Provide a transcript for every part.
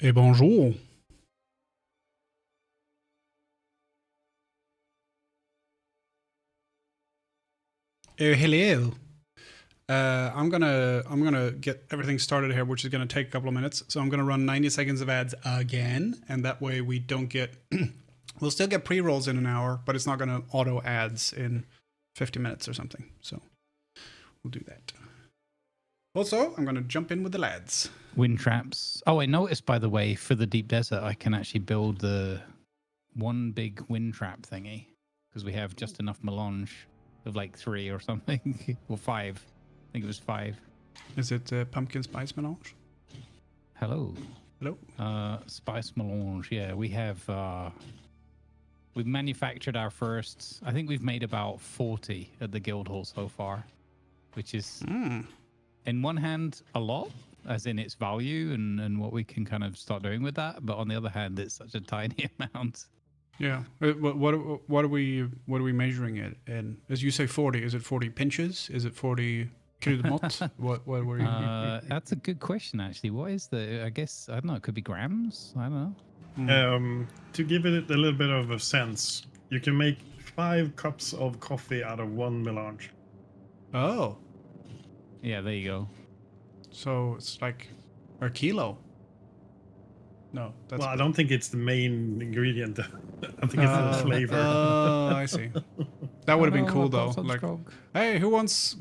Et bonjour. Hello. I'm gonna get everything started here, which is gonna take a couple of minutes. So I'm gonna run 90 seconds of ads again, and that way we don't get. We'll still get pre-rolls in an hour, but it's not gonna auto ads in 50 minutes or something. So we'll do that. Also, I'm gonna jump in with the lads. Wind traps. Oh, I noticed, by the way, for the deep desert, I can actually build the one big wind trap thingy because we have just enough melange of like 3 or something, or 5. I think it was 5. Is it pumpkin spice melange? Hello. Hello. Spice melange. Yeah, we have. We've manufactured our first. I think we've made about 40 at the guild hall so far, which is, in one hand, a lot, as in its value and what we can kind of start doing with that. But on the other hand, it's such a tiny amount. Yeah. What are we measuring it in? As you say, 40. Is it 40 pinches? Is it 40 kryddermått? what were you? That's a good question, actually. What is the? I guess I don't know. It could be grams. I don't know. To give it a little bit of a sense, you can make 5 cups of coffee out of 1 melange. Oh. Yeah, there you go. So it's like a kilo. No, that's. Well, I don't think it's the main ingredient. I think it's the flavor. Oh, I see. That would have been cool though. Like, hey, who wants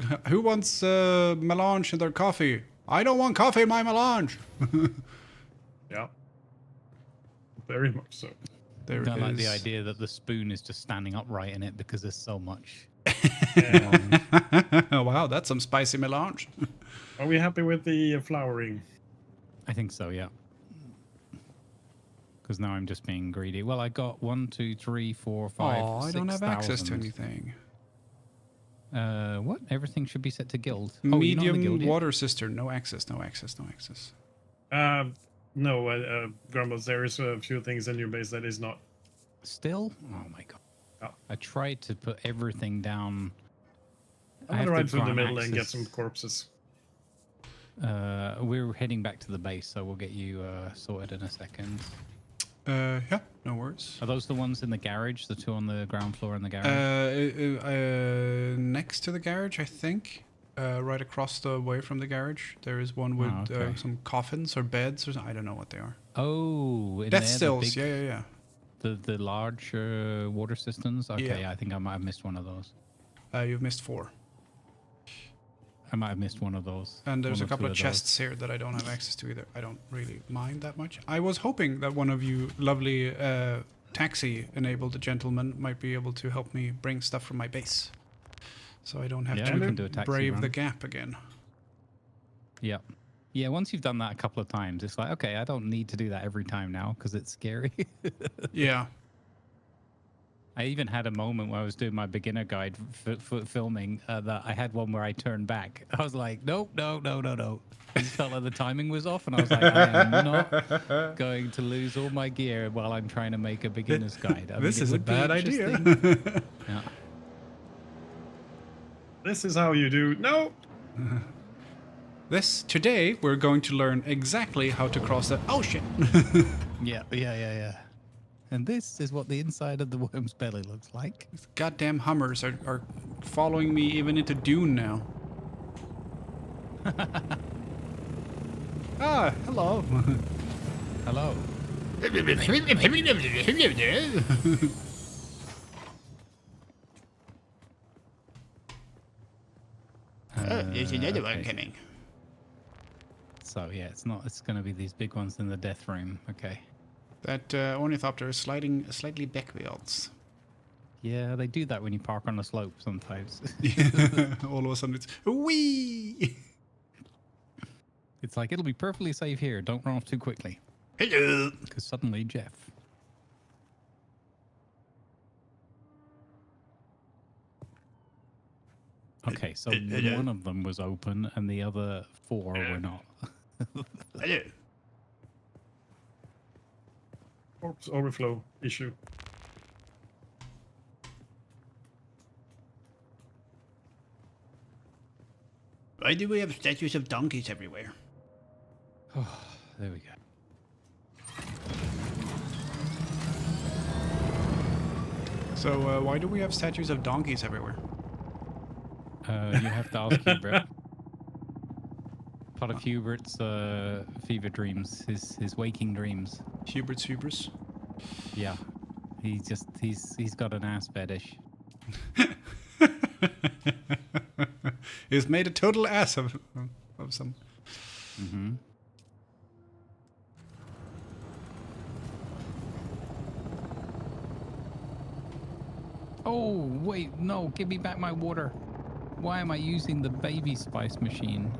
melange in their coffee? I don't want coffee in my melange. Yeah, very much so. I don't like the idea that the spoon is just standing upright in it because there's so much. Oh, wow, that's some spicy melange. Are we happy with the flowering? I think so, yeah. Because now I'm just being greedy. Well, I got 1, 2, 3, 4, 5. Oh, I don't have access to anything. What? Everything should be set to guild. Medium water cistern. No access. No access. No access. No, Grumbles, there is a few things in your base that is not. Still? Oh my god. Oh. I tried to put everything down. I'm gonna ride through the middle and get some corpses. We're heading back to the base, so we'll get you sorted in a second. Yeah, no worries. Are those the ones in the garage? The 2 on the ground floor in the garage? Next to the garage, I think. Right across the way from the garage, there is one with some coffins or beds or something. I don't know what they are. Oh, Death stills. Yeah. The large water cisterns. Okay, yeah. I think I might have missed one of those. You've missed 4. I might have missed one of those. And there's a couple of chests here that I don't have access to either. I don't really mind that much. I was hoping that one of you lovely taxi-enabled gentlemen might be able to help me bring stuff from my base. So I don't have to brave the gap again. Yeah. Yeah, once you've done that a couple of times, it's like, okay, I don't need to do that every time now because it's scary. Yeah. I even had a moment where I was doing my beginner guide for filming that I had one where I turned back. I was like, nope, no. I just felt like the timing was off, and I was like, I am not going to lose all my gear while I'm trying to make a beginner's guide. This is a bad idea. Yeah. This is how you do. No. Today we're going to learn exactly how to cross the ocean. Yeah. And this is what the inside of the worm's belly looks like. These goddamn Hummers are following me even into Dune now. Ah, hello. Hello. There's another one coming. So yeah, it's going to be these big ones in the death room. Okay. That ornithopter is slightly backwards. Yeah, they do that when you park on a slope sometimes. All of a sudden it's wee. It's like, it'll be perfectly safe here. Don't run off too quickly. Hello. Because suddenly, Jeff. Okay, so one of them was open and the other 4 were not. Hello. Corpse overflow issue. Why do we have statues of donkeys everywhere? Oh, there we go. So why do we have statues of donkeys everywhere? You have to ask Hubert. Part of Hubert's fever dreams, his waking dreams. Hubert's hubris. Yeah, he's got an ass fetish. He's made a total ass of some. Mm-hmm. Oh wait, no! Give me back my water. Why am I using the baby spice machine?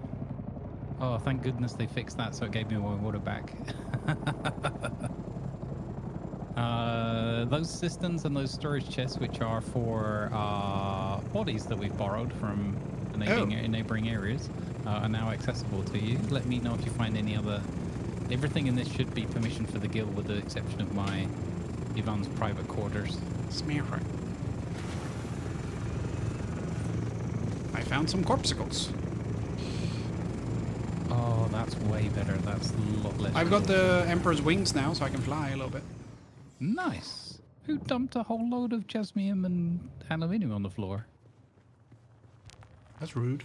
Oh, thank goodness they fixed that, so it gave me my water back. Those cisterns and those storage chests, which are for bodies that we've borrowed from the neighboring areas, are now accessible to you. Let me know if you find any other. Everything in this should be permission for the guild, with the exception of Ivan's private quarters. Smear. I found some corpuscles. Oh, that's way better. That's a lot less. I've got the Emperor's wings now, so I can fly a little bit. Nice. Who dumped a whole load of jasmium and aluminium on the floor? That's rude.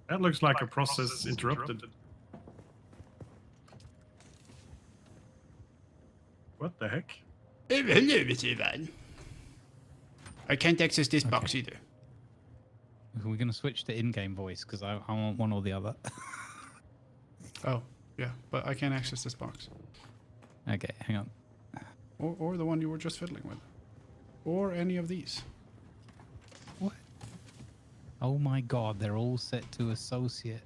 That looks like a process interrupted. What the heck? I can't access this box either. We're going to switch to in-game voice because I want one or the other. Oh, yeah, but I can't access this box. Okay, hang on. Or the one you were just fiddling with. Or any of these. What? Oh my god, they're all set to associate.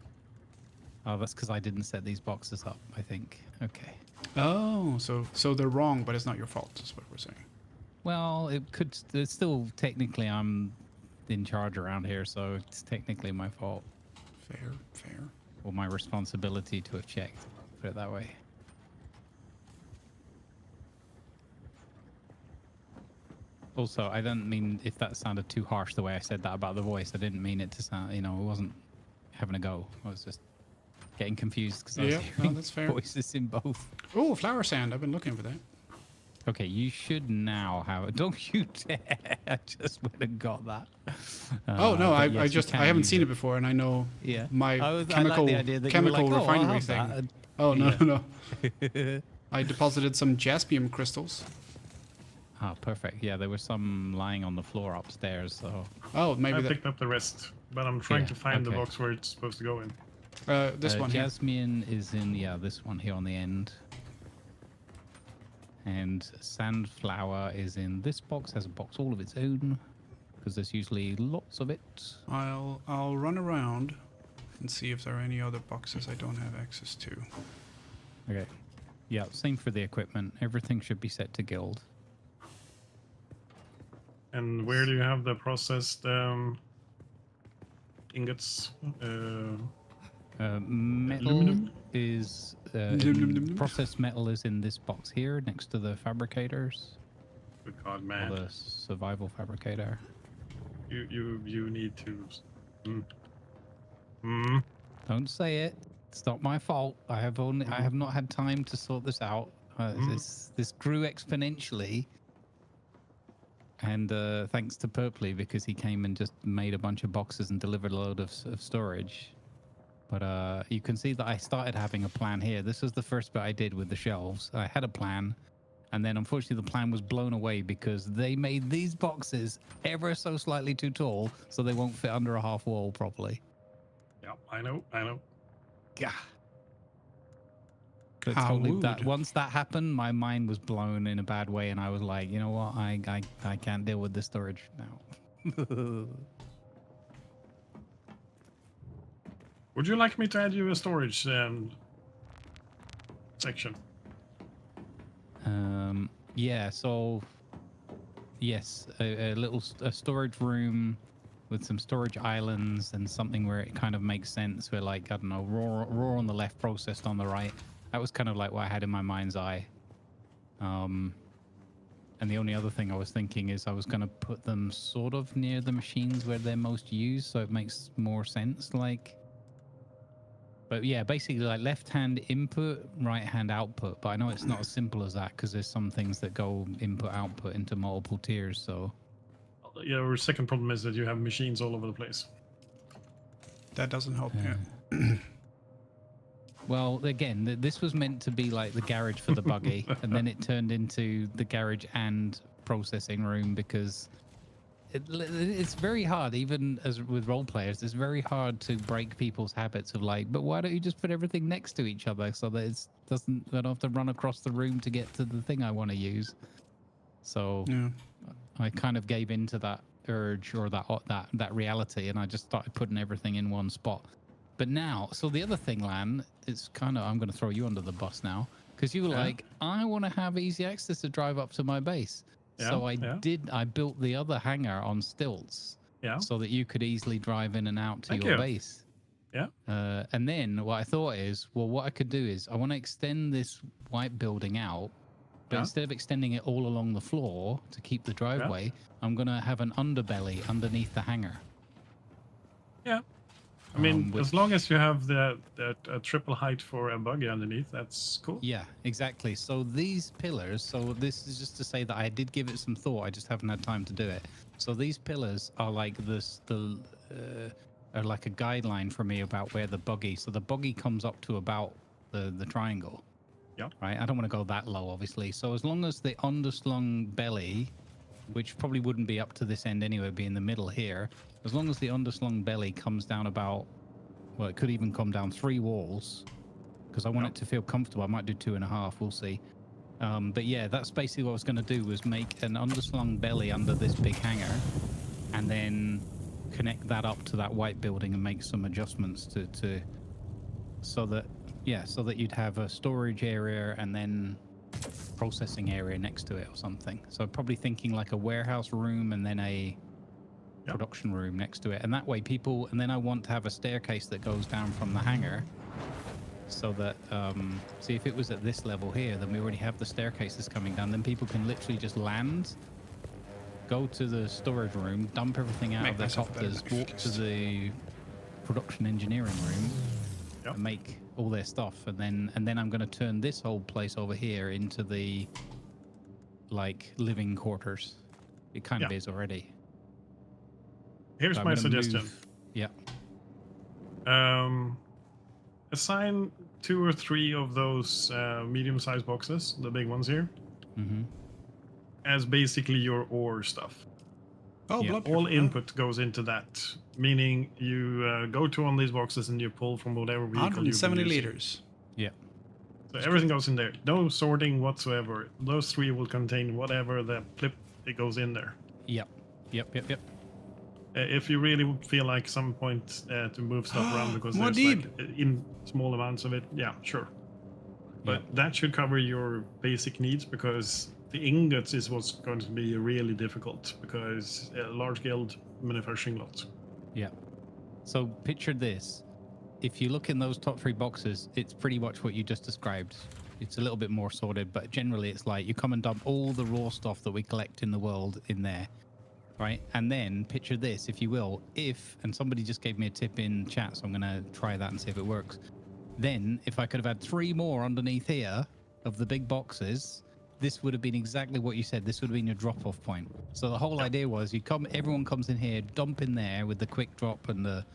Oh, that's because I didn't set these boxes up, I think. Okay. Oh, so they're wrong, but it's not your fault, is what we're saying. Well, it's still technically I'm in charge around here, so it's technically my fault. Fair. Or my responsibility to have checked. Put it that way. Also, I don't mean if that sounded too harsh the way I said that about the voice. I didn't mean it to sound, it wasn't having a go. I was just getting confused because I was hearing that's fair. voices in both. Oh, flower sand. I've been looking for that. Okay, you should now have it. Don't you dare. I just went and got that. Oh, no, but I yes, I haven't seen it before, and I know my I like chemical the idea that you were like, "Oh, I'll refinery have thing. that." Oh, no, Yeah. no. I deposited some jasmium crystals. Ah, perfect. Yeah, there was some lying on the floor upstairs, so... Oh, maybe I that. picked up the rest, but I'm trying Yeah, to find the okay. box where it's supposed to go in. This one here. Jasmine is in, this one here on the end. And Sandflower is in this box, has a box all of its own, because there's usually lots of it. I'll run around and see if there are any other boxes I don't have access to. Okay. Yeah, same for the equipment. Everything should be set to guild. And where do you have the processed ingots? Metal Aluminum? is... Aluminum. processed metal is in this box here, next to the fabricators. Good God, Or man. the survival fabricator. You need to... Don't say it. It's not my fault. I have not had time to sort this out. This grew exponentially, and thanks to Purpley, because he came and just made a bunch of boxes and delivered a load of storage. But you can see that I started having a plan here. This was the first bit I did with the shelves. I had a plan, and then unfortunately the plan was blown away because they made these boxes ever so slightly too tall, so they won't fit under a half wall properly. Yeah, I know. Yeah. But How totally rude. once that happened, my mind was blown in a bad way, and I was like, you know what? I can't deal with this storage now. Would you like me to add you a storage section? Yeah. So, yes, a little storage room with some storage islands and something where it kind of makes sense. Where, like, I don't know, raw on the left, processed on the right. That was kind of like what I had in my mind's eye. And the only other thing I was thinking is I was going to put them sort of near the machines where they're most used, so it makes more sense. But But yeah, basically like left hand input, right hand output. But I know it's not as simple as that because there's some things that go input output into multiple tiers. So Your second problem is that you have machines all over the place. That doesn't help. Yeah. well, again, this was meant to be like the garage for the buggy, and then it turned into the garage and processing room because it's very hard, even as with role players, it's very hard to break people's habits of like, but why don't you just put everything next to each other so that I don't have to run across the room to get to the thing I want to use. So Yeah. I kind of gave into that urge or that reality, and I just started putting everything in one spot. But now, so the other thing, Lan, it's kind of, I'm going to throw you under the bus now because you were like, I want to have easy access to drive up to my base. So I built the other hangar on stilts so that you could easily drive in and out to your base. Yeah. And then what I thought is, well, what I could do is I want to extend this white building out, but instead of extending it all along the floor to keep the driveway, I'm going to have an underbelly underneath the hangar. Yeah. I mean, as long as you have that triple height for a buggy underneath, that's cool. Yeah, exactly. So these pillars, so this is just to say that I did give it some thought. I just haven't had time to do it. So these pillars are like are like a guideline for me about where the buggy. So the buggy comes up to about the triangle. Yeah. Right. I don't want to go that low, obviously. So as long as the underslung belly, which probably wouldn't be up to this end anyway, be in the middle here. As long as the underslung belly comes down about, well, it could even come down 3 walls, because I want it to feel comfortable. I might do 2.5. We'll see. But yeah, that's basically what I was going to do, was make an underslung belly under this big hangar, and then connect that up to that white building and make some adjustments so that you'd have a storage area and then processing area next to it or something. So probably thinking like a warehouse room and then a production room next to it, and that way people, and then I want to have a staircase that goes down from the hangar so that see, if it was at this level here, then we already have the staircases coming down, then people can literally just land, go to the storage room, dump everything out of their copters, walk to the production engineering room and make all their stuff, and then I'm going to turn this whole place over here into the like living quarters. It kind of is already. Here's my suggestion. Assign 2 or 3 of those medium-sized boxes, the big ones here, as basically your ore stuff. All input goes into that, meaning you go to one of these boxes and you pull from whatever vehicle 170 liters. Yeah. So everything goes in there. No sorting whatsoever. Those 3 will contain whatever the clip it goes in there. Yep. If you really feel like some point to move stuff around because there's like in small amounts of it, sure. But that should cover your basic needs, because the ingots is what's going to be really difficult, because large guild manufacturing lots. Yeah. So picture this. If you look in those top 3 boxes, it's pretty much what you just described. It's a little bit more sorted, but generally it's like you come and dump all the raw stuff that we collect in the world in there. Right, and then picture this, if you will, and somebody just gave me a tip in chat, so I'm going to try that and see if it works. Then, if I could have had 3 more underneath here of the big boxes, this would have been exactly what you said. This would have been your drop-off point. So the whole idea was everyone comes in here, dump in there with the quick drop and the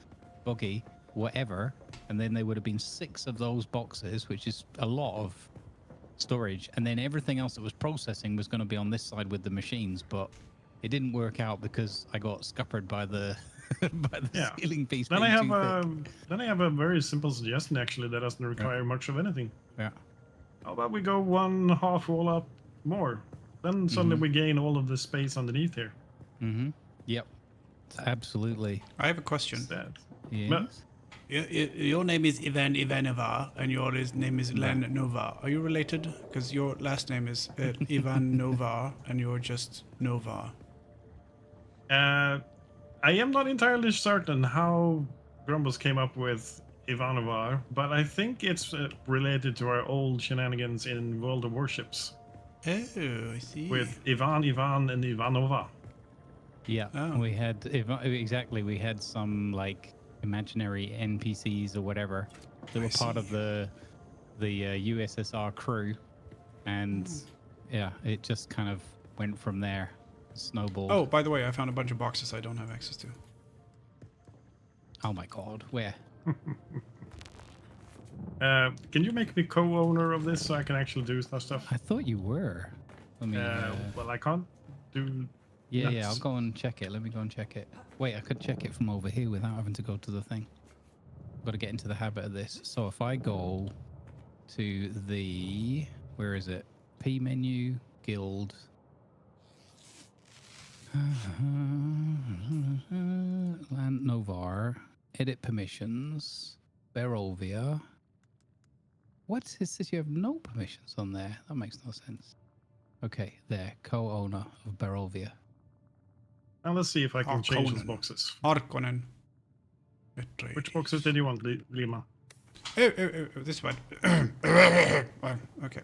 buggy, whatever, and then there would have been 6 of those boxes, which is a lot of storage, and then everything else that was processing was going to be on this side with the machines, but it didn't work out because I got scuppered by the ceiling piece. Then I have a very simple suggestion, actually, that doesn't require much of anything. Yeah. How about we go 1/2 wall up more? Then suddenly we gain all of the space underneath here. Yep. Absolutely. I have a question. Yes. Your name is Ivan Ivanova, and your name is Len Nova. Are you related? Because your last name is Ivan Nova, and you're just Nova. I am not entirely certain how Grumbles came up with Ivanova, but I think it's related to our old shenanigans in World of Warships. Oh, I see. With Ivan, and Ivanova. Yeah, we had exactly. We had some like imaginary NPCs or whatever that were part of the USSR crew, and yeah, it just kind of went from there, snowballed. Oh, by the way, I found a bunch of boxes I don't have access to. Oh my god, where? Can you make me co-owner of this so I can actually do stuff? I thought you were. Let me. Well, I can't do. Yeah, I'll go and check it. Let me go and check it. Wait, I could check it from over here without having to go to the thing. I've got to get into the habit of this. So if I go to the, where is it? P menu, guild. Land Novar, edit permissions, Barovia. What is this? You have no permissions on there. That makes no sense. Okay, there, co-owner of Barovia. Now let's see if I can change those boxes. Harkonnen. Which boxes did you want, Lima? Oh, this one. Okay.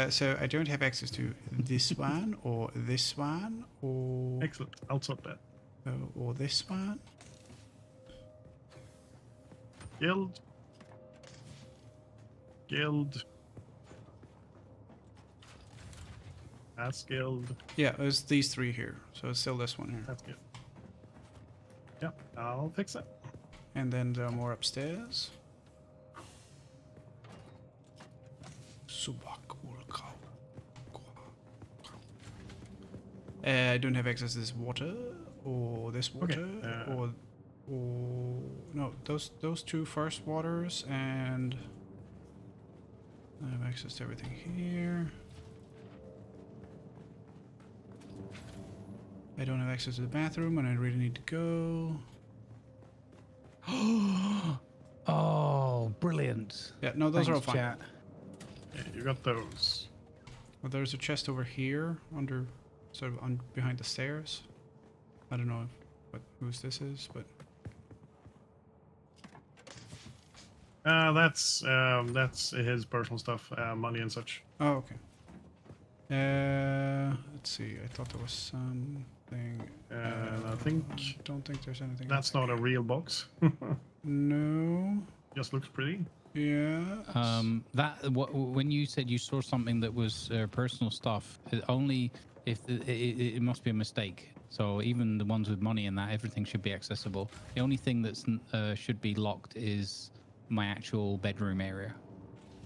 So I don't have access to this one, or this one, or... Excellent. I'll sort that. Or this one. Guild. Guild. That's guild. Yeah, it's these three here. So it's still this one here. That's good. Yeah, I'll fix it. And then there are more upstairs. I don't have access to this water, or this water, Okay, or no, those two first waters, and I have access to everything here. I don't have access to the bathroom, and I really need to go. Oh, brilliant. Yeah, no, those Thanks, are all fine. chat. Yeah, you got those. Well, there's a chest over here, under, sort of behind the stairs. I don't know whose this is, but that's his personal stuff, money and such. oh, okay. Let's see. I thought there was something. I think don't think there's anything. that's not a real box. No. Just looks pretty. Yeah. When you said you saw something that was personal stuff, only if it must be a mistake. So even the ones with money and that, everything should be accessible. The only thing that's should be locked is my actual bedroom area.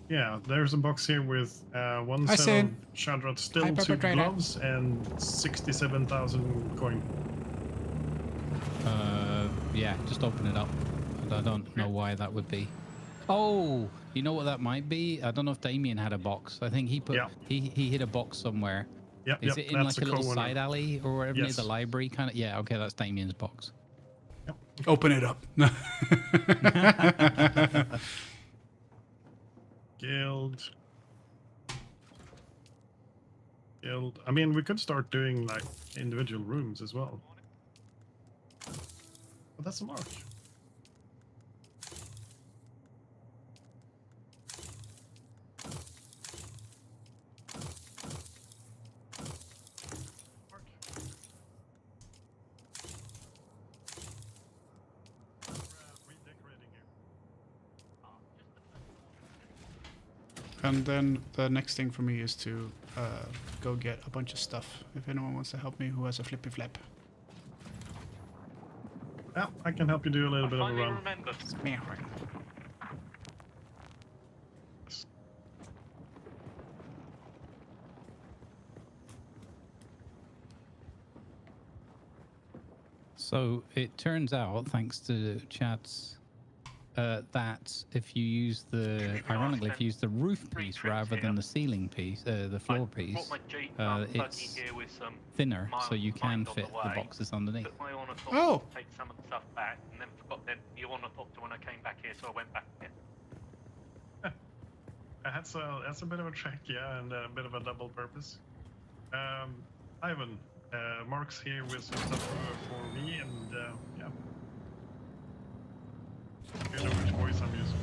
Yeah, there's a box here with one I set see. of Shadrat still Hi, suit perpetrator. gloves and 67,000 coin. Yeah, just open it up. I don't know why that would be. Oh, you know what that might be? I don't know if Damien had a box. I think he put he hit a box somewhere. Yep, Is it in that's like a little co-owner. side alley or whatever near Yes. the library kind of? Yeah, okay, that's Damien's box. Yep. Open it up. Guild. I mean, we could start doing like individual rooms as well. But that's a mark. And then the next thing for me is to go get a bunch of stuff. If anyone wants to help me, who has a flippy flap. Yeah, I can help you do a little bit of a run. So it turns out, thanks to chats, that if you use ironically, if you use the roof piece rather than the ceiling piece, the floor piece, it's thinner, so you can fit the boxes underneath. Oh! Take some of the stuff back, and then forgot that you want to talk to when I came back here, so I went back here. That's a bit of a trek, yeah, and a bit of a double purpose. Ivan, Mark's here with some stuff for me, and yeah. You know which voice I'm using.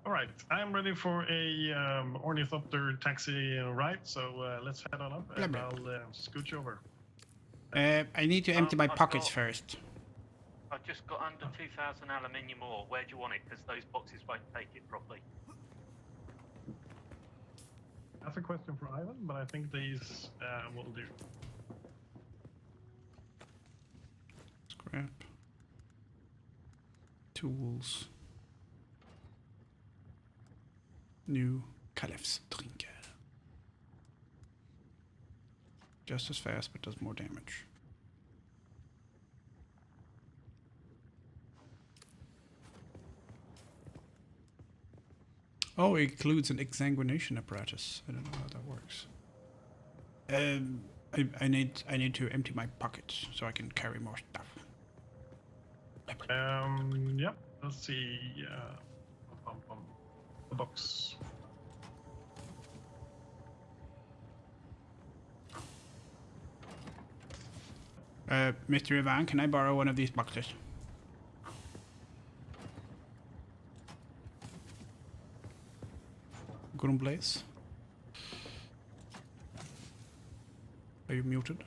Alright, right, I'm ready for a ornithopter taxi ride, so let's head on up and I'll scooch over. I need to empty my I've pockets got- first. I've just got under 2,000 aluminium ore. Where do you want it? Because those boxes won't take it properly. That's a question for Ivan, but I think these will do. Scrap. Tools. New Caliph's Trinket. Just as fast, but does more damage. Oh, it includes an exsanguination apparatus. I don't know how that works. I need to empty my pockets so I can carry more stuff. Yep. Let's see. The box. Mr. Ivan, can I borrow one of these boxes? Grumblaze? Are you muted?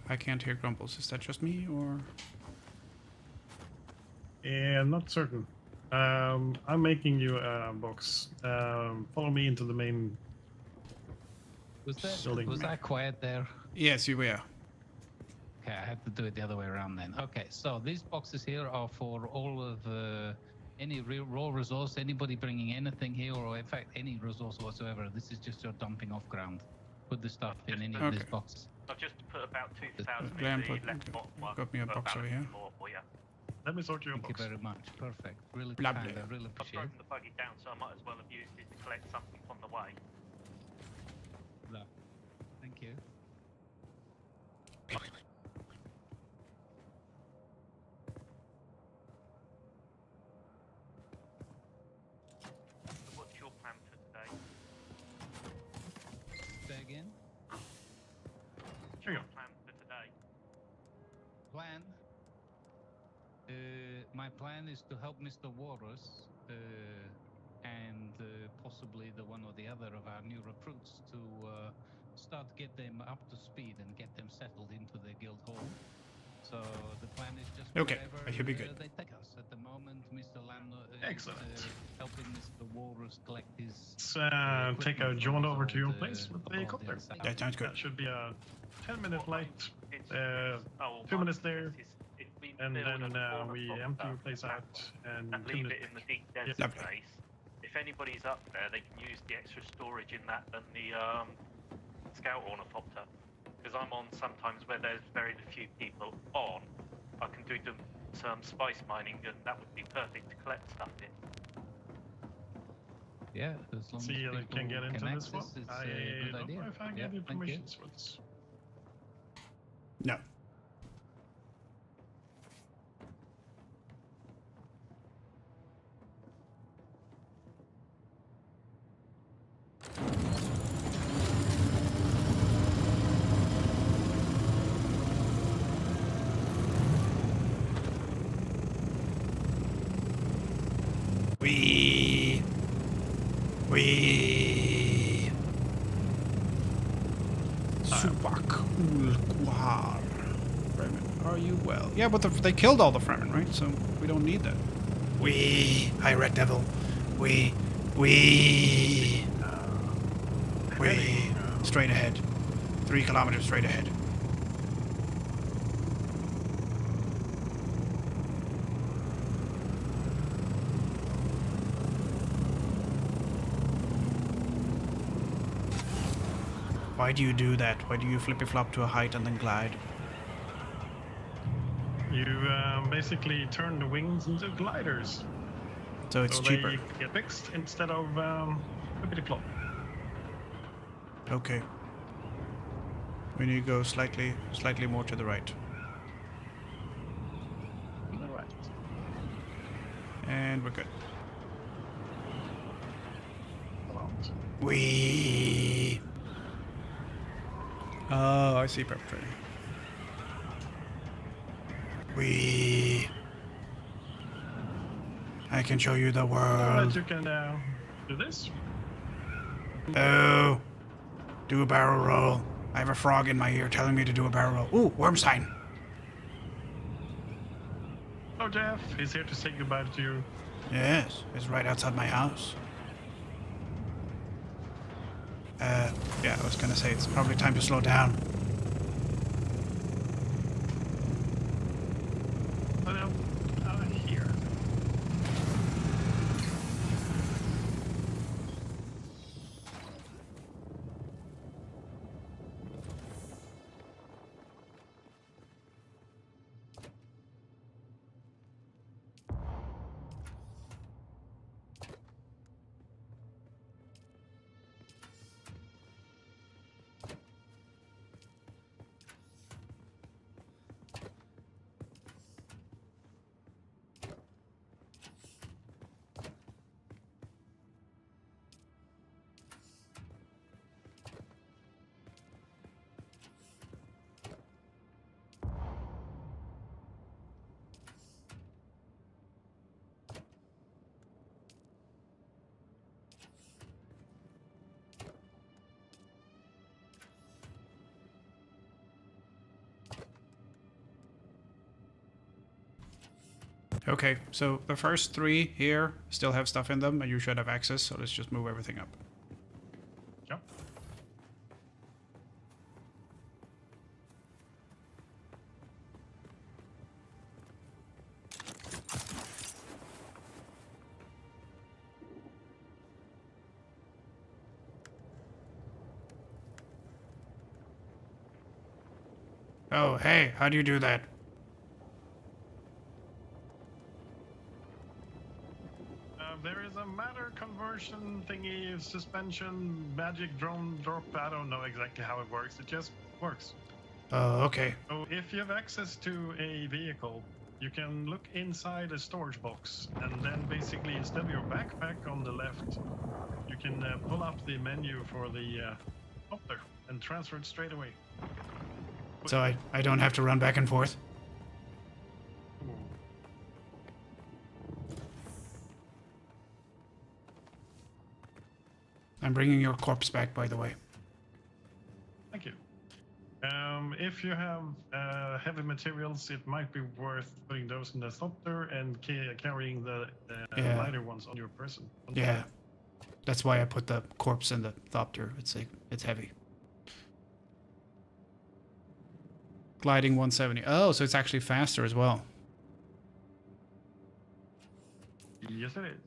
I can't hear Grumbles. Is that just me, or...? Yeah, I'm not certain. I'm making you a box. Follow me into the main. Was Building. that quiet there? Yes, you were. Okay, I had to do it the other way around then. Okay, so these boxes here are for all of any raw resource, anybody bringing anything here, or in fact any resource whatsoever. This is just your dumping off ground. Put the stuff in any of these Okay. boxes. I've just put about 2,000 Glenn, in the left bottom one. got me a for box about over here. more for you. Let me sort your Thank you box. very much. Perfect. Really Lovely. kind. I really I've appreciate broken it. the buggy down, so I might as well have used it to collect something on the way. Thank you. So what's your plan for today? Say again. What's Here you your go. plan for today? Plan. My plan is to help Mr. Walrus and possibly the one or the other of our new recruits to start to get them up to speed and get them settled into their guild hall. So the plan is just Okay, wherever I should be good. they take us. At the moment, Mr. Lando Excellent. is helping Mr. Walrus collect his. Let's take a equipment jaunt from over his to your old, place with the abode helicopter. inside. That sounds good. That should be a 10-minute flight. It's, 2 minutes there, it's been and built then at a we corner empty top your place that out and and 2 leave minutes it in the back. deep desert Lovely. space. If anybody's up there, they can use the extra storage in that and the scout ornithopter. Because I'm on sometimes where there's very few people on, I can do some spice mining, and that would be perfect to collect stuff in. Yeah, as long See as if I people can get into this access, one. it's I a good don't idea. know if I Yeah, gave you thank permissions for this. No. We Subak ul Kuhar. Fremen, are you well? Yeah, but they killed all the Fremen, right? So we don't need that. Hi, Red Devil. We. Straight ahead. 3 kilometers straight ahead. Why do you do that? Why do you flippy flop to a height and then glide? You basically turn the wings into gliders. So it's so cheaper. they get fixed instead of flippity flop. Okay. We need to go slightly more to the right. Alright. And we're good. About. Oh, I see perpetrating. Wee. I can show you the But world. you can do this. Oh. Do a barrel roll. I have a frog in my ear telling me to do a barrel roll. Ooh, worm sign. Oh, Jeff, he's here to say goodbye to you. Yes, it's right outside my house. Yeah, I was gonna say it's probably time to slow down. Here. Okay, so the first 3 here still have stuff in them, and you should have access, so let's just move everything up. Yep. Oh, hey, how do you do that? There is a matter conversion thingy, suspension, magic drone drop. I don't know exactly how it works. It just works. Oh, okay. So if you have access to a vehicle, you can look inside a storage box, and then basically instead of your backpack on the left, you can pull up the menu for the copter and transfer it straight away. So I don't have to run back and forth? I'm bringing your corpse back, by the way. Thank you. If you have heavy materials, it might be worth putting those in the thopter and carrying the Yeah. lighter ones on your person. Yeah. That's why I put the corpse in the thopter. It's heavy. Gliding 170. Oh, so it's actually faster as well. Yes, it is.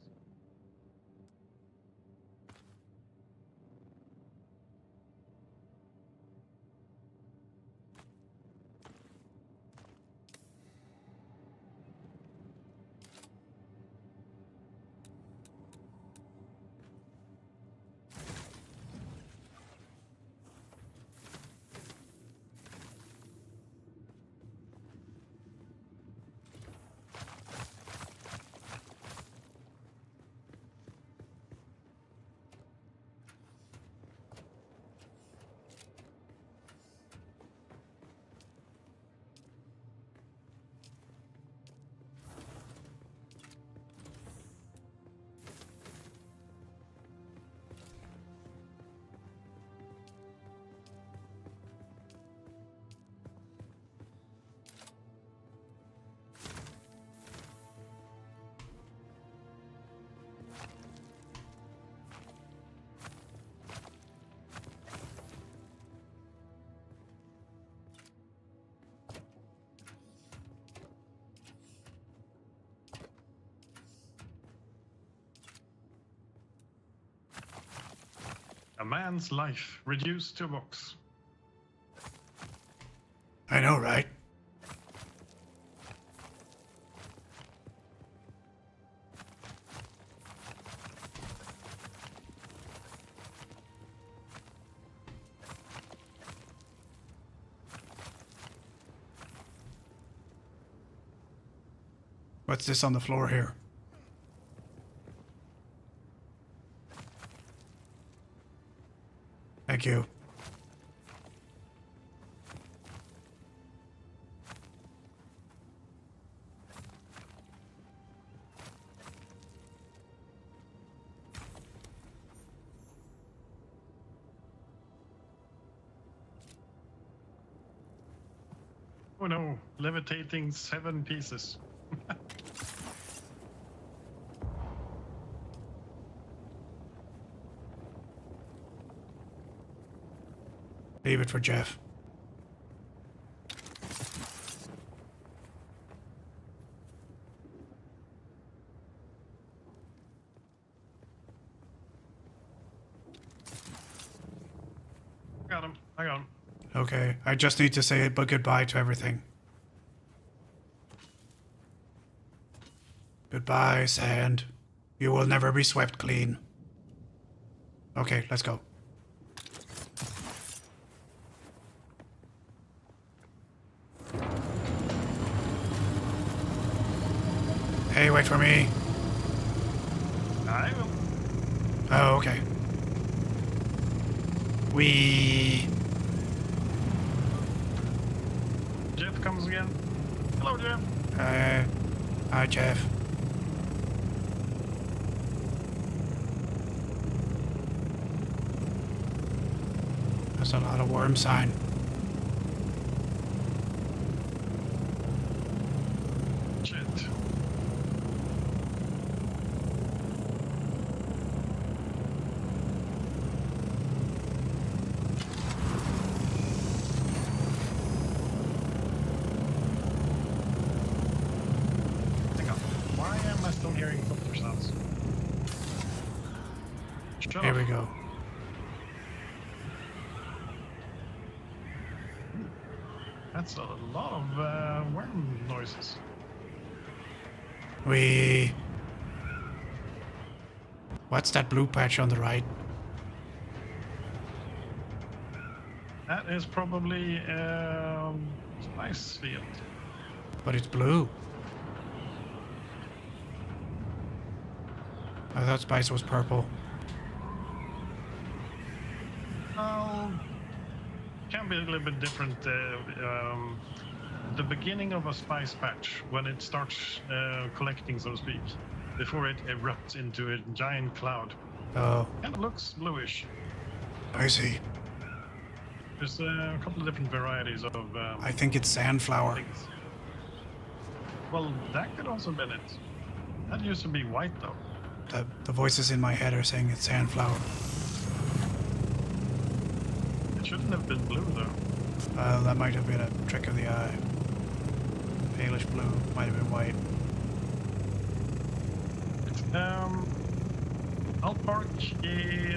A man's life reduced to a box. I know, right? What's this on the floor here? Thank you. no, levitating 7 pieces. Leave it for Jeff. I got him. Okay, I just need to say goodbye to everything. Goodbye, sand. You will never be swept clean. Okay, let's go. Hey, wait for me. I will. Oh, okay. Jeff comes again. Hello, Jeff. Hi, Jeff. That's a lot of worm sign. Shit. Hang on. Why am I still hearing filter sounds? Shut Here up. we go. That's a lot of worm noises. What's that blue patch on the right? That is probably spice field. But it's blue. I thought spice was purple. Can be a little bit different. The beginning of a spice patch, when it starts collecting, so to speak, before it erupts into a giant cloud, Oh, kind of looks bluish. I see. There's a couple of different varieties of I think it's sandflower. things. Well, that could also be it. That used to be white, though. The voices in my head are saying it's sandflower. It shouldn't have been blue, though. That might have been a trick of the eye. Palish blue, might have been white. I'll park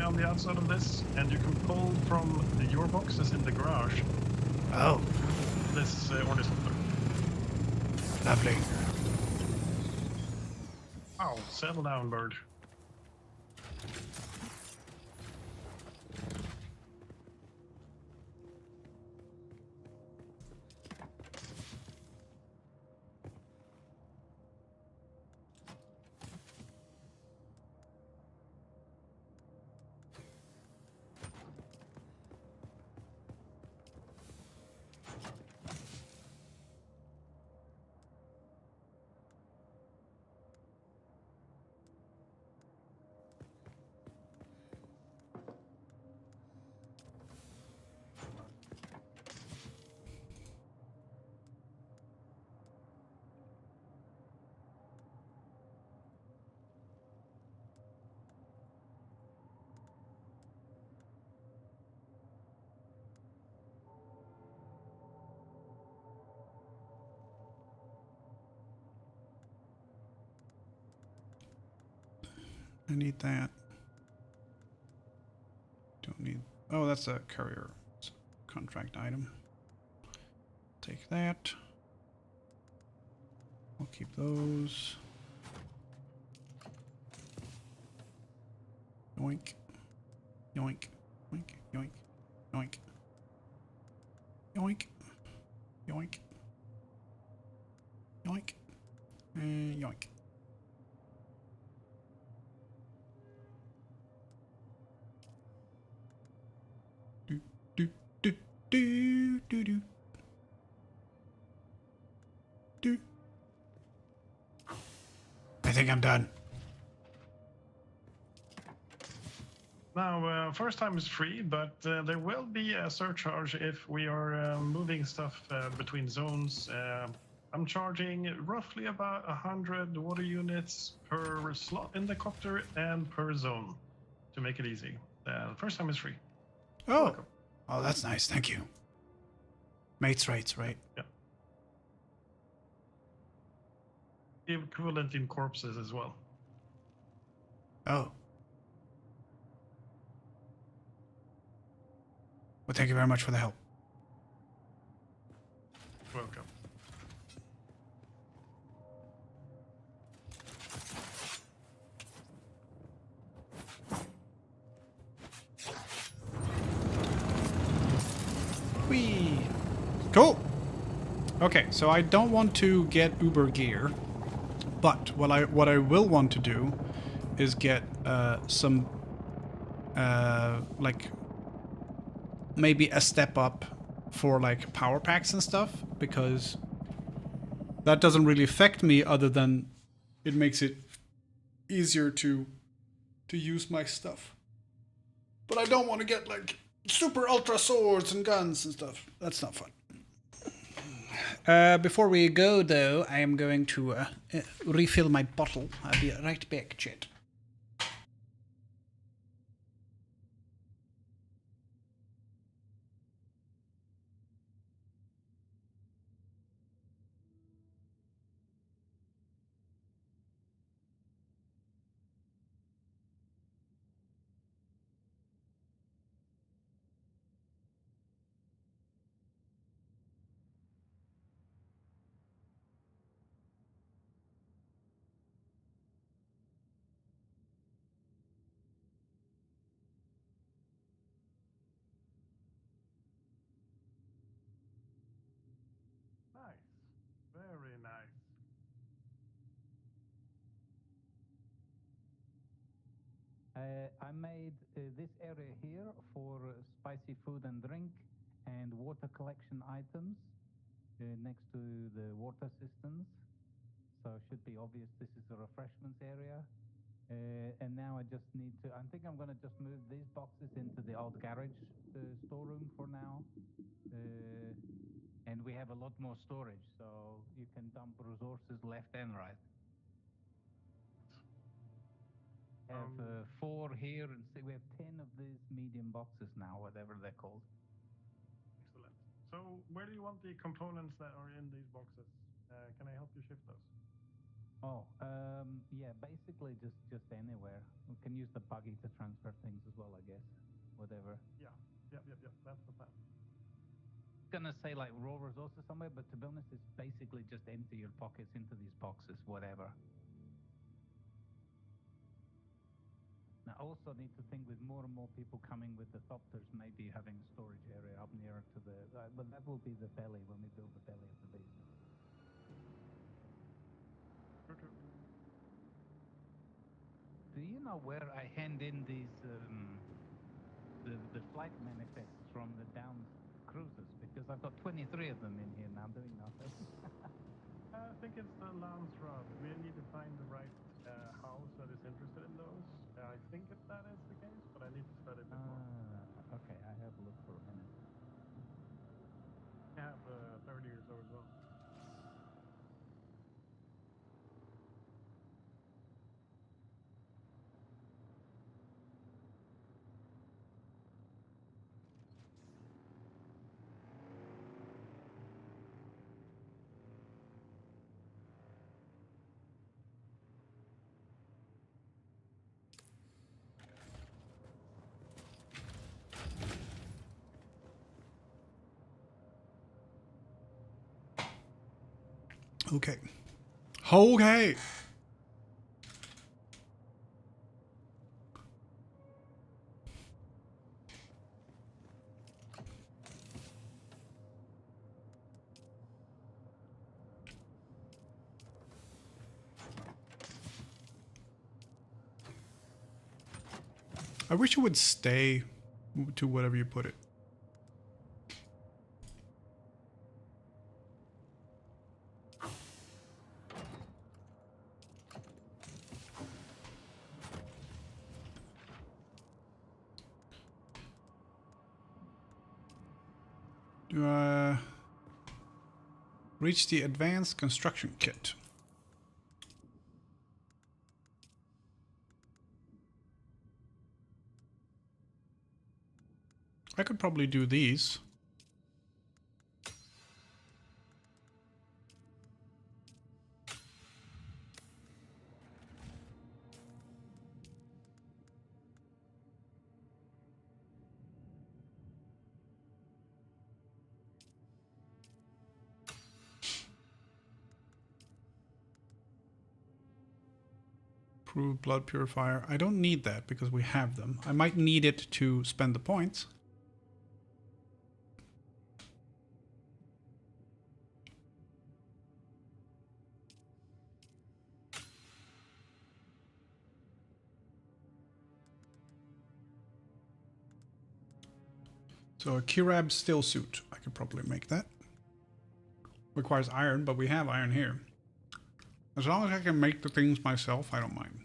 on the outside of this, and you can pull from your boxes in the garage Oh, this order center. lovely. Wow, settle down, bird. I need that. Don't need. Oh, that's a courier contract item. Take that. We'll keep those. Yoink. Yoink. Yoink. Yoink. Yoink. Yoink. Yoink. Yoink. And yoink. Do, do, do, do, do. Do. I think I'm done. Now, first time is free, but there will be a surcharge if we are moving stuff between zones. I'm charging roughly about 100 water units per slot in the copter and per zone to make it easy. First time is free. Oh, Welcome. oh, that's nice. Thank you. Mates rates, right? Yeah. Equivalent in corpses as well. Oh. Well, thank you very much for the help. Welcome. Whee! Cool. Okay, so I don't want to get Uber gear, but what I will want to do is get some like maybe a step up for like power packs and stuff, because that doesn't really affect me other than it makes it easier to use my stuff. But I don't want to get like super ultra swords and guns and stuff. That's not fun. Before we go, though, I am going to refill my bottle. I'll be right back, chat. Nice. Very nice. I made this area here for spicy food and drink and water collection items next to the water systems. So it should be obvious this is the refreshments area. And now I just need to, I think I'm going to just move these boxes into the old garage storeroom for now. And we have a lot more storage, so you can dump resources left and right. We have 4 here, and we have 10 of these medium boxes now, whatever they're called. Excellent. So where do you want the components that are in these boxes? Can I help you shift those? Oh, yeah, basically just anywhere. We can use the buggy to transfer things as well, I guess. Whatever. Yeah. Yep. That's the plan. Gonna say like raw resources somewhere, but to be honest, it's basically just empty your pockets into these boxes, whatever. Now, I also need to think with more and more people coming with the thopters, maybe having a storage area up nearer to the. But that will be the belly when we build the belly of the beast. True. Do you know where I hand in these the flight manifests from the down cruisers? Because I've got 23 of them in here now doing nothing. I think it's the Lance Rod. We need to find the right house that is interested in those. I think that is the case, but I need to study a bit more. Okay, I have a look for a minute. I have 30 or so as well. Okay. Okay. I wish it would stay to whatever you put it. Do I reach the advanced construction kit? I could probably do these. Approved blood purifier. I don't need that because we have them. I might need it to spend the points. So a Kirab still suit. I could probably make that. Requires iron, but we have iron here. As long as I can make the things myself, I don't mind.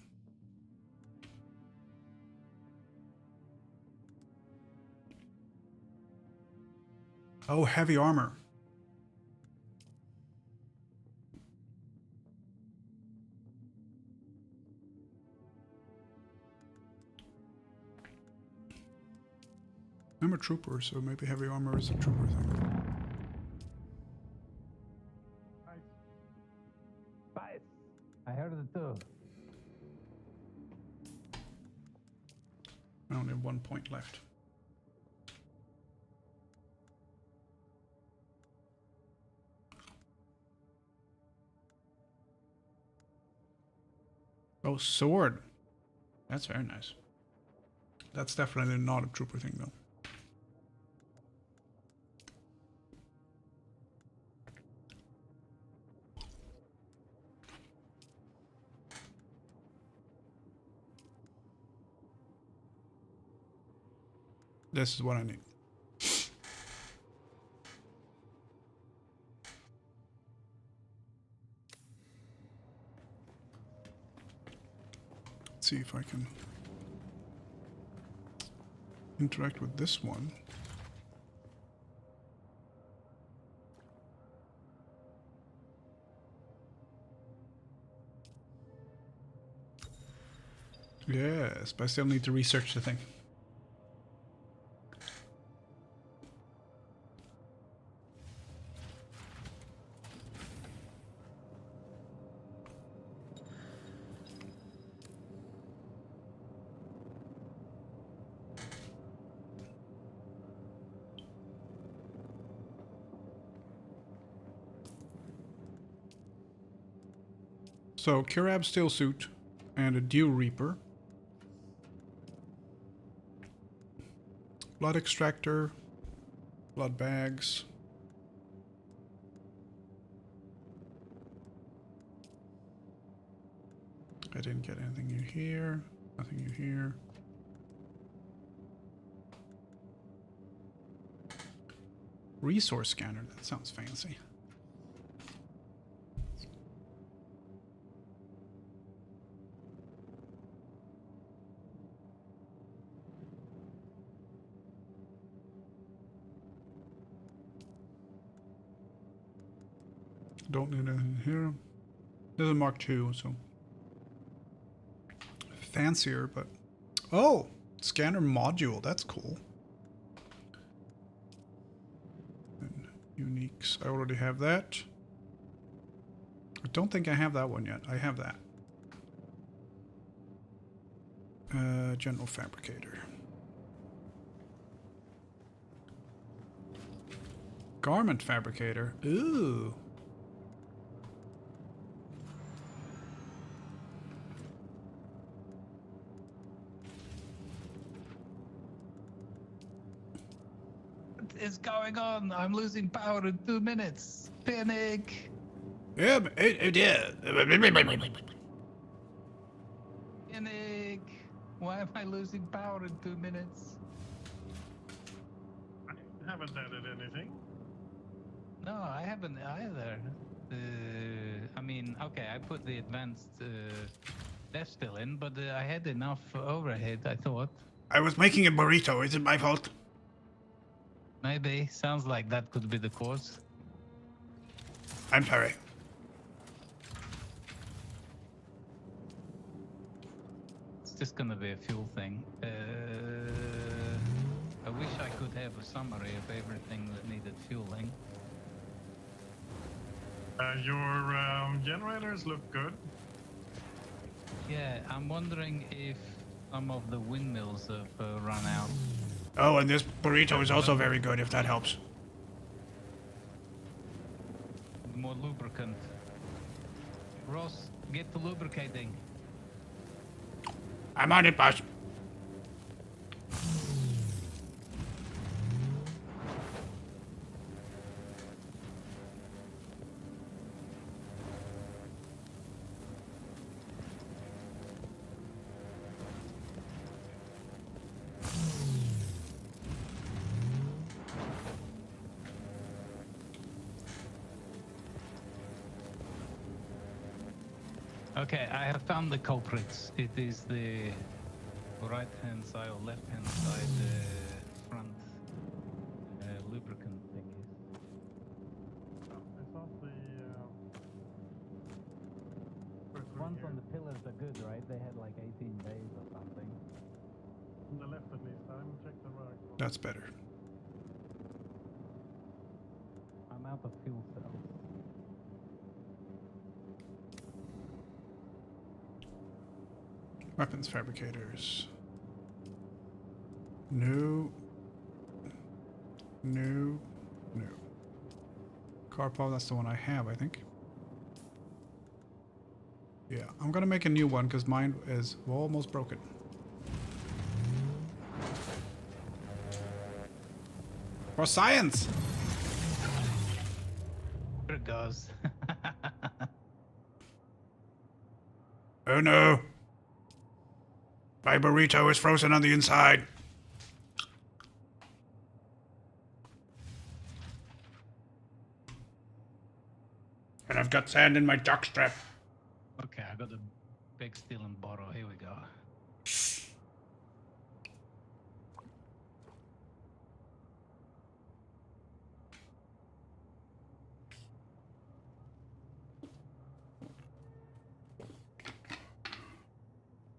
Oh, heavy armor. I'm a trooper, so maybe heavy armor is a trooper thing. Five. I heard it too. I only have 1 point left. Oh, sword. That's very nice. That's definitely not a trooper thing, though. This is what I need. Let's see if I can interact with this one. Yes, but I still need to research the thing. So, Kirab Steel Suit and a Dew Reaper. Blood Extractor. Blood Bags. I didn't get anything new here. Nothing new here. Resource Scanner. That sounds fancy. Don't need anything here. This is Mark II, so fancier, but oh, scanner module. That's cool. And uniques. I already have that. I don't think I have that one yet. I have that. General Fabricator. Garment Fabricator. Ooh. What is going on? I'm losing power in 2 minutes. Panic. Yeah, yeah. Panic. Why am I losing power in 2 minutes? I haven't added anything. No, I haven't either. I mean, okay, I put the advanced death still in, but I had enough overhead, I thought. I was making a burrito. Is it my fault? Maybe. Sounds like that could be the cause. I'm sorry. It's just gonna be a fuel thing. I wish I could have a summary of everything that needed fueling. Your generators look good. Yeah, I'm wondering if some of the windmills have run out. Oh, and this burrito is also very good, if that helps. More lubricant. Ross, get the lubricating. I'm on it, boss. Okay, I have found the culprits. It is the right-hand side or left-hand side front lubricant thingy. It's not the. Ones on the pillars are good, right? They had like 18 days or something. On the left at least. I haven't checked the right. That's better. I'm out of fuel cells. Weapons fabricators. No. No. No. Carpal, that's the one I have, I think. Yeah, I'm gonna make a new one because mine is almost broken. For science! There it goes. Oh no! My burrito is frozen on the inside. And I've got sand in my jockstrap. Okay, I got the big steel and bottle. Here we go.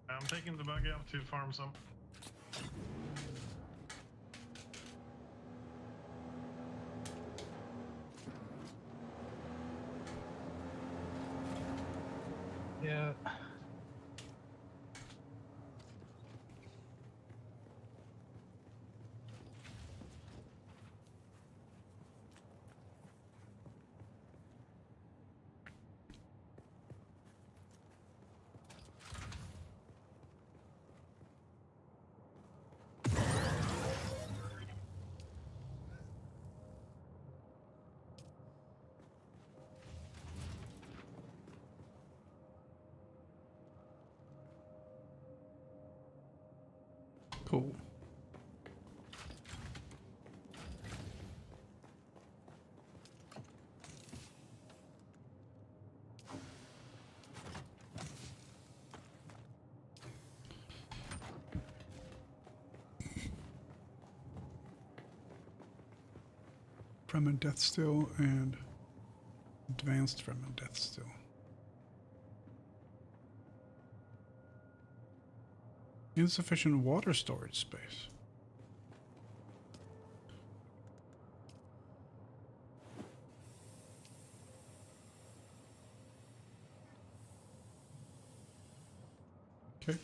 I'm taking the buggy up to farm some. Yeah. Cool. Fremen Death Still and Advanced Fremen Death Still. Insufficient water storage space. Okay.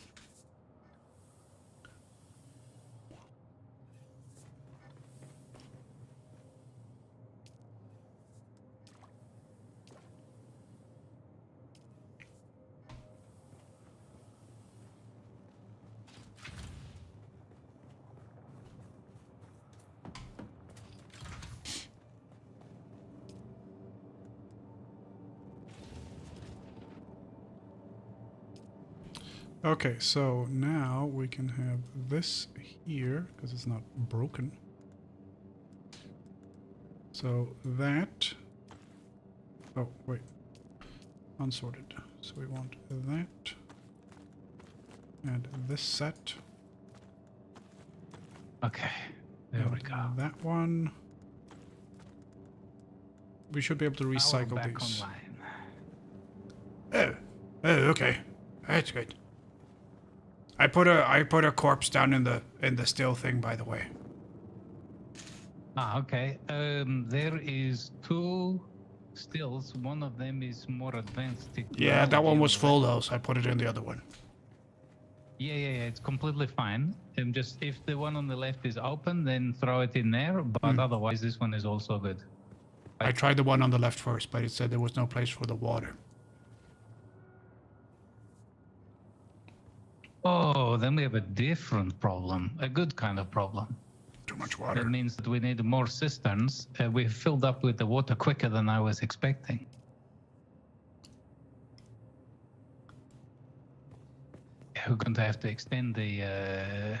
Okay, so now we can have this here because it's not broken. So that. Oh, wait. Unsorted. So we want that. And this set. Okay. There we And go. that one. We should be able to Power recycle back these. online. Oh, okay. That's good. I put a corpse down in the still thing, by the way. Ah, okay. There is 2 stills. One of them is more advanced technology. Yeah, that one on was the full left. though, so I put it in the other one. Yeah. It's completely fine. Just if the one on the left is open, then throw it in there. But otherwise, this one is also good. I tried the one on the left first, but it said there was no place for the water. Oh, then we have a different problem. A good kind of problem. Too much That water. means that we need more cisterns. We've filled up with the water quicker than I was expecting. We're going to have to extend the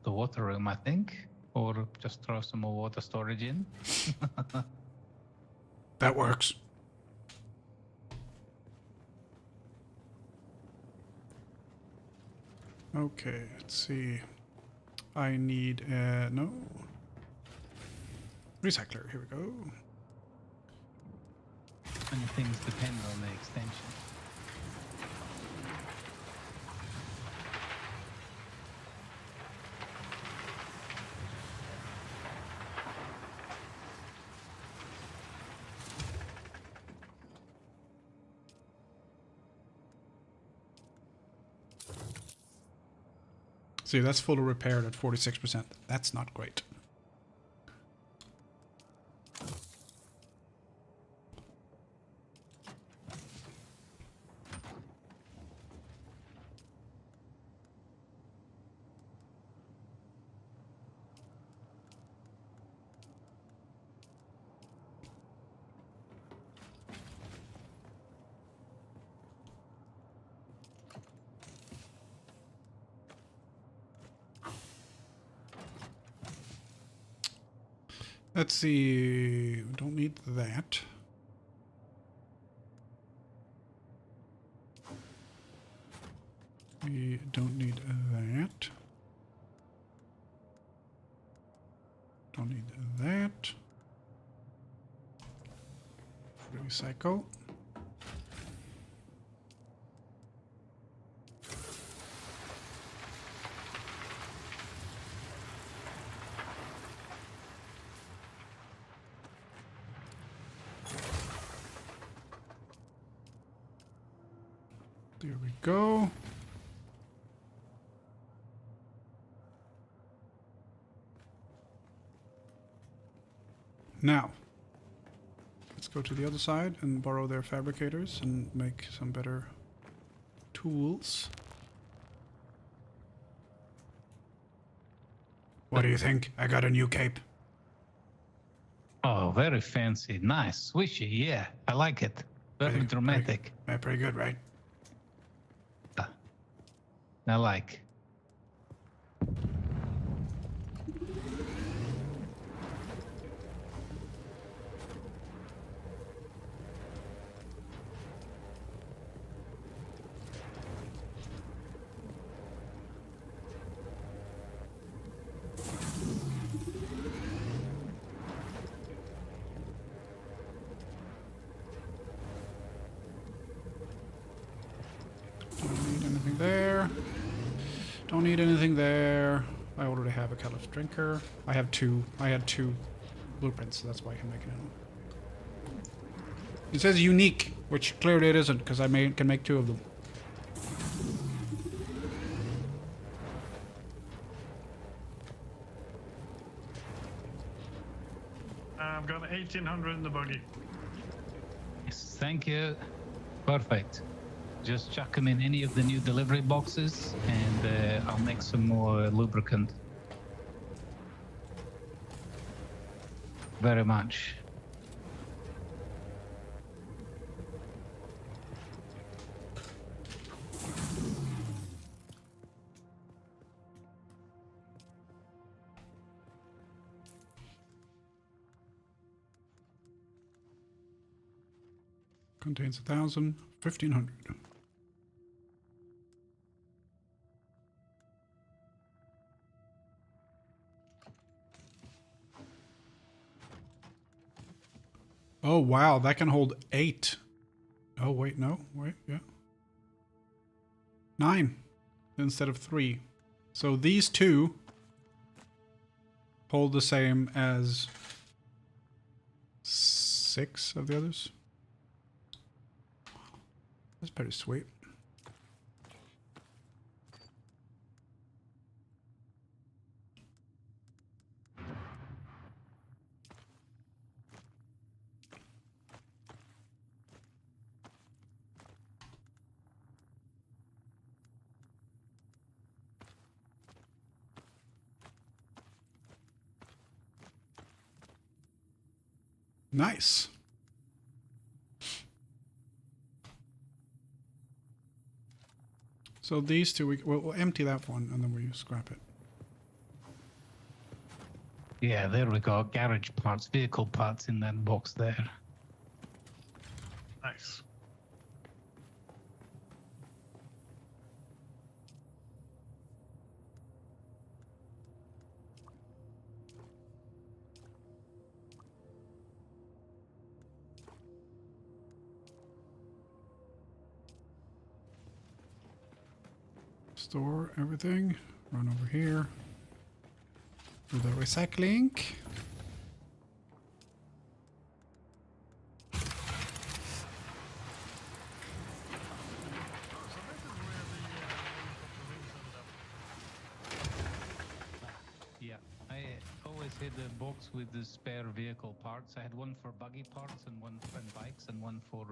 water room, I think, or just throw some more water storage in. That works. Okay, let's see. I need no recycler. Here we go. Many things depend on the extension. See, that's fully repaired at 46%. That's not great. Let's see. Don't need that. We don't need that. Don't need that. Recycle. There we go. Now, let's go to the other side and borrow their fabricators and make some better tools. What do you think? I got a new cape. Oh, very fancy. Nice. Swishy. Yeah, I like it. Very dramatic. Pretty good, right? I like. Don't need anything there. Don't need anything there. I already have a callous drinker. I have two. I had 2 blueprints, so that's why I can make it in. It says unique, which clearly it isn't, because I can make 2 of them. I've got 1800 in the buggy. Yes, thank you. Perfect. Just chuck them in any of the new delivery boxes, and I'll make some more lubricant. Very much. Contains 1,000, 1,500. Oh, wow. That can hold 8. Oh, wait. No. Wait. Yeah. 9 instead of 3. So these two hold the same as 6 of the others. That's pretty sweet. Nice. So these two, we'll empty that one and then we scrap it. Yeah, there we go. Garage parts, vehicle parts in that box there. Nice. Store everything. Run over here. Do the recycling. Yeah, I always had a box with the spare vehicle parts. I had one for buggy parts and one for bikes and one for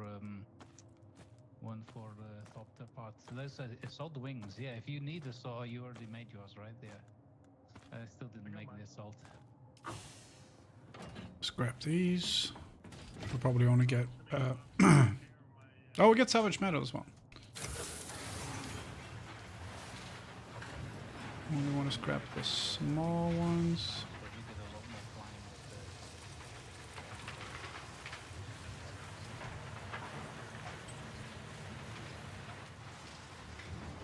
Thopter parts. Those are assault wings. Yeah, if you need a saw, you already made yours right there. I still didn't make the assault. Scrap these. We'll probably only get... oh, we get salvage metal as well. Only want to scrap the small ones. But you get a lot more flying with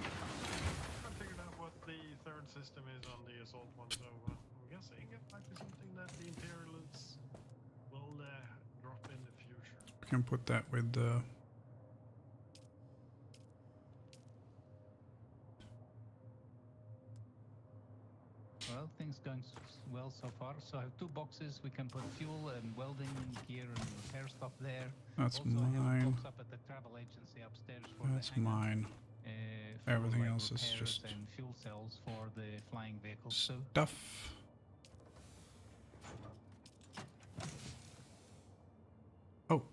I haven't figured out what the third system is on the assault one, so I'm guessing it might be something that the Imperialists will drop in the future. We can put that with the... Well, things going well so far. So I have 2 boxes. We can put fuel and welding gear and repair stuff there. That's also, I have a mine. box up at the travel agency upstairs for That's the hangar, mine. for, Everything like, else is repairs just and fuel cells for the flying vehicles. So Stuff. Oh,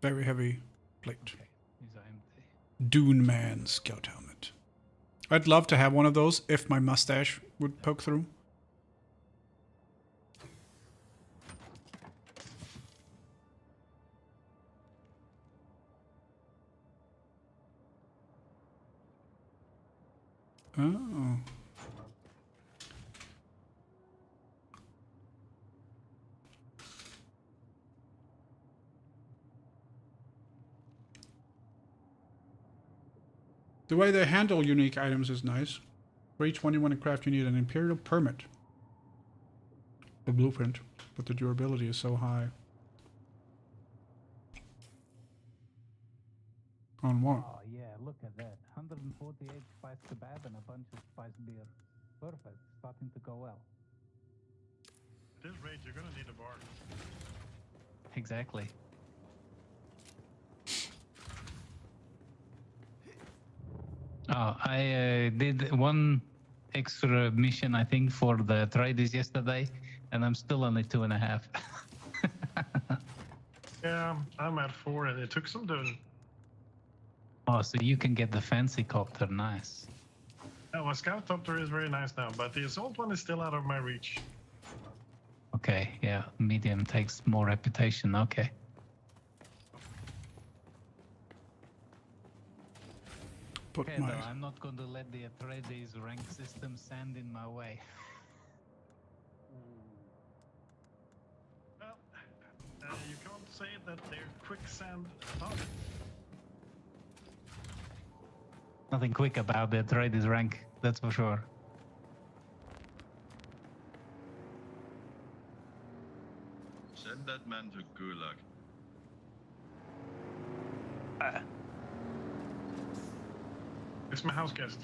very heavy plate. okay, these are empty. Dune Man scout helmet. I'd love to have one of those if my mustache would poke through. Oh. The way they handle unique items is nice. For each one you want to craft, you need an Imperial permit. A blueprint, but the durability is so high. On what? Oh yeah, look at that. 148 spice kebab and a bunch of spice beer. Perfect. Starting to go well. At this rate, you're gonna need a bar. Exactly. Oh, I did one extra mission, I think, for the traders yesterday, and I'm still only 2.5. Yeah, I'm at 4, and it took some doing. Oh, so you can get the fancy copter. Nice. Yeah, my scout copter is very nice now, but the assault one is still out of my reach. Okay, yeah. Medium takes more reputation. Okay. Put Okay, my... though, I'm not going to let the Atreides rank system stand in my way. Well, you can't say that they're quicksand tough. Nothing quick about the Atreides rank, that's for sure. Send that man to Gulag. It's my house guest.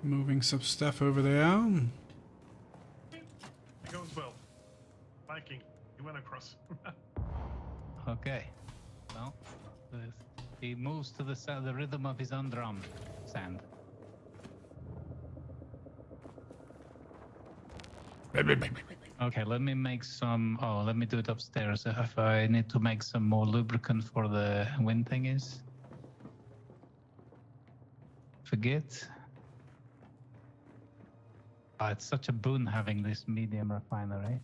Moving some stuff over there. It goes well. Viking, he went across. Okay. Well, he moves to the rhythm of his own drum. Sand. Okay, let me make some. Oh, let me do it upstairs. If I need to make some more lubricant for the wind thingies. Forget. Oh, it's such a boon having this medium refinery.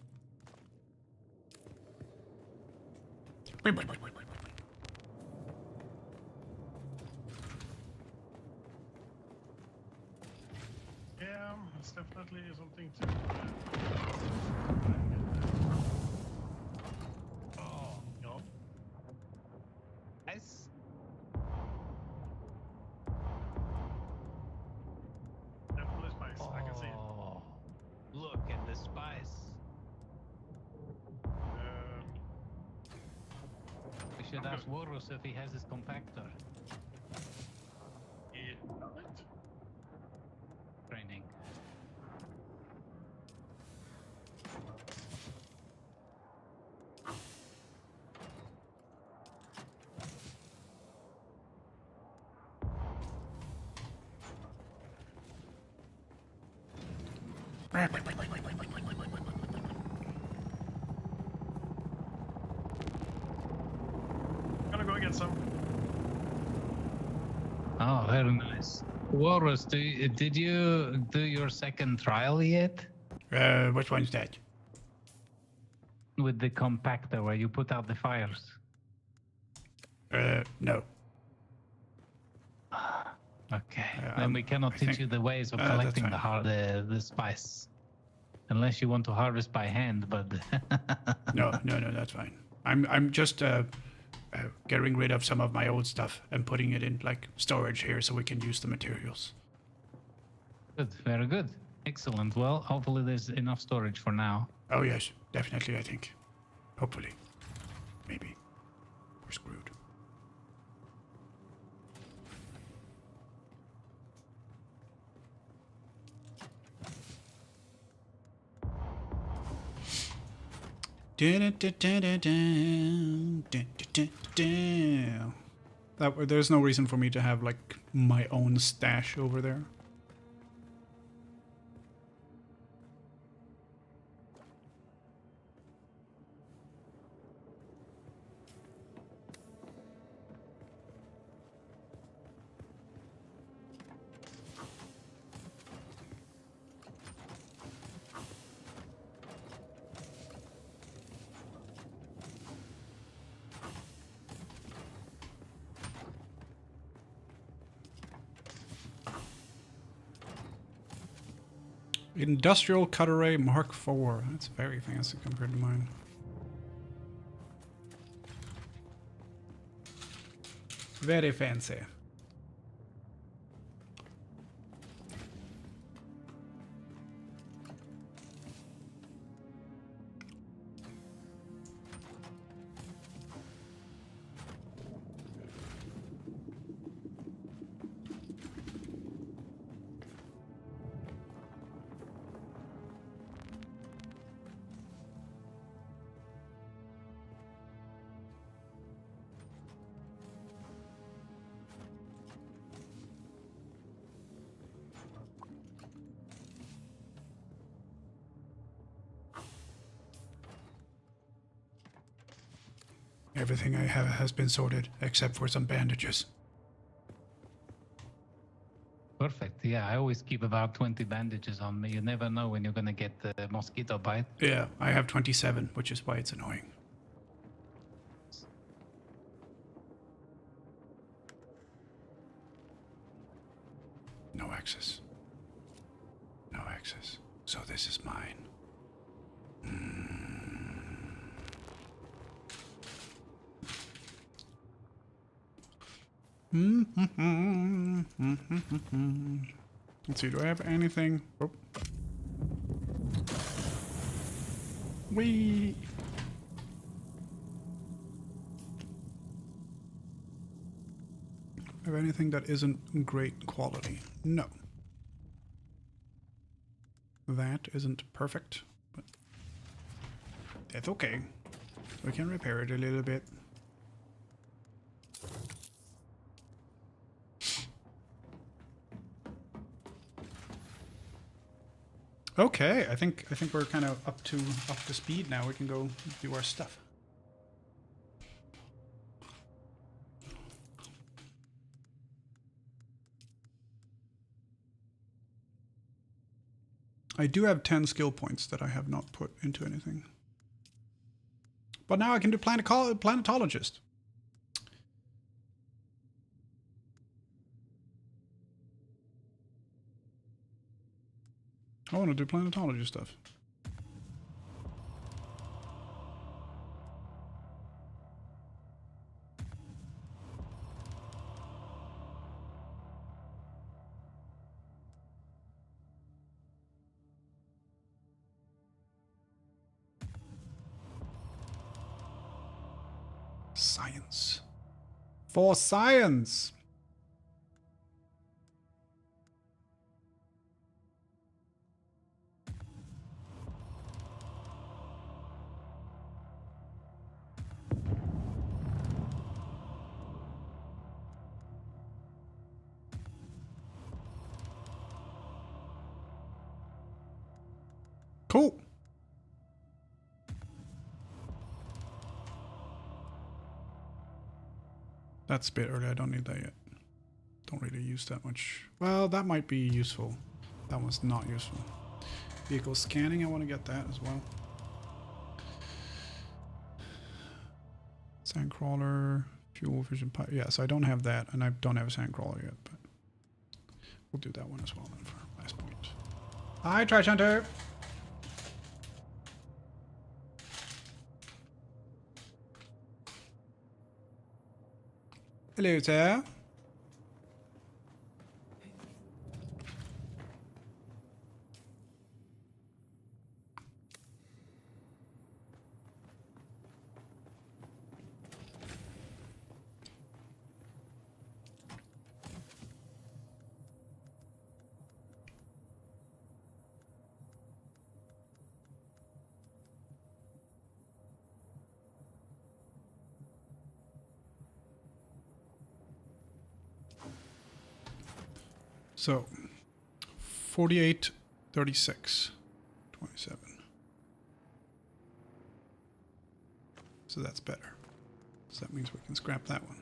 Yeah, it's definitely something to. Oh, No. nice. Definitely spice. I can see it. Oh, look at the spice. We should I'm ask good. Warus if he has his compactor training. Gonna go get some. Oh, very nice. Warus, did you do your second trial yet? Which one's that? With the compactor where you put out the fires? No. Okay. Then we cannot I teach think- you the ways of that's collecting fine. the spice. Unless you want to harvest by hand, but No, that's fine. I'm just getting rid of some of my old stuff and putting it in like storage here so we can use the materials. good, very good. Excellent. Well, hopefully there's enough storage for now. Oh yes, definitely. I think, hopefully, maybe we're screwed. There's no reason for me to have like my own stash over there. Industrial Cutter Mark IV. That's very fancy compared to mine. Very fancy. Everything I have has been sorted, except for some bandages. Perfect. Yeah, I always keep about 20 bandages on me. You never know when you're gonna get the mosquito bite. Yeah, I have 27, which is why it's annoying. No access. No access. So this is mine. Let's see, do I have anything? Oh. Whee! Have anything that isn't great quality? No. That isn't perfect, but that's okay. We can repair it a little bit. Okay, I think we're kind of up to speed now. We can go do our stuff. I do have 10 skill points that I have not put into anything. But now I can do planetologist. I want to do planetology stuff. Science. For science! Cool. That's a bit early. I don't need that yet. Don't really use that much. Well, that might be useful. That one's not useful. Vehicle scanning, I want to get that as well. Sandcrawler, fuel efficient pipe. Yeah, so I don't have that, and I don't have a sandcrawler yet, but we'll do that one as well then for last point. Hi, Trash Hunter! Hello, sir. So, 48, 36, 27. So that's better. So that means we can scrap that one.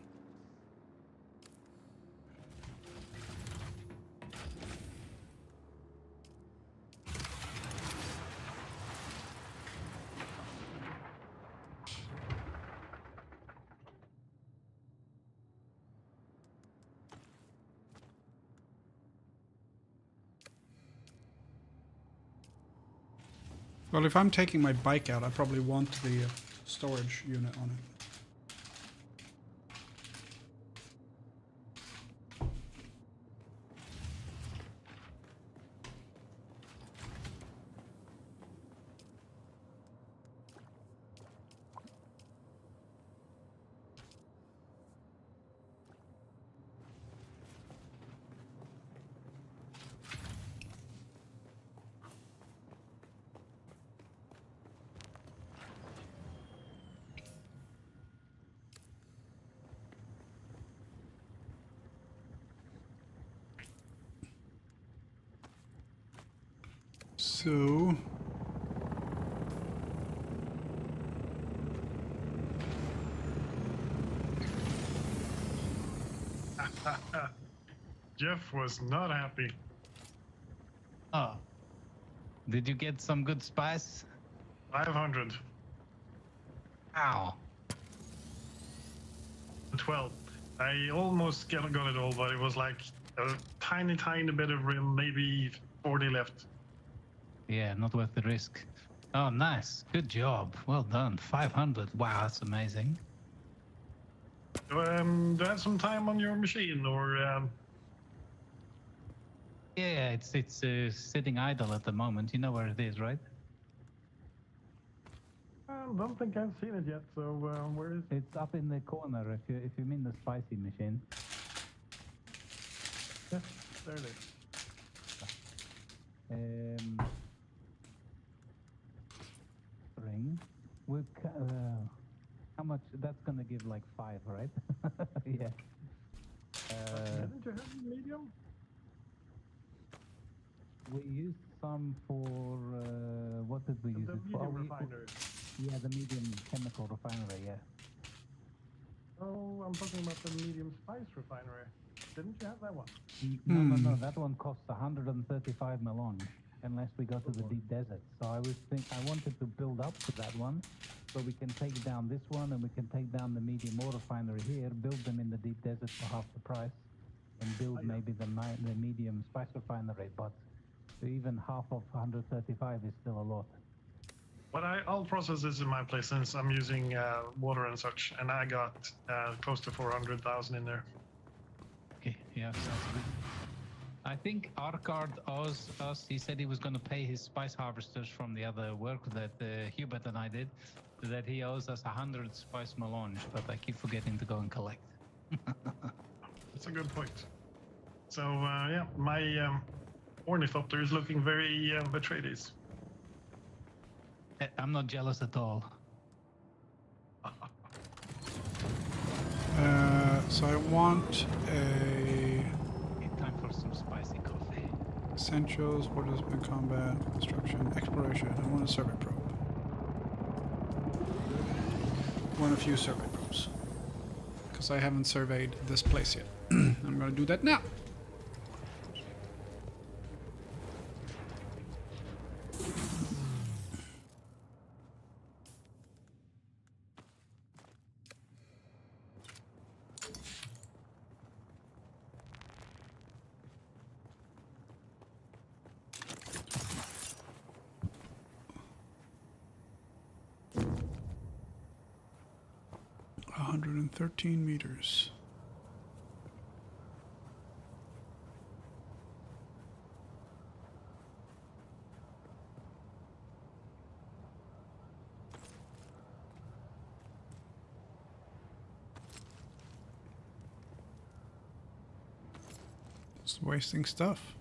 Well, if I'm taking my bike out, I probably want the storage unit on it. So Jeff was not happy. Oh. Did you get some good spice? 500. Ow. 12. I almost got it all, but it was like a tiny bit of rim, maybe 40 left. Yeah, not worth the risk. Oh, nice. Good job. Well done. 500. Wow, that's amazing. Do you have some time on your machine, or Yeah, it's sitting idle at the moment. You know where it is, right? I don't think I've seen it yet. So where is it? It's up in the corner. If you mean the spicy machine. Yes, there it is. Ring. How much? That's gonna give like 5, right? Yeah. Didn't you have medium? We used some for what did we use The it for? medium refinery. Yeah, the medium chemical refinery. Yeah. Oh, I'm talking about the medium spice refinery. Didn't you have that one? No. That one costs 135 melange, unless we go to the deep desert. So I wanted to build up to that one, so we can take down this one, and we can take down the medium ore refinery here, build them in the deep desert for half the price, and build maybe the medium spice refinery. But even half of 135 is still a lot. But I'll process this in my place since I'm using water and such, and I got close to 400,000 in there. Okay, yeah, sounds good. I think Arkard owes us. He said he was going to pay his spice harvesters from the other work that Hubert and I did. That he owes us 100 spice melange, but I keep forgetting to go and collect. That's a good point. So yeah, my ornithopter is looking very betrayed. I'm not jealous at all. So I want a Time for some spicy coffee. essentials, participant combat, construction, exploration. I want a survey probe. I want a few survey probes. Because I haven't surveyed this place yet. I'm gonna do that now. And 13 meters. Just wasting stuff.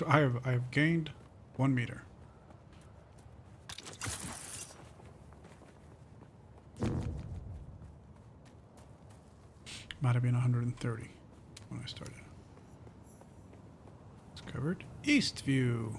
I have gained 1 meter. Might have been 130 when I started. It's covered. East view.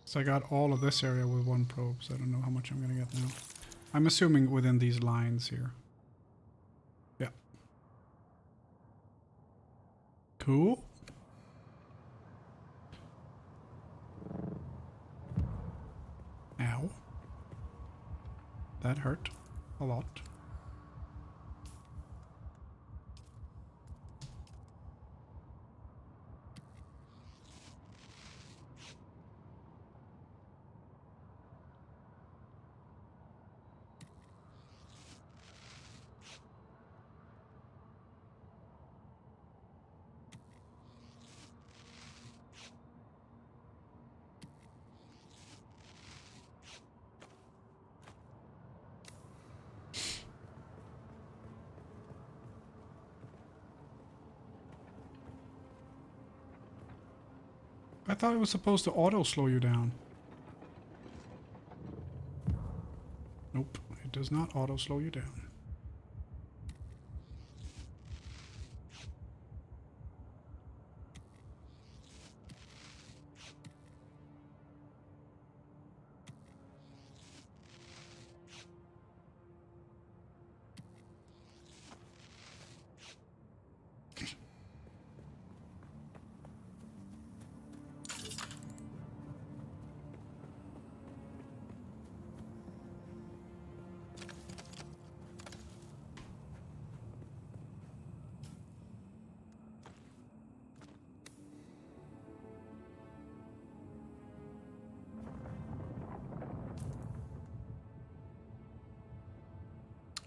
So I got all of this area with 1 probe, so I don't know how much I'm going to get now. I'm assuming within these lines here. Yeah. Cool. Ow. That hurt a lot. I thought it was supposed to auto slow you down. Nope, it does not auto slow you down.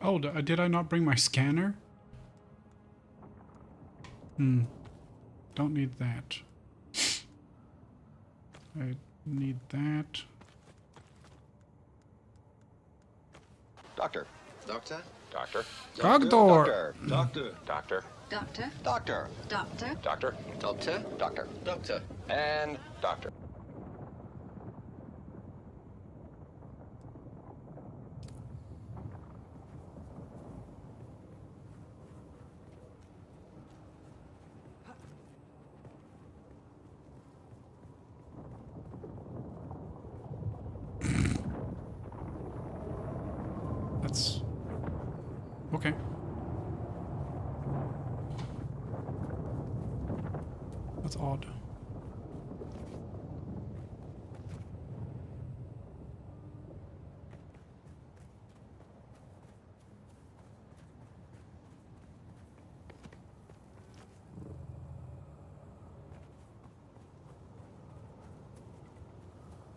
Oh, did I not bring my scanner? Don't need that. I need that. Doctor. Doctor? Doctor. Doctor. Doctor. Doctor. Doctor. Doctor. Doctor. Doctor. Doctor. Doctor. Doctor. Doctor. And doctor. That's okay. That's odd.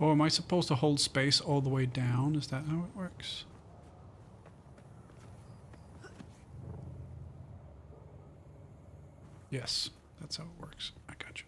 Oh, am I supposed to hold space all the way down? Is that how it works? Yes, that's how it works. I got you.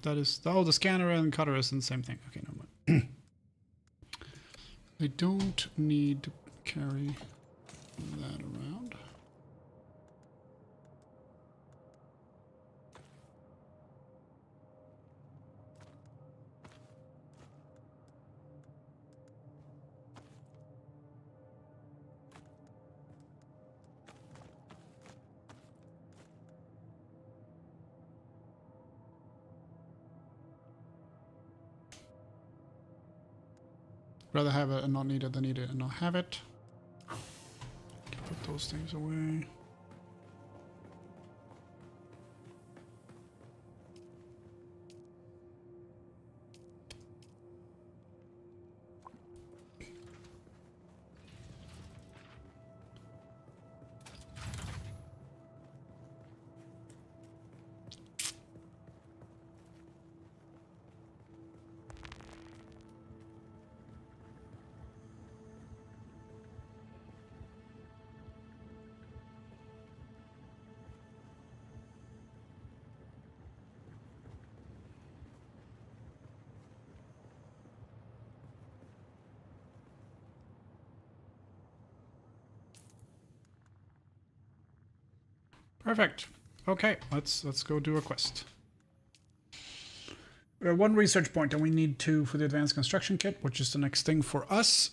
That is, oh, the scanner and cutter is the same thing. Okay, no mind. I don't need to carry that around. Rather have it and not need it than need it and not have it. Put those things away. Perfect. Okay, let's go do a quest. We have 1 research point and we need 2 for the advanced construction kit, which is the next thing for us.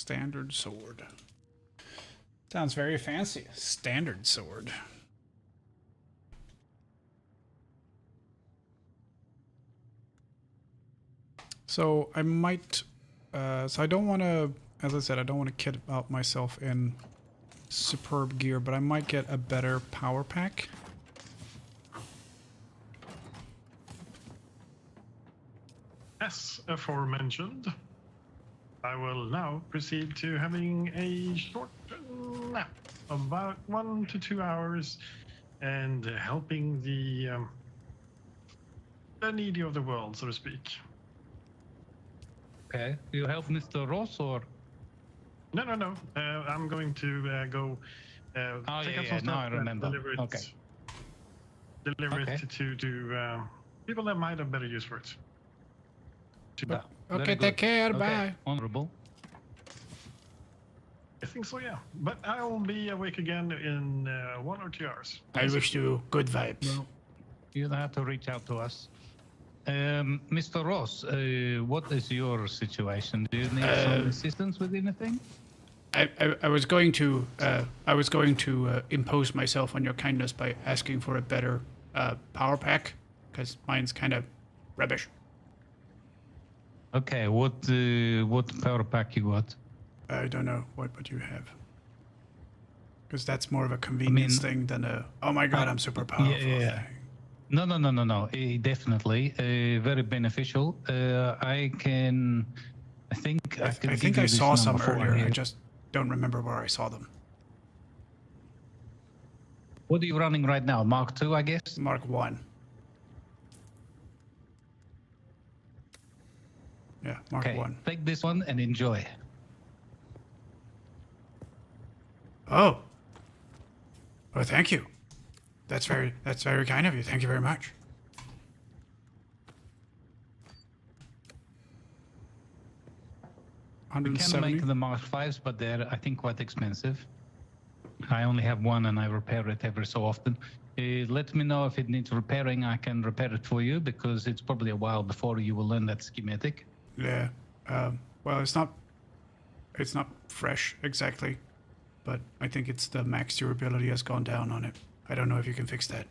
Standard sword. Sounds very fancy. Standard sword. So I might, so I don't want to, as I said, I don't want to kit out myself in superb gear, but I might get a better power pack. As aforementioned, I will now proceed to having a short nap of about 1 to 2 hours and helping the needy of the world, so to speak. Okay. You help Mr. Ross or? No. I'm going to go take out some stuff now I and remember. deliver it, Okay. deliver Okay. it to people that might have better use for it. Very Okay, good. take care. Okay, Bye. honorable. I think so, yeah. But I'll be awake again in 1 or 2 hours. I wish you good vibes. Well, you'll have to reach out to us. Mr. Ross, what is your situation? Do you need some assistance with anything? I was going to impose myself on your kindness by asking for a better power pack, because mine's kind of rubbish. Okay, what power pack you got? I don't know what you have, because that's more of a convenience thing than a oh my god I'm super powerful yeah. thing. No. Definitely, very beneficial. I think I can. I give think you I this saw some number for earlier. here. I just don't remember where I saw them. What are you running right now? Mark II, I guess. Mark 1. Yeah, Mark Okay, 1. take this one and enjoy. Oh. Oh, thank you. That's very kind of you. Thank you very much. We can make the Mark Vs, but they're, I think, quite expensive. I only have one and I repair it every so often. Let me know if it needs repairing. I can repair it for you because it's probably a while before you will learn that schematic. Yeah. Well, it's not fresh exactly, but I think it's the max durability has gone down on it. I don't know if you can fix that.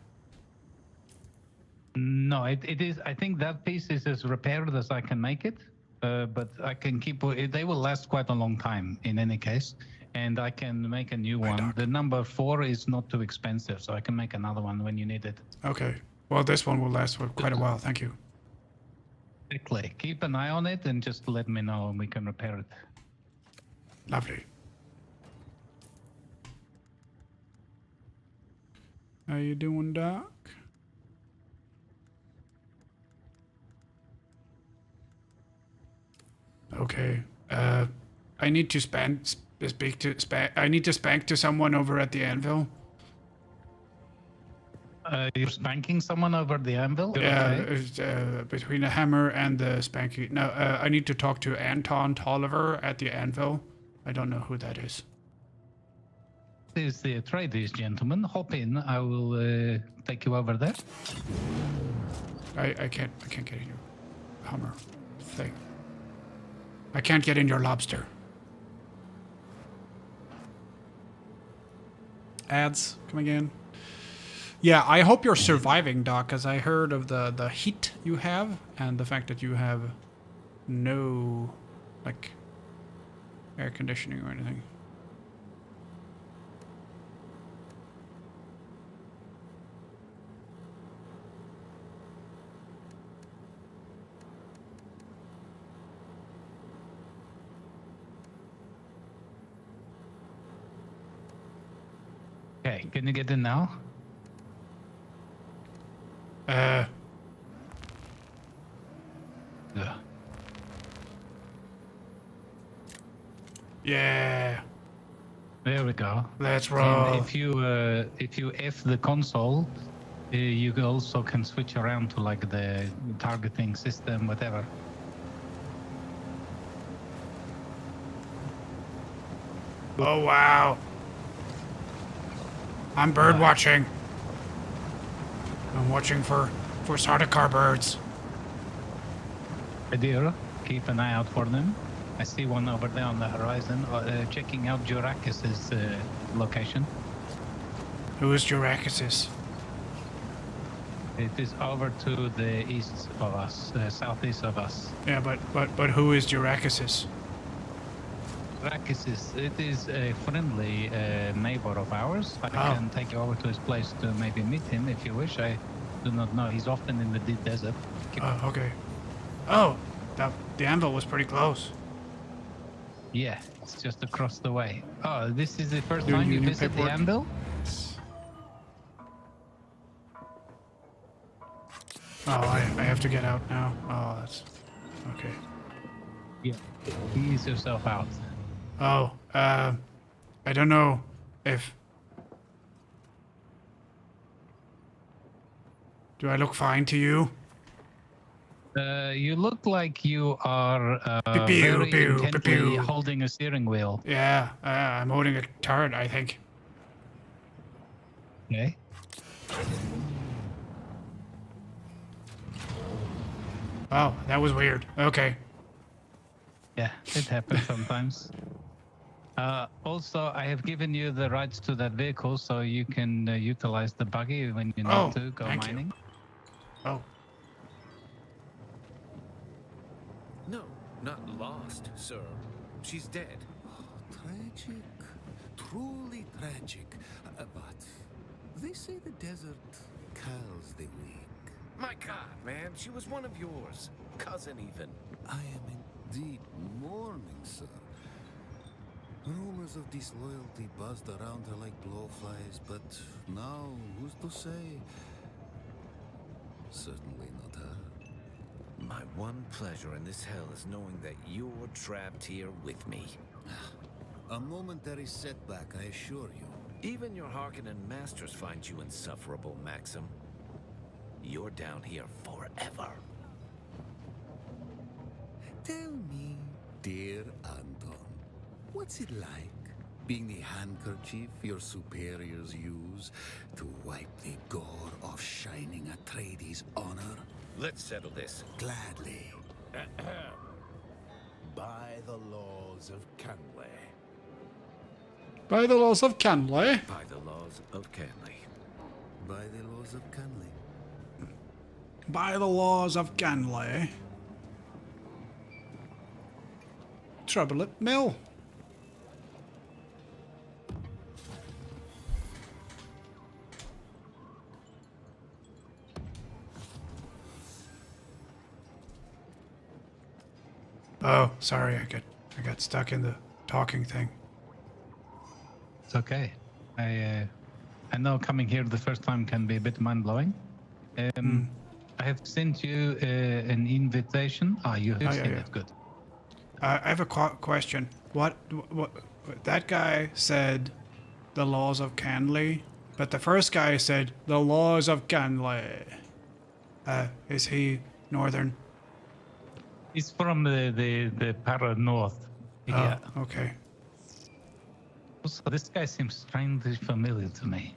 No, it is. I think that piece is as repaired as I can make it, but I can keep it. They will last quite a long time in any case, and I can make a new one. Doc. The number 4 is not too expensive, so I can make another one when you need it. Okay. Well, this one will last for quite a while. Thank you. Exactly. Keep an eye on it and just let me know and we can repair it. Lovely. How you doing, Doc? Okay. I need to I need to spank to someone over at the anvil. You're spanking someone over the anvil? Yeah, Okay. between the hammer and the spanky. No, I need to talk to Anton Tolliver at the anvil. I don't know who that is. This is the Atreides gentleman. Hop in. I will take you over there. I can't get in your hammer thing. I can't get in your lobster. Ads coming in. Yeah, I hope you're surviving, Doc, because I heard of the heat you have and the fact that you have no, like, air conditioning or anything. Okay, can you get in now? Yeah. Yeah, There we go. let's roll. And if you F the console, you also can switch around to like the targeting system, whatever. Oh, wow. I'm bird watching. I'm watching for Sardaukar birds. Dear, keep an eye out for them. I see one over there on the horizon, checking out Jurakis's location. Who is Jurakisis? It is over to the east of us, southeast of us. Yeah, but who is Jurakisis? It is a friendly neighbor of ours. I can take you over to his place to maybe meet him if you wish. I do not know. He's often in the deep desert. Oh, okay. Oh, the anvil was pretty close. Yeah, it's just across the way. Oh, this is the first Do time you you need visit the paperwork? anvil? Oh, I have to get out now. Oh, that's okay. Yeah. Ease yourself out. Oh, I don't know if. Do I look fine to you? You look like you are Pew, very pew, intently pew. holding a steering wheel. Yeah, I'm holding a turret, I think. Okay. Oh, that was weird. Okay. Yeah, it happens sometimes. Also, I have given you the rights to that vehicle, so you can utilize the buggy when you need to go thank you. mining. Oh, No, not lost, sir. She's dead. Tragic. Truly tragic. But they say the desert calls the weak. My God, man, she was one of yours. Cousin, even. I am indeed mourning, sir. Rumors of disloyalty buzzed around her like blowflies, but now, who's to say? Certainly not her. My one pleasure in this hell is knowing that you're trapped here with me. A momentary setback, I assure you. Even your Harkonnen masters find you insufferable, Maxim. You're down here forever. Tell me, dear Anton, what's it like being the handkerchief your superiors use to wipe the gore off Shining Atreides' honor? Let's settle this. Gladly. By the laws of Canley. by the laws of Canley. By the laws of Canley. By the laws of Canley. By the laws of Canley. Trouble at mill. Oh, sorry, I got stuck in the talking thing. It's okay. I know coming here the first time can be a bit mind-blowing. I have sent you an invitation. You have seen it. Good. I have a question. What? That guy said the laws of Canley, but the first guy said the laws of Canley. Is he northern? He's from the Para North. Yeah. Oh, okay. Also, this guy seems strangely familiar to me.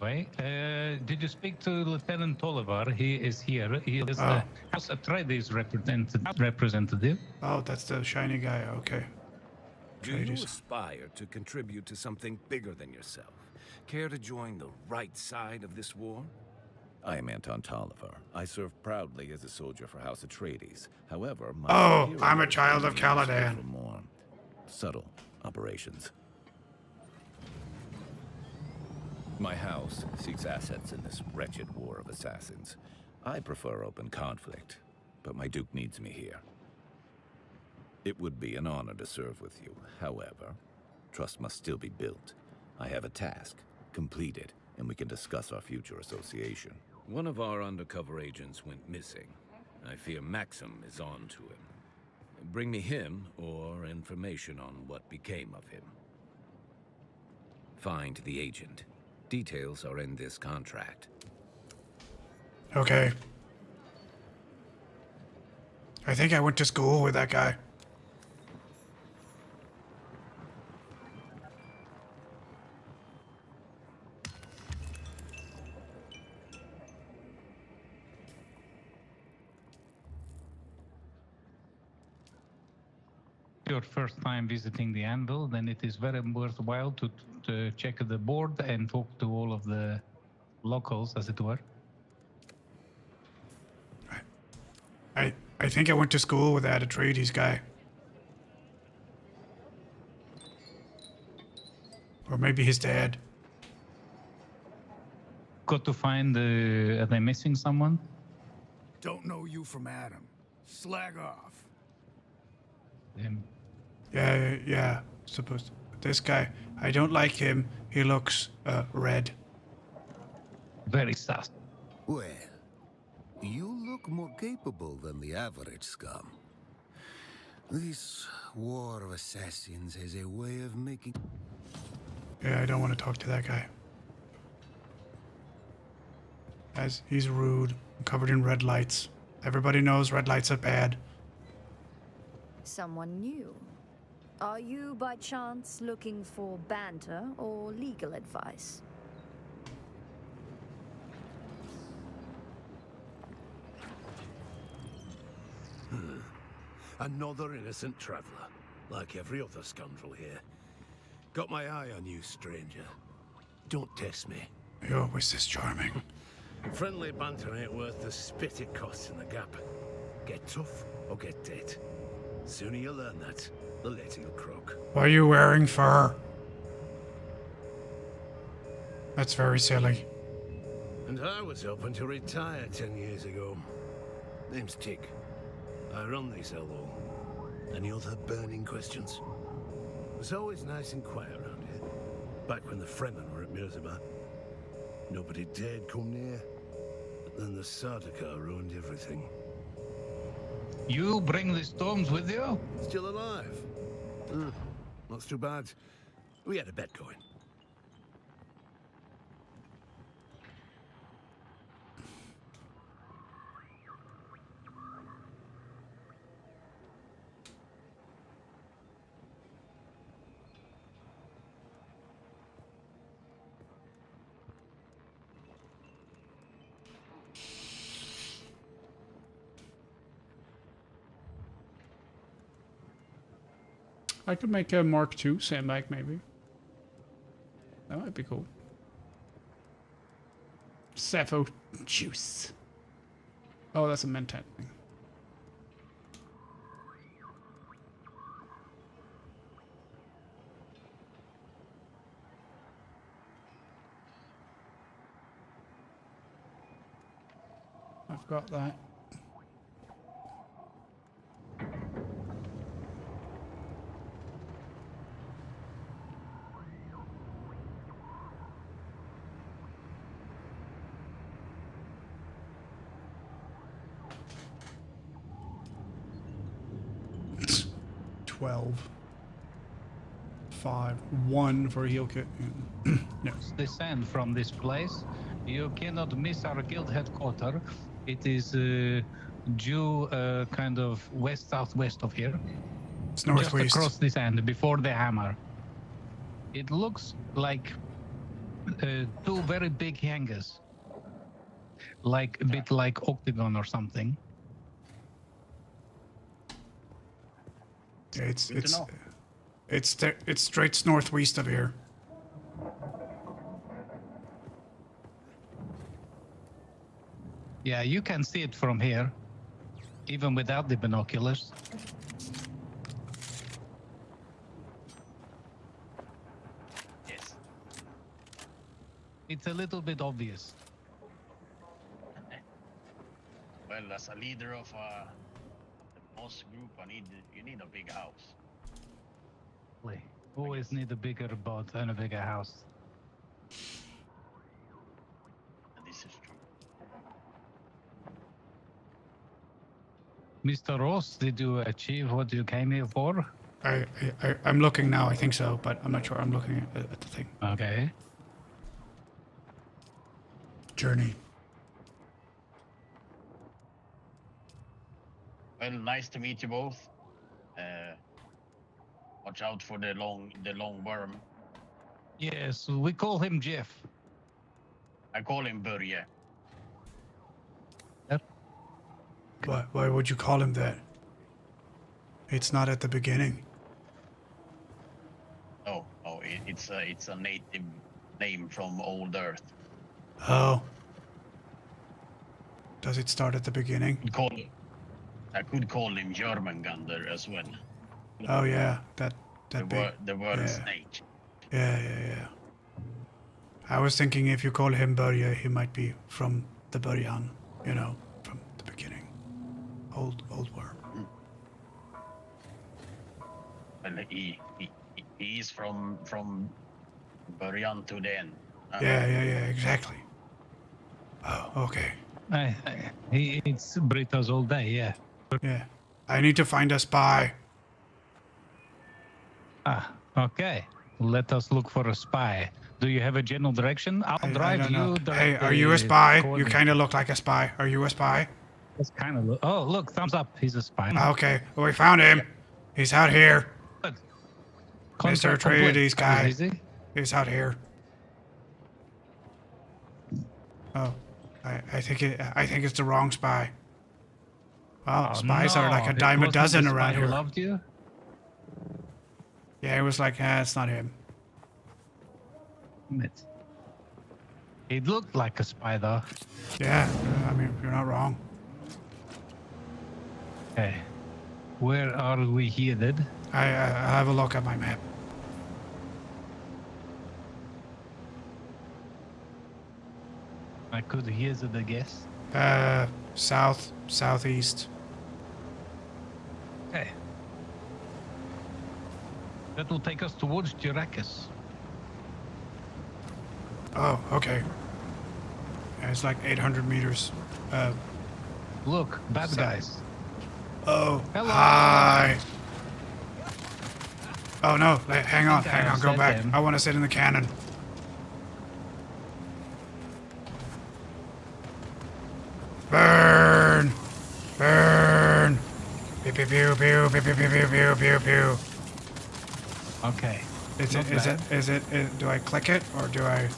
Wait, did you speak to Lieutenant Tolliver? He is here. He is the House Atreides representative. Oh, that's the shiny guy. Okay. Do you Atreides. aspire to contribute to something bigger than yourself? Care to join the right side of this war? I am Anton Tolliver. I serve proudly as a soldier for House Atreides. However, my Oh, superiors I'm a child of use me Caladan. for more subtle operations. My house seeks assets in this wretched war of assassins. I prefer open conflict, but my Duke needs me here. It would be an honor to serve with you. However, trust must still be built. I have a task. Complete it, and we can discuss our future association. One of our undercover agents went missing. I fear Maxim is on to him. Bring me him or information on what became of him. Find the agent. Details are in this contract. Okay. I think I went to school with that guy. your first time visiting the Anvil, then it is very worthwhile to check the board and talk to all of the locals, as it were. I think I went to school with that Atreides guy. Or maybe his dad. Got to find are they missing someone? Don't know you from Adam. Slag off. Yeah, supposed to. This guy, I don't like him. He looks red. Very sus. Well, you look more capable than the average scum. This war of assassins has a way of making... Yeah, I don't want to talk to that guy. As he's rude, covered in red lights. Everybody knows red lights are bad. Someone new. Are you, by chance, looking for banter or legal advice? Another innocent traveler, like every other scoundrel here. Got my eye on you, stranger. Don't test me. You're always this charming. Friendly banter ain't worth the spit it costs in the gap. Get tough or get dead. Sooner you learn that, the later you'll croak. Why are you wearing fur? That's very silly. And I was hoping to retire 10 years ago. Name's Tig. I run this LO. Any other burning questions? It was always nice and quiet around here. Back when the Fremen were at Mirzabad. Nobody dared come near. But then the Sardaukar ruined everything. You bring the storms with you? Still alive? Not too bad. We had a bet going. I could make a Mark II sandbag, maybe. That might be cool. Sappho juice. Oh, that's a mentat thing. I've got that. $12. 5. 1 for a heal kit. No. Descend from this place. You cannot miss our guild headquarters. It is due kind of west-southwest of here. It's northwest. Just across this end, before the hammer. It looks like 2 very big hangars. Like a bit like Octagon or something. Yeah, it's straight northwest of here. Yeah, you can see it from here, even without the binoculars. Yes. It's a little bit obvious. Well, as a leader of the boss group, you need a big house. Always need a bigger boat and a bigger house. And this is true. Mr. Ross, did you achieve what you came here for? I'm looking now. I think so, but I'm not sure. I'm looking at the thing. Okay. Journey. Well, nice to meet you both. Watch out for the long worm. Yes, we call him Jeff. I call him Börje. Yep. Why would you call him that? It's not at the beginning. It's a native name from old Earth. Oh. Does it start at the beginning? I could call him Jormungandr as well. Oh yeah, that big. The word yeah. snake. Yeah. I was thinking if you call him Börje, he might be from the Början, you know, from the beginning. Old worm. Well, he's from Början to the end. Yeah, exactly. Oh, okay. He eats burritos all day, yeah. Yeah. I need to find a spy. Okay. Let us look for a spy. Do you have a general direction? I'll drive don't know. you. Hey, are you a spy? You kind of look like a spy. Are you a spy? That's kind of. Oh, look, thumbs up. He's a spy. Okay, well, we found him. He's out here. Good. Mr. Trinity's guy. He's out here. Oh, I think it's the wrong spy. Well, spies are like a dime a dozen around here. Loved you? Yeah, it was like, it's not him. He looked like a spy, though. Yeah, I mean, you're not wrong. Okay. Where are we headed? I'll have a look at my map. I could hazard a guess. Southeast. Okay. That will take us towards Jirakus. Oh, okay. Yeah, it's like 800 meters. Look, bad guys. Oh, hello. Hi. Oh no, hang on, go back. Them. I want to sit in the cannon. Burn! Burn! Pew pew pew pew pew pew pew pew pew pew. Okay. Is it? Do I click it or do I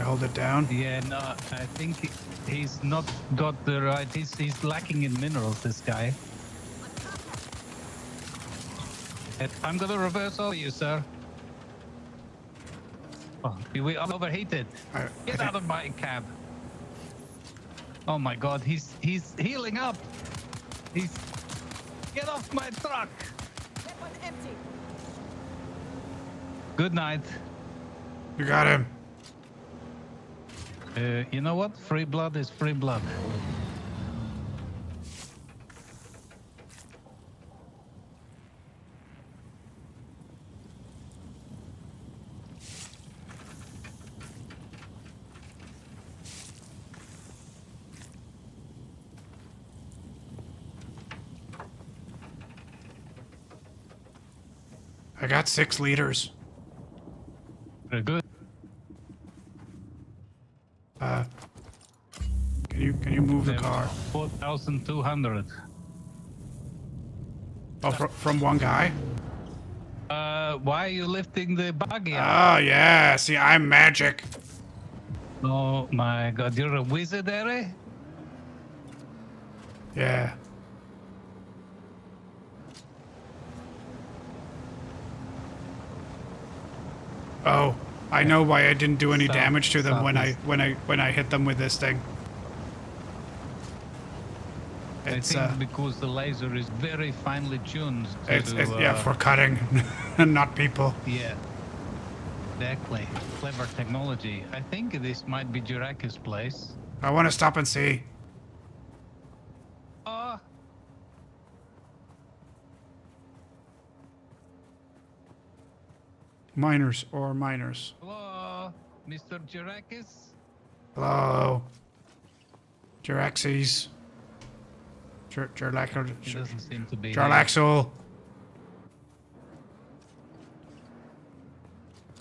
hold it down? Yeah, no, I think he's not got the right. He's lacking in minerals. This guy. I'm gonna reverse over you, sir. Oh, we overheated. Get out of my cab. Oh my God, he's healing up. Get off my truck. Empty. Good night. You got him. You know what? Free blood is free blood. I got 6 liters. Very good. Can you move the car? 4,200. Oh, from one guy? Why are you lifting the buggy Oh out? yeah, see, I'm magic. Oh my God, you're a wizard, Harry? Yeah. Oh, I know why I didn't do any damage to them when I hit them with this thing. It's I think because the laser is very finely tuned. it's yeah, for cutting, and not people. Yeah. Exactly. Clever technology. I think this might be Jirakus' place. I want to stop and see. Miners. Hello, Mr. Jirakus? Hello. Jiraxes. He doesn't seem to be. Jarlaxle.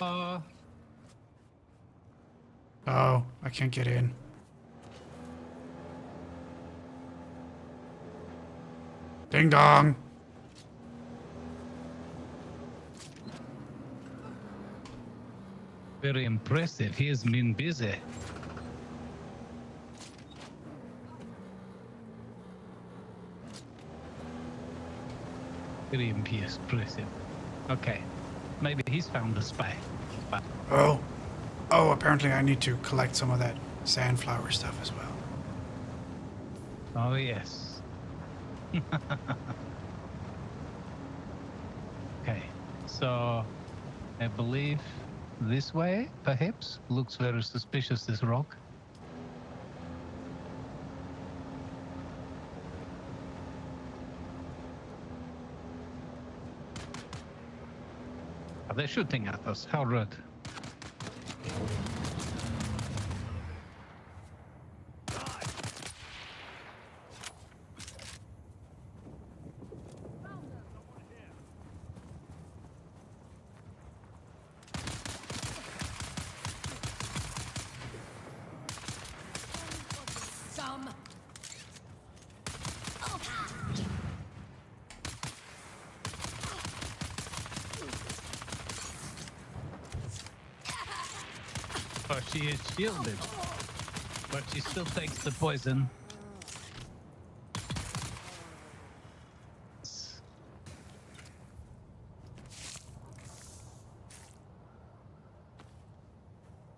Oh, I can't get in. Ding dong. Very impressive. He has been busy. Very impressive. Okay. Maybe he's found the spy. Oh. Oh, apparently I need to collect some of that sandflower stuff as well. Oh, yes. Okay, so I believe this way, perhaps? Looks very suspicious, this rock. Are they shooting at us? How rude. Oh, she is shielded, but she still takes the poison.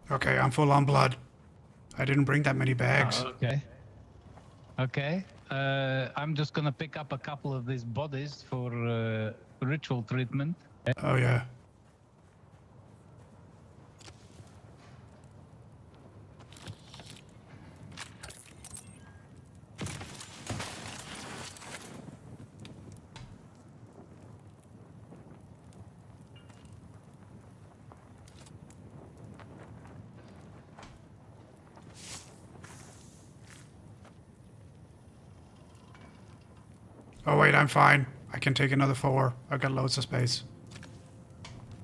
Okay, I'm full on blood. I didn't bring that many bags. Okay. Okay. I'm just gonna pick up a couple of these bodies for ritual treatment. Oh, yeah. Oh, wait, I'm fine. I can take another 4. I've got loads of space.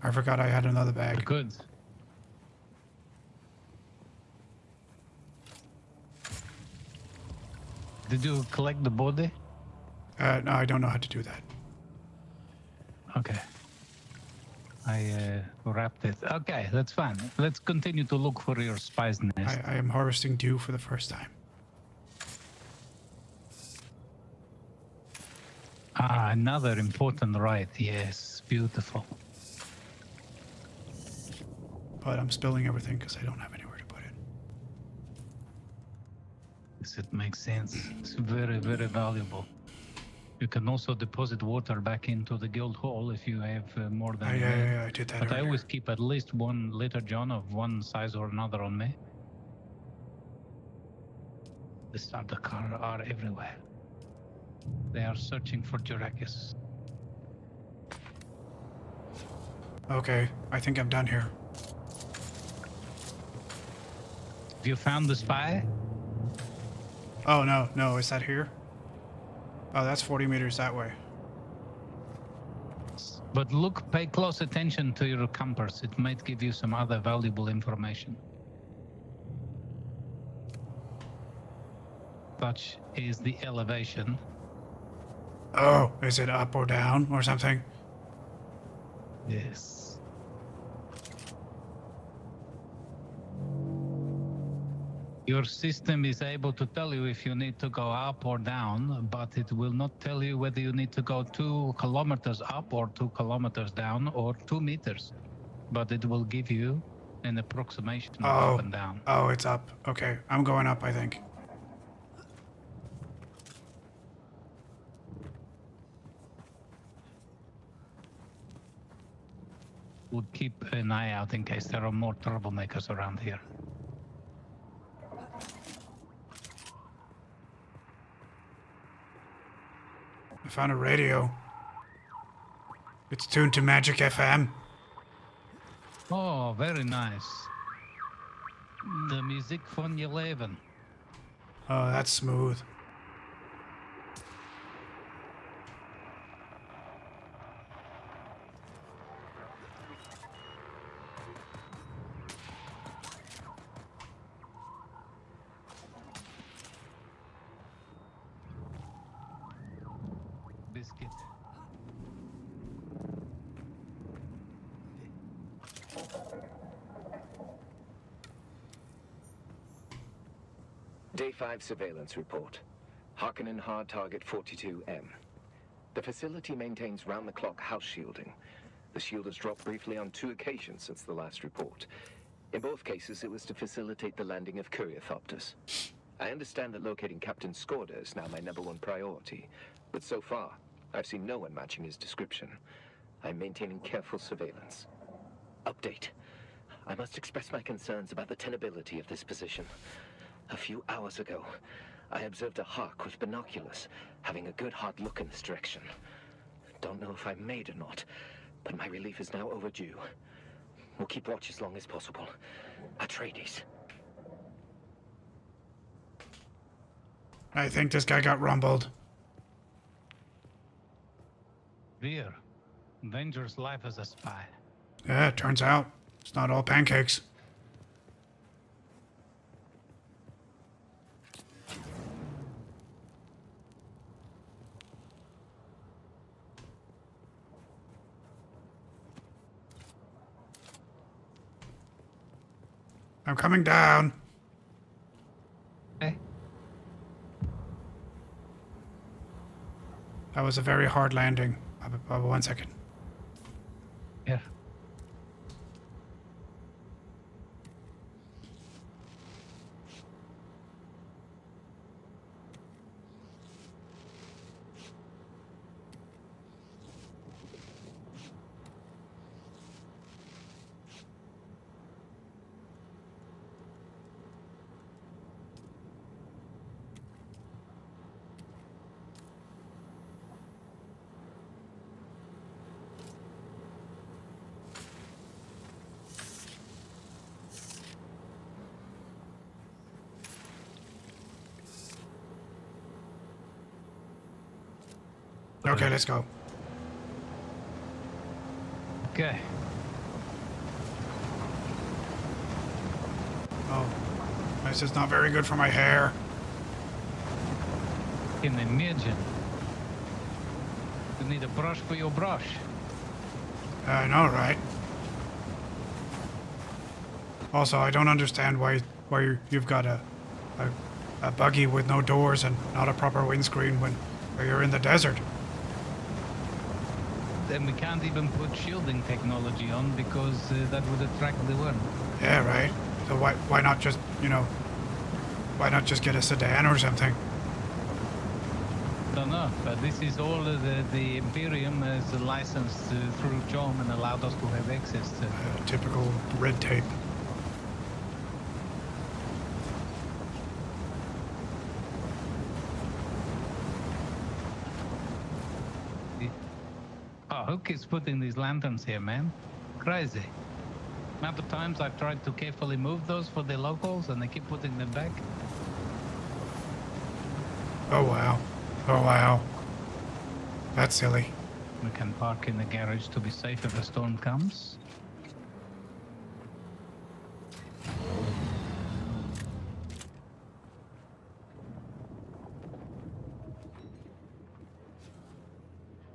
I forgot I had another bag. Good. Did you collect the body? No, I don't know how to do that. Okay. I wrapped it. Okay, that's fine. Let's continue to look for your spy's nest. I am harvesting dew for the first time. Ah, another important right. Yes, beautiful. But I'm spilling everything because I don't have anywhere to put it. Yes, it makes sense. It's very, very valuable. You can also deposit water back into the guild hall if you have more than. Yeah, I did that. But earlier. I always keep at least 1 liter John of one size or another on me. The Sardaukar are everywhere. They are searching for Jurakis. Okay, I think I'm done here. Have you found the spy? Oh, no, is that here? Oh, that's 40 meters that way. But look, pay close attention to your compass. It might give you some other valuable information. Such is the elevation. Oh, is it up or down or something? Yes. Your system is able to tell you if you need to go up or down, but it will not tell you whether you need to go 2 kilometers up or 2 kilometers down or 2 meters. But it will give you an approximation of up and down. Oh, it's up. Okay, I'm going up, I think. We'll keep an eye out in case there are more troublemakers around here. I found a radio. It's tuned to Magic FM. Oh, very nice. The music von je leven. Oh, that's smooth. Biscuit. Day 5 surveillance report. Harkonnen hard target 42M. The facility maintains round-the-clock house shielding. The shield has dropped briefly on 2 occasions since the last report. In both cases, it was to facilitate the landing of courier-thopters. I understand that locating Captain Skorda is now my #1 priority, but so far, I've seen no one matching his description. I'm maintaining careful surveillance. Update. I must express my concerns about the tenability of this position. A few hours ago, I observed a hawk with binoculars, having a good hard look in this direction. Don't know if I'm made or not, but my relief is now overdue. We'll keep watch as long as possible. Atreides. I think this guy got rumbled. Veer, dangerous life as a spy. Yeah, it turns out it's not all pancakes. I'm coming down. Hey. That was a very hard landing. 1 second. Here. Okay, let's go. Okay. Oh, this is not very good for my hair. Can imagine. You need a brush for your brush. I know, right? Also, I don't understand why you've got a buggy with no doors and not a proper windscreen when you're in the desert. Then we can't even put shielding technology on because that would attract the worm. Yeah, right. So why not just, why not just get a sedan or something? Don't know, but this is all the Imperium has licensed through John and allowed us to have access to. Typical red tape. Oh, who keeps putting these lanterns here, man? Crazy. Amount of times I've tried to carefully move those for the locals and they keep putting them back. Oh wow. Oh wow. That's silly. We can park in the garage to be safe if a storm comes.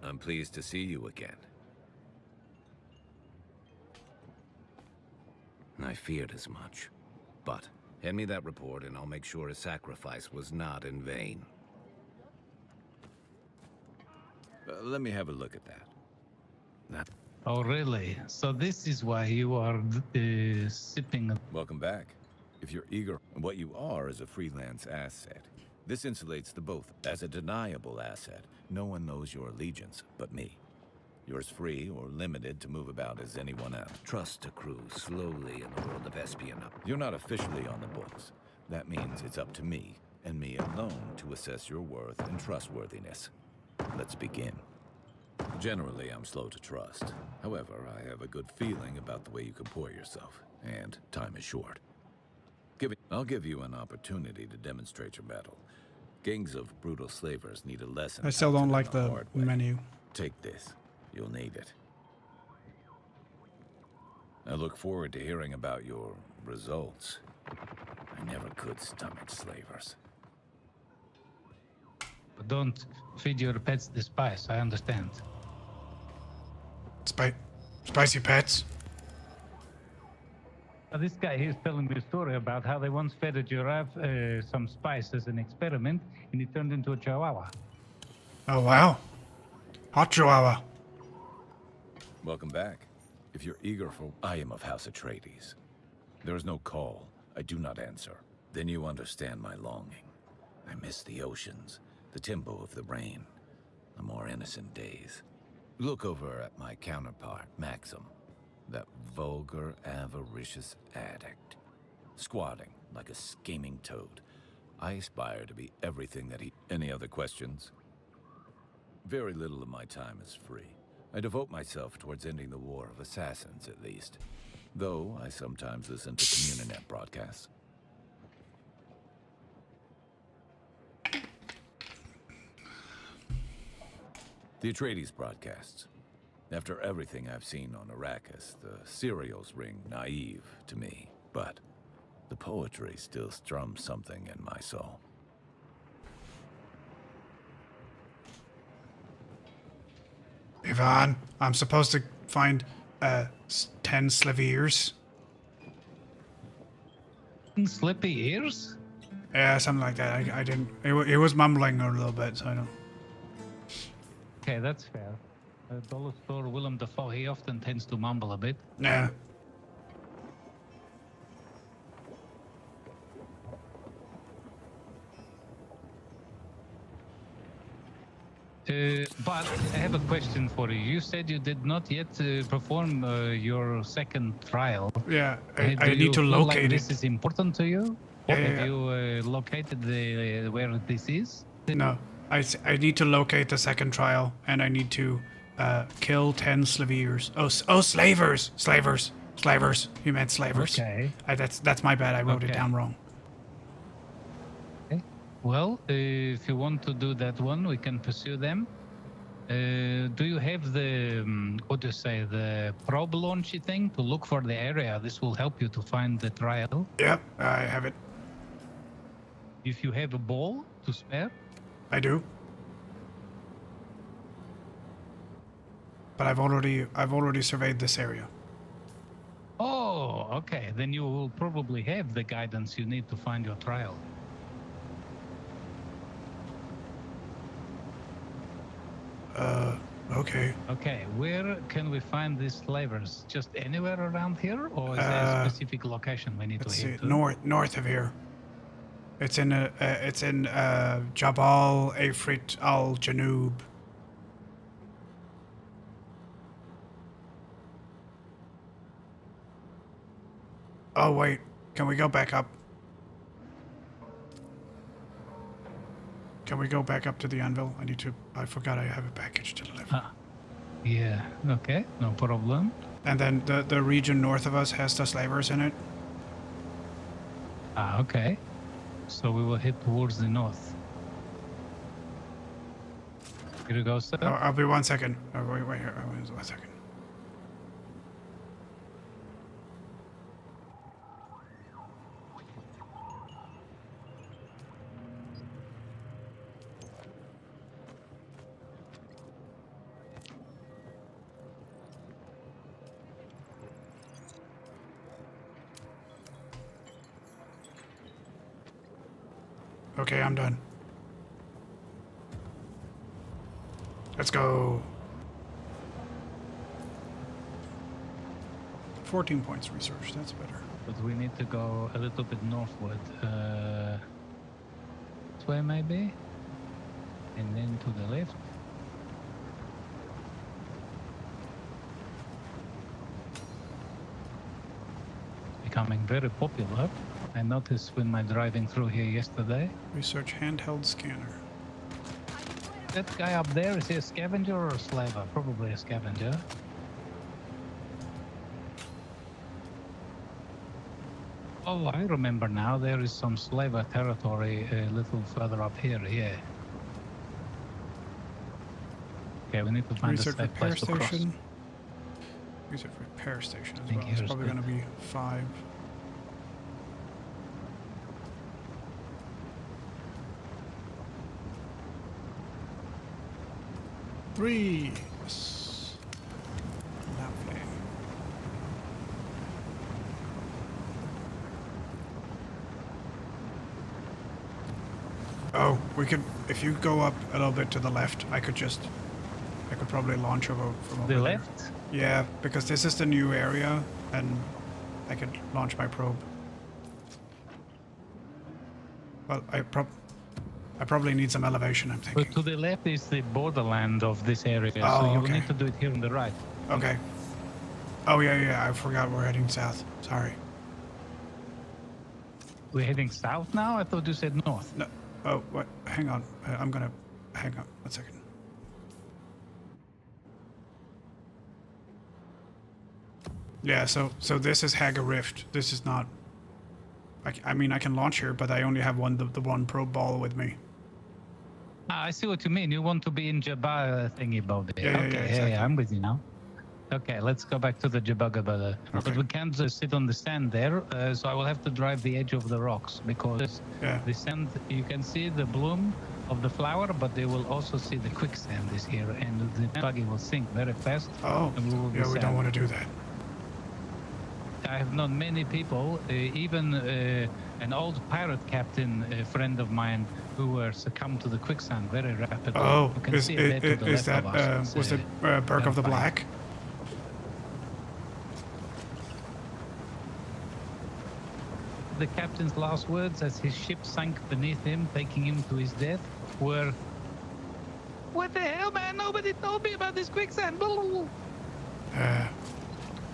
I'm pleased to see you again. I feared as much. But hand me that report and I'll make sure his sacrifice was not in vain. Let me have a look at that. Oh, really? So this is why you are sipping. Welcome back. If you're eager, what you are is a freelance asset. This insulates the both. As a deniable asset, no one knows your allegiance but me. You're as free or limited to move about as anyone else. Trust accrues slowly in the world of espionage. You're not officially on the books. That means it's up to me, and me alone, to assess your worth and trustworthiness. Let's begin. Generally, I'm slow to trust. However, I have a good feeling about the way you comport yourself, and time is short. I'll give you an opportunity to demonstrate your mettle. Gangs of brutal slavers need a lesson. I still don't like the menu. Take this. You'll need it. I look forward to hearing about your results. I never could stomach slavers. But don't feed your pets the spice, I understand. Spicy pets? This guy here is telling me a story about how they once fed a giraffe some spice as an experiment, and it turned into a chihuahua. Oh, wow. Hot chihuahua. Welcome back. If you're eager for... I am of House Atreides. There is no call. I do not answer. Then you understand my longing. I miss the oceans, the tempo of the rain, the more innocent days. Look over at my counterpart, Maxim. That vulgar, avaricious addict. Squatting like a scheming toad. I aspire to be everything that he... Any other questions? Very little of my time is free. I devote myself towards ending the war of assassins, at least. Though I sometimes listen to Communinet broadcasts. The Atreides broadcasts. After everything I've seen on Arrakis, the serials ring naive to me, but the poetry still strums something in my soul. Ivan, I'm supposed to find 10 Slavirs. Slippy ears? Yeah, something like that. I didn't... It was mumbling a little bit, so I don't... Okay, that's fair. Dollar Store Willem Dafoe, he often tends to mumble a bit. Yeah. But I have a question for you. You said you did not yet perform your second trial. Yeah, Do I need to you feel locate like it. this is important to you? Yeah, Have yeah. you located where this is? No, I need to locate the second trial, and I need to kill 10 Slavirs. Oh, slavers! Slavers. You meant slavers. Okay. That's my bad. I wrote it down wrong. Okay. Well, if you want to do that one, we can pursue them. Do you have the, the probe launchy thing to look for the area? This will help you to find the trial. Yep, I have it. If you have a ball to spare. I do. But I've already surveyed this area. Oh, okay. Then you will probably have the guidance you need to find your trial. Okay. Okay, where can we find these slavers? Just anywhere around here, or is there a specific location we need to hit? North of here. It's in Jabal Afrit al Janub. Oh wait, can we go back up? Can we go back up to the anvil? I forgot I have a package to deliver. Yeah, okay, no problem. And then the region north of us has the slavers in it. Okay. So we will head towards the north. Here you go, sir. I'll be 1 second. Wait, 1 second. Okay, I'm done. Let's go. 14 points research, that's better. But we need to go a little bit northward. This way maybe? And then to the left. Becoming very popular. I noticed when my driving through here yesterday. Research handheld scanner. That guy up there, is he a scavenger or a slaver? Probably a scavenger. Oh, I remember now. There is some slaver territory a little further up here. Yeah. Okay, we need to find Research a safe repair place to cross. station. Research repair station as think well. It's here's probably the- going to be 5. Three. Yes. Lovely. Oh, we could, if you go up a little bit to the left, I could could probably launch over from over The there. left? Yeah, because this is the new area, and I could launch my probe. Well, I probably need some elevation, I'm thinking. But to the left is the borderland of this area, Oh, so you will okay. need to do it here on the right. Okay. Oh, yeah, I forgot we're heading south. Sorry. We're heading south now? I thought you said north. No. Oh, what? Hang on. I'm gonna... Hang on. 1 second. Yeah, so this is Haga Rift. This is not... I mean, I can launch here, but I only have the one probe ball with me. Ah, I see what you mean. You want to be in Jabba thingy about it. Yeah, Okay, exactly. I'm with you now. Okay, let's go back to the Jabba. Okay. But we can't just sit on the sand there, so I will have to drive the edge of the rocks because the sand, you can see the bloom of the flower, but they will also see the quicksand is here, and the buggy will sink very fast. Oh, and we will be yeah, we sad. don't want to do that. I have known many people, even an old pirate captain, a friend of mine, who were succumbed to the quicksand very rapidly. Oh, You can is see it there to the left that, of us. was it Burke of the fine. Black? The captain's last words as his ship sank beneath him, taking him to his death, were, "What the hell, man? Nobody told me about this quicksand."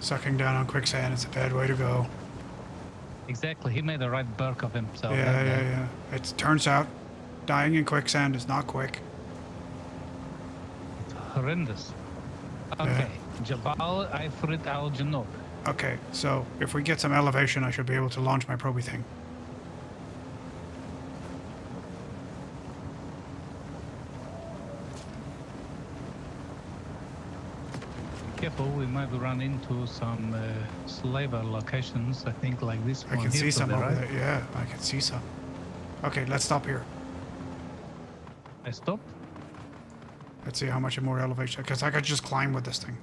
Sucking down on quicksand is a bad way to go. Exactly. He made a right Burke of himself. Yeah. It turns out dying in quicksand is not quick. Horrendous. Okay. Jabal Ifrit al-Janub. Okay, so if we get some elevation, I should be able to launch my proby thing. Careful, we might run into some slaver locations. I think like this one. I can here see to some the over right. there. Yeah, I can see some. Okay, let's stop here. I stop. Let's see how much more elevation, because I could just climb with this thing.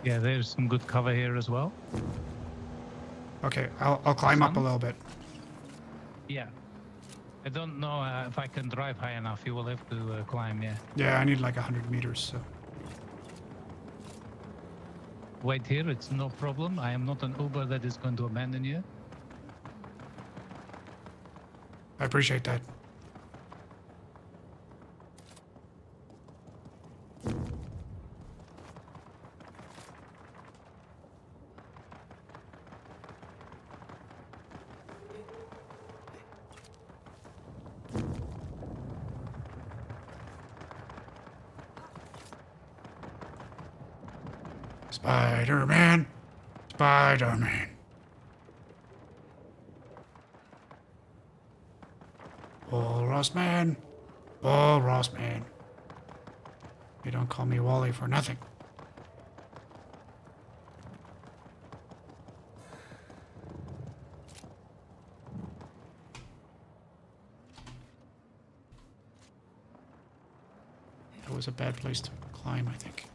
Yeah, there's some good cover here as well. Okay, I'll climb up a little bit. Yeah. I don't know if I can drive high enough. You will have to climb, yeah. Yeah, I need like 100 meters, so. Wait here, it's no problem. I am not an Uber that is going to abandon you. I appreciate that. Spider-Man! Spider-Man! Walrus Man! Walrus Man! You don't call me Wally for nothing. That was a bad place to climb, I think.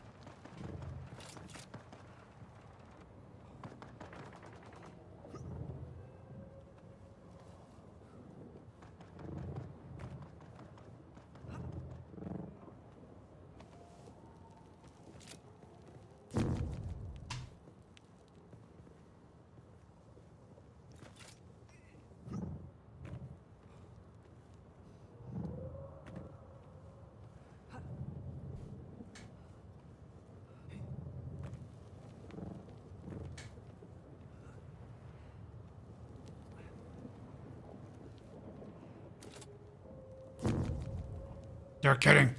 You're kidding.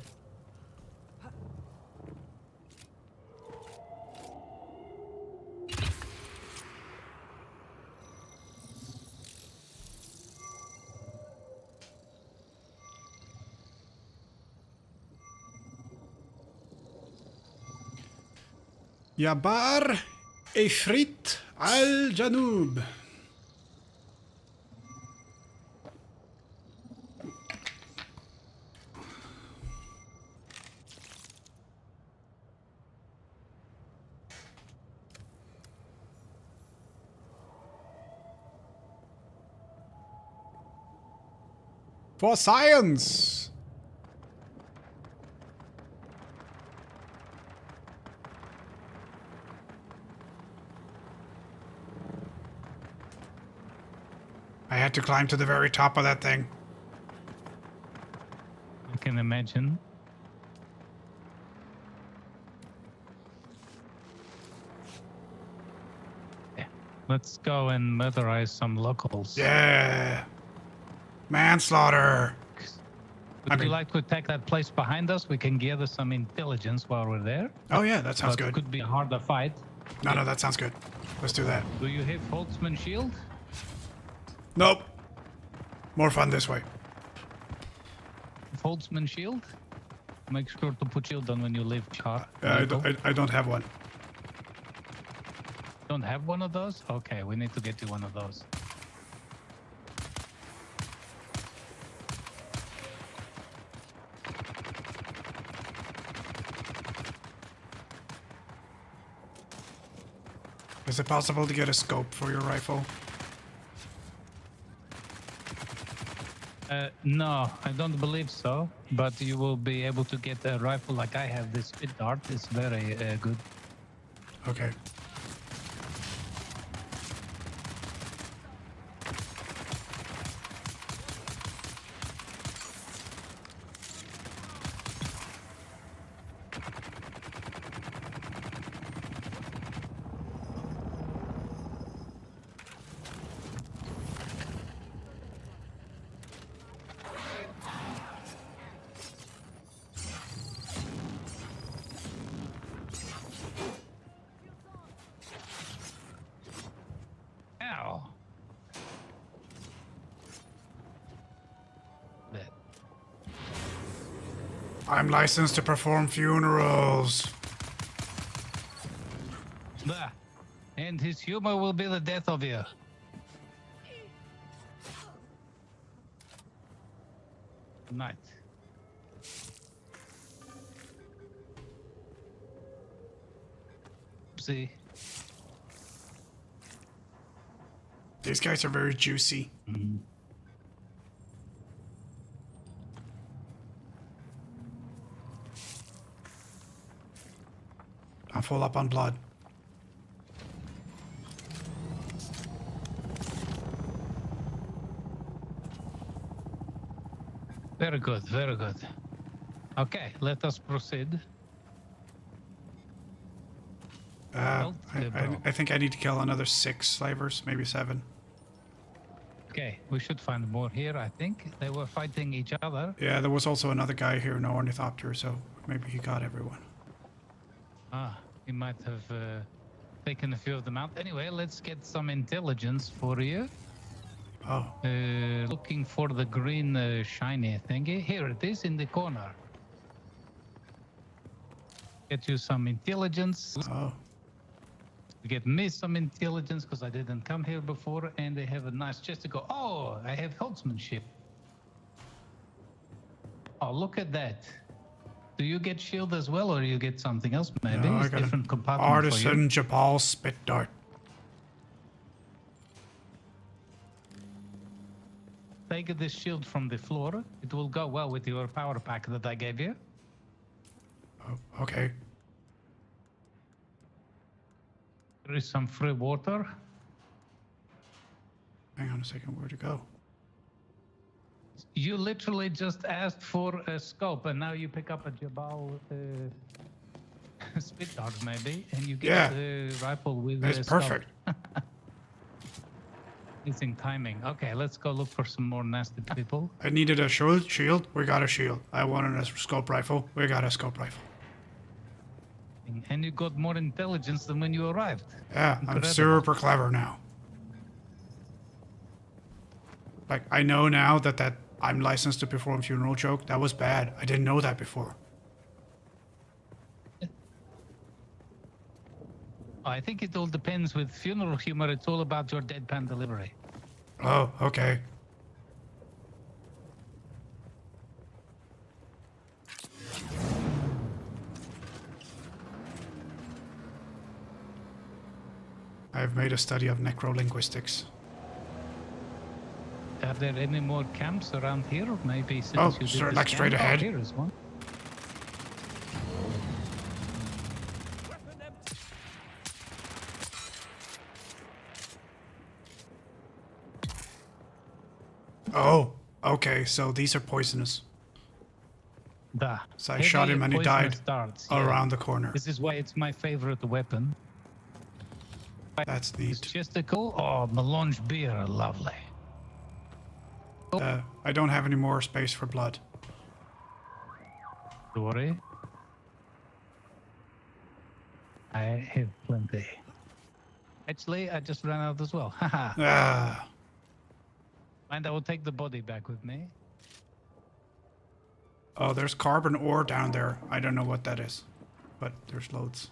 Yabar Ifrit al-Janub. For science! I had to climb to the very top of that thing. I can imagine. Yeah. Let's go and murderize some locals. Yeah. Manslaughter. Would you like to attack that place behind us? We can gather some intelligence while we're there. Oh yeah, that sounds But good. It could be a harder fight. No, that sounds good. Let's do that. Do you have Holtzman shield? Nope. More fun this way. Holtzman shield? Make sure to put shield on when you leave car. I don't have one. Don't have one of those? Okay, we need to get you one of those. Is it possible to get a scope for your rifle? No, I don't believe so. But you will be able to get a rifle like I have. This spit dart is very good. Okay. Ow. I'm licensed to perform funerals. Ah, and his humor will be the death of you. Night. See. These guys are very juicy. Mm-hmm. I'm full up on blood. Very good, very good. Okay, let us proceed. I think I need to kill another 6 slavers, maybe 7. Okay, we should find more here, I think. They were fighting each other. Yeah, there was also another guy here, no ornithopter, so maybe he got everyone. Ah, he might have taken a few of them out. Anyway, let's get some intelligence for you. Oh. Looking for the green shiny thingy. Here it is in the corner. Get you some intelligence. Oh. Get me some intelligence because I didn't come here before, and they have a nice chest to go. Oh, I have holdsmanship. Oh, look at that. Do you get shield as well, or you get something else? Maybe No, it's different compartment Artisan for you. Jabal spit dart. Take this shield from the floor. It will go well with your power pack that I gave you. Oh, okay. There is some free water. Hang on a second, where'd it go? You literally just asked for a scope, and now you pick up a Jabal spit dart, maybe, and you get a rifle with That's a scope. perfect. Using timing. Okay, let's go look for some more nasty people. I needed a shield. We got a shield. I wanted a scope rifle. We got a scope rifle. And you got more intelligence than when you arrived. Yeah, I'm super clever now. Like, I know now that I'm licensed to perform funeral joke. That was bad. I didn't know that before. I think it all depends with funeral humor. It's all about your deadpan delivery. Oh, okay. I've made a study of necrolinguistics. are there any more camps around here? Maybe since Oh, you did sir, this like camp? straight ahead. Here is one. Oh, okay. So these are poisonous. So I shot him and he died around the corner. This is why it's my favorite weapon. That's It's neat. just a cool. Oh, melange beer, lovely. I don't have any more space for blood. Don't worry. I have plenty. Actually, I just ran out as well. Haha. Ah, And I will take the body back with me. oh, there's carbon ore down there. I don't know what that is, but there's loads.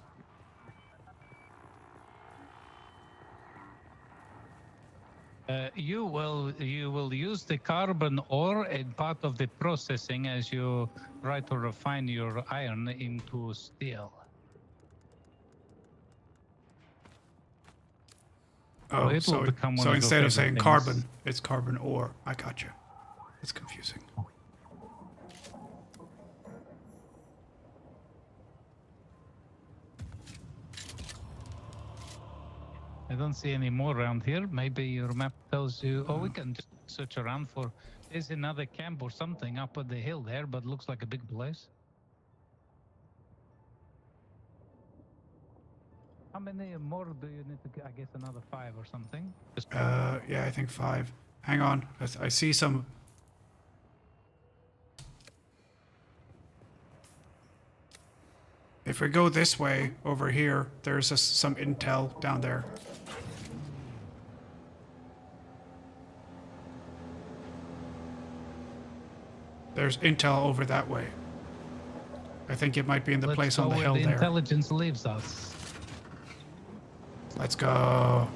You will use the carbon ore in part of the processing as you try to refine your iron into steel. Oh, it will so, become one so of your instead of favorite saying things. carbon, it's carbon ore. I got you. That's confusing. I don't see any more around here. Maybe your map tells you. Oh, we can just search around for. There's another camp or something up on the hill there, but looks like a big place. How many more do you need to get? I guess another 5 or something. Just Yeah, I think 5. Hang on. I see some. If we go this way over here, there's some intel down there. There's intel over that way. I think it might be in the place on the hill the there. intelligence leaves us. Let's go.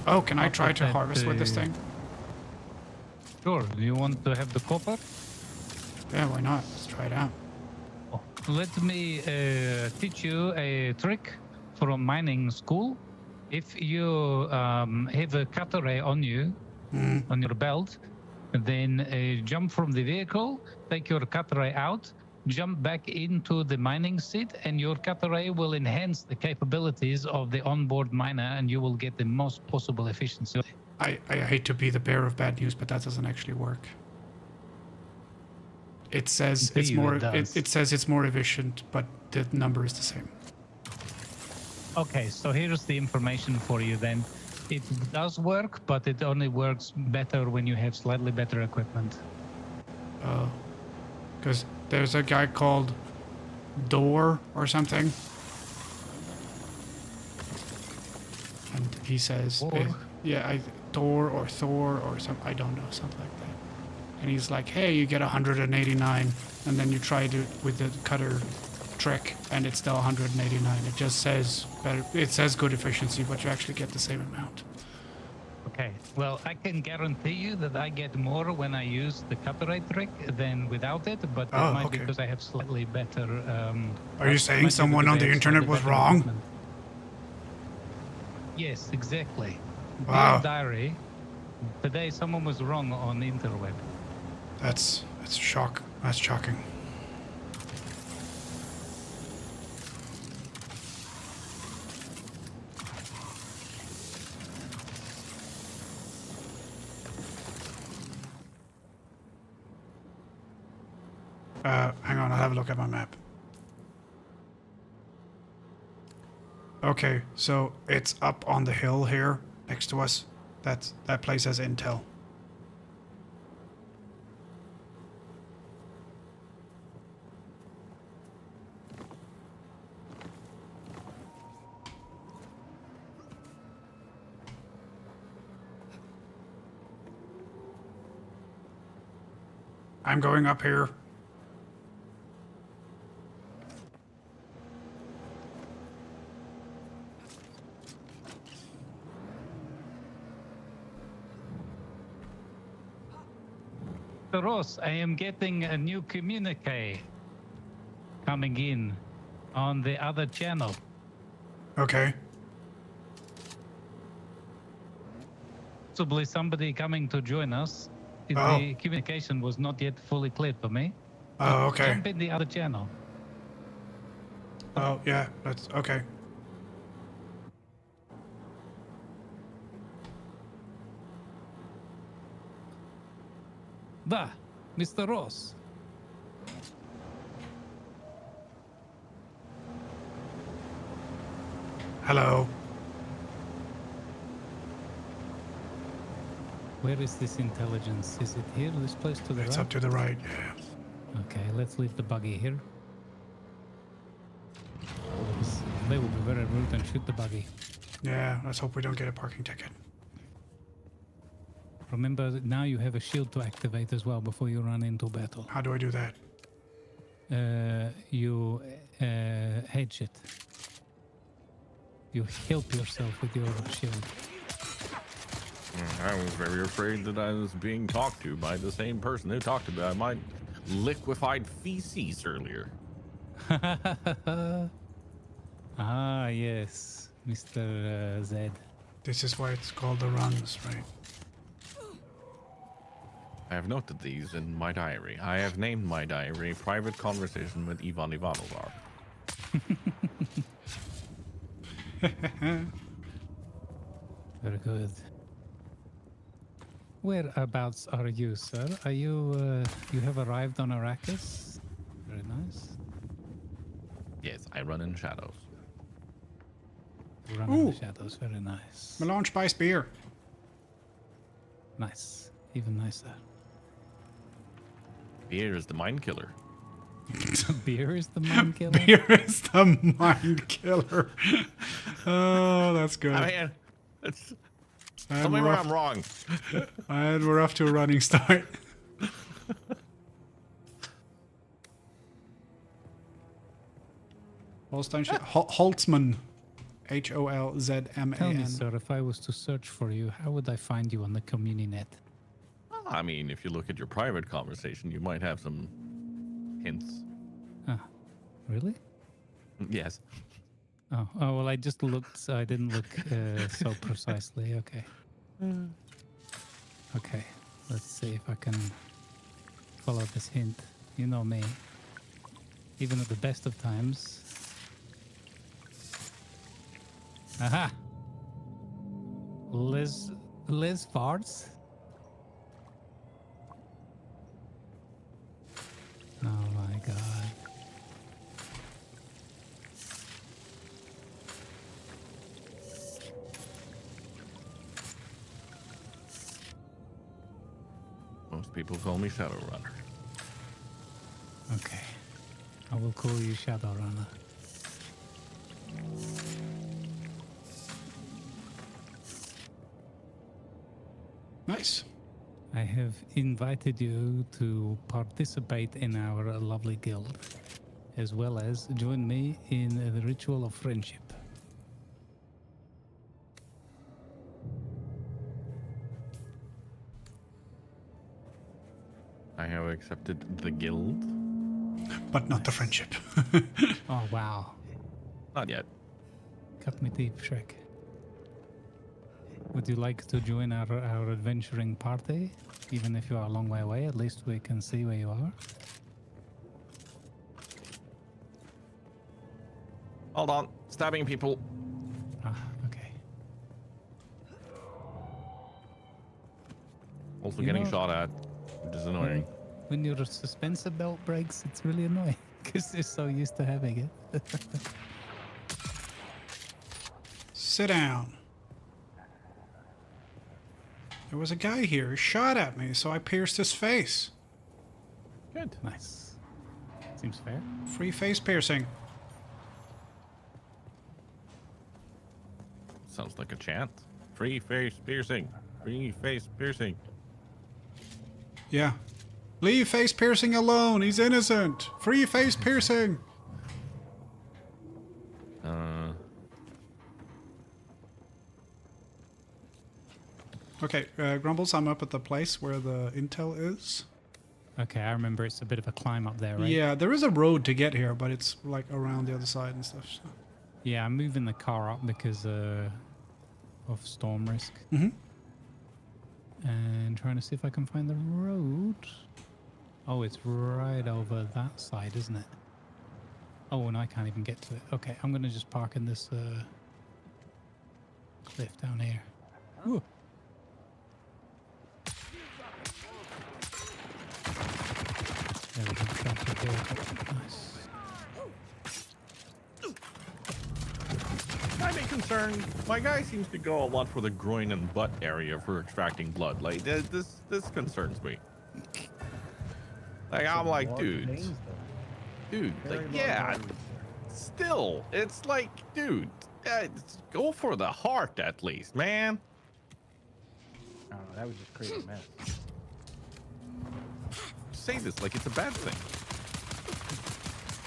Oh, can I try to harvest with this thing? Sure. Do you want to have the copper? Yeah, why not? Let's try it out. Let me teach you a trick from mining school. If you have a cutter ray on you, on your belt, then jump from the vehicle, take your cutter ray out, jump back into the mining seat, and your cutter ray will enhance the capabilities of the onboard miner, and you will get the most possible efficiency. I hate to be the bearer of bad news, but that doesn't actually work. It says it's more. It says it's more efficient, but the number is the same. Okay, so here's the information for you then. It does work, but it only works better when you have slightly better equipment. Because there's a guy called Door or something, and he says, Door or Thor or something. I don't know, something like that. And he's like, hey, you get 189, and then you try it with the cutter trick, and it's still 189. It just says better. It says good efficiency, but you actually get the same amount. Okay, well, I can guarantee you that I get more when I use the cutter ray trick than without it, but it might be because I have slightly better... Are you saying someone on the internet was wrong? Equipment. Yes, exactly. Wow. Dear diary, today someone was wrong on the interweb. That's shock. That's shocking. Hang on, I'll have a look at my map. Okay, so it's up on the hill here next to us. That place has intel. I'm going up here. Ross, I am getting a new communique coming in on the other channel. Okay. possibly somebody coming to join us. The communication was not yet fully clear for me. Oh, okay. Jump in the other channel. Oh, yeah, that's okay. Mr. Ross. Hello. Where is this intelligence? Is it here, this place to the right? It's up to the right, yeah. Okay, let's leave the buggy here. They will be very rude and shoot the buggy. Yeah, let's hope we don't get a parking ticket. Remember that now you have a shield to activate as well before you run into battle. How do I do that? You hedge it. You help yourself with your shield. I was very afraid that I was being talked to by the same person who talked about my liquefied feces earlier. Ah, yes, Mr. Zed. This is why it's called the runs, right? I have noted these in my diary. I have named my diary Private Conversation with Ivan Ivanovar. Very good. Whereabouts are you, sir? Are you, you have arrived on Arrakis? Very nice. Yes, I run in shadows. Run in the shadows, very nice. Melange spice beer. Nice. Even nicer. Beer is the mind killer. Beer is the mind killer? Beer is the mind killer. Oh, that's good. I mean, tell me where I'm wrong. And we're off to a running start. Holtzman. Holzman. Tell me, sir, if I was to search for you, how would I find you on the CommuniNet? I mean, if you look at your private conversation, you might have some hints. Ah, really? Yes. Oh, well, I just looked, so I didn't look so precisely. Okay. Okay, let's see if I can follow this hint. You know me. Even at the best of times. Aha! Liz farts? Oh my god. Most people call me Shadowrunner. Okay. I will call you Shadowrunner. Nice. I have invited you to participate in our lovely guild, as well as join me in the ritual of friendship. I have accepted the guild. But not the friendship. Oh, wow. Not yet. Cut me deep, Shrek. Would you like to join our adventuring party? Even if you are a long way away, at least we can see where you are. Hold on. Stabbing people. Ah, okay. Also You getting know- shot at, which is annoying. When your suspensor belt breaks, it's really annoying because you're so used to having it. Sit down. There was a guy here who shot at me, so I pierced his face. Good. Nice. Seems fair. Free face piercing. Sounds like a chant. Free face piercing. Free face piercing. Yeah. Leave face piercing alone. He's innocent. Free face piercing. Okay, Grumbles, I'm up at the place where the intel is. Okay, I remember it's a bit of a climb up there, right? Yeah, there is a road to get here, but it's like around the other side and stuff. So. Yeah, I'm moving the car up because of storm risk. Mm-hmm. And trying to see if I can find the road. Oh, it's right over that side, isn't it? Oh, and I can't even get to it. Okay, I'm going to just park in this cliff down here. Ooh. There we go. Drop the vehicle. Nice. I'm concerned. My guy seems to go a lot for the groin and butt area for extracting blood. Like this concerns me. Like I'm like, dude, like yeah. Still, it's like, dude, go for the heart at least, man. Oh, that would just create a mess. Say this like it's a bad thing.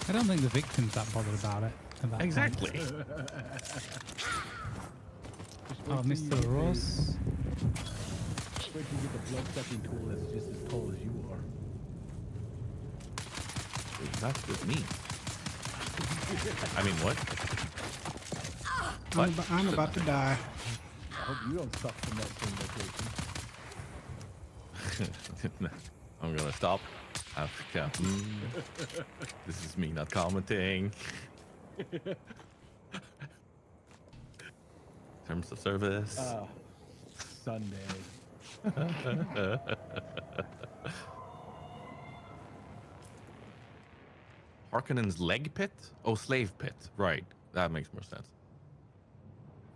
I don't think the victim's that bothered about it. Exactly. Oh, Mr. Ross. Wait till you get the blood sucking tool that's just as tall as you are. That's just me. I mean, what? I'm about to die. I hope you don't suck from that same location. I'm gonna stop. This is me not commenting. Terms of service. Sunday. Harkonnen's leg pit? Oh, slave pit. Right. That makes more sense.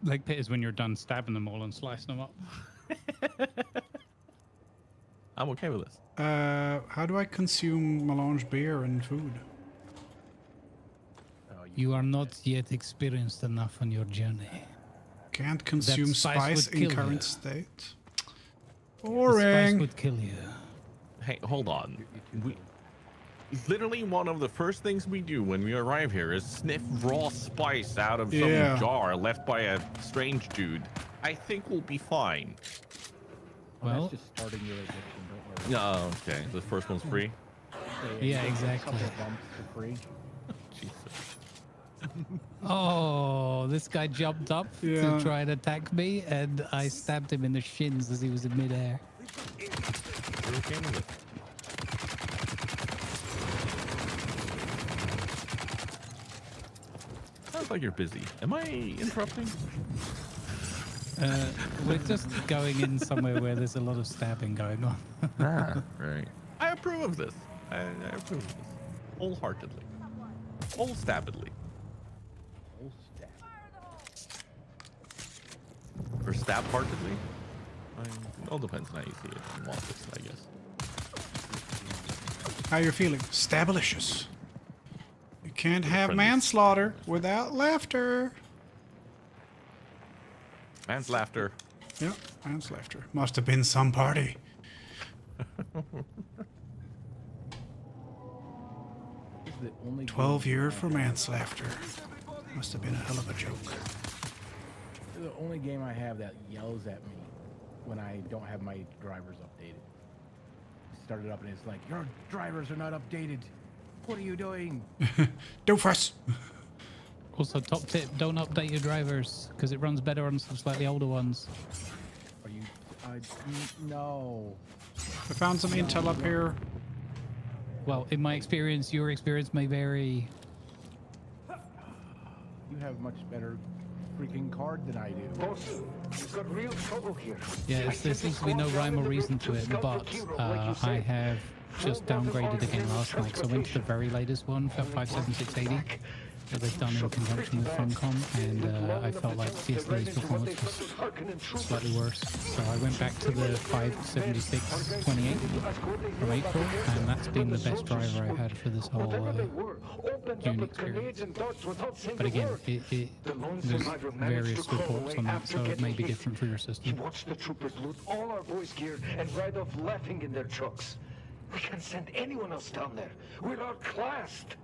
Leg pit is when you're done stabbing them all and slicing them up. I'm okay with this. How do I consume melange beer and food? You are not yet experienced enough on your journey. Can't consume spice in current state. The Boring. spice would kill you. Hey, hold on. Literally one of the first things we do when we arrive here is sniff raw spice out of some jar left by a strange dude. I think we'll be fine. Well, that's just starting your addiction, don't worry. Oh, okay. The first one's free? Yeah, exactly. A couple bumps for free. Jesus. Oh, this guy jumped up to try and attack me, and I stabbed him in the shins as he was in midair. We're okay with it. Sounds like you're busy. Am I interrupting? We're just going in somewhere where there's a lot of stabbing going on. Right. I approve of this. I approve of this. Wholeheartedly. Whole-stabbedly. Or stab-heartedly? It all depends on how you see it and want this, I guess. How you're feeling? Stabalicious. You can't have manslaughter without laughter. Man's laughter. Yeah, man's laughter. Must have been some party. 12 years for manslaughter. Must have been a hell of a joke. This is the only game I have that yells at me when I don't have my drivers updated. Started up and it's like, your drivers are not updated. What are you doing? Doofus. Also, top tip, don't update your drivers, because it runs better on some slightly older ones. Are you... no. I found some intel up here. Well, in my experience, your experience may vary. You have much better freaking card than I do. Boss, you've got real trouble here. Yeah, there seems to be no rhyme or reason to it, but I have just downgraded again last night, so I went to the very latest one, 57680, that they've done in conjunction with Funcom, and I felt like yesterday's performance was slightly worse. So I went back to the 57628 from April, and that's been the best driver I've had for this whole Dune experience. But again, there's various reports on that, so it may be different for your system. Watch the troopers loot all our boys' gear and ride off laughing in their trucks. We can't send anyone else down there. We're outclassed.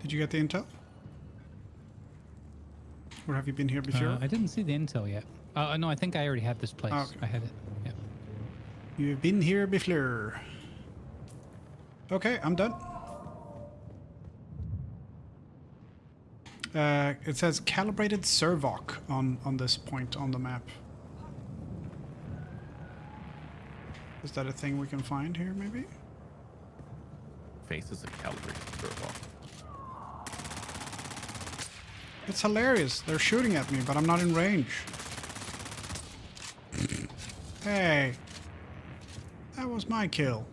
Did you get the intel? Or have you been here before? I didn't see the intel yet. No, I think I already had this place. Okay. I had it. Yeah. You've been here before. Okay, I'm done. It says calibrated servoc on this point on the map. Is that a thing we can find here, maybe? Face is a calibrated servo. It's hilarious. They're shooting at me, but I'm not in range. Hey. That was my kill.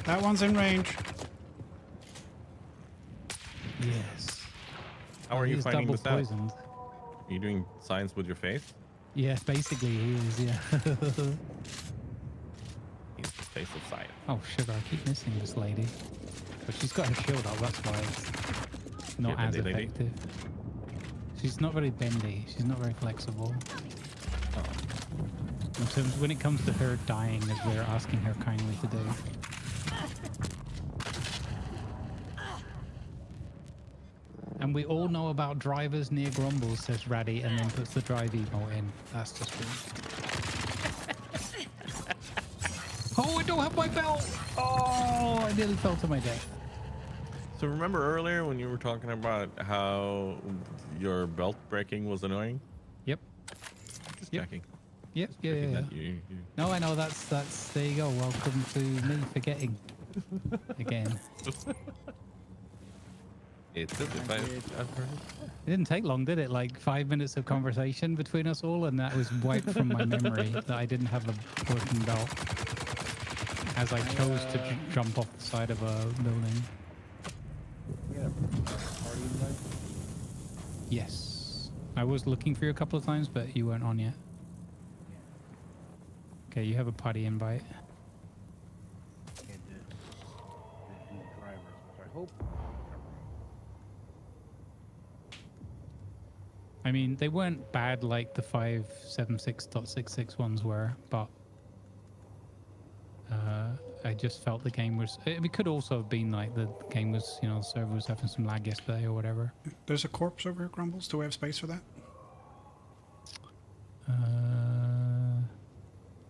That one's in range. Yes. How are you He's finding double this out? poisoned. Are you doing science with your face? Yeah, basically he is, yeah. He's the face of science. Oh, sugar, I keep missing this lady. But she's got her shield up, that's why it's not Yeah, as bendy lady. effective. She's not very bendy. She's not very flexible. In terms, when it comes to her dying, as we're asking her kindly to do. And we all know about drivers near Grumbles, says Raddy, and then puts the drive emote in. That's just rude. Oh, I don't have my belt! Oh, I nearly fell to my death. So remember earlier when you were talking about how your belt breaking was annoying? Yep. Just checking. Yep, Just yeah, checking yeah. that you- No, I know, that's, there you go. Welcome to me forgetting. Again. It's as if I've heard. It didn't take long, did it? Like 5 minutes of conversation between us all, and that was wiped from my memory that I didn't have a working belt. As I chose to jump off the side of a building. Yes. I was looking for you a couple of times, but you weren't on yet. Okay, you have a party invite. I mean, they weren't bad like the 576.66 ones were, but I just felt the game was... It could also have been like the game was, you know, the server was having some lag yesterday or whatever. There's a corpse over here, Grumbles. Do we have space for that?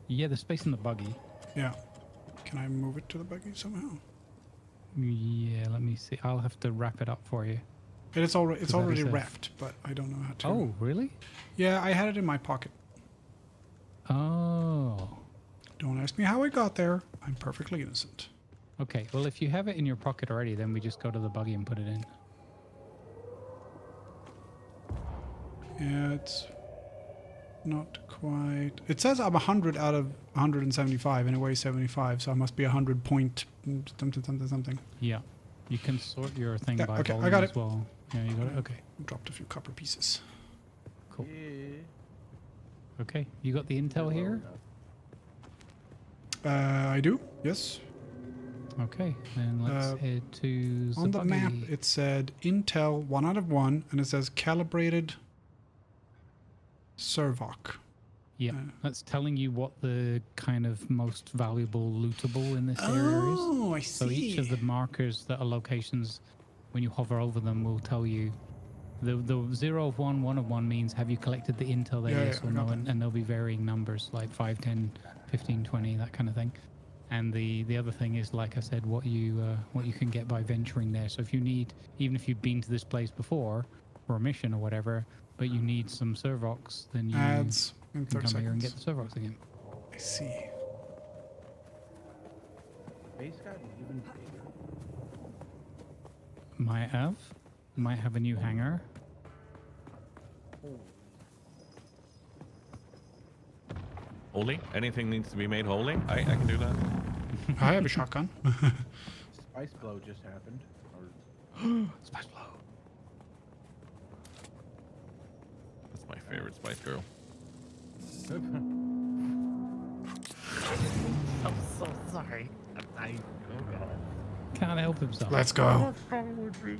Yeah, there's space in the buggy. Yeah. Can I move it to the buggy somehow? Yeah, let me see. I'll have to wrap it up for you. It's already Is that already a- wrapped, but I don't know how to. Oh, really? Yeah, I had it in my pocket. Oh. Don't ask me how it got there. I'm perfectly innocent. Okay, well, if you have it in your pocket already, then we just go to the buggy and put it in. Yeah, it's not quite. It says I'm 100 out of 175, and it weighs 75, so I must be 100 point something. Yeah. You can sort your thing Yeah, by okay, I volume got as it. well. Yeah, you got it? Okay. Dropped a few copper pieces. Cool. Okay, you got the intel here? I do, yes. Okay, then let's head to On the buggy. map, it said Intel 1 out of 1, and it says calibrated Servoc. Yeah, that's telling you what the kind of most valuable lootable in this area is. Oh, I So each see. of the markers that are locations, when you hover over them, will tell you. The 0 of 1, 1 of 1 means have you collected the intel there, Yeah, yes yeah, or I no, got and there'll be varying numbers like 5, 10, 15, 20, that kind of thing. And the other thing is, like I said, what you can get by venturing there. So if you need, even if you've been to this place before for a mission or whatever, but you need some Servox, then you Ads in can 30 come here and seconds. get the Servox again. I see. Base got even bigger. Might have a new hangar. Holy? Anything needs to be made holy? I can do that. I have a shotgun. Spice blow just happened. Spice blow. That's my favorite Spice Girl. I'm so sorry. Oh god. Can't help himself. Let's go. What's wrong with me?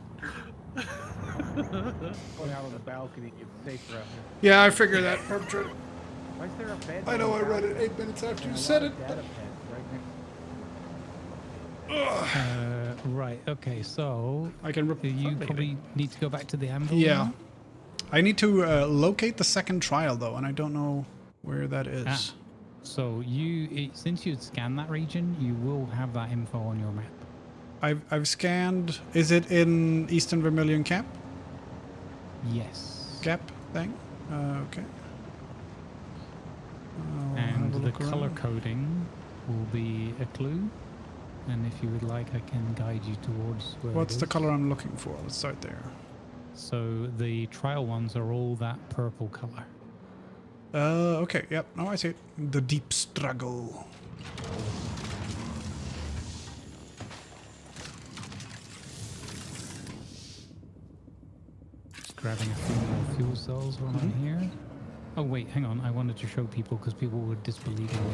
Going out on the balcony, it's safer out here. Yeah, I figured that. Perpetrator. Why is there a bed? I know I read it 8 minutes after you said it. Data pads right next. Right. Okay. So I can. You probably need to go back to the anvil. Yeah. now? I need to locate the second trial though, and I don't know where that is. Ah. So since you'd scanned that region, you will have that info on your map. I've scanned. Is it in Eastern Vermilion Cap? Yes. Gap thing. Okay. And the color coding will be a clue. And if you would like, I can guide you towards where. What's it the is. color I'm looking for? Let's start there. So the trial ones are all that purple color. Okay. Yep. Oh, I see it. The deep struggle. Just grabbing a few more fuel cells while I'm here. Oh wait, hang on. I wanted to show people because people would disbelieve me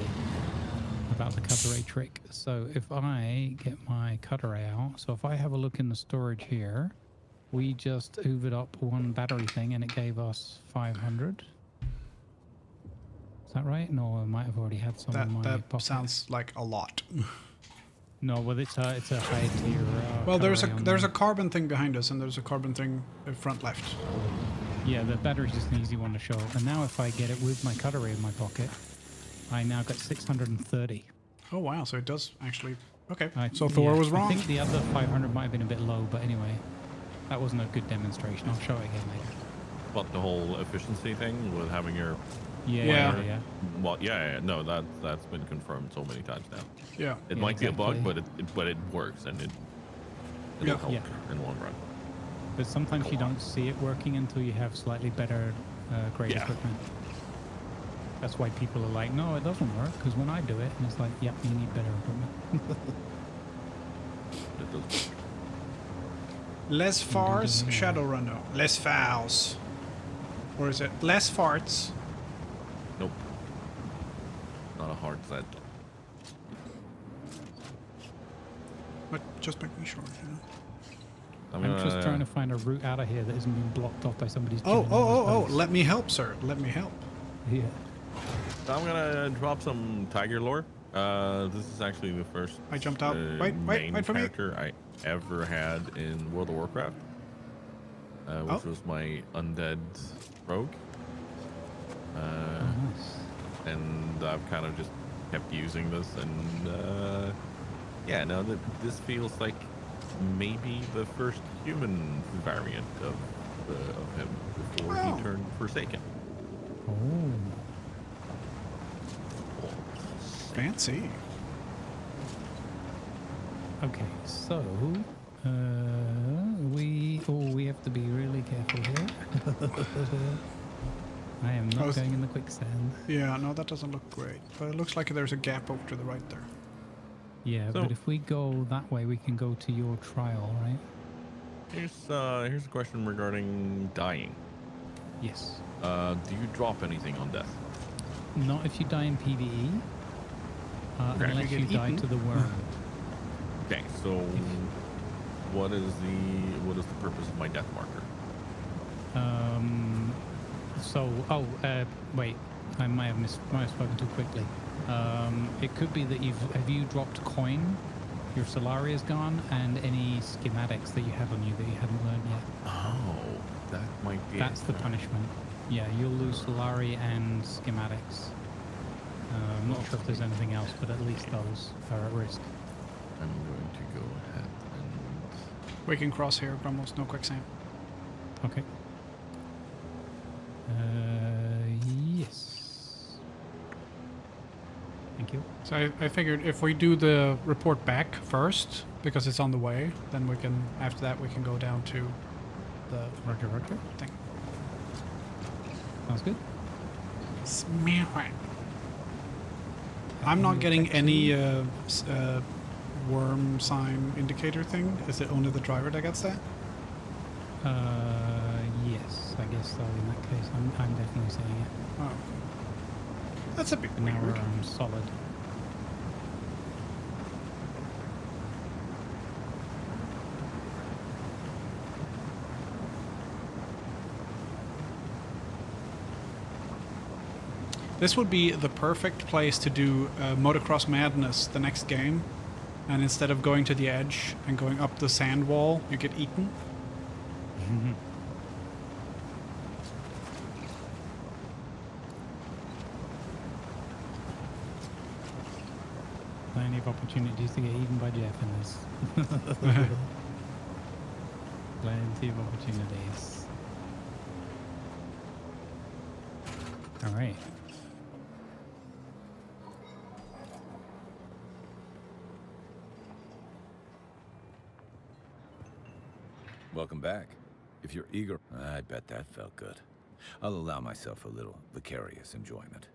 about the cutter ray trick. So if I get my cutter ray out, so if I have a look in the storage here, we just hoovered up one battery thing and it gave us 500. Is that right? No, I might have already had some in my That pocket. sounds like a lot. No, well, it's a high tier. Well, there's cutter ray a carbon thing behind us, and there's a carbon thing front left. Yeah, the battery's just an easy one to show. And now if I get it with my cutter ray in my pocket, I now got 630. Oh wow! So it does actually. Okay. I- So Thor yeah, was wrong. I think the other 500 might have been a bit low, but anyway, that wasn't a good demonstration. I'll show it again later. But the whole efficiency thing with having your Yeah. Well, yeah, no, that's been confirmed so many times now. Yeah. It Yeah, might be a bug, exactly. but it works and it'll Yeah. help Yeah. in the long run. But sometimes you don't see it working until you have slightly better grade Yeah. equipment. That's why people are like, no, it doesn't work, because when I do it, and it's like, yep, you need better equipment. It does work. Less farts, Shadowrunner. Less fouls. Or is it less farts? Nope. Not a hard set. But just making sure, you know. I'm just trying to find a route out of here that isn't being blocked off by somebody's. Oh, giant oh! space. Let me help, sir. Let me help. Yeah. So I'm gonna drop some tiger lore. This is actually the first I jumped out. Wait main for me. character I ever had in World of Warcraft, which was my undead rogue. Nice. And I've kind of just kept using this, and yeah, no, this feels like maybe the first human variant of him before he turned Forsaken. Oh. Fancy. Okay, so we have to be really careful here. I am not going in the quicksand. Yeah, no, that doesn't look great. But it looks like there's a gap over to the right there. Yeah, So- but if we go that way, we can go to your trial, right? Here's a question regarding dying. Yes. Do you drop anything on death? Not if you die in PvE, Okay. unless You you get die eaten. to the worm. Okay, so what is the purpose of my death marker? Wait, I might have spoken too quickly. It could be that have you dropped coin, your Solari is gone, and any schematics that you have on you that you haven't learned yet. Oh, that might be. That's the punishment. Yeah, you'll lose Solari and schematics. I'm not sure if there's anything else, but at least those are at risk. I'm going to go ahead and. We can cross here, Grumbles. No quicksand. Okay. Yes. Thank you. So I figured if we do the report back first, because it's on the way, then we can, after that, we can go down to the Roger. thing. Sounds good. Smell it. I'm not getting any worm sign indicator thing. Is it only the driver that gets that? Yes, I guess so. In that case, I'm definitely seeing it. Oh. That's a bit And now weird. we're solid. This would be the perfect place to do Motocross Madness, the next game. And instead of going to the edge and going up the sand wall, you get eaten. Plenty of opportunities to get eaten by Jeff in this. Plenty of opportunities. All right. Welcome back. If you're eager, I bet that felt good. I'll allow myself a little vicarious enjoyment.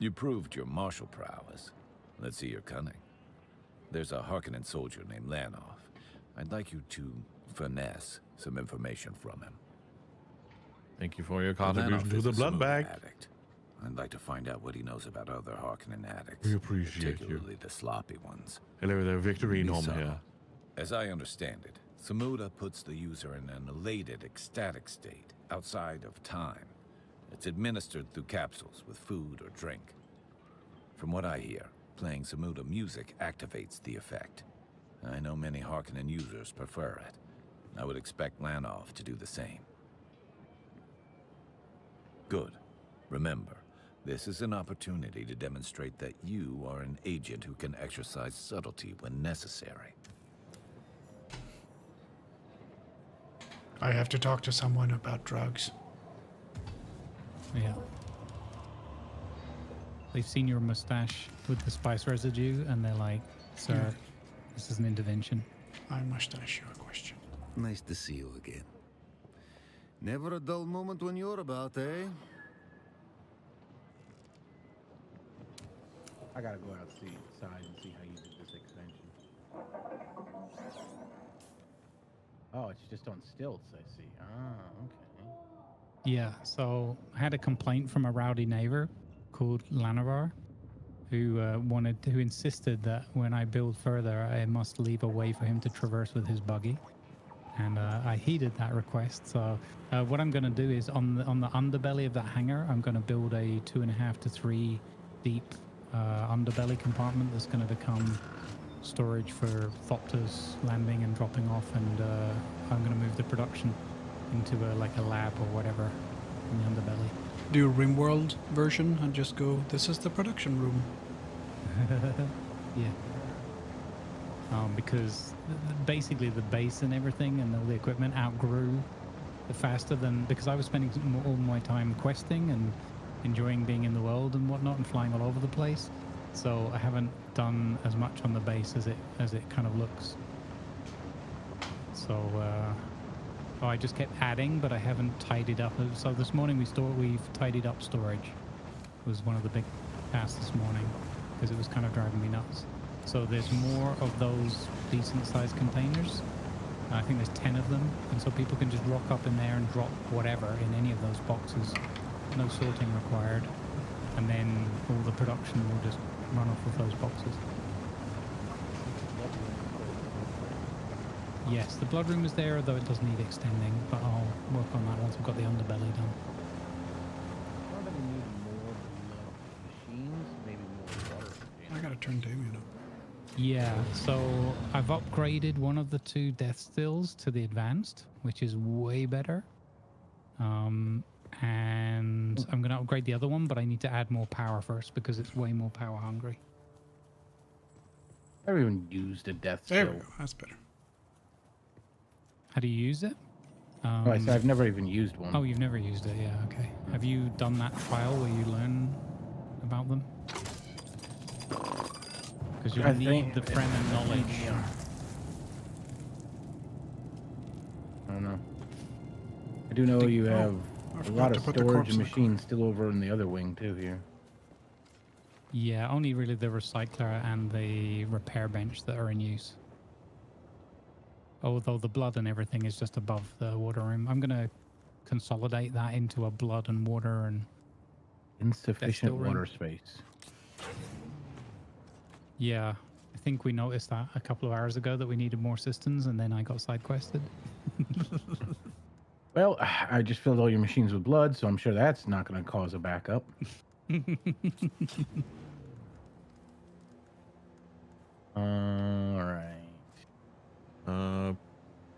You proved your martial prowess. Let's see your cunning. There's a Harkonnen soldier named Lanoff. I'd like you to finesse some information from him. Thank you for your contribution to the blood bag. Addict. I'd like to find out what he knows about other Harkonnen addicts. We appreciate particularly the sloppy ones. Hello there, Victorine home So, here. as I understand it, Samuda puts the user in an elated, ecstatic state outside of time. It's administered through capsules with food or drink. From what I hear, playing Samuda music activates the effect. I know many Harkonnen users prefer it. I would expect Lanoff to do the same. Good. Remember, this is an opportunity to demonstrate that you are an agent who can exercise subtlety when necessary. I have to talk to someone about drugs. Yeah. They've seen your mustache with the spice residue, and they're like, "Sir, this is an intervention." I must ask you a question. Nice to see you again. Never a dull moment when you're about, eh? I gotta go outside and see how you did this extension. Oh, it's just on stilts, I see. Ah, okay. Yeah, so I had a complaint from a rowdy neighbor called Lanavar, who insisted that when I build further, I must leave a way for him to traverse with his buggy. And I heeded that request. So what I'm going to do is on the underbelly of that hangar, I'm going to build a 2.5 to 3 deep underbelly compartment that's going to become storage for Thopters landing and dropping off. And I'm going to move the production into like a lab or whatever in the underbelly. Do a RimWorld version and just go, this is the production room. Yeah. Because basically the base and everything and all the equipment outgrew faster than, because I was spending all my time questing and enjoying being in the world and whatnot and flying all over the place. So I haven't done as much on the base as it kind of looks. So I just kept adding, but I haven't tidied up. So this morning we've tidied up storage. It was one of the big tasks this morning because it was kind of driving me nuts. So there's more of those decent-sized containers. I think there's 10 of them, and so people can just rock up in there and drop whatever in any of those boxes. No sorting required, and then all the production will just run off of those boxes. Yes, the blood room is there, though it does need extending, but I'll work on that once I've got the underbelly done. Probably need more machines, maybe more water. I gotta turn Damien up. Yeah, so I've upgraded one of the 2 death stills to the advanced, which is way better. And I'm going to upgrade the other one, but I need to add more power first because it's way more power hungry. Everyone used a death There still. we go. That's better. How do you use it? Oh, I said I've never even used one. Oh, you've never used it, yeah, okay. Have you done that trial where you learn about them? Because you need the Fremen knowledge. Yeah. I don't know. I do know you have a lot of storage machines still over in the other wing too here. Yeah, only really the recycler and the repair bench that are in use. Although the blood and everything is just above the water room. I'm going to consolidate that into a blood and water and... Insufficient water space. Yeah, I think we noticed that a couple of hours ago that we needed more cisterns, and then I got side quested. Well, I just filled all your machines with blood, so I'm sure that's not going to cause a backup. All right.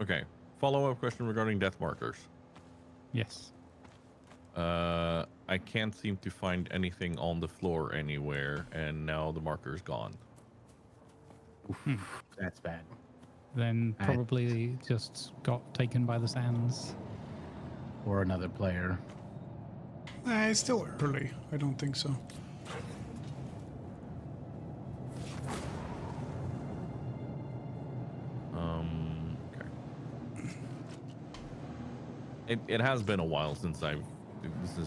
Okay. Follow-up question regarding death markers. Yes. I can't seem to find anything on the floor anywhere, and now the marker's gone. That's bad. Then probably just got taken by the sands. Or another player. It's still early. I don't think so. Okay. It has been a while since I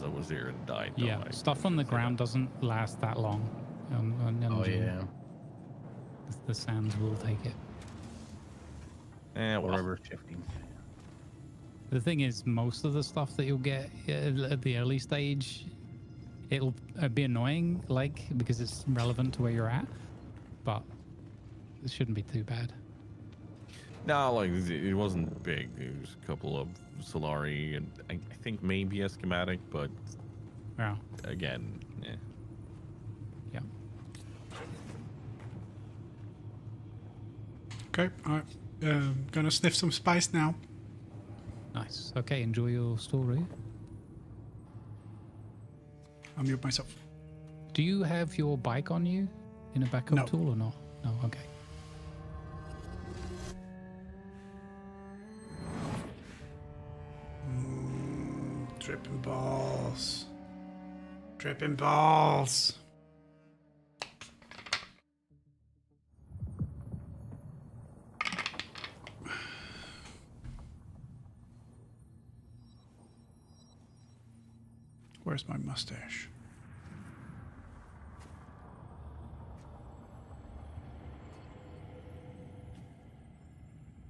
was here and died. Yeah, stuff on the ground doesn't last that long. Oh, yeah. The sands will take it. River shifting. The thing is, most of the stuff that you'll get at the early stage, it'll be annoying, because it's relevant to where you're at, but it shouldn't be too bad. No, it wasn't big. It was a couple of Solari, and I think maybe a schematic, but yeah. Again, yeah. Yeah. Okay, all right. Gonna sniff some spice now. Nice. Okay, enjoy your story. I'll mute myself. Do you have your bike on you in a backup tool or not? No, okay. Tripping balls. Tripping balls. Where's my mustache?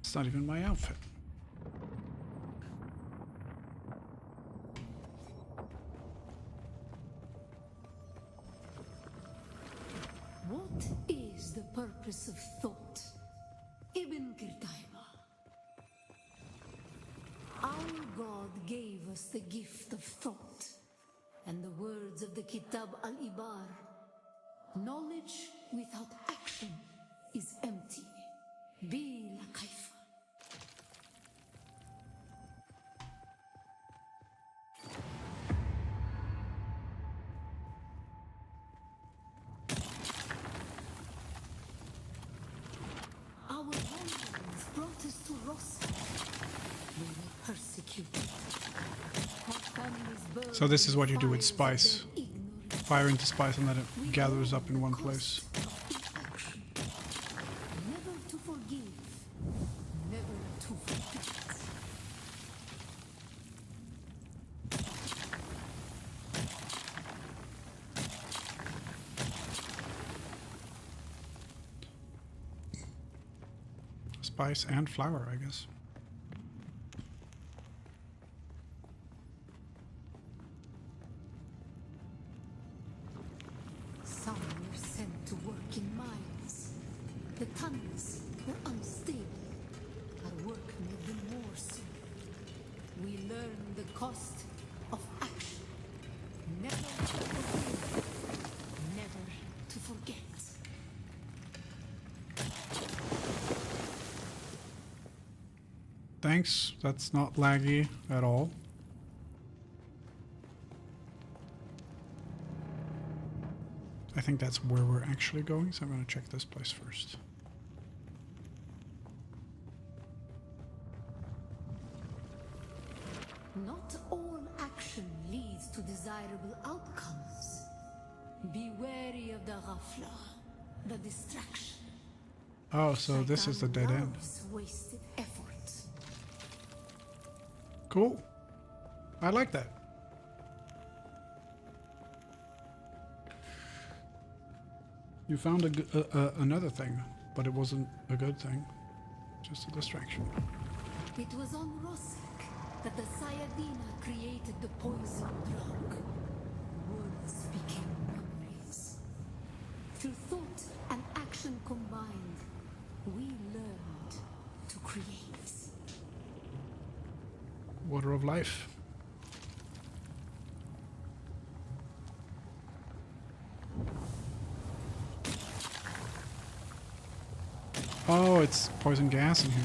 It's not even my outfit. What is the purpose of thought? Ibn Qirtaiba. Our God gave us the gift of thought. And the words of the Kitab al-Ibar, knowledge without action is empty. Bila kaifa. Our wanderings brought us to Rossa. We were persecuted. So this is what you do with spice. Fire into spice and let it gathers up in one place. Never to forgive, never to forget. Spice and flour, I guess. Some were sent to work in mines. The tunnels were unstable. Our work made them more so. We learned the cost of action. Never to forgive, never to forget. Thanks, that's not laggy at all. I think that's where we're actually going, so I'm going to check this place first. Not all action leads to desirable outcomes. Be wary of the ghafla, the distraction. Oh, so this is the dead end. Wasted efforts. Cool. I like that. You found another thing, but it wasn't a good thing. Just a distraction. It was on Rosek that the Sayadina created the poison drug. Words became memories. Through thought and action combined, we learned to create. water of life. Oh, it's poison gas in here.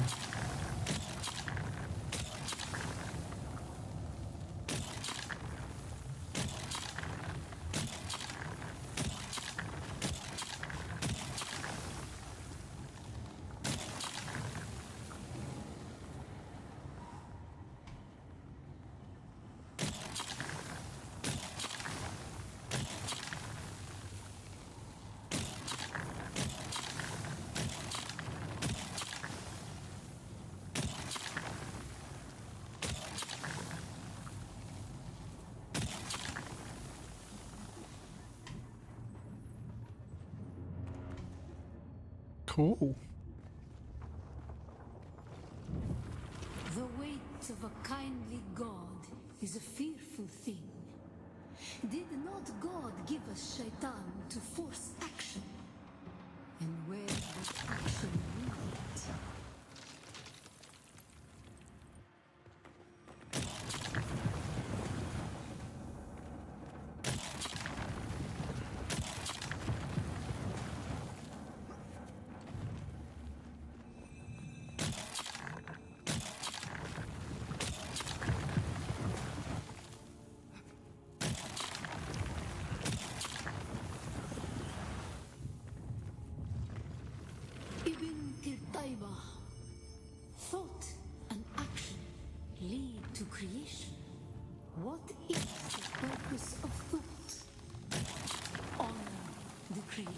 Cool. The weight of a kindly God is a fearful thing. Did not God give us Shaitan to force action? And where does action lead? Thought and action lead to creation. What is the purpose of thought? Honor the Creator.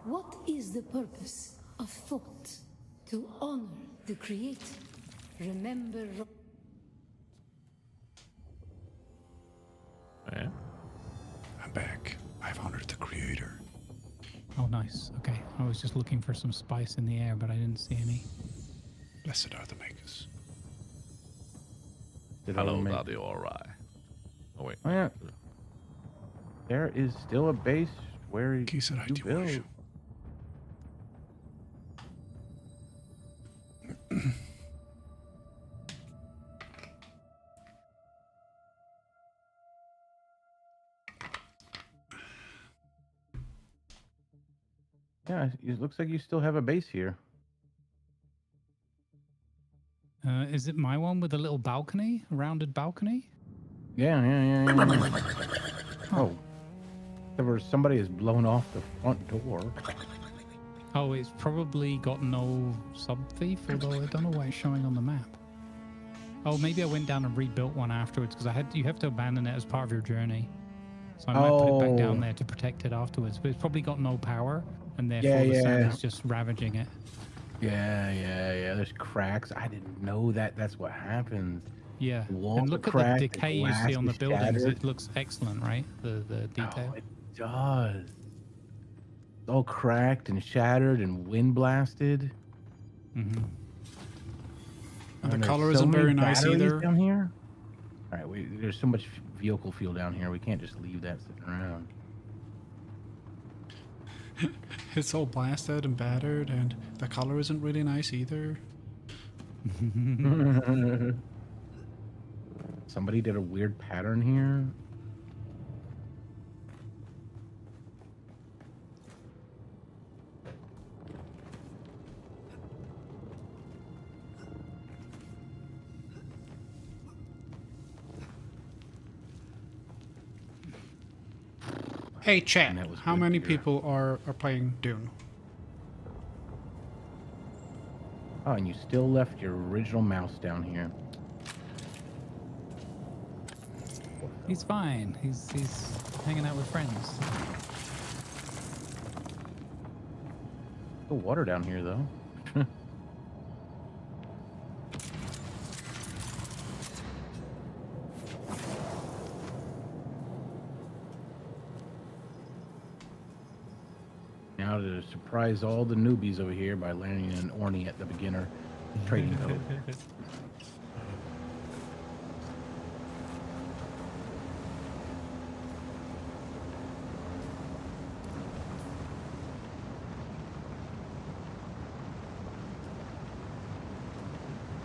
What is the purpose of thought? To honor the Creator. Remember. Yeah. I'm back. I've honored the Creator. Oh, nice. Okay. I was just looking for some spice in the air, but I didn't see any. Blessed are the makers. Hello, Daddy, alright. Oh, wait. Oh, yeah. There is still a base where you build. Yeah, it looks like you still have a base here. Is it my one with a little balcony, a rounded balcony? Yeah. Oh. Somebody has blown off the front door. Oh, it's probably got no sub-thief, although I don't know why it's showing on the map. Oh, maybe I went down and rebuilt one afterwards, because you have to abandon it as part of your journey. So I might put it back down there to protect it afterwards. But it's probably got no power, and therefore the sand is just ravaging it. Yeah. There's cracks. I didn't know that. That's what happens. Yeah, Walls and look at the decay you see on the buildings. It looks excellent, right? The detail. Oh, it does. It's all cracked and shattered and wind blasted. Mm-hmm. And the color isn't very nice either. Down here. All right, there's so much vehicle fuel down here. We can't just leave that sitting around. It's all blasted and battered, and the color isn't really nice either. Somebody did a weird pattern here. Hey, chat. How many people are playing Dune? Oh, and you still left your original mouse down here. He's fine. He's hanging out with friends. The water down here, though. Now to surprise all the newbies over here by landing an Orny at the beginner trading code.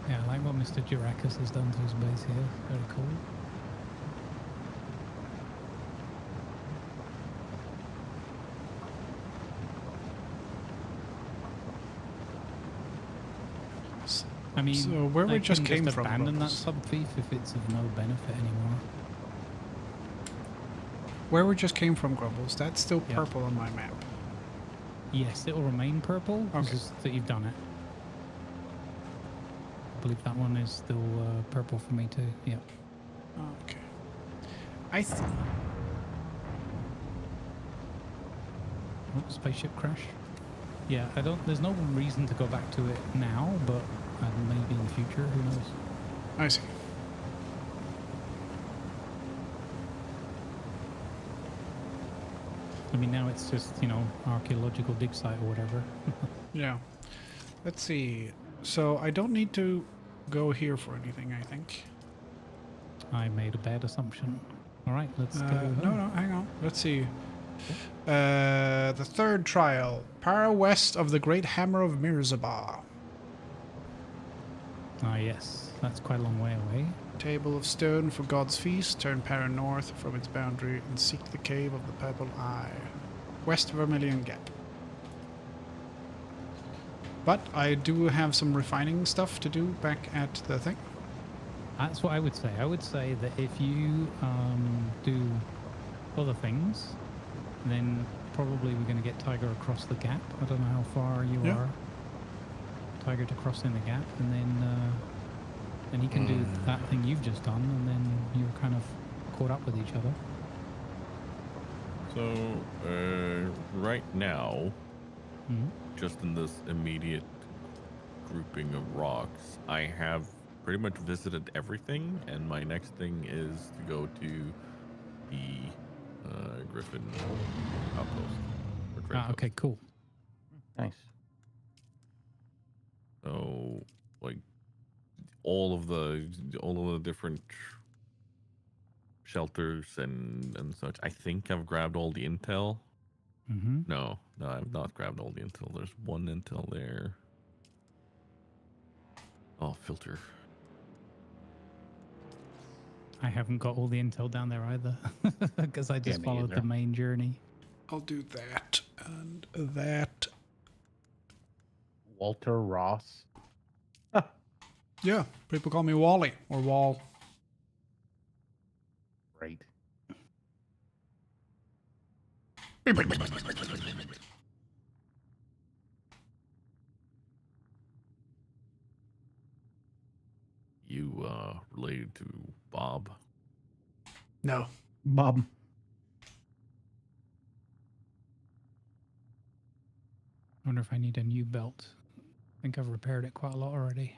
Yeah, like what Mr. Juracus has done to his base here. Very cool. I mean, so where we just came from, abandon that Grumbles? sub-thief if it's of no benefit anymore. Where we just came from, Grumbles, that's still Yeah. purple on my map. Yes, it will remain purple. It's Okay. just that you've done it. I believe that one is still purple for me too. Yep. Okay. I see. Oh, spaceship crash. Yeah, I don't. There's no reason to go back to it now, but maybe in the future. Who knows? I see. I mean, now it's just, you know, archaeological dig site or whatever. Yeah. Let's see. So I don't need to go here for anything, I think. I made a bad assumption. All right, let's go. No, hang on. Let's see. The third trial. Para west of the Great Hammer of Mirzabah. Ah, yes. That's quite a long way away. Table of stone for God's feast. Turn Para north from its boundary and seek the cave of the Purple Eye. West of Vermilion Gap. But I do have some refining stuff to do back at the thing. That's what I would say. I would say that if you do other things, then probably we're going to get Tiger across the gap. I don't know how far you are. Tiger to cross in the gap, and then he can do that thing you've just done, and then you're kind of caught up with each other. So, right now, just in this immediate grouping of rocks, I have pretty much visited everything, and my next thing is to go to the Griffin outpost. Or Great Post. Okay, cool. Nice. So, like, all of the different shelters and such. I think I've grabbed all the intel. No, I've not grabbed all the intel. There's one intel there. Oh, filter. I haven't got all the intel down there either, because I just me followed either. the main journey. I'll do that and that. Walter Ross. Yeah, people call me Wally or Wall. Great. You related to Bob? No. Bob. I wonder if I need a new belt. I think I've repaired it quite a lot already.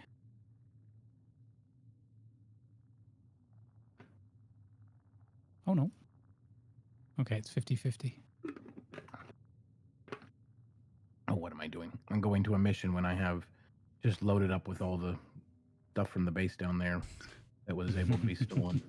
Oh no. Okay, it's 50-50. Oh, what am I doing? I'm going to a mission when I have just loaded up with all the stuff from the base down there that was able to be stolen.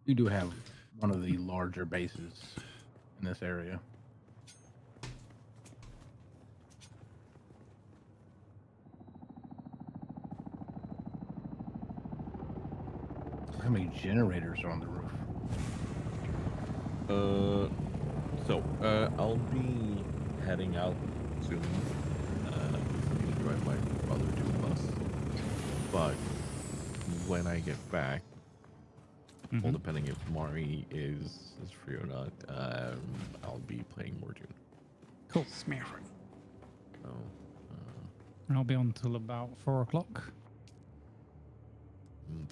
We do have one of the larger bases in this area. How many generators are on the roof? I'll be heading out soon. I need to drive my brother to the bus. But when I get back, well, depending if Mari is free or not, I'll be playing more Dune. Cool. Smearing. So, And I'll be on till about 4 o'clock.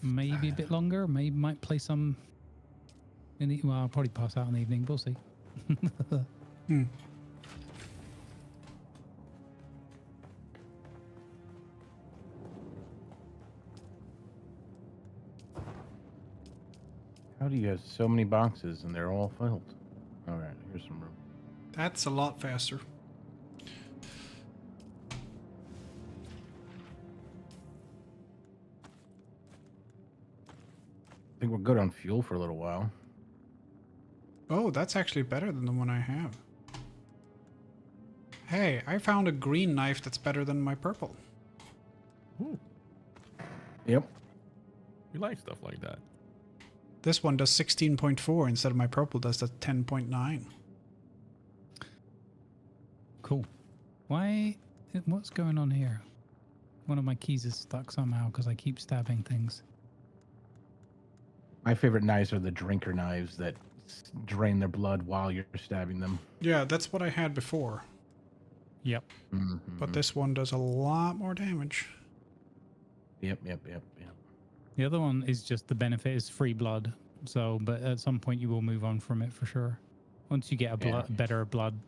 Maybe a bit longer. Maybe might play some. Well, I'll probably pass out in the evening. We'll see. How do you have so many boxes and they're all filled? All right, here's some room. That's a lot faster. think we're good on fuel for a little while. Oh, that's actually better than the one I have. Hey, I found a green knife that's better than my purple. Ooh. Yep. You like stuff like that. This one does 16.4 instead of my purple does the 10.9. Cool. Why? What's going on here? One of my keys is stuck somehow because I keep stabbing things. My favorite knives are the drinker knives that drain their blood while you're stabbing them. Yeah, that's what I had before. Yep. Mm-hmm. But this one does a lot more damage. Yep. The other one is just the benefit is free blood. So, but at some point you will move on from it for sure. Once you get a better blood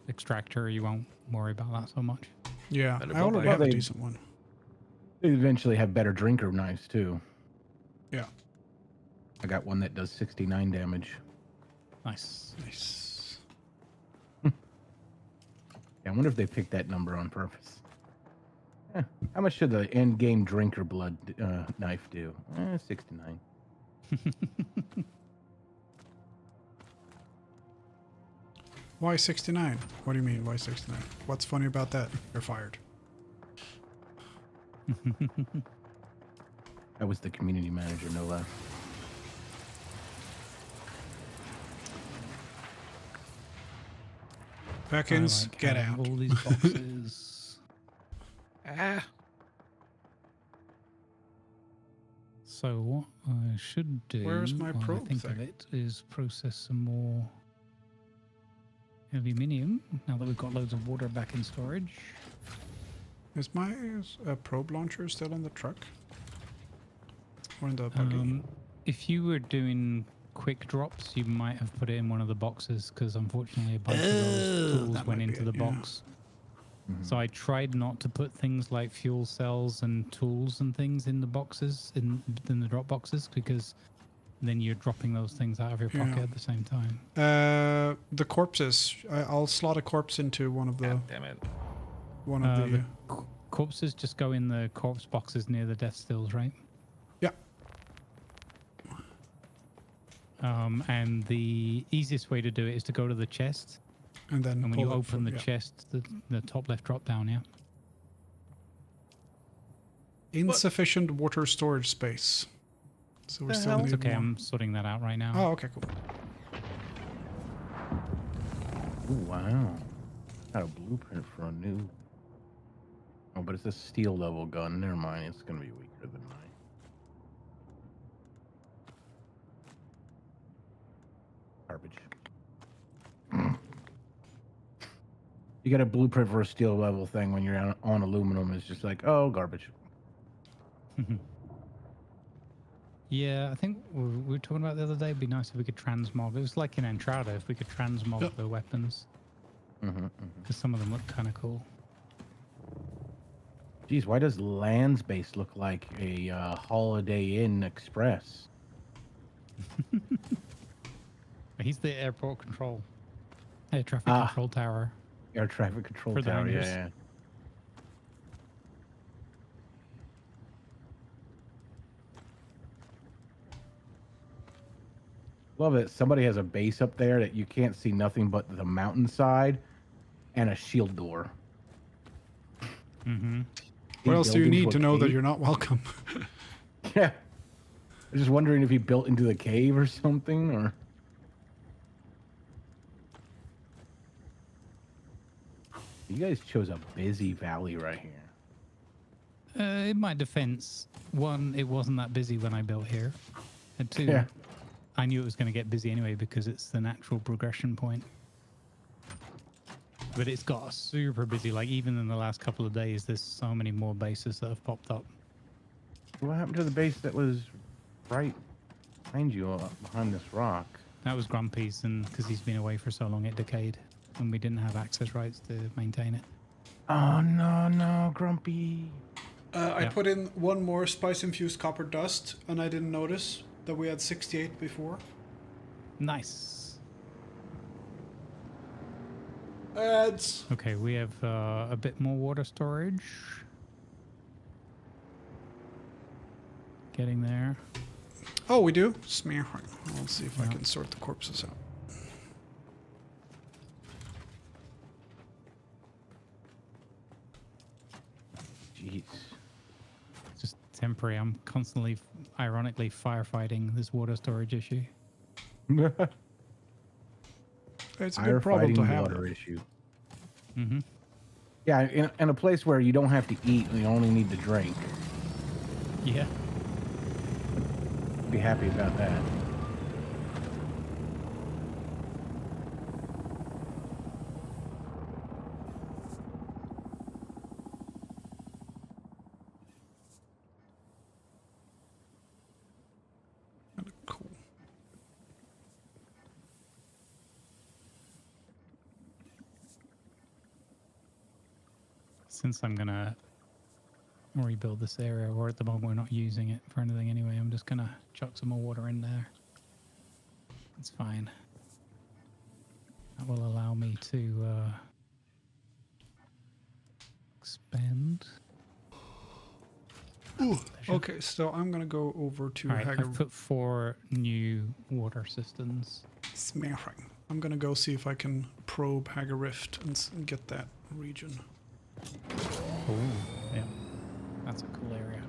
extractor, you won't worry about that so much. Yeah, I already have a decent one. They eventually have better drinker knives too. Yeah. I got one that does 69 damage. Nice. Yeah, I wonder if they picked that number on purpose. How much should the end game drinker blood knife do? 69. Why 69? What do you mean, why 69? What's funny about that? You're fired. That was the community manager, no less. Beckins, get out. All these boxes. So what I should do, Where's my while probe I think thing? of it, is process some more aluminium. Now that we've got loads of water back in storage. Is my probe launcher still on the truck? Or in the buggy? If you were doing quick drops, you might have put it in one of the boxes because unfortunately a bunch of those tools went into the box. So I tried not to put things like fuel cells and tools and things in the boxes, in the drop boxes, because then you're dropping those things out of your pocket at the same time. The corpses. I'll slot a corpse into one of the... God damn it. One of the... Corpses just go in the corpse boxes near the death stills, right? Yeah. And the easiest way to do it is to go to the chest. And then when you open the chest, the top left drop down, yeah. Insufficient water storage space. So we still need okay, more. I'm sorting that out right now. Oh, okay, cool. Ooh, wow. Got a blueprint for a new... Oh, but it's a steel level gun. Never mind, it's going to be weaker than mine. Garbage. You got a blueprint for a steel level thing when you're on aluminum. It's just like, oh, garbage. Yeah, I think we were talking about the other day. It'd be nice if we could transmog. It was like in Entrada, if we could transmog the weapons. Because some of them look kind of cool. Geez, why does Land's Base look like a Holiday Inn Express? He's the airport control. Air traffic control tower. Air traffic control For the tower, hangars. yeah. Love it. Somebody has a base up there that you can't see nothing but the mountainside and a shield door. Mm-hmm. What else do you need to know that cave? you're not welcome? Yeah. I'm just wondering if he built into the cave or something, or... You guys chose a busy valley right here. In my defense, one, it wasn't that busy when I built here. And two, I knew it was going to get busy anyway because it's the natural progression point. But it's got super busy. Like, even in the last couple of days, there's so many more bases that have popped up. What happened to the base that was right behind you, behind this rock? That was Grumpy's, and because he's been away for so long, it decayed. And we didn't have access rights to maintain it. Oh, no, Grumpy. I put in one more spice-infused copper dust, and I didn't notice that we had 68 before. Nice. Ads. Okay, we have a bit more water storage. getting there. Oh, we do? Smear. I'll see if I can sort the corpses out. Jeez. Just temporary. I'm constantly, ironically, firefighting this water storage issue. It's a good problem to have. Water issue. Mm-hmm. Yeah, in a place where you don't have to eat and you only need to drink. Yeah. Be happy about that. Cool. Since I'm gonna rebuild this area, or at the moment we're not using it for anything anyway, I'm just gonna chuck some more water in there. It's fine. That will allow me to expand. Ooh, okay, so I'm gonna go over to All right, Hagar. I've put 4 new water cisterns. Smearing. I'm gonna go see if I can probe Hagar Rift and get that region. Oh, yeah. That's a cool area.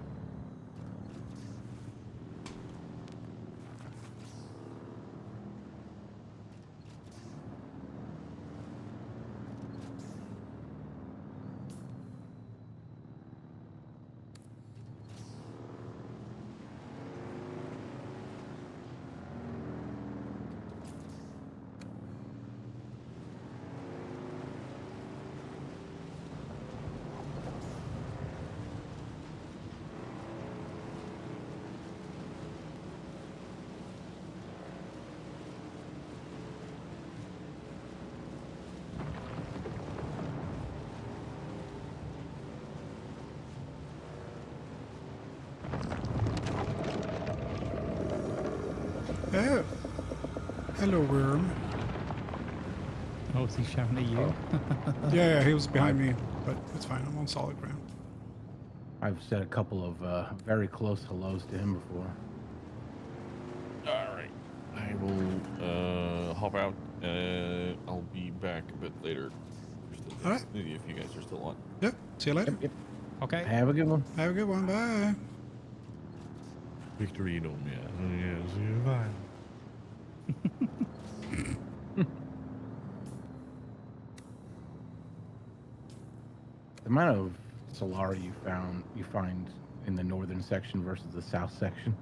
Oh. Hello, worm. Oh, is he shouting at you? Yeah, he was behind me, but it's fine. I'm on solid ground. I've said a couple of very close hellos to him before. All right. I will hop out. I'll be back a bit later. All right. Maybe if you guys are still on. Yep. See you later. Yep. Okay. Have a good one. Have a good one. Bye. Victorino, yeah. Yeah, see you. Bye. The amount of Solar you find in the northern section versus the south section,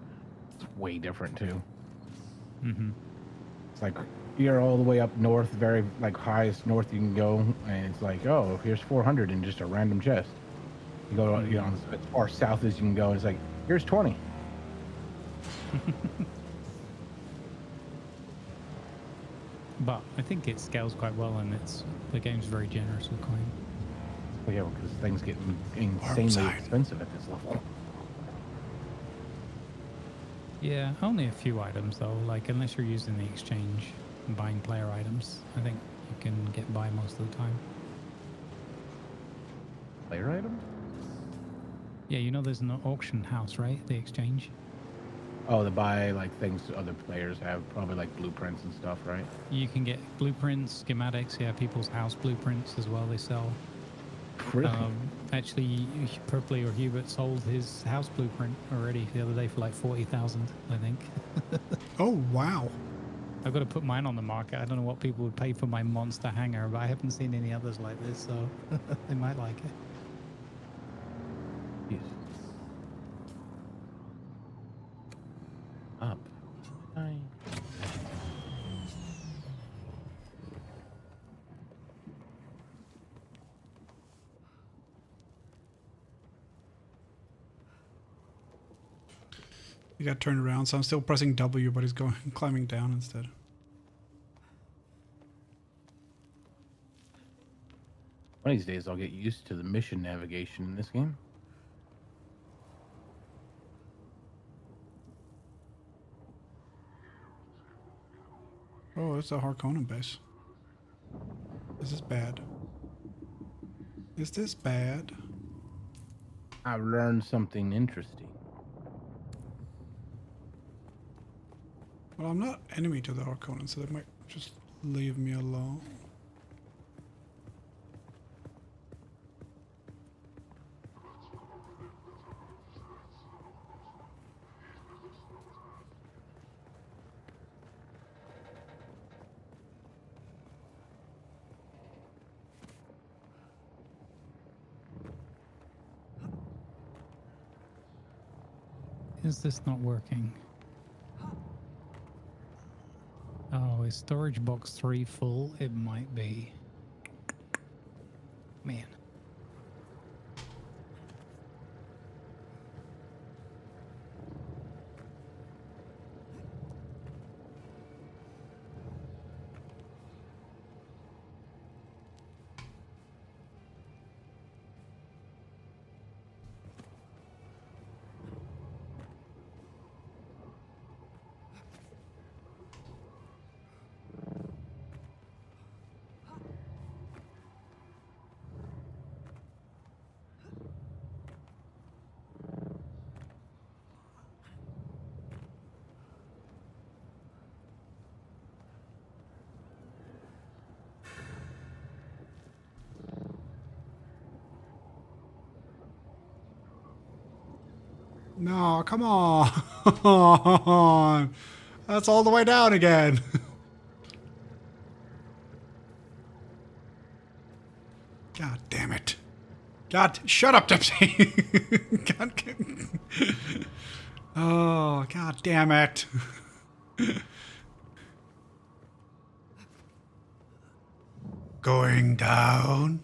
it's way different too. Mm-hmm. It's like you're all the way up north, very like highest north you can go, and it's like, oh, here's 400 in just a random chest. You go, you know, as far south as you can go, and it's like, here's 20. But I think it scales quite well, and the game's very generous with coin. Well, yeah, because things get insanely expensive at this level. Yeah, only a few items though. Like unless you're using the exchange and buying player items, I think you can get by most of the time. Player items? Yeah, you know there's an auction house, right? The exchange. Oh, to buy like things other players have, probably like blueprints and stuff, right? You can get blueprints, schematics, yeah, people's house blueprints as well. They sell. Really? Actually, Purpley or Hubert sold his house blueprint already the other day for like 40,000, I think. Oh wow! I've got to put mine on the market. I don't know what people would pay for my monster hangar, but I haven't seen any others like this, so they might like it. Yes. Up. Hi. He got turned around, so I'm still pressing W, but he's climbing down instead. One of these days, I'll get used to the mission navigation in this game. Oh, it's a Harkonnen base. Is this bad? Is this bad? I've learned something interesting. Well, I'm not enemy to the Harkonnen, so they might just leave me alone. Is this not working? Oh, is storage box 3 full? It might be. Man. No, come on. That's all the way down again. God damn it. God, shut up, Dempsey. God. Oh, god damn it. Going down.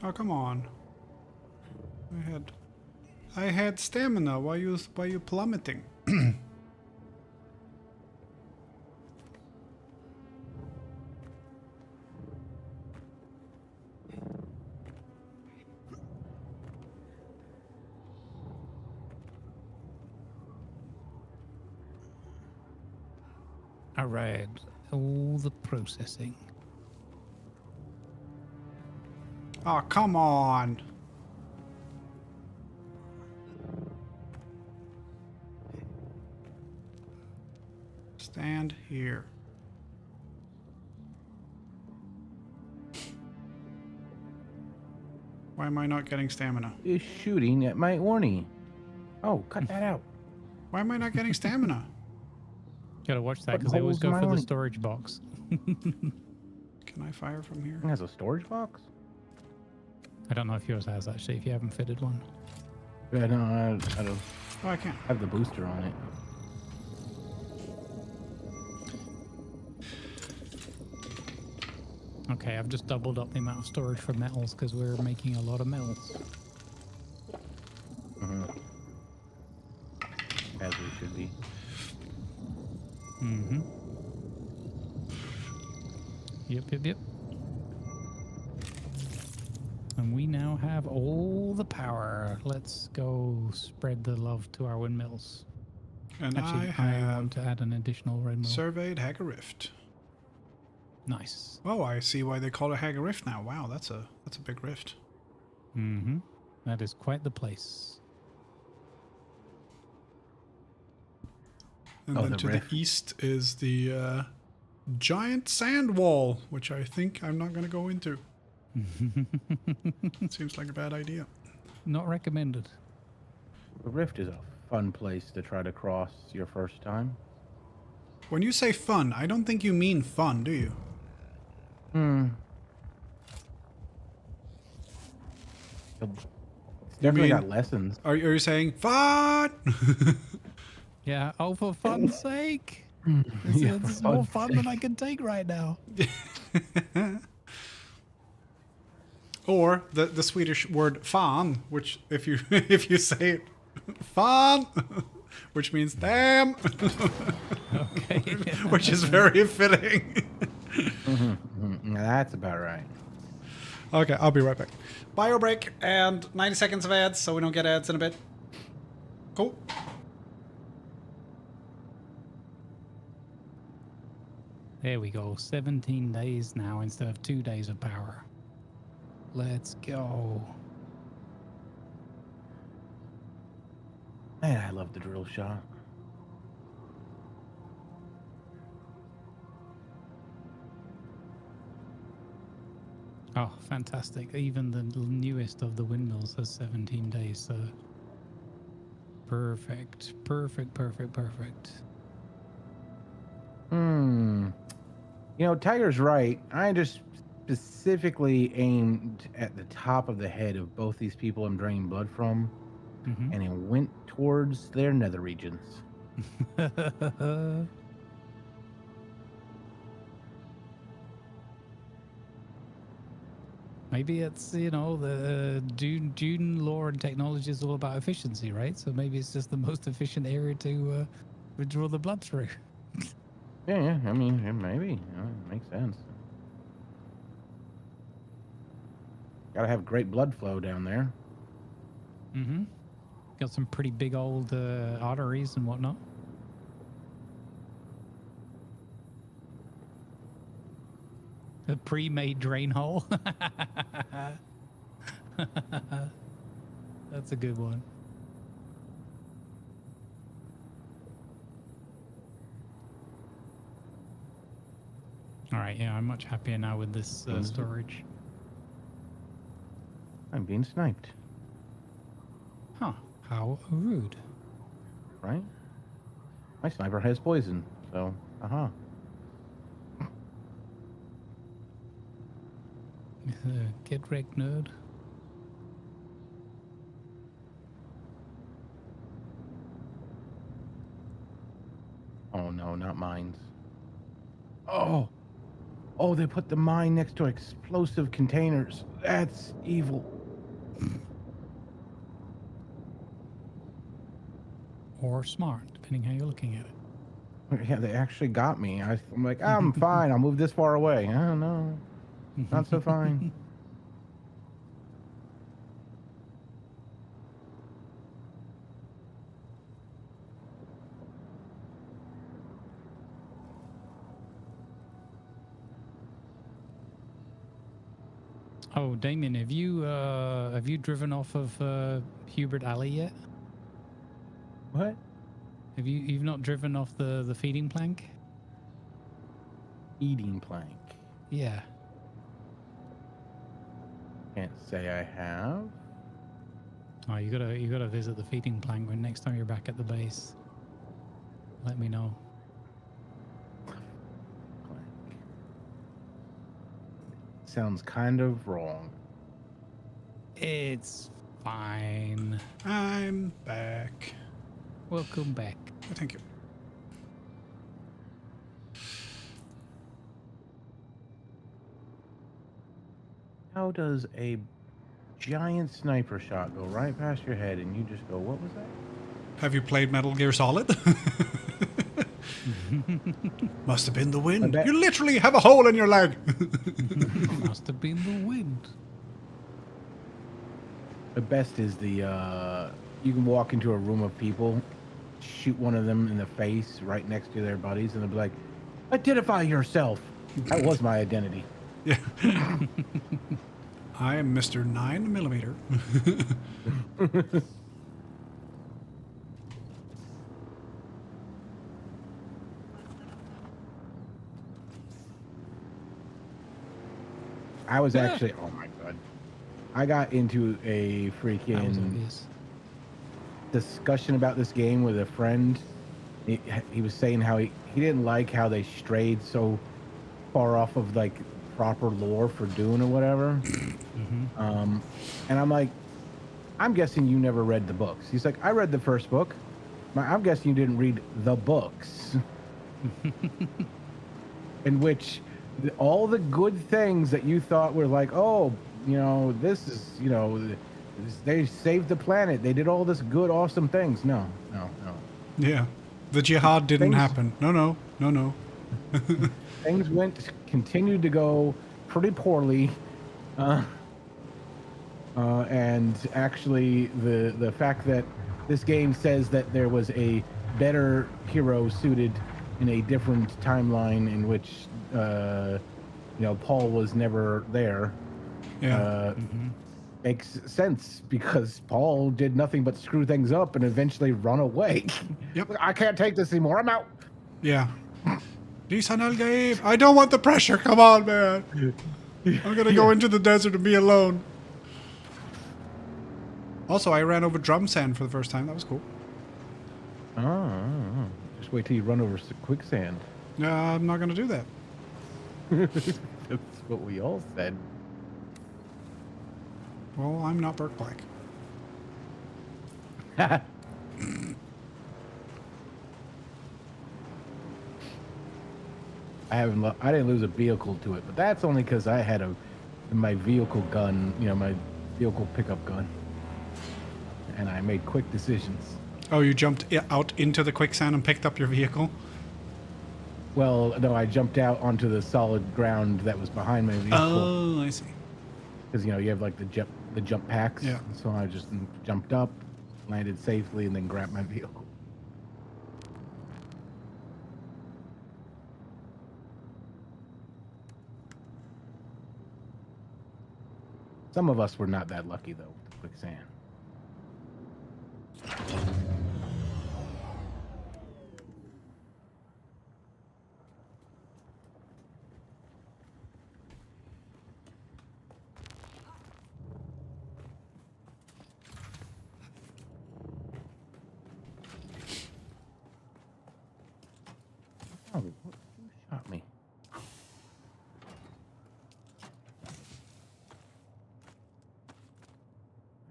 Oh, come on. I had stamina. Why you plummeting? All right. All the processing. Oh, come on. Stand here. Why am I not getting stamina? Is shooting at my Orny. Oh, cut that out. Why am I not getting stamina? Gotta watch that What because they always holes go am I for the on? storage box. Can I fire from here? It has a storage box? I don't know if yours has actually, if you haven't fitted one. Yeah, no, I don't Oh, I can't. have the booster on it. Okay, I've just doubled up the amount of storage for metals because we're making a lot of metals. As we should be. Mm-hmm. Yep. And we now have all the power. Let's go spread the love to our windmills. And Actually, I want to add an additional windmill. Surveyed Hagar Rift. Nice. Oh, I see why they call it Hagar Rift now. Wow, that's a big rift. Mm-hmm. That is quite the place. And Oh, then the to rift. the east is the giant sand wall, which I think I'm not going to go into. Seems like a bad idea. Not recommended. The rift is a fun place to try to cross your first time. When you say fun, I don't think you mean fun, do you? It's definitely got lessons. Are you saying fun? Yeah, oh, for fun's sake. Yeah, It's for more fun's fun than I can take right now. Or the Swedish word fan, which if you if you say it fan, which means damn, Okay. which is very fitting. That's about right. Okay, I'll be right back. Bio break and 90 seconds of ads, so we don't get ads in a bit. Cool. There we go. 17 days now instead of 2 days of power. Let's go. Man, I love the drill shot. Oh, fantastic. Even the newest of the windmills has 17 days, so perfect. Perfect. You know, Tiger's right. I just specifically aimed at the top of the head of both these people I'm draining blood from, and it went towards their nether regions. Maybe it's, you know, the Dune lore and technology is all about efficiency, right? So maybe it's just the most efficient area to withdraw the blood through. Yeah. I mean, maybe. It makes sense. Gotta have great blood flow down there. Got some pretty big old arteries and whatnot. A pre-made drain hole. That's a good one. All right, yeah, I'm much happier now with this storage. I'm being sniped. Huh, how rude. Right? My sniper has poison, so, Get wrecked, nerd. Oh no, not mines. Oh, they put the mine next to explosive containers. That's evil. Or smart, depending how you're looking at it. Yeah, they actually got me. I'm like, I'm fine. I'll move this far away. Oh no, not so fine. Oh, Damien, have you driven off of Hubert Alley yet? What? You've not driven off the feeding plank? Feeding plank? Yeah. Can't say I have. Oh, you gotta visit the feeding plank when next time you're back at the base. Let me know. Sounds kind of wrong. It's fine. I'm back. Welcome back. Thank you. How does a giant sniper shot go right past your head and you just go, what was that? Have you played Metal Gear Solid? Must have been the wind. You literally have a hole in your leg. Must have been the wind. The best is the, you can walk into a room of people, shoot one of them in the face right next to their buddies, and they'll be like, identify yourself. That was my identity. Yeah. I am Mr. 9mm. I was actually, oh my god. I got into a freaking discussion about this game with a friend. He was saying how he didn't like how they strayed so far off of like proper lore for Dune or whatever. And I'm like, I'm guessing you never read the books. He's like, I read the first book. I'm guessing you didn't read the books. In which all the good things that you thought were like, oh, you know, this is, you know, they saved the planet. They did all this good, awesome things. No. Yeah. The jihad didn't happen. No. Things continued to go pretty poorly. And actually, the fact that this game says that there was a better hero suited in a different timeline in which Paul was never there. Yeah. Makes sense because Paul did nothing but screw things up and eventually run away. Yep. I can't take this anymore. I'm out. Yeah. Lisan Al Gaib. I don't want the pressure. Come on, man. I'm gonna go into the desert and be alone. Also, I ran over drum sand for the first time. That was cool. Oh, just wait till you run over quicksand. No, I'm not gonna do that. That's what we all said. Well, I'm not Burke Black. I didn't lose a vehicle to it, but that's only because I had my vehicle gun, my vehicle pickup gun, and I made quick decisions. Oh, you jumped out into the quicksand and picked up your vehicle? Well, no, I jumped out onto the solid ground that was behind my vehicle. Oh, I see. Because you have like the jump packs. Yeah. So I just jumped up, landed safely, and then grabbed my vehicle. Some of us were not that lucky though with the quicksand. Oh, who shot me? Why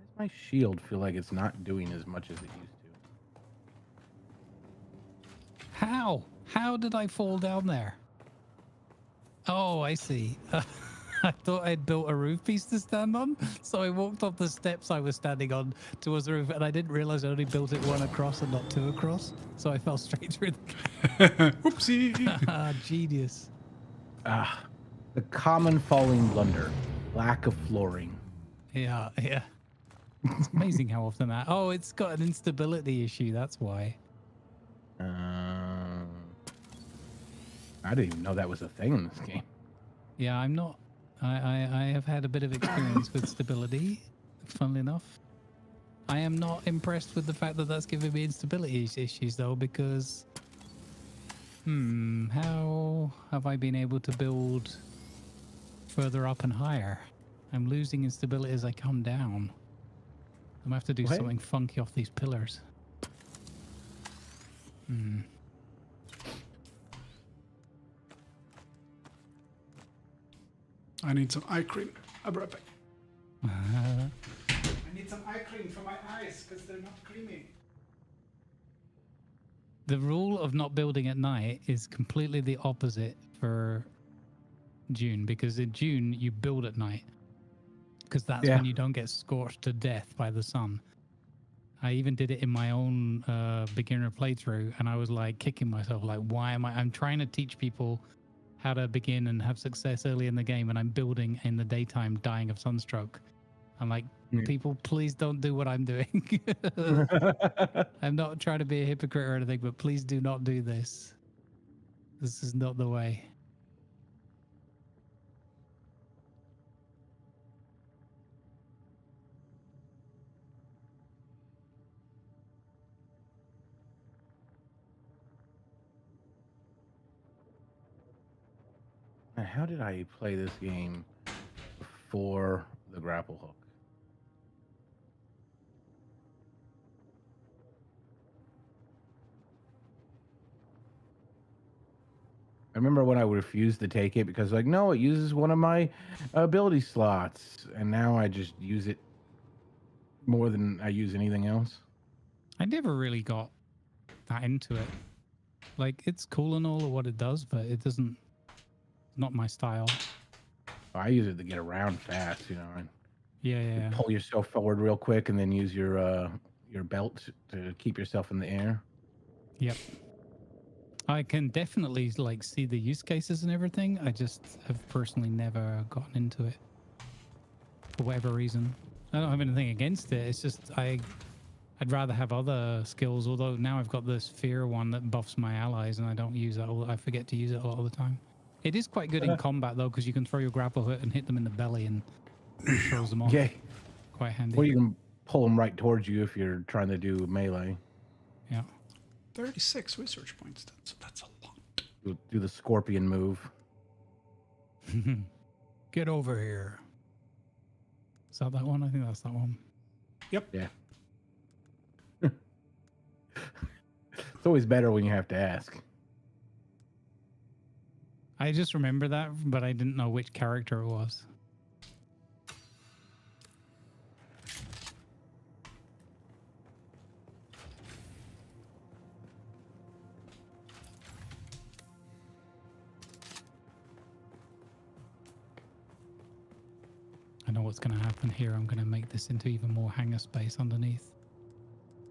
does my shield feel like it's not doing as much as it used to? How did I fall down there? Oh, I see. I thought I'd built a roof piece to stand on, so I walked up the steps I was standing on towards the roof, and I didn't realize I only built it one across and not two across, so I fell straight through the gap. Whoopsie. Genius. The common falling blunder: lack of flooring. Yeah. It's amazing how often that. Oh, it's got an instability issue. That's why. I didn't even know that was a thing in this game. Yeah, I'm not. I have had a bit of experience with stability, funnily enough. I am not impressed with the fact that that's giving me instability issues, though, because... how have I been able to build further up and higher? I'm losing instability as I come down. I'm going to have to do something funky off these pillars. I need some eye cream. I'll be right back. I need some eye cream for my eyes because they're not creamy. The rule of not building at night is completely the opposite for Dune, because in Dune you build at night because that's when you don't get scorched to death by the sun. I even did it in my own beginner playthrough, and I was like kicking myself, like, why am I'm trying to teach people how to begin and have success early in the game, and I'm building in the daytime, dying of sunstroke. I'm like, people, please don't do what I'm doing. I'm not trying to be a hypocrite or anything, but please do not do this. This is not the way. How did I play this game before the grapple hook? I remember when I refused to take it because, like, no, it uses one of my ability slots, and now I just use it more than I use anything else. I never really got that into it. Like, it's cool and all of what it does, but it doesn't. Not my style. I use it to get around fast, and Yeah. pull yourself forward real quick, and then use your belt to keep yourself in the air. Yep. I can definitely see the use cases and everything. I just have personally never gotten into it for whatever reason. I don't have anything against it. It's just I'd rather have other skills. Although now I've got this fear one that buffs my allies, and I don't use that. I forget to use it a lot of the time. It is quite good in combat though, because you can throw your grapple hook and hit them in the belly, and it throws them off. Yeah. Quite handy. Or you can pull them right towards you if you're trying to do melee. Yeah. 36 research points. That's a lot. Do the scorpion move. Get over here. Is that one? I think that's that one. Yep. Yeah. It's always better when you have to ask. I just remember that, but I didn't know which character it was. I know what's going to happen here. I'm going to make this into even more hangar space underneath.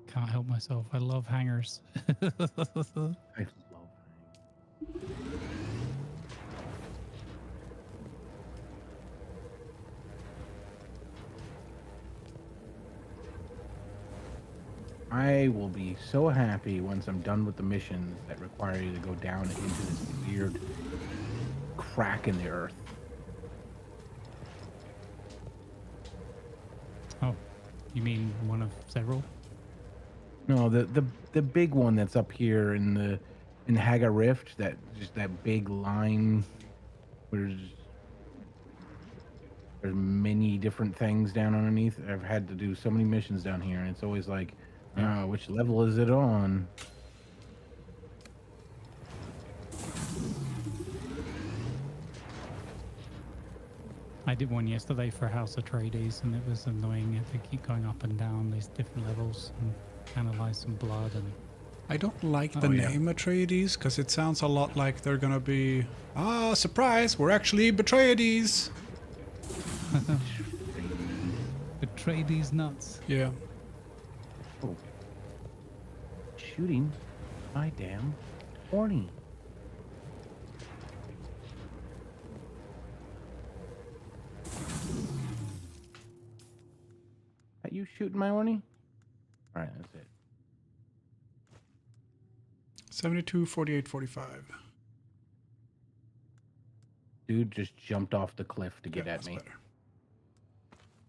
Can't help myself. I love hangars. I love I will be so happy once I'm done with the missions that require you to go down into this weird crack in the earth. Oh, you mean one of several? No, the big one that's up here in Haga Rift, that big line where there's many different things down underneath. I've had to do so many missions down here, and it's always like, which level is it on? I did one yesterday for House Atreides, and it was annoying. I had to keep going up and down these different levels and analyze some blood. And I don't like the name Atreides because it sounds a lot like they're gonna be, surprise, we're actually Betrayades. Atreides nuts. Yeah. Oh. Shooting my damn horny. Are you shooting my horny? All right, that's it. 72, 48, 45. Dude just jumped off the cliff to get at me. Better.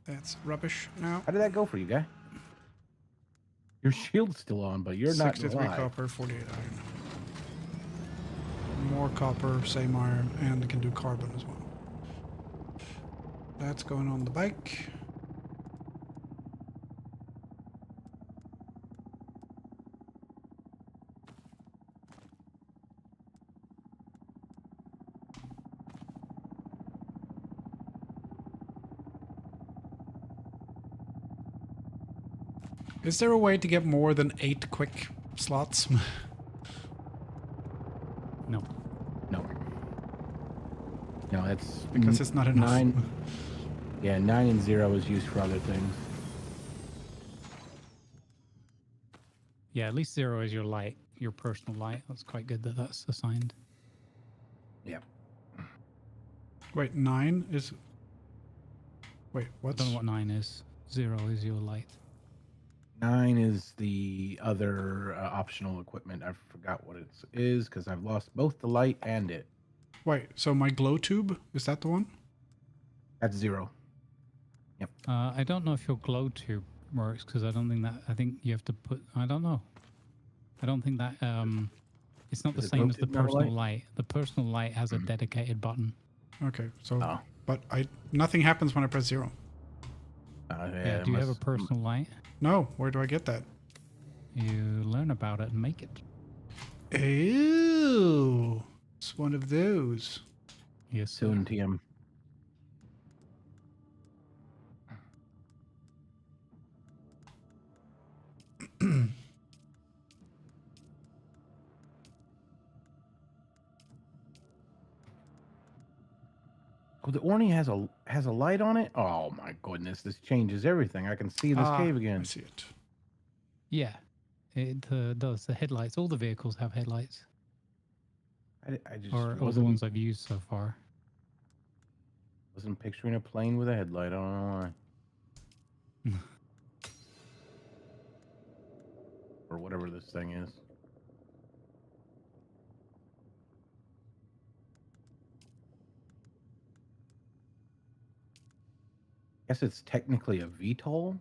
That's rubbish now. How did that go for you, guy? Your shield's still on, but you're not 63 alive. copper, 48 iron. More copper, same iron, and it can do carbon as well. That's going on the bike. Is there a way to get more than 8 quick slots? No. No. No, that's because it's not enough. 9. Yeah, 9 and 0 is used for other things. Yeah, at least 0 is your light, your personal light. That's quite good that that's assigned. Yeah. Wait, 9 is... Wait, what? I don't know what 9 is. 0 is your light. 9 is the other optional equipment. I forgot what it is because I've lost both the light and it. Wait, so my glow tube, is that the one? That's 0. Yep. I don't know if your glow tube works because I don't think that. I think you have to put. I don't know. I don't think that. It's not the same as the personal light. The personal light has a dedicated button. Okay, so but nothing happens when I press 0. Yeah. Do you have a personal light? No. Where do I get that? You learn about it and make it. Ew. It's one of those. Yes. Soon, TM. Oh, the Orny has a light on it? Oh my goodness, this changes everything. I can see this cave again. I see it. Yeah, it does. The headlights, all the vehicles have headlights. I just or the ones I've used so far. Wasn't picturing a plane with a headlight. I don't know why. Or whatever this thing is. guess it's technically a VTOL.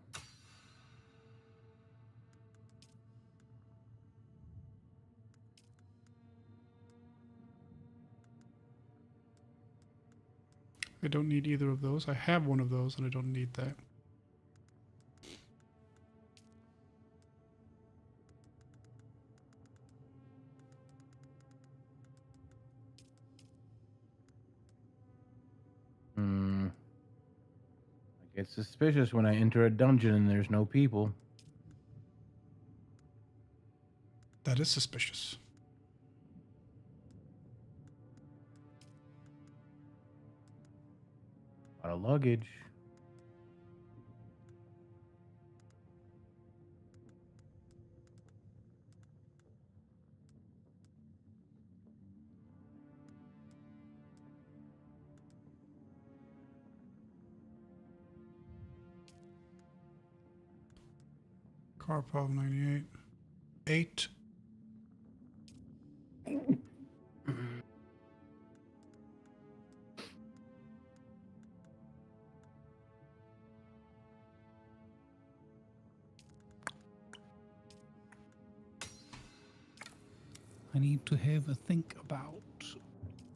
I don't need either of those. I have one of those and I don't need that. I get suspicious when I enter a dungeon and there's no people. That is suspicious. A lot of luggage. Karpov 98. 8. I need to have a think about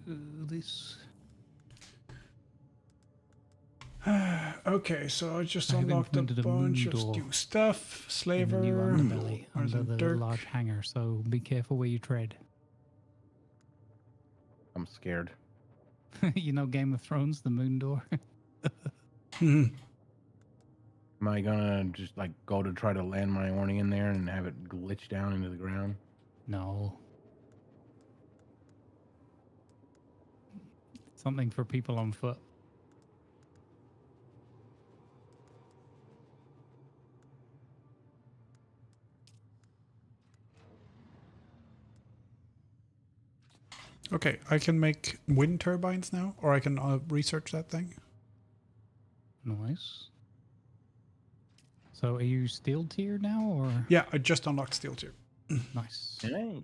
this. Okay, so I just I have unlocked a implemented a bunch moon of door new stuff. in the new Slaver, underbelly under the Dirk. large hangar, so be careful where you tread. I'm scared. You know Game of Thrones, the moon door? Am I gonna just like go to try to land my Orny in there and have it glitch down into the ground? No. Something for people on foot. Okay, I can make wind turbines now, or I can research that thing. Nice. So are you steel tier now, or? Yeah, I just unlocked steel tier. Nice. Nice.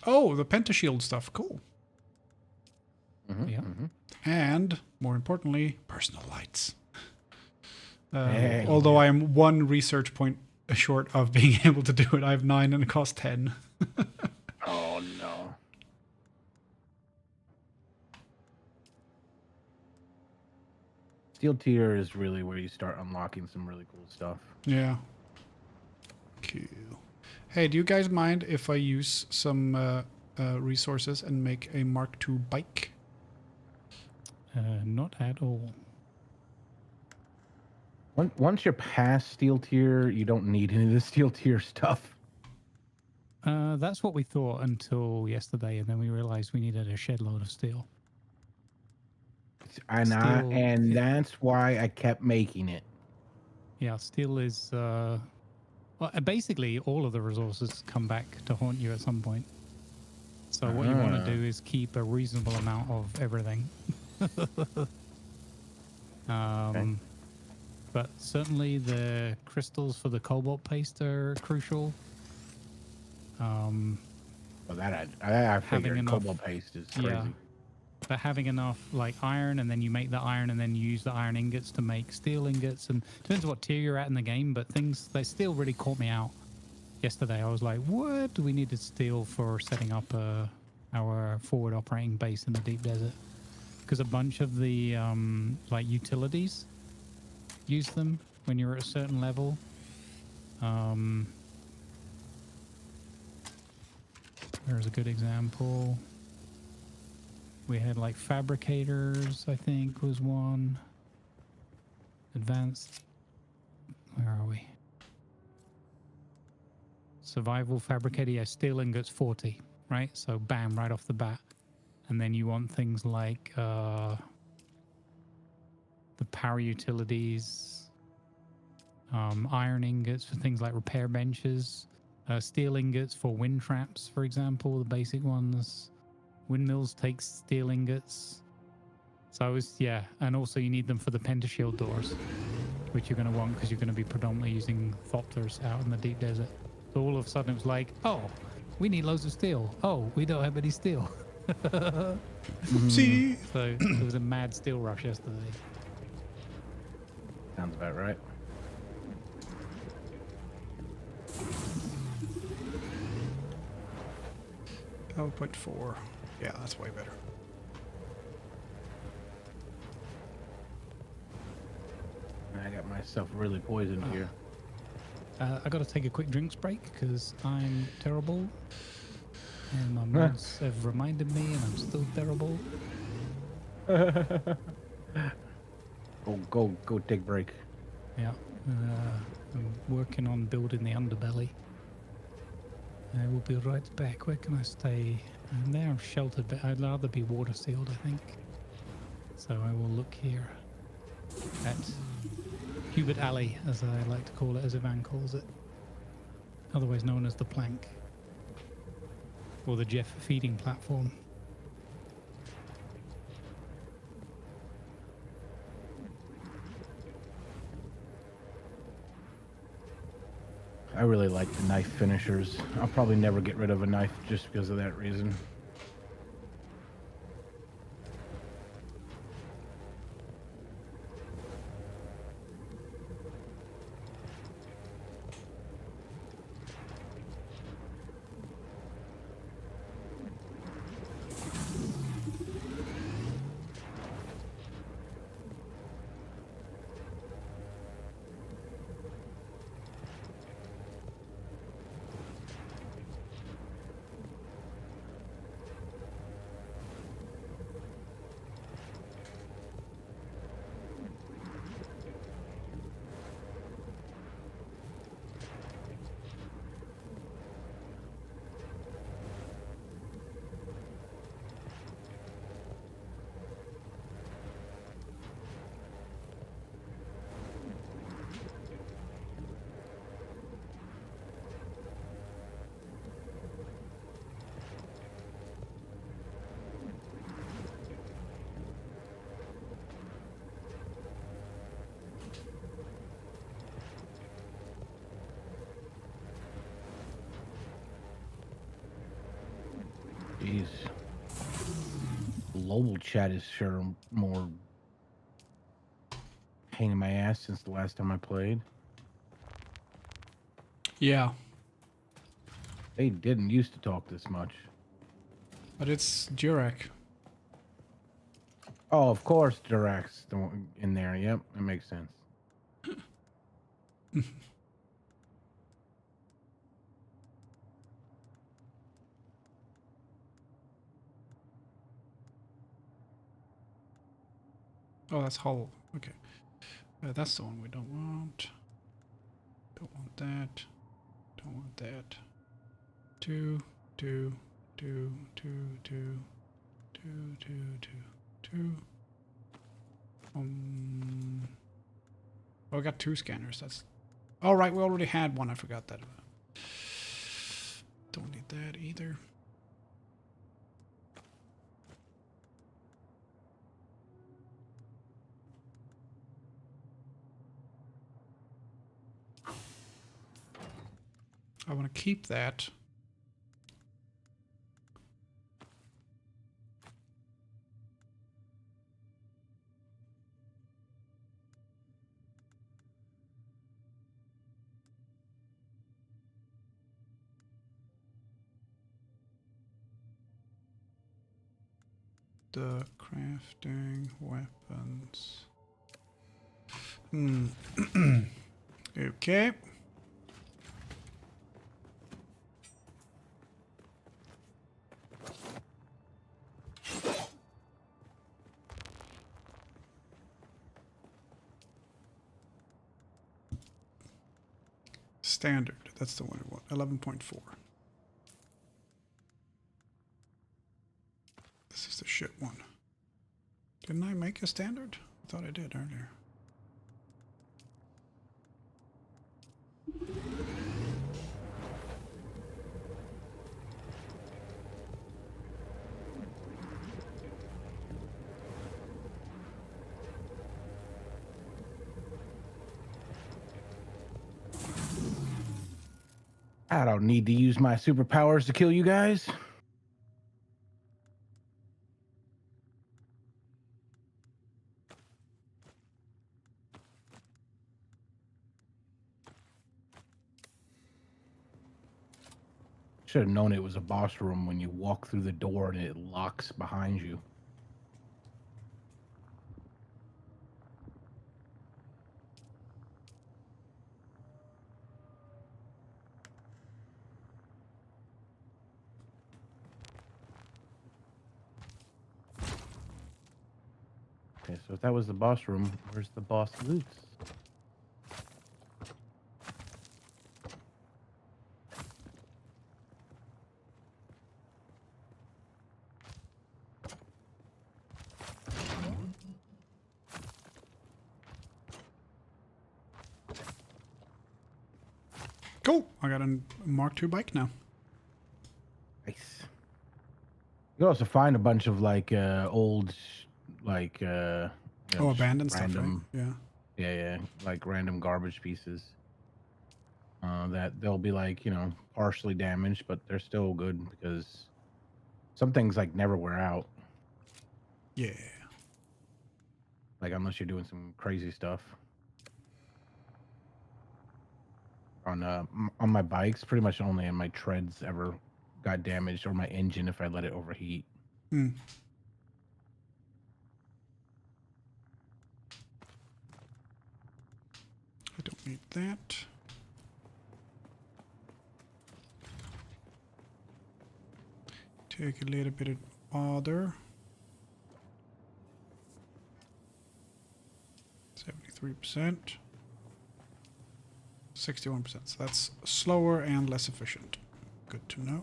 Oh, the pentashield stuff. Cool. Yeah. And, more importantly, personal lights. Hey. Although I am 1 research point short of being able to do it. I have 9 and it costs 10. Oh, no. Steel tier is really where you start unlocking some really cool stuff. Yeah. Cool. Hey, do you guys mind if I use some resources and make a Mark II bike? Not at all. Once you're past steel tier, you don't need any of the steel tier stuff. That's what we thought until yesterday, and then we realized we needed a shed load of steel. And that's why I kept making it. Yeah, steel is... well, basically, all of the resources come back to haunt you at some point. So what you want to do is keep a reasonable amount of everything. Okay. But certainly the crystals for the cobalt paste are crucial. Well, that I figured enough- cobalt paste is crazy. Yeah. But having enough like iron, and then you make the iron, and then you use the iron ingots to make steel ingots, and depends what tier you're at in the game, but they still really caught me out yesterday. I was like, what? We needed steel for setting up our forward operating base in the deep desert, because a bunch of the like utilities use them when you're at a certain level. There's a good example. We had like fabricators, I think, was one. Advanced. Where are we? Survival fabricator, yeah, steel ingots 40, right? So bam, right off the bat. And then you want things like the power utilities, iron ingots for things like repair benches, steel ingots for wind traps, for example, the basic ones. Windmills take steel ingots. So I was, yeah, and also you need them for the pentashield doors, which you're going to want because you're going to be predominantly using thopters out in the deep desert. So all of a sudden it was like, oh, we need loads of steel. Oh, we don't have any steel. See. So there was a mad steel rush yesterday. Sounds about right. I'll put 4. Yeah, that's way better. I got myself really poisoned here. I got to take a quick drinks break because I'm terrible. And my mods have reminded me and I'm still terrible. Go take a break. Yeah. I'm working on building the underbelly. I will be right back. Where can I stay? I'm there, I'm sheltered, but I'd rather be water sealed, I think. So I will look here at Hubert Alley, as I like to call it, as Ivan calls it. Otherwise known as the plank. Or the Jeff feeding platform. I really like the knife finishers. I'll probably never get rid of a knife just because of that reason. Jeez. Global chat is sure more pain in my ass since the last time I played. Yeah. They didn't used to talk this much. But it's Jurek. Oh, of course, Durak's in there. Yep, that makes sense. Oh, that's Hull. Okay. That's the one we don't want. Don't want that. Don't want that. 2, 2, 2, 2, 2, 2, 2, 2, 2. Oh, I got 2 scanners. That's. Oh, right. We already had one. I forgot that. Don't need that either. I want to keep that. The crafting weapons. Okay. Standard. That's the one we want. 11.4. This is the shit one. Didn't I make a standard? I thought I did earlier. I don't need to use my superpowers to kill you guys. Should have known it was a boss room when you walk through the door and it locks behind you. Okay, so if that was the boss room, where's the boss loot? Cool. I got a Mark II bike now. Nice. You also find a bunch of like old, like Abandoned random, stuff, right? Yeah. Yeah, like random garbage pieces. That they'll be like, partially damaged, but they're still good because some things like never wear out. Yeah. Like unless you're doing some crazy stuff. On my bikes, pretty much only in my treads ever got damaged, or my engine if I let it overheat. Hmm. I don't need that. Take a little bit of water. 73%. 61%. So that's slower and less efficient. Good to know.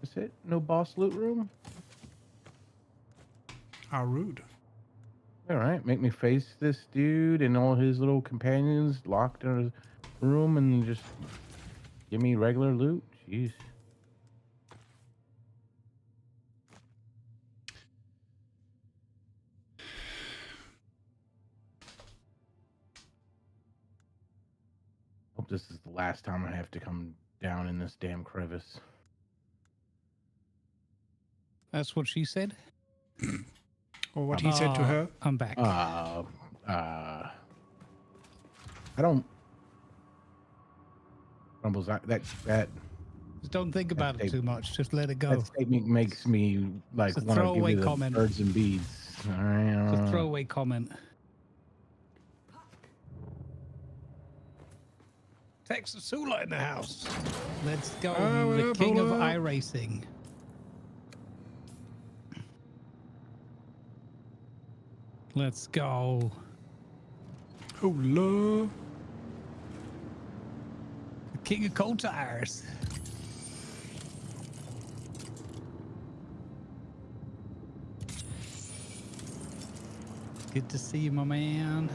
Is it no boss loot room? How rude. All right, make me face this dude and all his little companions locked in a room and just give me regular loot. Jeez. Hope this is the last time I have to come down in this damn crevice. That's what she said. Or what he said to her. I'm back. I don't. Rumbles, that Just don't think about it too much. Just let it go. That statement makes me like It's a want to give throwaway you the comment. birds and beads. All right, It's a throwaway comment. Texas Sula in the house. Let's go. The king of iRacing. Let's go. Hola. The king of coal tires. Good to see you, my man.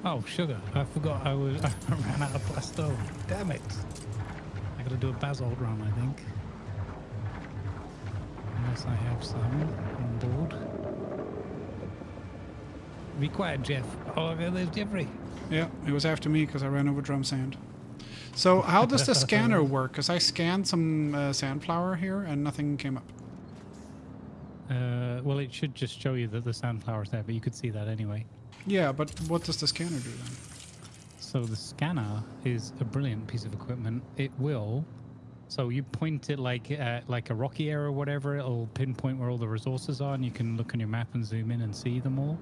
Oh, sugar. I forgot I ran out of plasto. Damn it. I gotta do a basalt run, I think. Unless I have some on board. Be quiet, Jeff. Oh, okay, there's Jeffrey. Yeah, it was after me because I ran over drum sand. So how does the scanner work? Because I scanned some sandflower here and nothing came up. Well, it should just show you that the sunflower's there, but you could see that anyway. Yeah, but what does the scanner do then? So the scanner is a brilliant piece of equipment. It will, so you point it like a rocky area or whatever, it'll pinpoint where all the resources are, and you can look on your map and zoom in and see them all.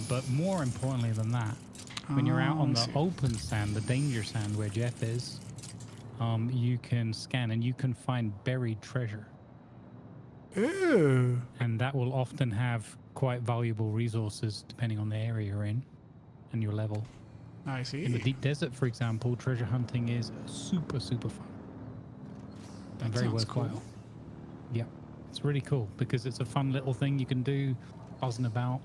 But more importantly than that, when you're out on the open sand, the danger sand where Jeff is, you can scan and you can find buried treasure. Ooh. And that will often have quite valuable resources depending on the area you're in and your level. I see. In the deep desert, for example, treasure hunting is super, super fun. And very worthwhile. Cool. Yeah, it's really cool because it's a fun little thing you can do, buzzing about,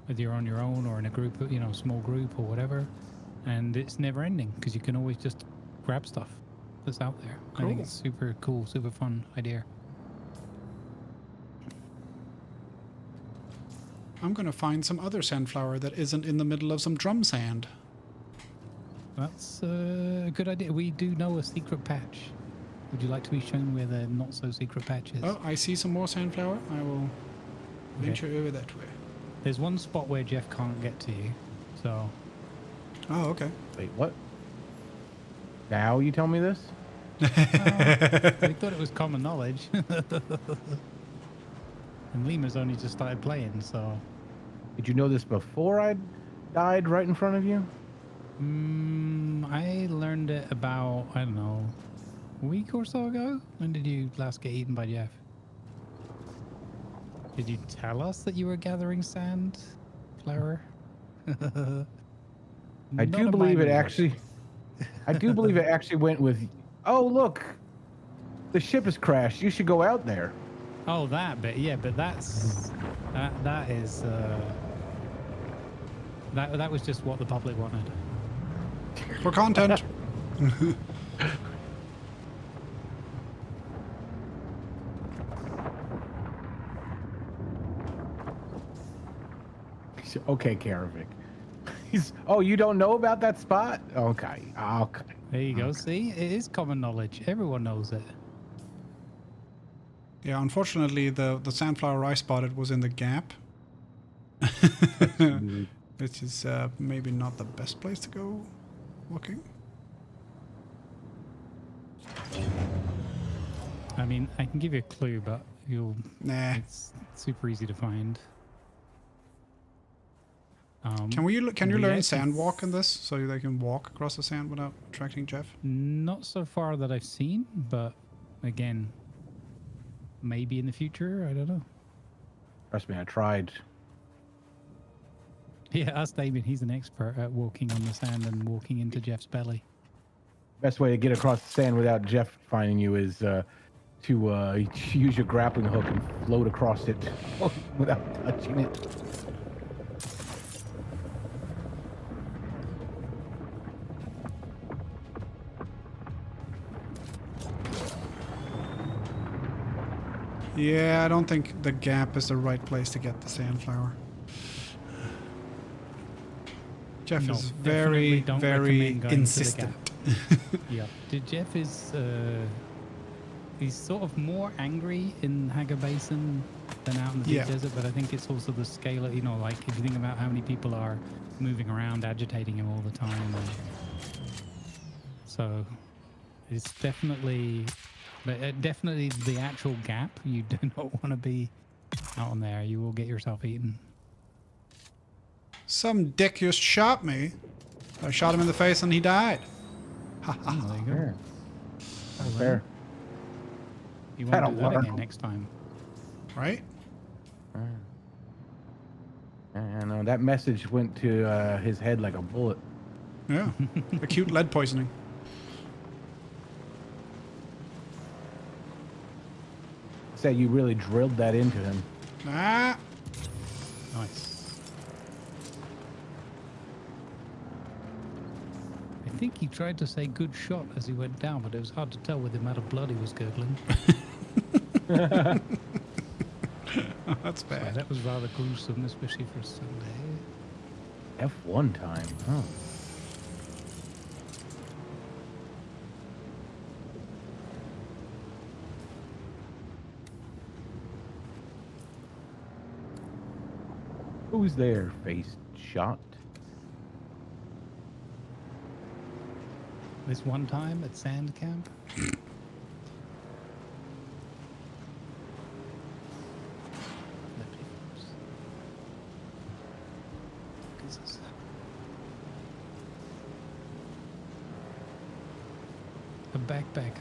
whether you're on your own or in a group, you know, small group or whatever. And it's never ending because you can always just grab stuff that's out there. Cool. I think it's super cool, super fun idea. I'm gonna find some other sandflower that isn't in the middle of some drum sand. That's a good idea. We do know a secret patch. Would you like to be shown where the not so secret patch is? Oh, I see some more sandflower. I will venture over that way. There's one spot where Jeff can't get to you, so. Oh, okay. Wait, what? Now you tell me this? I thought it was common knowledge. And Lima's only just started playing, so. Did you know this before I died right in front of you? I learned it about, I don't know, a week or so ago. When did you last get eaten by Jeff? Did you tell us that you were gathering sand, Flower? I do believe it actually. I do believe it actually went with. Oh look, the ship has crashed. You should go out there. Oh, that bit, yeah, but that's that is that was just what the public wanted. For content. Okay, Karavik. Oh, you don't know about that spot? Okay. Okay. There you go. See, it is common knowledge. Everyone knows it. Yeah, unfortunately, the sandflower I spotted was in the gap. Which is maybe not the best place to go looking. I mean, I can give you a clue, but you'll. Nah. It's super easy to find. Can you learn sand walk in this so they can walk across the sand without attracting Jeff? Not so far that I've seen, but again, maybe in the future. I don't know. Trust me, I tried. Yeah, ask Damien. He's an expert at walking on the sand and walking into Jeff's belly. Best way to get across the sand without Jeff finding you is to use your grappling hook and float across it without touching it. Yeah, I don't think the gap is the right place to get the sandflower. Jeff is very, very insistent. Yeah, Jeff is he's sort of more angry in Hagar Basin than out in the deep desert, but I think it's also the scale of, you know, like if you think about how many people are moving around, agitating him all the time. So it's definitely, but definitely the actual gap, you do not want to be out on there. You will get yourself eaten. Some dick just shot me. I shot him in the face and he died. Ha ha. There you go. That's fair. You want to do that again next time. Right? And that message went to his head like a bullet. Yeah. Acute lead poisoning. Said you really drilled that into him. Ah. Nice. I think he tried to say good shot as he went down, but it was hard to tell with the amount of blood he was gurgling. Oh, that's bad. So that was rather gruesome, especially for a Sunday. F1 time, huh? Who's there? Face shot. This one time at sand camp.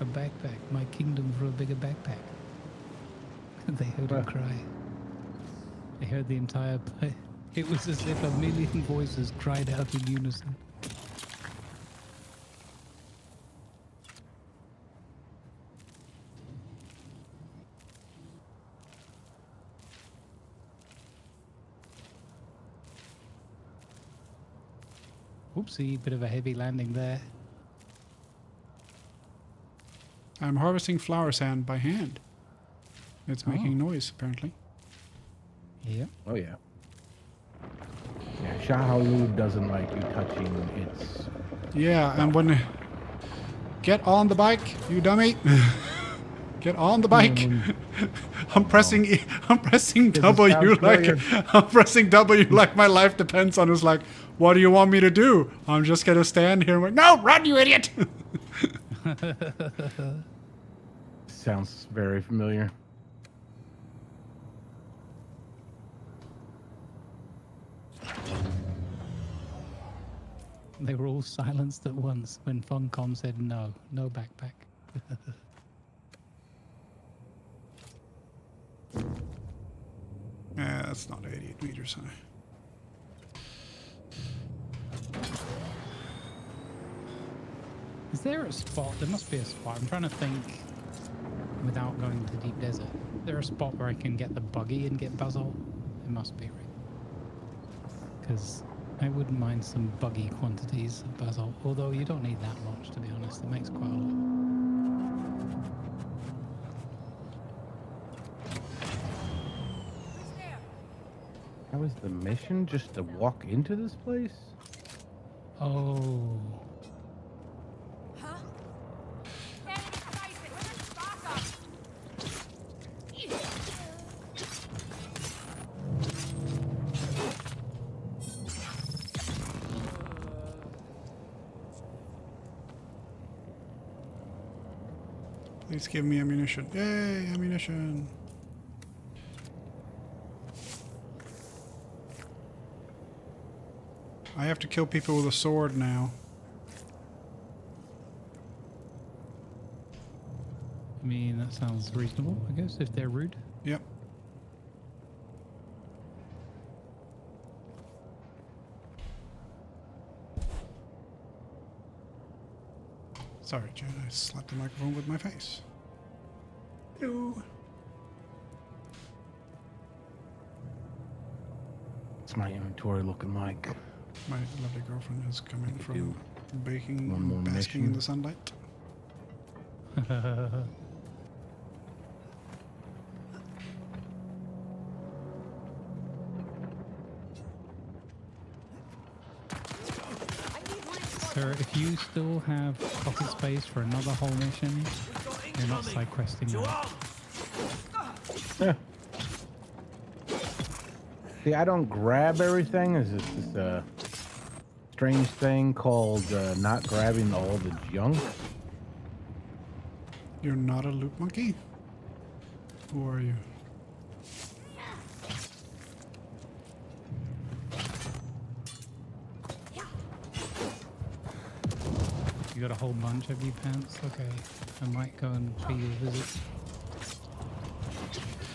A backpack, my kingdom for a bigger backpack. They heard him cry. They heard the entire play. It was as if a million voices cried out in unison. Oopsie, bit of a heavy landing there. I'm harvesting flower sand by hand. It's making noise, apparently. Yeah. Oh, yeah. Yeah, Shahalud doesn't like you touching its... Yeah, and when... Get on the bike, you dummy! Get on the bike! I'm pressing W like... I'm pressing W like my life depends on it. It's like, what do you want me to do? I'm just gonna stand here and like, no, run, you idiot! Sounds very familiar. They were all silenced at once when Funcom said no backpack. Yeah, that's not 88 meters high. Is there a spot? There must be a spot. I'm trying to think without going to deep desert. Is there a spot where I can get the buggy and get basalt? It must be, right? Because I wouldn't mind some buggy quantities of basalt. Although you don't need that much, to be honest. It makes quite a lot. That was the mission? Just to walk into this place? Oh. Please give me ammunition. Yay, ammunition. I have to kill people with a sword now. I mean, that sounds reasonable, I guess, if they're rude. Yep. Sorry, Jen, I slapped the microphone with my face. Ew. What's my inventory looking like? My lovely girlfriend is coming from baking one more and basking mission. in the sunlight. Sir, if you still have pocket space for another whole mission, you're not side questing now. Yeah. See, I don't grab everything. It's just this strange thing called not grabbing all the junk. You're not a loot monkey? Who are you? You got a whole bunch of you pants? Okay, I might go and pay you a visit.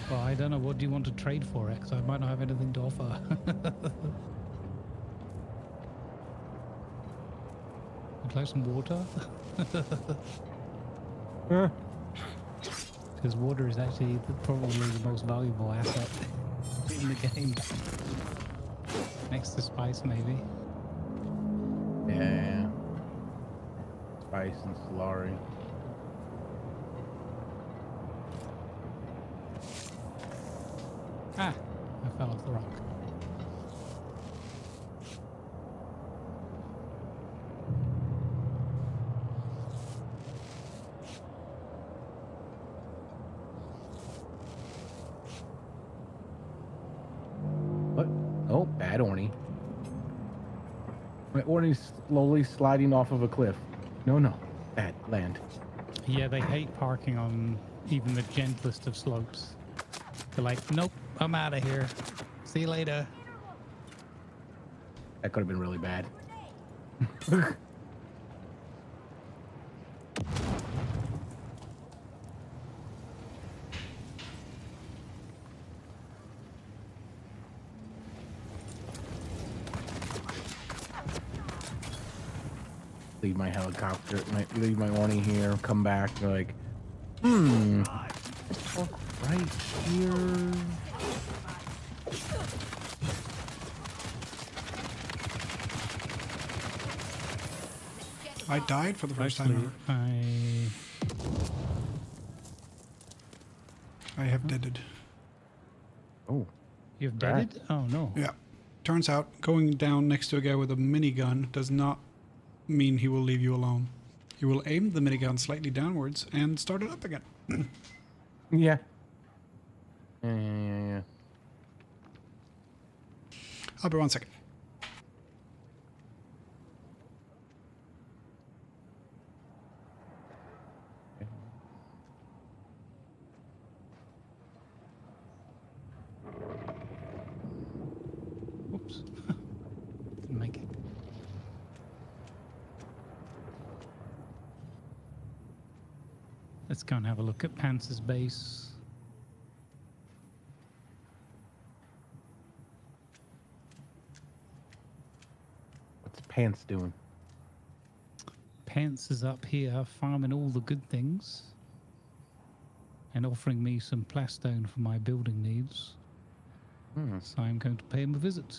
Well, I don't know, what do you want to trade for, X? I might not have anything to offer. Would you like some water? Because water is actually probably the most valuable asset in the game. Next to spice, maybe. Yeah. Spice and Solari. Ah, I fell off the rock. What? Oh, bad Orny. My Orny's slowly sliding off of a cliff. No, no. Bad land. Yeah, they hate parking on even the gentlest of slopes. They're like, nope, I'm out of here. See you later. That could have been really bad. Leave my helicopter, leave my Orny here, come back, they're like, right here. I died for the first time ever. I have deaded. Oh. You've deaded? Oh, no. Yeah. Turns out going down next to a guy with a minigun does not mean he will leave you alone. He will aim the minigun slightly downwards and start it up again. Yeah. Yeah. I'll be 1 second. Oops. Didn't make it. Let's go and have a look at Panzer's base. What's Pants doing? Pants is up here farming all the good things and offering me some plastone for my building needs. So I'm going to pay him a visit.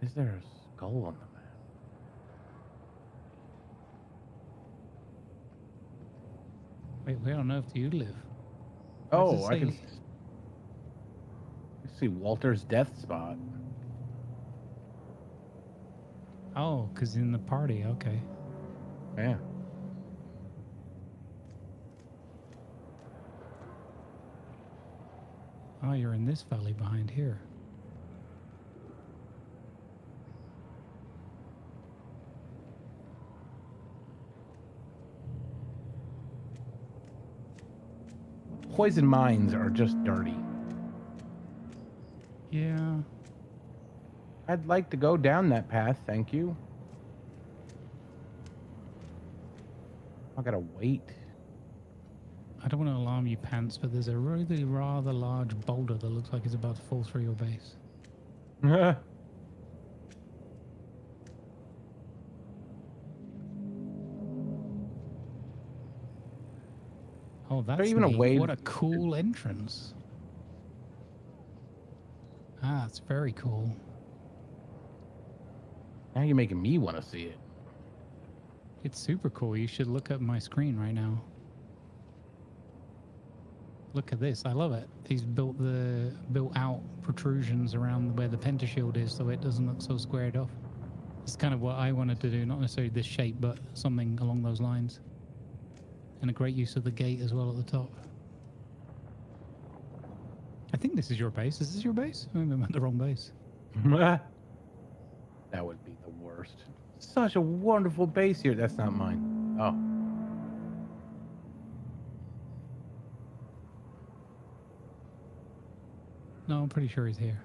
Is there a skull on the map? Wait, where on earth do you live? Oh, I can see Walter's death spot. Oh, because in the party, okay. Yeah. Oh, you're in this valley behind here. Poison mines are just dirty. Yeah. I'd like to go down that path, thank you. I gotta wait. I don't want to alarm you, Pants, but there's a really rather large boulder that looks like it's about to fall through your base. Oh, that's even a neat. way What a cool entrance. Ah, it's very cool. Now you're making me want to see it. It's super cool. You should look at my screen right now. Look at this. I love it. He's built out protrusions around where the pentashield is so it doesn't look so squared off. It's kind of what I wanted to do, not necessarily this shape, but something along those lines. And a great use of the gate as well at the top. I think this is your base. Is this your base? Maybe I'm at the wrong base. That would be the worst. Such a wonderful base here. That's not mine. Oh. No, I'm pretty sure he's here.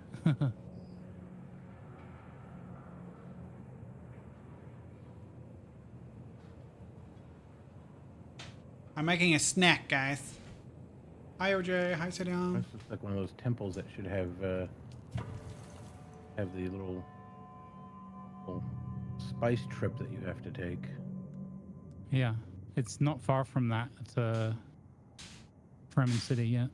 I'm making a snack, guys. Hi, OJ. Hi, Sedion. This looks like one of those temples that should have the little spice trip that you have to take. Yeah, it's not far from that. It's Fremen City yet.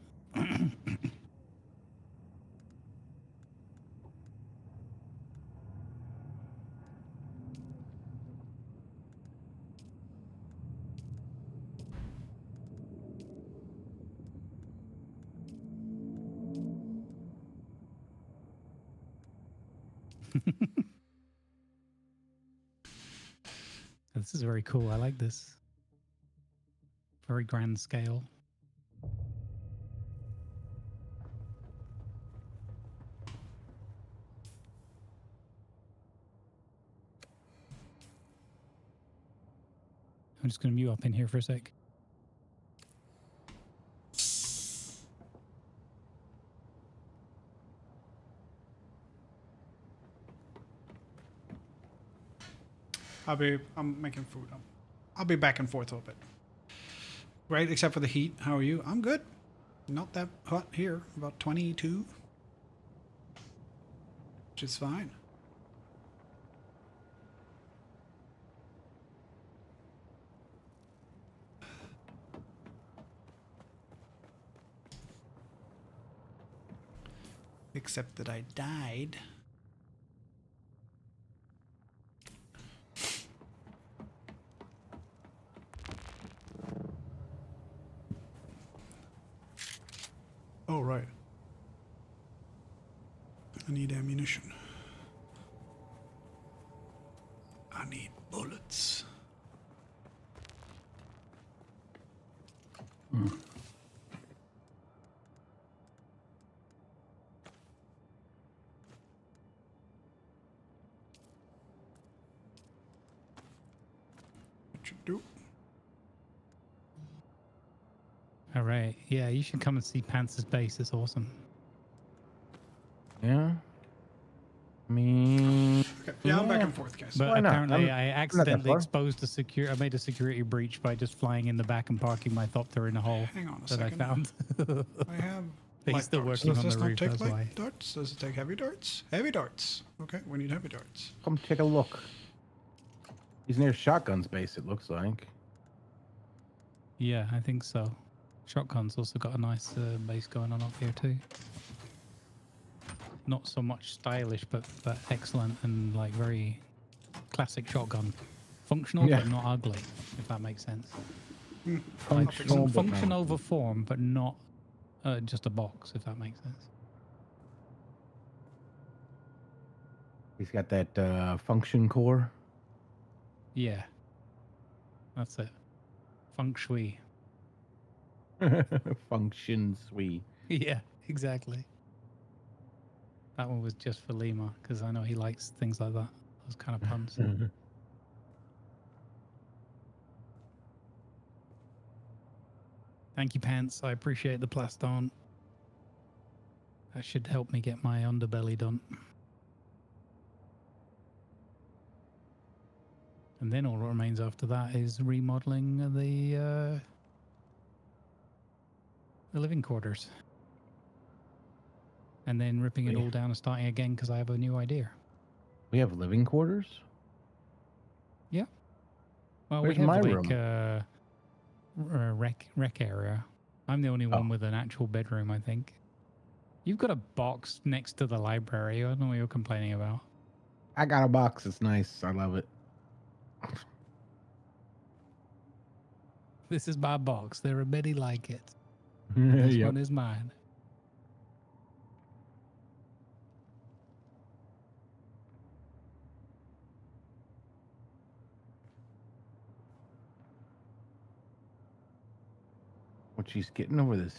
This is very cool. I like this. Very grand scale. I'm just going to mute up in here for a sec. I'm making food. I'll be back and forth a little bit. Right, except for the heat. How are you? I'm good. Not that hot here. About 22. Which is fine. Except that I died. Oh, right. I need ammunition. I need bullets. What you do? All right. Yeah, you should come and see Panzer's base. It's awesome. Yeah. I mean, okay. Yeah, I'm back and forth, guys. But Why not? apparently, I I'm not that accidentally far. exposed I made a security breach by just flying in the back and parking my Thopter in a hole Hang on a that second. I found. I have. He's light still darts. working Does on this the not roof. take That's light why. darts? Does it take heavy darts? Heavy darts. Okay, we need heavy darts. Come take a look. He's near shotgun's base, it looks like. Yeah, I think so. Shotgun's also got a nice base going on up here too. Not so much stylish, but excellent and like very classic shotgun. Functional, Yeah. but not ugly, if that makes sense. Like Functional, but function not- over form, but not just a box, if that makes sense. He's got that function core. Yeah, that's it. Feng shui. Function sweet. Yeah, exactly. That one was just for Lima, because I know he likes things like that. Those kind of puns. Thank you, Pants. I appreciate the plaston. That should help me get my underbelly done. And then all that remains after that is remodeling the living quarters. And then ripping it all down and starting again because I have a new idea. We have living quarters? Yeah. Well, Where's we have my like room? rec area. I'm the only one with an actual bedroom, I think. You've got a box next to the library. I don't know what you're complaining about. I got a box. It's nice. I love it. This is my box. There are many like it. This Yep. one is mine. What she's getting over this.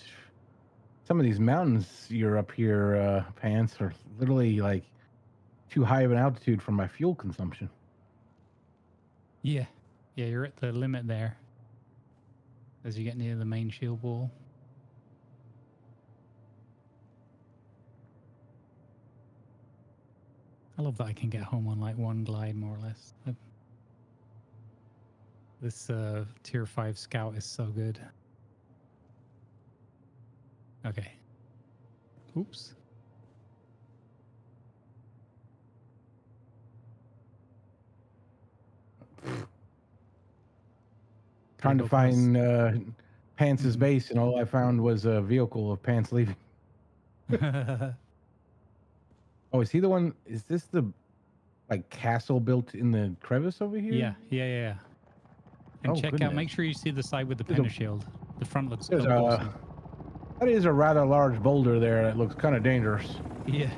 Some of these mountains you're up here, Pants, are literally like too high of an altitude for my fuel consumption. Yeah. Yeah, you're at the limit there. As you get near the main shield wall. I love that I can get home on like one glide, more or less. This tier 5 scout is so good. Okay. Oops. Trying to find Pants' base, and all I found was a vehicle of Pants leaving. Oh, is he the one? Is this the like castle built in the crevice over here? Yeah. And Oh, check out, goodness. make sure you see the side with the There's a- Pentashield. The front looks There's awesome. that is a rather large boulder there. That looks kind of dangerous. Yeah.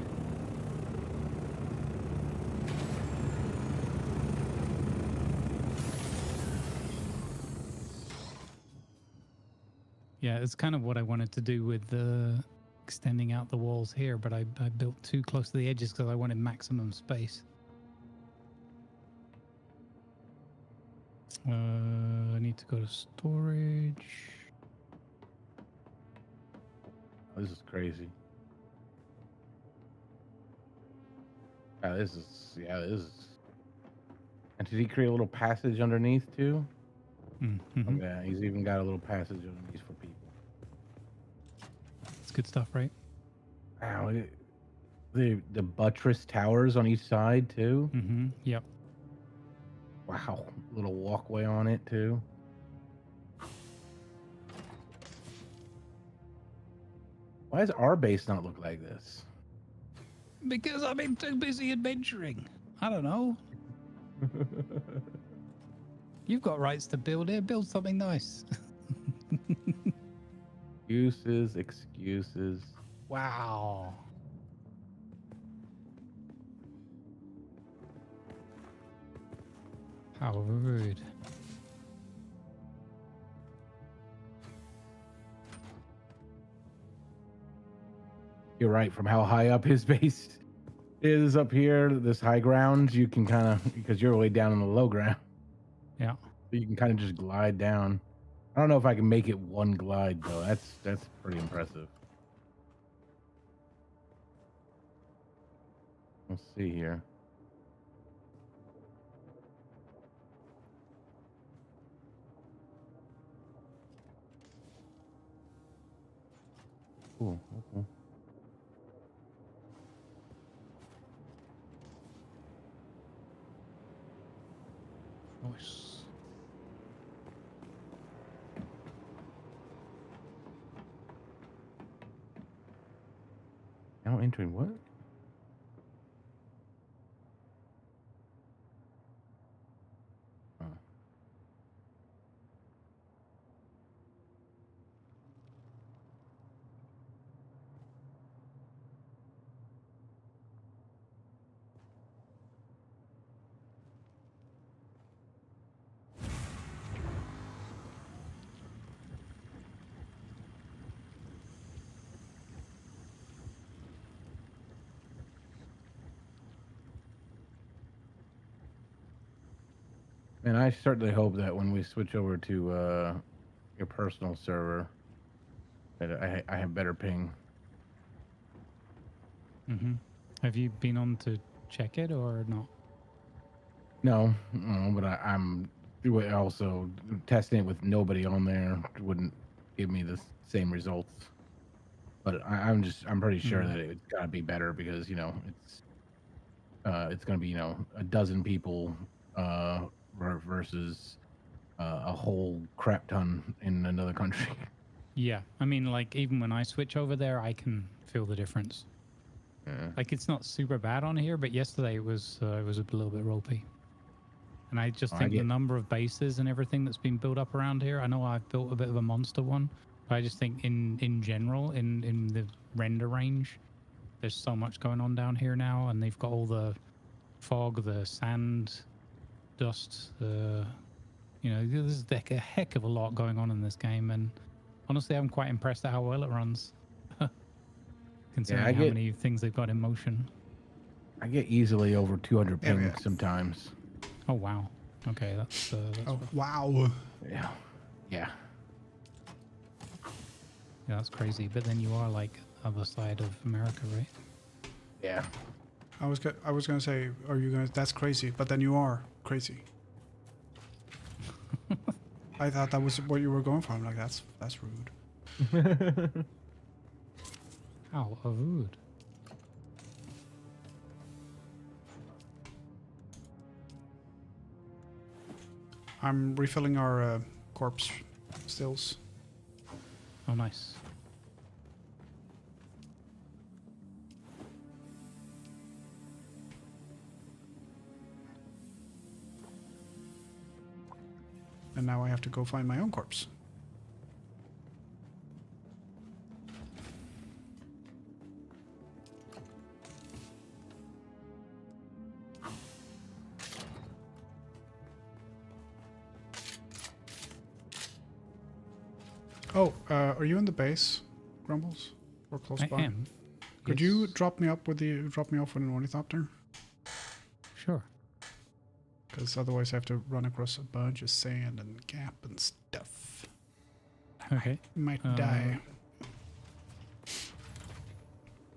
Yeah, it's kind of what I wanted to do with extending out the walls here, but I built too close to the edges because I wanted maximum space. I need to go to storage. Oh, this is crazy. This is. And did he create a little passage underneath too? Mm-hmm. Oh, yeah, he's even got a little passage underneath for people. It's good stuff, right? Wow, the buttress towers on each side too. Mm-hmm. Yep. Wow, little walkway on it too. Why does our base not look like this? Because I've been too busy adventuring. I don't know. You've got rights to build here. Build something nice. Excuses. Wow. How rude. You're right. From how high up his base is up here, this high ground, you can kind of, because you're way down on the low ground. Yeah. So you can kind of just glide down. I don't know if I can make it one glide though. That's pretty impressive. Let's see here. Cool. Okay. Nice. Now entering what? Oh. And I certainly hope that when we switch over to your personal server, that I have better ping. Mm-hmm. Have you been on to check it or not? No, but I'm also testing it with nobody on there wouldn't give me the same results. But I'm pretty sure that it's got to be better because it's going to be a dozen people versus a whole crap ton in another country. Yeah, I mean, like even when I switch over there, I can feel the difference. Yeah. Like it's not super bad on here, but yesterday it was a little bit ropey. And I just think the number of bases and everything that's been built up around here. I know I've built a bit of a monster one, but I just think in general in the render range, there's so much going on down here now, and they've got all the fog, the sand, dust. There's like a heck of a lot going on in this game, and honestly, I'm quite impressed at how well it runs. Considering how many things they've got in motion. I get easily over 200 ping sometimes. Oh wow. Okay, that's wow. Yeah. Yeah, that's crazy. But then you are like other side of America, right? Yeah. I was gonna say, are you guys? That's crazy. But then you are crazy. I thought that was what you were going for. I'm like, that's rude. How rude. I'm refilling our corpse stills. Oh, nice. And now I have to go find my own corpse. Oh, are you in the base, Grumbles? Or close by? I am. Could you drop me off with an ornithopter? Sure. Because otherwise I have to run across a bunch of sand and gap and stuff. Okay. I might die.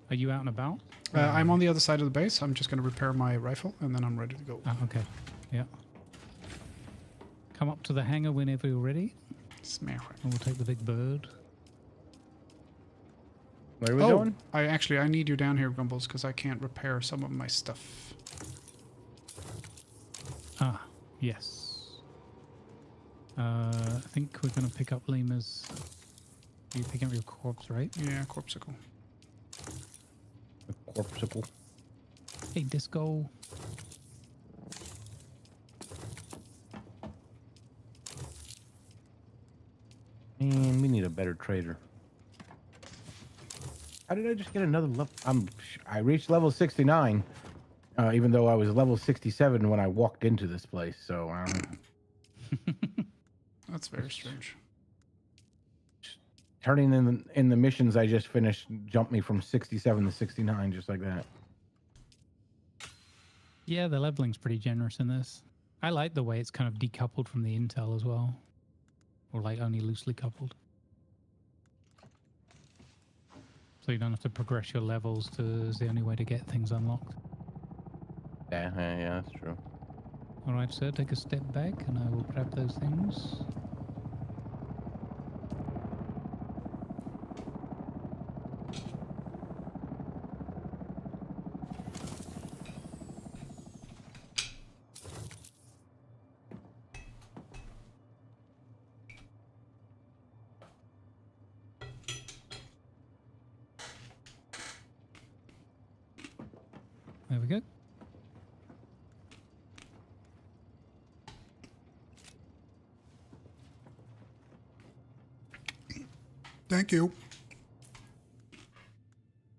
Are you out and about? I'm on the other side of the base. I'm just going to repair my rifle and then I'm ready to go. Okay. Yeah. Come up to the hangar whenever you're ready. Smash it. And we'll take the big bird. Where are we going? I need you down here, Grumbles, because I can't repair some of my stuff. Ah, yes. I think we're going to pick up Lima's... You picking up your corpse, right? Yeah, corpsicle. A corpsicle. Hey, Disco. Man, we need a better trader. How did I just get another level? I reached level 69, even though I was level 67 when I walked into this place. So That's very strange. turning in the missions I just finished jumped me from 67 to 69, just like that. Yeah, the leveling's pretty generous in this. I like the way it's kind of decoupled from the intel as well, or like only loosely coupled. So you don't have to progress your levels is the only way to get things unlocked. Yeah, that's true. All right, sir, take a step back and I will grab those things. There we go. Thank you.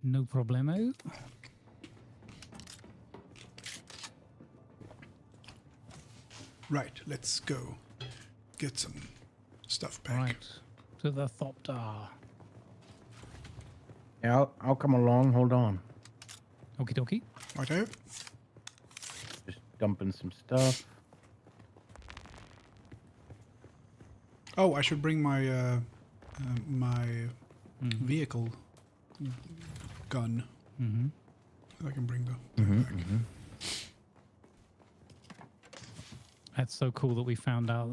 No problemo. Right, let's go get some stuff back. Right, to the Thopter. Yeah, I'll come along. Hold on. Okie dokie. Righto. Just dumping some stuff. Oh, I should bring my vehicle gun. I can bring the back. That's so cool that we found out,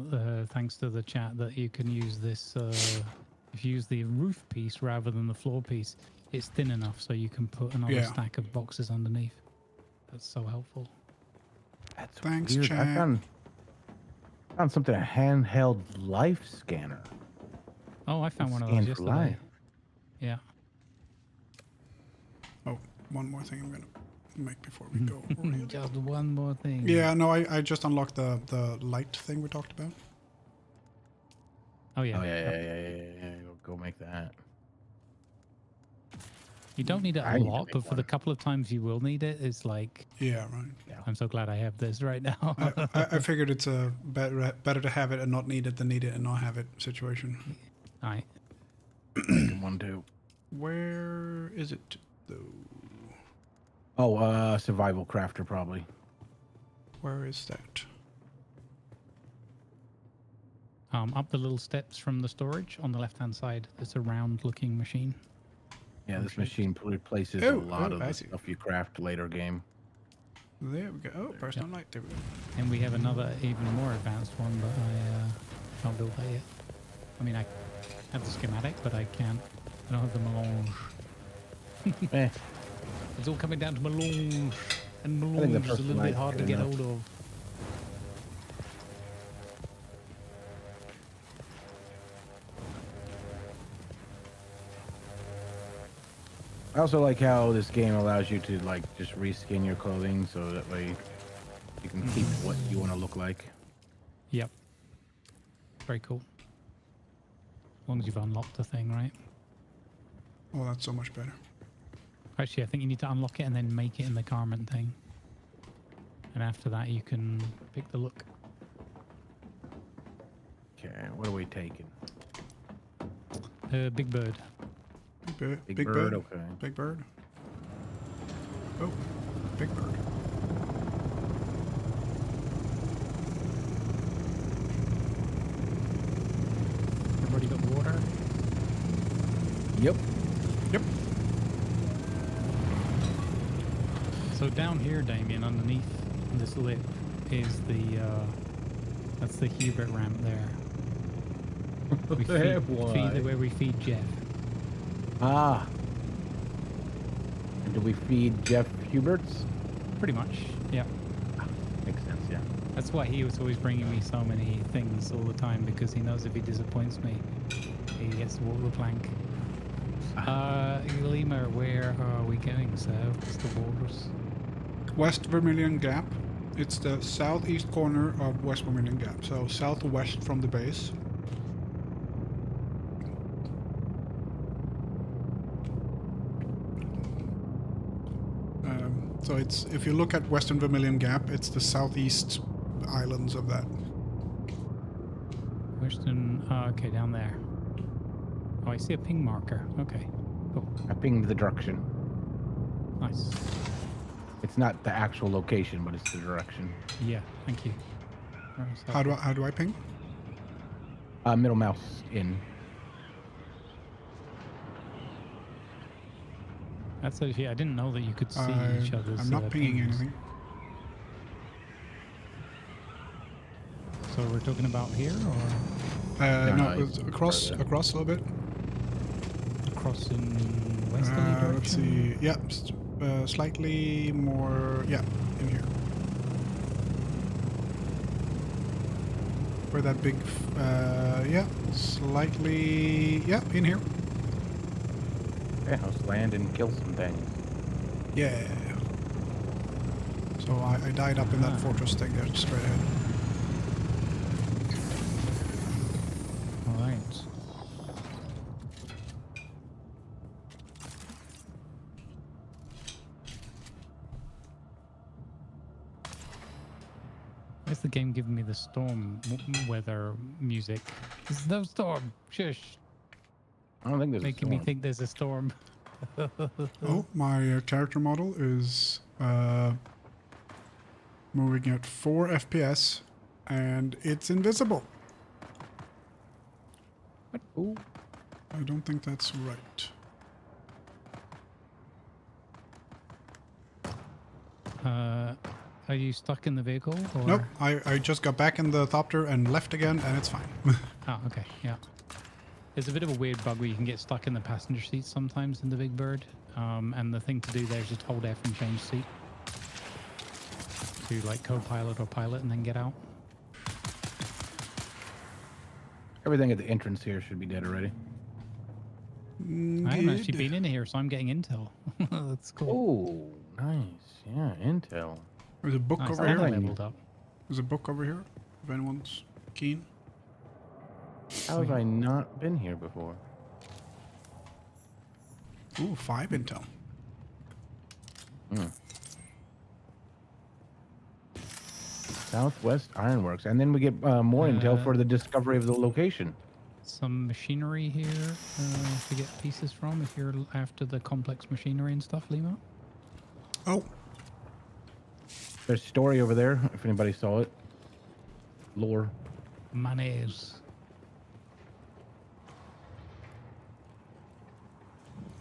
thanks to the chat, that you can use this, if you use the roof piece rather than the floor piece, it's thin enough so you can put another stack of boxes underneath. That's so helpful. That's Thanks, weird. chat. I found something, a handheld life scanner. Oh, I found one of Scan those for yesterday. life. Yeah. Oh, one more thing I'm gonna make before we go. Just one more thing. Yeah, no, I just unlocked the light thing we talked about. Oh yeah. Oh yeah. Go make that. You don't need it a lot, but for the couple of times you will need it, it's like... Yeah, right. Yeah. I'm so glad I have this right now. I figured it's a better to have it and not need it than need it and not have it situation. Aye. Making one too. Where is it though? Oh, survival crafter probably. Where is that? Up the little steps from the storage on the left-hand side. It's a round-looking machine. Yeah, this machine replaces a lot of the stuff you craft later game. There we go. Oh, personal light. There we go. And we have another, even more advanced one, but I can't build that yet. I mean, I have the schematic, but I can't. I don't have the melange. It's all coming down to melange, and melange is a little bit hard to get hold of. I also like how this game allows you to like just reskin your clothing, so that way you can keep what you want to look like. Yep. Very cool. As long as you've unlocked the thing, right? Oh, that's so much better. Actually, I think you need to unlock it and then make it in the garment thing. And after that, you can pick the look. Okay, what are we taking? Big Bird. Big bird. Big bird, okay. Big bird. Oh, big bird. Everybody got water? Yep. Yep. So down here, Damien, underneath this lip is the, that's the Hubert ramp there. We feed where we feed Jeff. Ah. And do we feed Jeff Huberts? Pretty much, yeah. Makes sense, yeah. That's why he was always bringing me so many things all the time, because he knows if he disappoints me, he gets to walk the plank. Lima, where are we going, sir? What's the walrus? West Vermilion Gap. It's the southeast corner of West Vermilion Gap, so southwest from the base. So it's, if you look at Western Vermilion Gap, it's the southeast islands of that. Western, okay, down there. Oh, I see a ping marker. Okay, cool. I pinged the direction. Nice. It's not the actual location, but it's the direction. Yeah, thank you. How do I ping? Middle mouse in. That's actually, I didn't know that you could see each other's. I'm not pinging pings. anything. So we're talking about here, or no, it's across a little bit. across in westerly direction? Let's see. Yeah, slightly more. Yeah, in here. Where that big. Yeah, slightly. Yeah, in here. Yeah, let's land and kill some things. Yeah. So I died up in that fortress thing there, straight ahead. All right. Where's the game giving me the storm weather music? There's no storm. Shush. I don't think there's making me think there's a storm. Oh, my character model is moving at 4 FPS, and it's invisible. What? Ooh. I don't think that's right. Are you stuck in the vehicle? Or? Nope, I just got back in the thopter and left again, and it's fine. Oh, okay, yeah. There's a bit of a weird bug where you can get stuck in the passenger seat sometimes in the Big Bird. And the thing to do there is just hold F and change seat. To like co-pilot or pilot and then get out. Everything at the entrance here should be dead already. I haven't actually been in here, so I'm getting intel. That's cool. Oh, nice. Yeah, intel. There's a book Nice, over they're here. leveled up. There's a book over here, if anyone's keen. How have I not been here before? Ooh, 5 intel. Southwest Ironworks. And then we get more intel for the discovery of the location. Some machinery here to get pieces from if you're after the complex machinery and stuff, Lima. Oh. There's a story over there, if anybody saw it. Lore. Mayonnaise.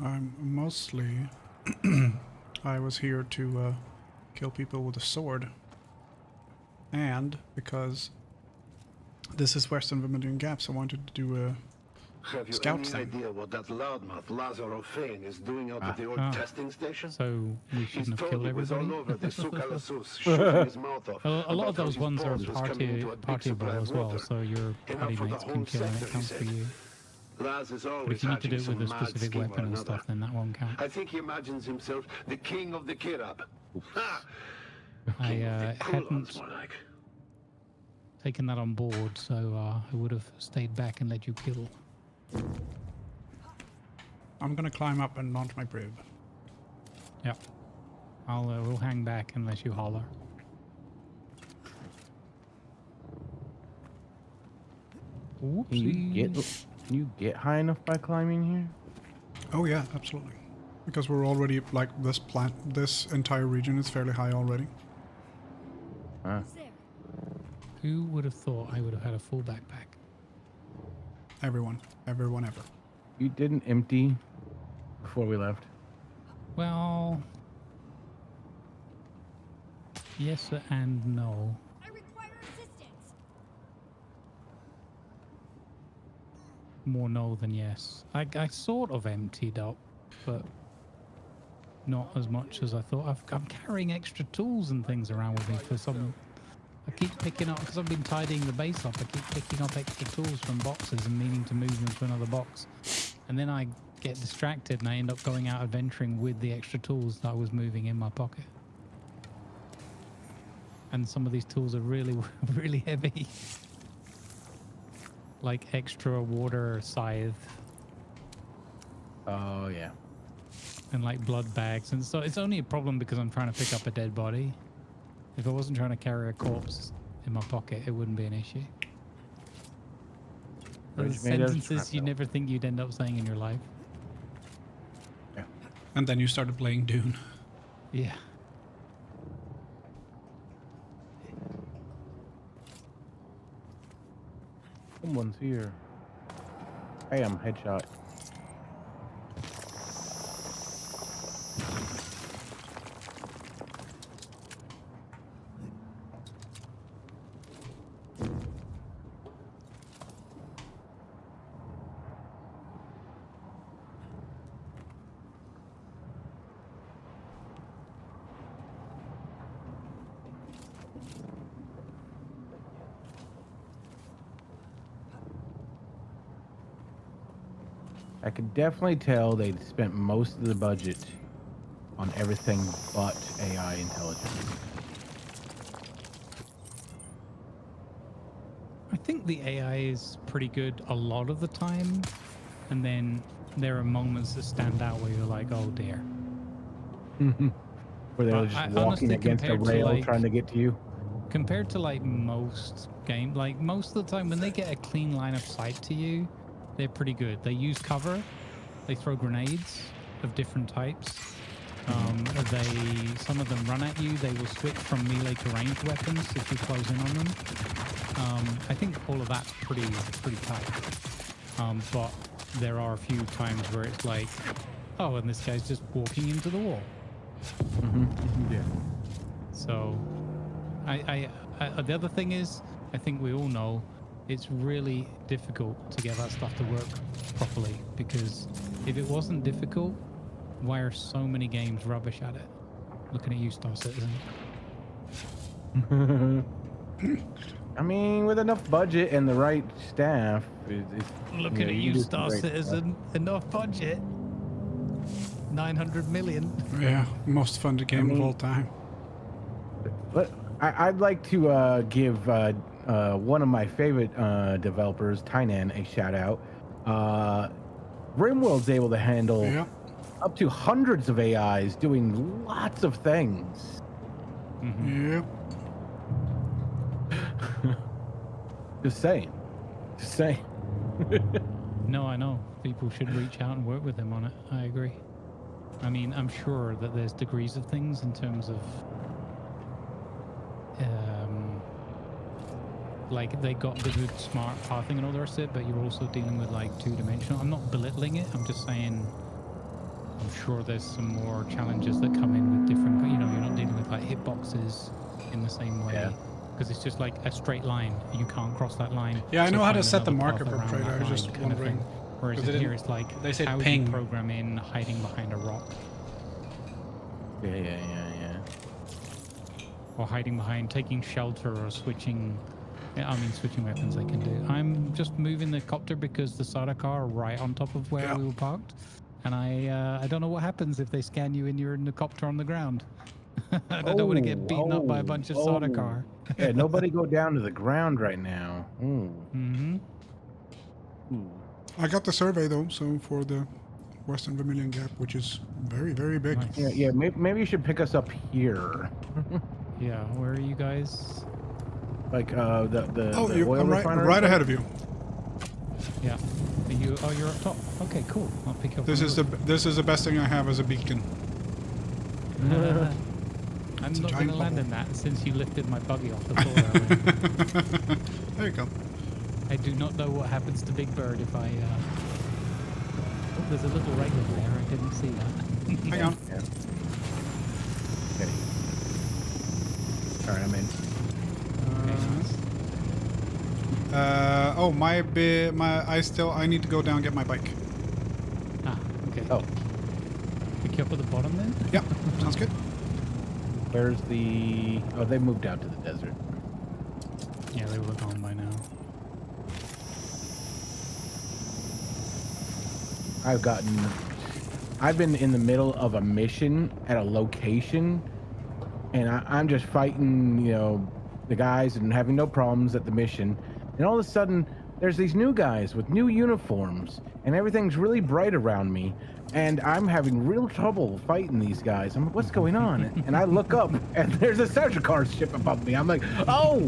I'm mostly... I was here to kill people with a sword. And because this is Western Vermilion Gaps, I wanted to do a Have you scout any thing. idea what that loudmouth Lazaro Fane is doing out at the old testing station? So we shouldn't have killed He was everybody? all over the Sukalasus, shooting his mouth off. A lot of about how those his ones are balls was coming into a big supply partyable of as well, water. so your Enough party for the mates whole can kill and sector, it he counts for said. you. Laz is But always if you need to do it hatching with a some mad specific scheme or weapon and another. stuff, then that won't count. I think he imagines himself the king of the Kirab. Ha! I Kulons, hadn't more like. taken that on board, so I would have stayed back and let you kill. I'm gonna climb up and launch my probe. Yep. We'll hang back unless you holler. Can you get high enough by climbing here? Oh yeah, absolutely. Because we're already, like, this entire region is fairly high already. Ah. Who would have thought I would have had a full backpack? Everyone ever. You didn't empty before we left. Well, yes and no. I require assistance. More no than yes. I sort of emptied up, but not as much as I thought. I'm carrying extra tools and things around with me for some... I keep picking up, because I've been tidying the base up, I keep picking up extra tools from boxes and meaning to move them to another box. And then I get distracted and I end up going out adventuring with the extra tools that I was moving in my pocket. and some of these tools are really, really heavy. Like extra water scythe. Oh yeah. And like blood bags, and so it's only a problem because I'm trying to pick up a dead body. If I wasn't trying to carry a corpse in my pocket, it wouldn't be an issue. Those sentences you never think you'd end up saying in your life. Yeah. And then you started playing Dune. Yeah. Someone's here. Bam, headshot. I could definitely tell they spent most of the budget on everything but AI intelligence. I think the AI is pretty good a lot of the time, and then there are moments that stand out where you're like, oh dear. Where they're just walking against a rail trying to get to you. Compared to like most games, like most of the time when they get a clean line of sight to you, they're pretty good. They use cover, they throw grenades of different types. Some of them run at you. They will switch from melee to ranged weapons if you close in on them. I think all of that's pretty tight. But there are a few times where it's like, oh, and this guy's just walking into the wall. Yeah. So, the other thing is, I think we all know it's really difficult to get that stuff to work properly, because if it wasn't difficult, why are so many games rubbish at it? Looking at you, Star Citizen. I mean, with enough budget and the right staff, looking at you, Star Citizen, enough budget. 900 million. Yeah, most funded game of all time. But I'd like to give one of my favorite developers, Tynan, a shout out. RimWorld's able to handle up to hundreds of AIs doing lots of things. Yeah. Just saying. No, I know. People should reach out and work with them on it. I agree. I mean, I'm sure that there's degrees of things in terms of like they got the good smart pathing and all the rest of it, but you're also dealing with like two-dimensional. I'm not belittling it. I'm just saying I'm sure there's some more challenges that come in with different, you know, you're not dealing with like hitboxes in the same way. Because it's just like a straight line. You can't cross that line. Yeah, I know how to find set the another marker path around perpetrator. I that was just line kind of wondering. thing. Whereas here it's like, they said how do ping. you program in hiding behind a rock? Yeah. Or hiding behind, taking shelter, or switching. Yeah, I mean, switching weapons they can do. I'm just moving the copter because the Sada car right on top of where we were parked. And I don't know what happens if they scan you and you're in the copter on the ground. I don't want to get beaten up by a bunch of Sada car. Yeah, nobody go down to the ground right now. I got the survey though, so for the Western Vermilion Gap, which is very, very big. Nice. Yeah. Maybe you should pick us up here. Yeah, where are you guys? Like the oil I'm refinery right ahead of you. Yeah. You're up top. Okay, cool. I'll pick you up. This is the best thing I have as a beacon. I'm not going to land in that since you lifted my buggy off the floor. There you go. I do not know what happens to Big Bird if I. Oh, there's a little regular there. I didn't see that. Hang on. Okay. All right, I'm in. I need to go down and get my bike. Ah, okay. Oh. Pick you up at the bottom then? Yeah, sounds good. Where's the... Oh, they moved out to the desert. Yeah, they would have gone by now. I've been in the middle of a mission at a location, and I'm just fighting, you know, the guys and having no problems at the mission. And all of a sudden, there's these new guys with new uniforms, and everything's really bright around me. And I'm having real trouble fighting these guys. I'm like, what's going on? And I look up, and there's a Sardaukar ship above me. I'm like, oh,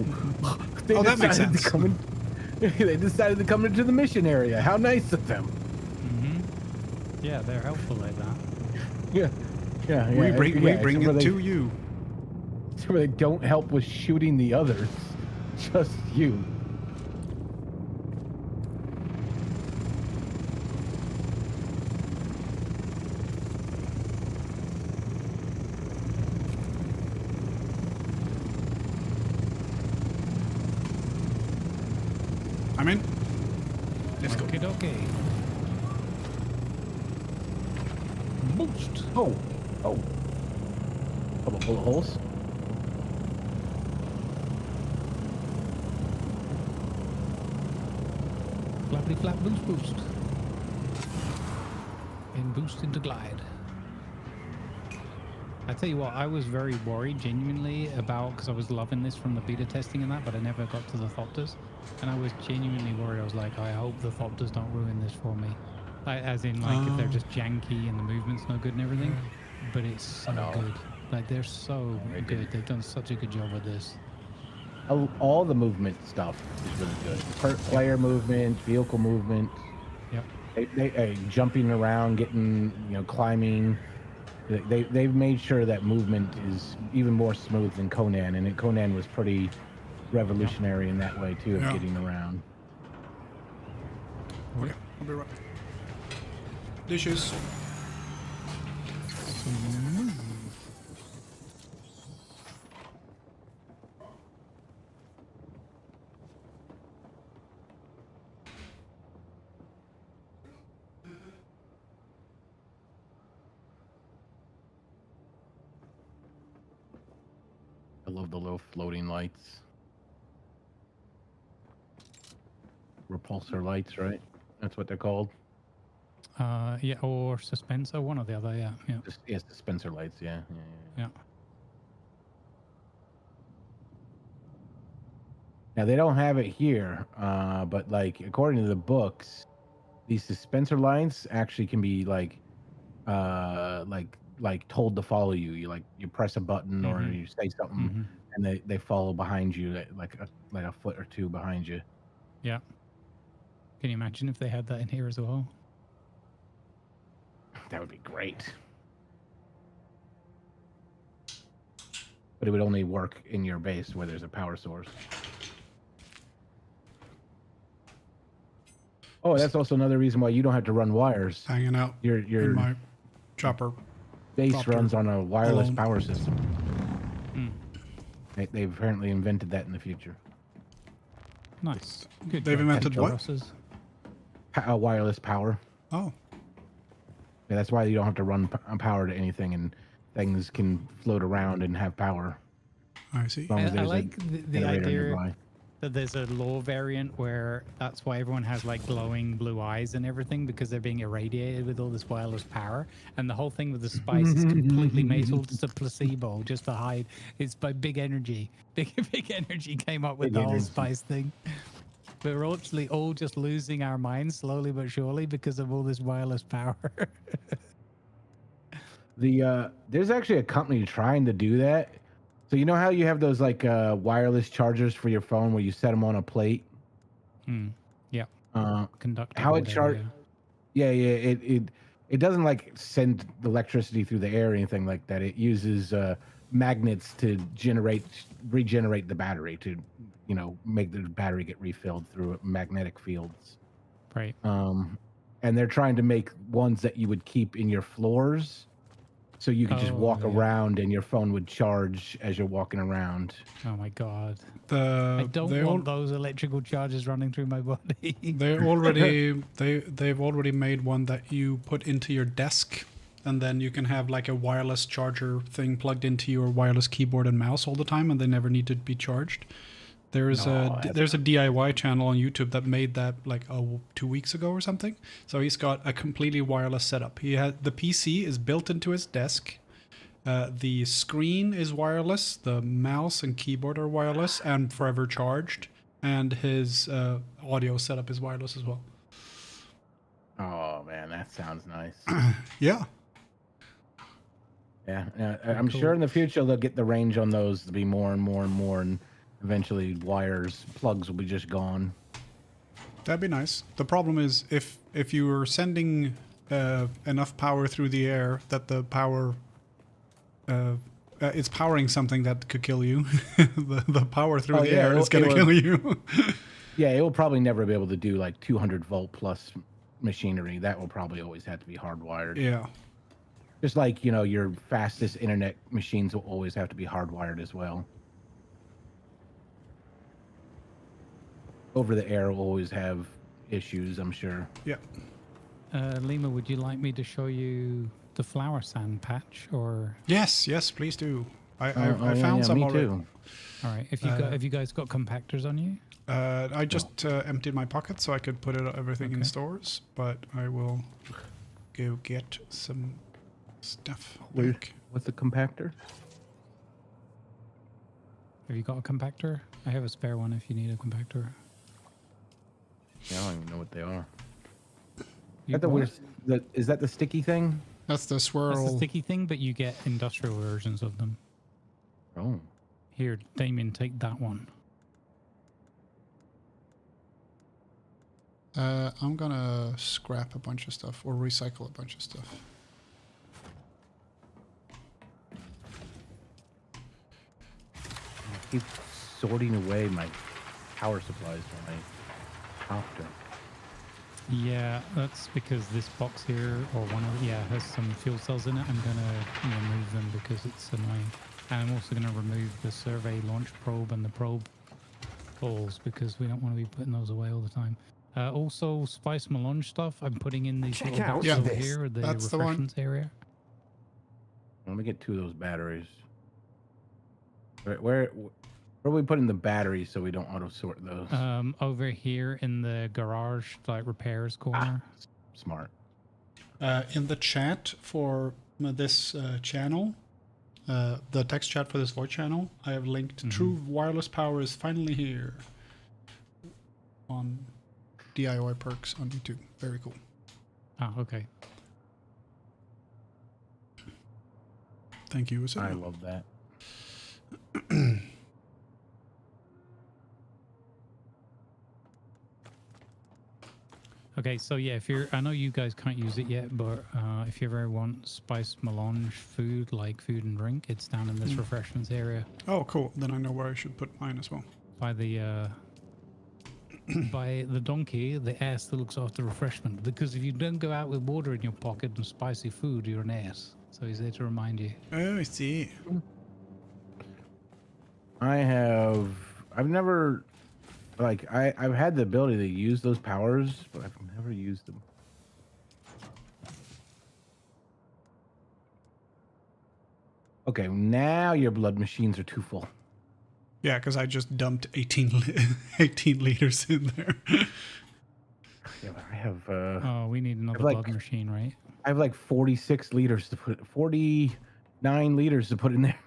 that makes sense. They decided to come into the mission area. How nice of them. Yeah, they're helpful like that. Yeah. We bring it to you. So they don't help with shooting the others, just you. I'm in. Let's go. Okay. Boost. Oh. Couple bullet holes. Flappity flap boost. And boost into glide. I tell you what, I was very worried genuinely about, because I was loving this from the beta testing and that, but I never got to the Thopters. And I was genuinely worried. I was like, I hope the Thopters don't ruin this for me. Like, as in, like, if they're just janky and the movement's no good and everything. But it's so good. Like, they're so good. They've done such a good job with this. All the movement stuff is really good. Player movement, vehicle movement. Yep. They jumping around, getting, you know, climbing. They've made sure that movement is even more smooth than Conan, and Conan was pretty revolutionary in that way too, of getting around. Okay, I'll be right. Dishes. I love the little floating lights. Repulsor lights, right? That's what they're called. Yeah, or suspensor, one or the other. Yeah. Yes, dispenser lights. Yeah. Now they don't have it here, but like according to the books, these dispenser lights actually can be like told to follow you. You press a button or you say something, and they follow behind you, like a foot or two behind you. Yeah. Can you imagine if they had that in here as well? That would be great. But it would only work in your base where there's a power source. Oh, that's also another reason why you don't have to run wires. Hanging out Your in my chopper. base runs on a wireless alone. power system. They've apparently invented that in the future. Nice. Good. They've invented what? Wireless power. Oh. Yeah, that's why you don't have to run power to anything, and things can float around and have power. I see. As long as I there's like a the generator idea nearby. that there's a law variant where that's why everyone has like glowing blue eyes and everything, because they're being irradiated with all this wireless power. And the whole thing with the spice is completely made all just a placebo, just to hide. It's by Big Energy. Big Energy came up with the whole spice thing. But we're actually all just losing our minds slowly but surely because of all this wireless power. There's actually a company trying to do that. So you know how you have those like wireless chargers for your phone where you set them on a plate? Yeah. Conductor. How it charge? Yeah. It doesn't like send electricity through the air or anything like that. It uses magnets to regenerate the battery to, you know, make the battery get refilled through magnetic fields. Right. And they're trying to make ones that you would keep in your floors. So you could just walk around and your phone would charge as you're walking around. Oh my god! I don't want those electrical charges running through my body. they've already made one that you put into your desk, and then you can have like a wireless charger thing plugged into your wireless keyboard and mouse all the time, and they never need to be charged. There's a DIY channel on YouTube that made that like 2 weeks ago or something. So he's got a completely wireless setup. He had the PC is built into his desk, The screen is wireless, the mouse and keyboard are wireless and forever charged, and his audio setup is wireless as well. Oh man, that sounds nice. Yeah. Yeah, I'm sure in the future they'll get the range on those to be more and more and more, and eventually plugs will be just gone. That'd be nice. The problem is if you were sending enough power through the air that the power it's powering something that could kill you. the power through the air is going to kill you. Yeah, it will probably never be able to do like 200 volt plus machinery. That will probably always have to be hardwired. Yeah. Just like, you know, your fastest internet machines will always have to be hardwired as well. Over the air will always have issues, I'm sure. Yeah. Lima, would you like me to show you the flower sand patch, or? Yes, please do. I yeah, found some me already. too. All right. Have you guys got compactors on you? I just emptied my pocket so I could put everything in stores, but I will go get some stuff. What's a compactor? Have you got a compactor? I have a spare one if you need a compactor. Yeah, I don't even know what they are. You Is that the sticky thing? That's the swirl. That's the sticky thing, but you get industrial versions of them. Oh. Here, Damien, take that one. I'm gonna scrap a bunch of stuff or recycle a bunch of stuff. I keep sorting away my power supplies for my copter. Yeah, that's because this box here, or one of has some fuel cells in it. I'm gonna remove them because it's annoying. And I'm also gonna remove the survey launch probe and the probe balls because we don't want to be putting those away all the time. Also, Spice Melange stuff, I'm putting in these little boxes over here, the refreshments area. Let me get 2 of those batteries. Where are we putting the batteries so we don't auto sort those? Over here in the garage, like repairs corner. Smart. In the chat for this channel, the text chat for this voice channel, I have linked True Wireless Power is finally here on DIY Perks on YouTube. Very cool. Ah, okay. Thank you. I love that. Okay, so yeah, I know you guys can't use it yet, but if you ever want Spice Melange food, like food and drink, it's down in this refreshments area. Oh, cool. Then I know where I should put mine as well. By the by the donkey, the ass that looks after refreshment. Because if you don't go out with water in your pocket and spicy food, you're an ass. So he's there to remind you. Oh, I see. I've never, I've had the ability to use those powers, but I've never used them. Okay, now your blood machines are too full. Yeah, because I just dumped 18 liters in there. Yeah, but I have. Oh, we need another blood machine, right? I have like 46 liters to put, 49 liters to put in there.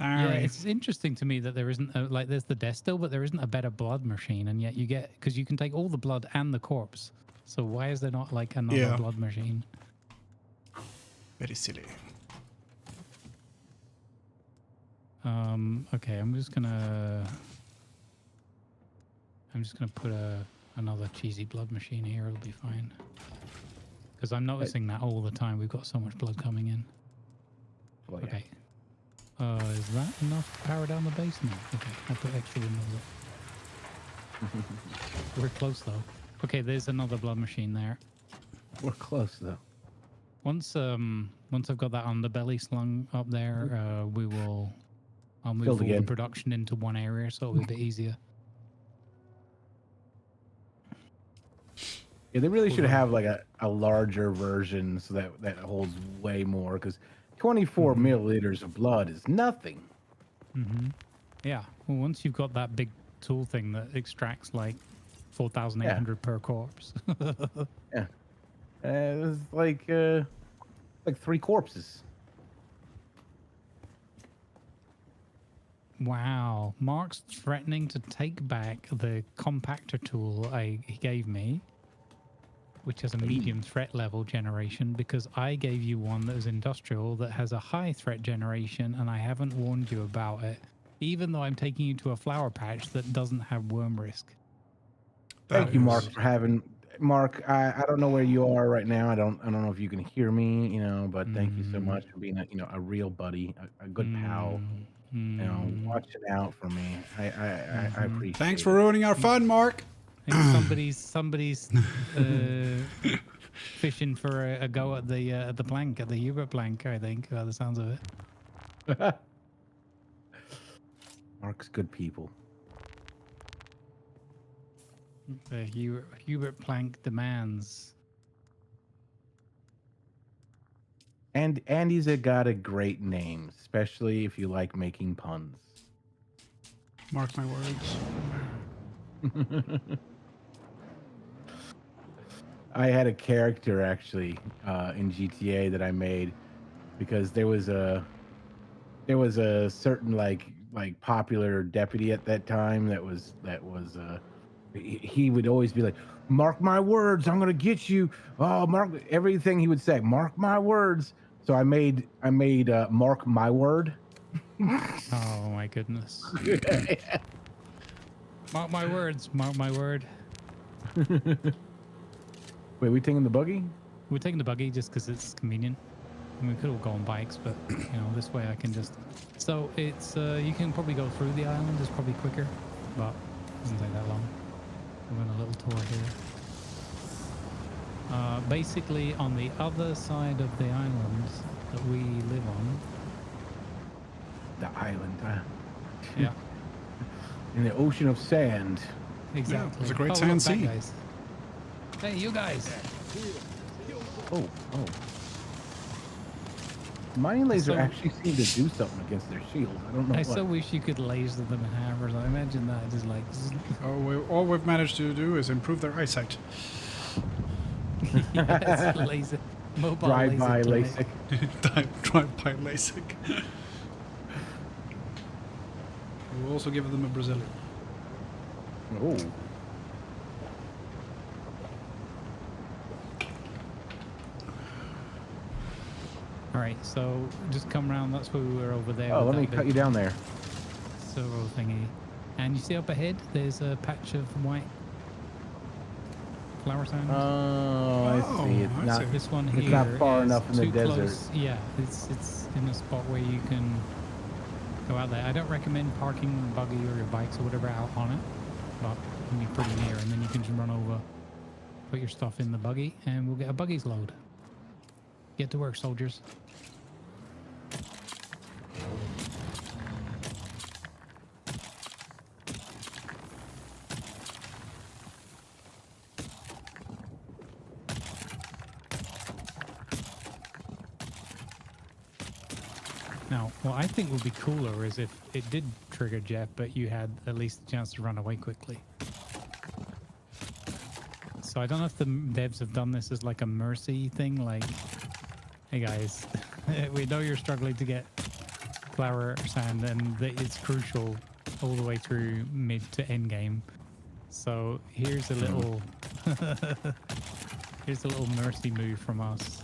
Yeah, it's interesting to me that there isn't there's the Destil, but there isn't a better blood machine, and yet you get, because you can take all the blood and the corpse. So why is there not like another blood machine? Very silly. Okay, I'm just gonna put another cheesy blood machine here. It'll be fine. Because I'm noticing that all the time. We've got so much blood coming in. Well, yeah. Okay. Is that enough to power down the base now? Okay, I'll put extra windows up. We're close though. Okay, there's another blood machine there. We're close though. Once I've got that underbelly slung up there, I'll move all the production into one area, so it'll be a bit easier. Yeah, they really should have like a larger version so that holds way more, because 24 milliliters of blood is nothing. Yeah. Well, once you've got that big tool thing that extracts like 4,800 per corpse. Yeah. It's like 3 corpses. Wow. Mark's threatening to take back the compactor tool he gave me, which has a medium threat level generation, because I gave you one that was industrial that has a high threat generation, and I haven't warned you about it, even though I'm taking you to a flower patch that doesn't have worm risk. Thank you, Mark, for having Mark. I don't know where you are right now. I don't know if you can hear me, but thank you so much for being a real buddy, a good pal. Watching out for me. I appreciate. Thanks for ruining our fun, Mark. I think somebody's fishing for a go at the plank, at the Hubert plank, I think, by the sounds of it. Mark's good people. The Hubert plank demands. And Andy's got a great name, especially if you like making puns. Mark my words. I had a character actually in GTA that I made because there was a certain like popular deputy at that time that was he would always be like, "Mark my words, I'm gonna get you." Oh, Mark everything he would say, "Mark my words." So I made Mark my word. Oh my goodness. Mark my words, mark my word. Wait, we taking the buggy? We're taking the buggy just because it's convenient. I mean, we could all go on bikes, but this way I can just. So it's you can probably go through the island. It's probably quicker, but it doesn't take that long. We're on a little tour here. Basically, on the other side of the island that we live on. The island, Yeah. In the ocean of sand. Exactly. Yeah, it's a great sand sea. Guys. Hey, you guys. Oh. Mining laser actually seemed to do something against their shield. I don't know. I so wish you could laser them in hammers. I imagine that just like. All we've managed to do is improve their eyesight. Yes, laser. Mobile drive-by LASIK. Drive-by LASIK. We'll also give them a Brazilian. Oh. All right, so just come around. That's where we were over there. Oh, let me cut you down there. Servo thingy. And you see up ahead, there's a patch of white flower sand. Oh, I see. It's not this one here. It's not far enough in the too desert. close. Yeah, it's in a spot where you can go out there. I don't recommend parking the buggy or your bikes or whatever out on it, but it can be pretty near, and then you can just run over, put your stuff in the buggy, and we'll get a buggy's load. Get to work, soldiers. Now, what I think would be cooler is if it did trigger Jeff, but you had at least a chance to run away quickly. So I don't know if the devs have done this as like a mercy thing, like, hey guys, we know you're struggling to get flower sand and it's crucial all the way through mid to end game. So here's a little, here's a little mercy move from us.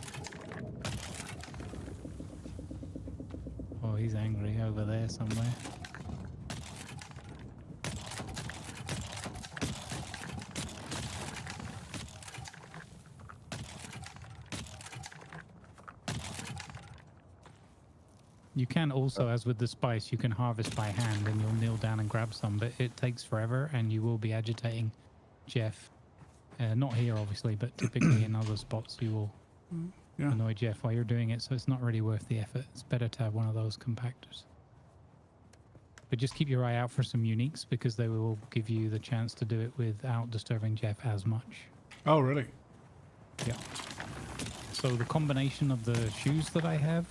Oh, he's angry over there somewhere. You can also, as with the spice, you can harvest by hand and you'll kneel down and grab some, but it takes forever and you will be agitating Jeff. Not here, obviously, but typically in other spots you will annoy Jeff while you're doing it, so it's not really worth the effort. It's better to have one of those compactors. But just keep your eye out for some uniques because they will give you the chance to do it without disturbing Jeff as much. Oh, really? Yeah. So the combination of the shoes that I have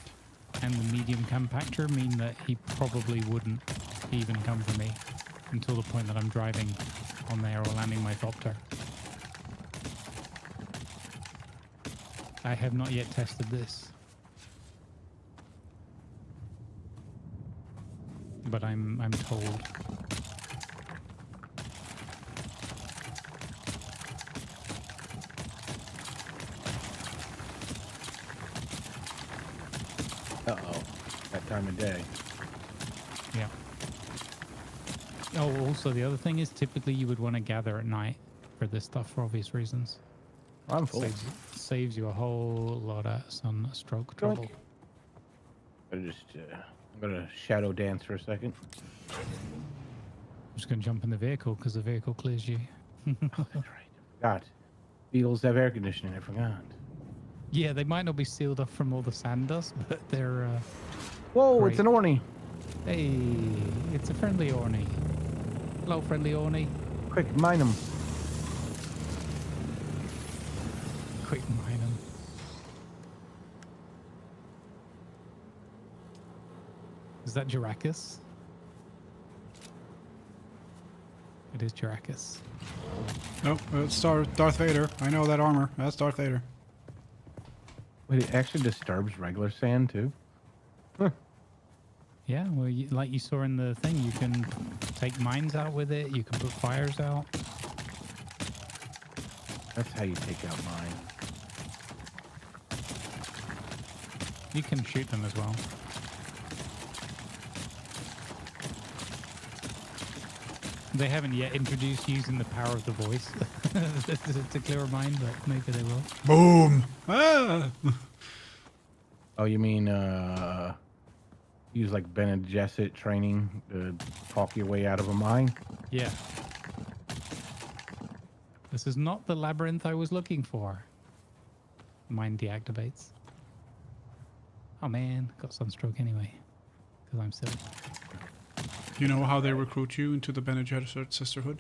and the medium compactor mean that he probably wouldn't even come for me until the point that I'm driving on there or landing my copter. I have not yet tested this. but I'm told. Uh-oh. That time of day. Yeah. Oh, also the other thing is typically you would want to gather at night for this stuff for obvious reasons. I'm full. Saves you a whole lot of sunstroke trouble. I'm gonna shadow dance for a second. I'm just gonna jump in the vehicle because the vehicle clears you. Oh, that's right. I forgot. Beetles have air conditioning. I forgot. Yeah, they might not be sealed up from all the sand dust, but they're. Whoa! great. It's an Orny. Hey, it's a friendly Orny. Hello, friendly Orny. Quick, mine them. Quick, mine them. Is that Juracus? It is Juracus. Nope, it's Darth Vader. I know that armor. That's Darth Vader. Wait, it actually disturbs regular sand too? Huh. Yeah, well, like you saw in the thing, you can take mines out with it. You can put fires out. That's how you take out mine. You can shoot them as well. They haven't yet introduced using the power of the voice to clear a mine, but maybe they will. Boom! Ah! Oh, you mean use like Bene Gesserit training to talk your way out of a mine? Yeah. This is not the labyrinth I was looking for. Mine deactivates. Oh man, got sunstroke anyway. Because I'm silly. You know how they recruit you into the Bene Gesserit Sisterhood?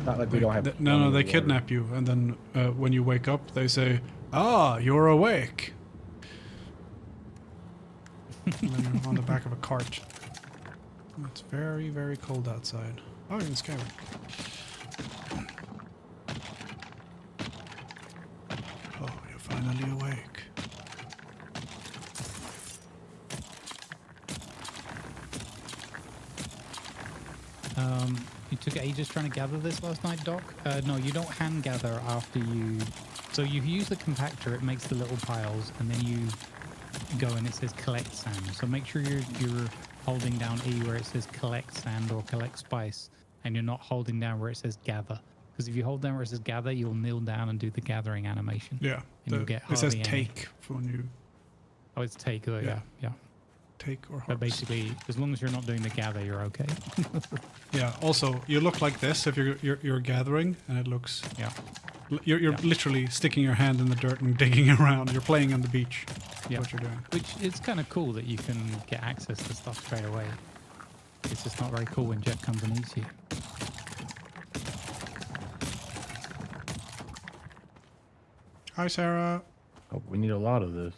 Not like we don't have. No, they kidnap you, and then when you wake up, they say, "Ah, you're awake." And then you're on the back of a cart. It's very, very cold outside. Oh, you're in Skyward. Oh, you're finally awake. You took ages trying to gather this last night, Doc? No, you don't hand gather after you... So you use the compactor, it makes the little piles, and then you go and it says collect sand. So make sure you're holding down E where it says collect sand or collect spice, and you're not holding down where it says gather. Because if you hold down where it says gather, you'll kneel down and do the gathering animation. Yeah. And you'll get it says hardly any. take for when you... Oh, it's take. Yeah. Take or harvest. But basically, as long as you're not doing the gather, you're okay. Yeah. Also, you look like this if you're gathering, and it looks. Yeah. You're literally sticking your hand in the dirt and digging around. You're playing on the beach. Yeah. What you're doing. Which it's kind of cool that you can get access to stuff straight away. It's just not very cool when Jet comes and eats you. Hi, Sarah. Oh, we need a lot of this.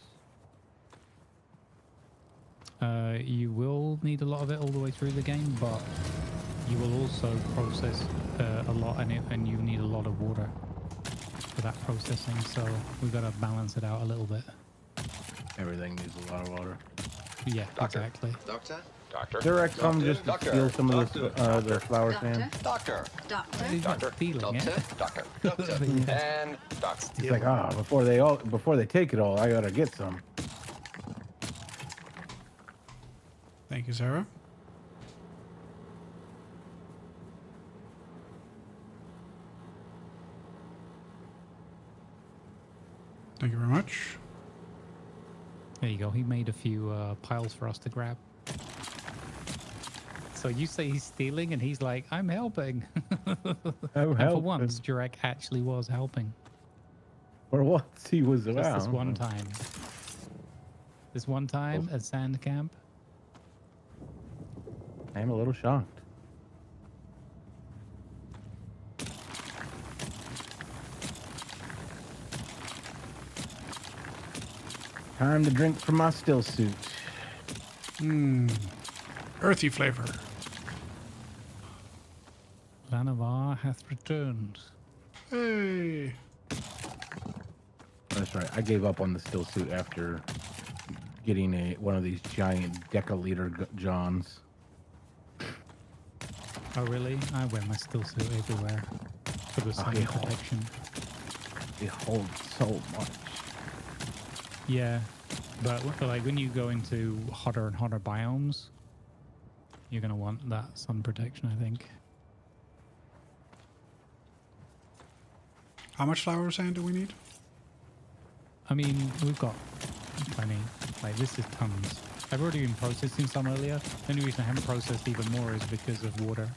You will need a lot of it all the way through the game, but you will also process a lot, and you need a lot of water for that processing. So we've got to balance it out a little bit. Everything needs a lot of water. Yeah, Doctor. exactly. Doctor? Doctor? They're come just to Doctor. steal some of Doctor. this, their flower sand. Doctor. He's not Doctor. stealing it. Doctor. Doctor. And doctor. It's like, before they take it all, I gotta get some. Thank you, Sarah. Thank you very much. There you go. He made a few piles for us to grab. So you say he's stealing, and he's like, "I'm helping." And for once, Jurek actually was helping. For once, he was Just around. this one time. This one time at sand camp. I'm a little shocked. Time to drink from my still suit. Earthy flavor. Lanavar hath returned. Hey. That's right. I gave up on the still suit after getting one of these giant decaliter Johns. Oh really? I wear my still suit everywhere for the sun protection. It holds so much. Yeah, but like when you go into hotter and hotter biomes, you're gonna want that sun protection, I think. How much flour sand do we need? I mean, we've got plenty. Like this is tons. I've already been processing some earlier. The only reason I haven't processed even more is because of water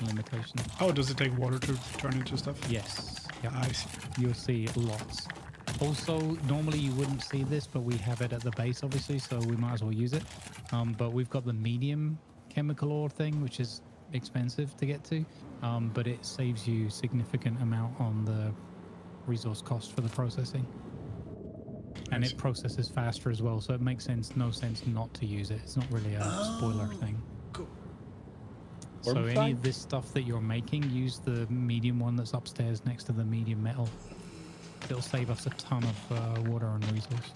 limitations. Oh, does it take water to turn into stuff? Yes. Yeah. I see. You'll see lots. Also, normally you wouldn't see this, but we have it at the base, obviously, so we might as well use it. But we've got the medium chemical ore thing, which is expensive to get to, but it saves you significant amount on the resource cost for the processing. And it processes faster as well, so it makes no sense not to use it. It's not really a spoiler thing. Cool. So any of this stuff that you're making, use the medium one that's upstairs next to the medium metal. It'll save us a ton of water and resource.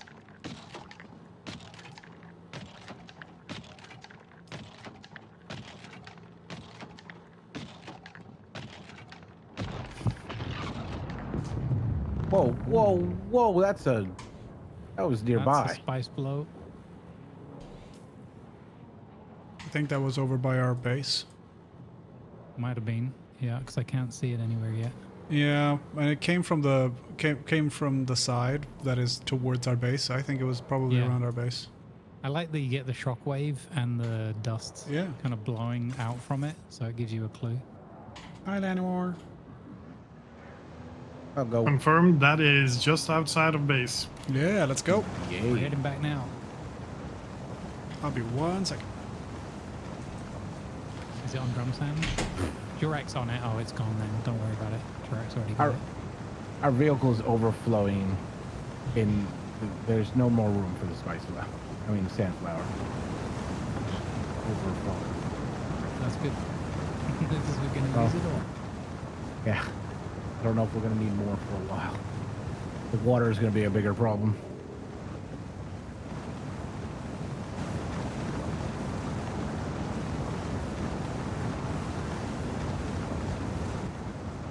Whoa, whoa, whoa! That was nearby. That's a spice blow. I think that was over by our base. Might have been, yeah, because I can't see it anywhere yet. Yeah, and it came from the came from the side that is towards our base. I think it was probably around our base. I like that you get the shockwave and the dust kind of blowing out from it, so it gives you a clue. Hi, Lanimore. I'll go. Confirmed that is just outside of base. Yeah, let's go. We're heading back now. I'll be 1 second. Is it on drum sand? Jurek's on it. Oh, it's gone then. Don't worry about it. Jurek's already got it. Our vehicle's overflowing. There's no more room for the spice flower. I mean, the sand flower. Overflowing. That's good. This is we're gonna use it all. Yeah. I don't know if we're gonna need more for a while. The water is gonna be a bigger problem.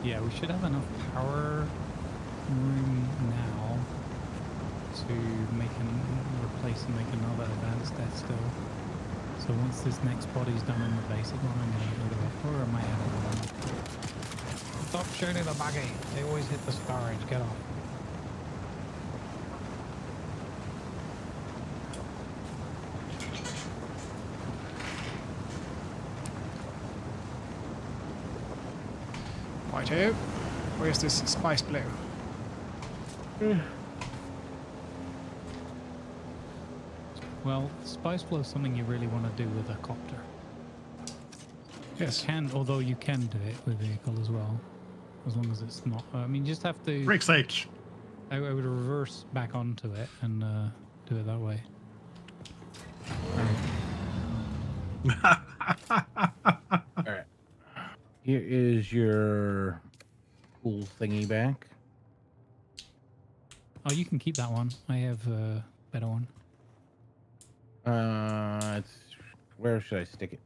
Yeah, we should have enough power room now to replace and make another advanced death still. So once this next body's done on the basic one, I'm going to get rid of it. Or am I out of one? Stop shooting the buggy. They always hit the storage. Get off. Righto. Where's this spice blow? Well, spice flow is something you really want to do with a copter. Yes. Although you can do it with vehicle as well, as long as it's not. I mean, you just have to. Frick's sake. I would reverse back onto it and do it that way. All right. Here is your pool thingy back. Oh, you can keep that one. I have a better one. Where should I stick it?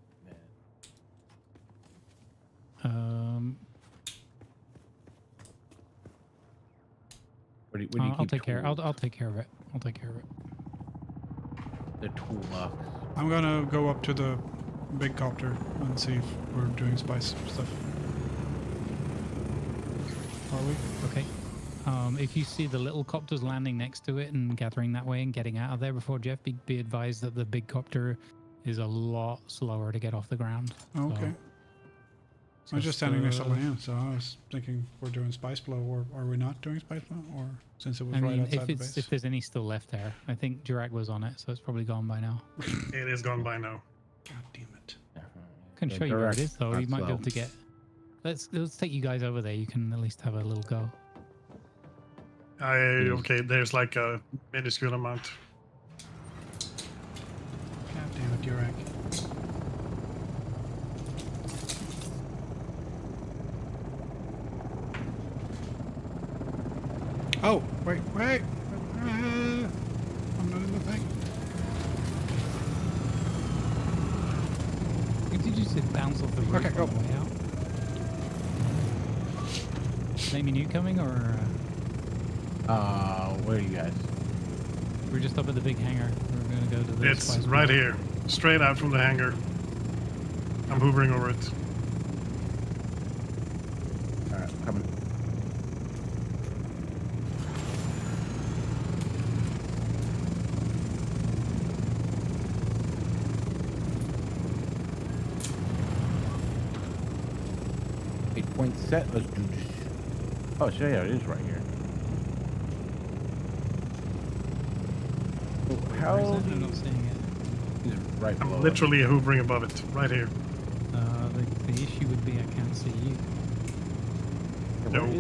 Where do you I'll keep take care. tools? I'll take care of it. I'll take care of it. The toolbox. I'm gonna go up to the big copter and see if we're doing spice stuff. Are we? Okay. If you see the little copters landing next to it and gathering that way and getting out of there before Jeff, be advised that the big copter is a lot slower to get off the ground. Okay. I was just standing next to Leanne, so I was thinking we're doing spice blow, or are we not doing spice blow? Or since it was right outside the base? If there's any still left there, I think Jurak was on it, so it's probably gone by now. It is gone by now. God damn it! I can show you where it is, though. You might be able to get. Let's take you guys over there. You can at least have a little go. Okay, there's like a minuscule amount. God damn it, Jurak. Oh, wait. I'm not in the thing. You can Did you just bounce off the roof Okay, go. on the way out? Amy, you coming or? Where are you guys? We're just up at the big hangar. We're gonna go to the. It's spice right plant. here, straight out from the hangar. I'm hoovering over it. All right, I'm coming. Point set. Let's do this. Oh, so yeah, it is right here. How? Where is it? I'm not seeing it. He's right below. I'm literally hoovering above it, right here. The issue would be I can't see you.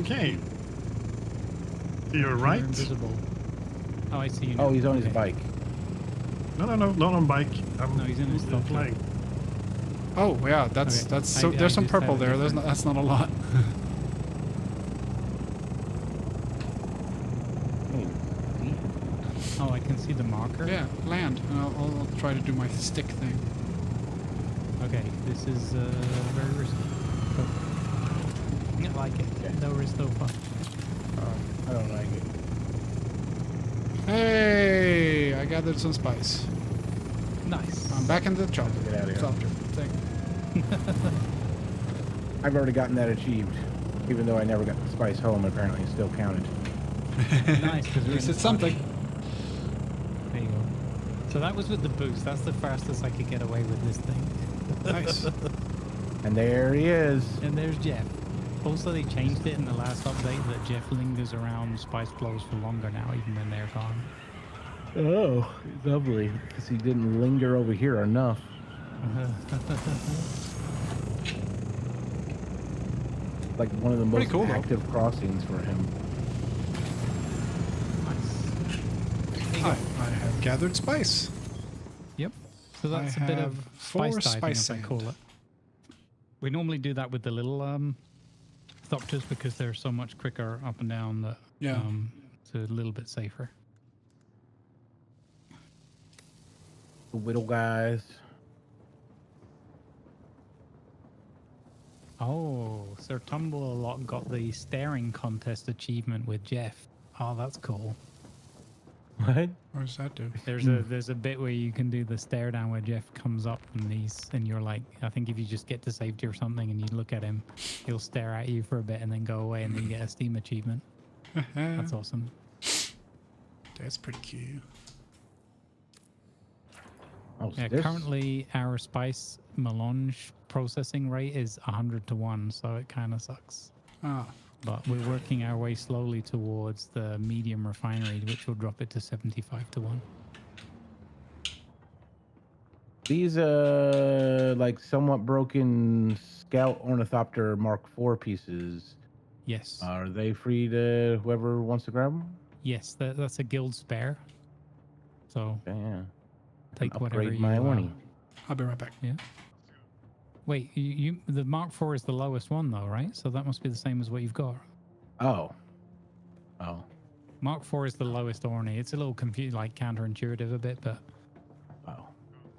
Okay. To your right. You're invisible. Oh, I see you. Now. Oh, he's on okay. his bike. No, not on bike. No, he's in his still top flying. Oh yeah, that's Okay. that's so. I There's some just purple have a there. There's not, different- that's not a lot. Oh, I can see the marker. Yeah, land. And I'll try to do my stick thing. Okay, this is very risky. I like it. Okay. No risk, no fun. I don't like it. Hey, I gathered some spice. Nice. I'm back into the chopper. Get out of here. Chopper thing. I've already gotten that achieved, even though I never got the spice home. Apparently, it still counted. Nice, because At least it's something. There you go. So that was with the boost. That's the fastest I could get away with this thing. Nice. And there he is. And there's Jeff. Also, they changed it in the last update that Jeff lingers around spice flows for longer now, even when they're gone. Oh, lovely. Because he didn't linger over here enough. Like one of the Pretty most cool, though. active crossings for him. I have gathered spice. Yep. So that's I a bit have of 4 spice diving, spice as I call sand. it. We normally do that with the little thopters because they're so much quicker up and down that Yeah. it's a little bit safer. The whittle guys. Oh, Sir Tumble-a-Lot got the staring contest achievement with Jeff. Oh, that's cool. What? What does that do? There's a bit where you can do the stare down where Jeff comes up and you're like, I think if you just get to safety or something and you look at him, he'll stare at you for a bit and then go away and then you get a Steam achievement. That's awesome. That's pretty cute. Oh, so Yeah, this- currently our spice melange processing rate is 100 to 1, so it kind of sucks. Ah. But we're working our way slowly towards the medium refinery, which will drop it to 75 to 1. These like somewhat broken Scout Ornithopter Mark IV pieces. Yes. Are they free to whoever wants to grab them? Yes, that's a guild spare. So yeah. take whatever Upgrade you my money. I'll be right back. Yeah. Wait, you the Mark IV is the lowest one though, right? So that must be the same as what you've got. Oh. Oh. Mark IV is the lowest Orny. It's a little like counterintuitive a bit, but wow.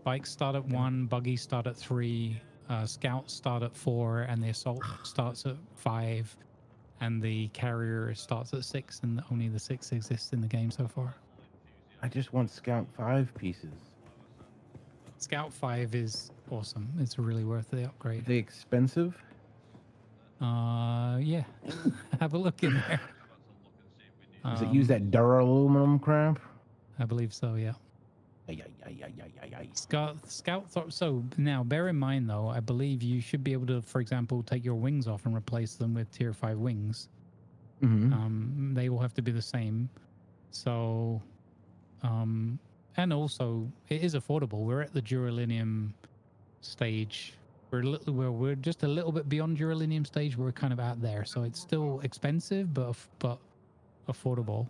Bikes start at 1, buggies start at 3, scouts start at 4, and the assault starts at 5, and the carrier starts at 6, and only the 6 exists in the game so far. I just want Scout 5 pieces. Scout 5 is awesome. It's really worth the upgrade. Are they expensive? Yeah. Have a look in there. Does it use that duraluminum crap? I believe so, yeah. So now bear in mind though, I believe you should be able to, for example, take your wings off and replace them with tier 5 wings. Mm-hmm. They will have to be the same. So, and also it is affordable. We're at the Duralinium stage. We're just a little bit beyond Duralinium stage. We're kind of out there, so it's still expensive, but affordable.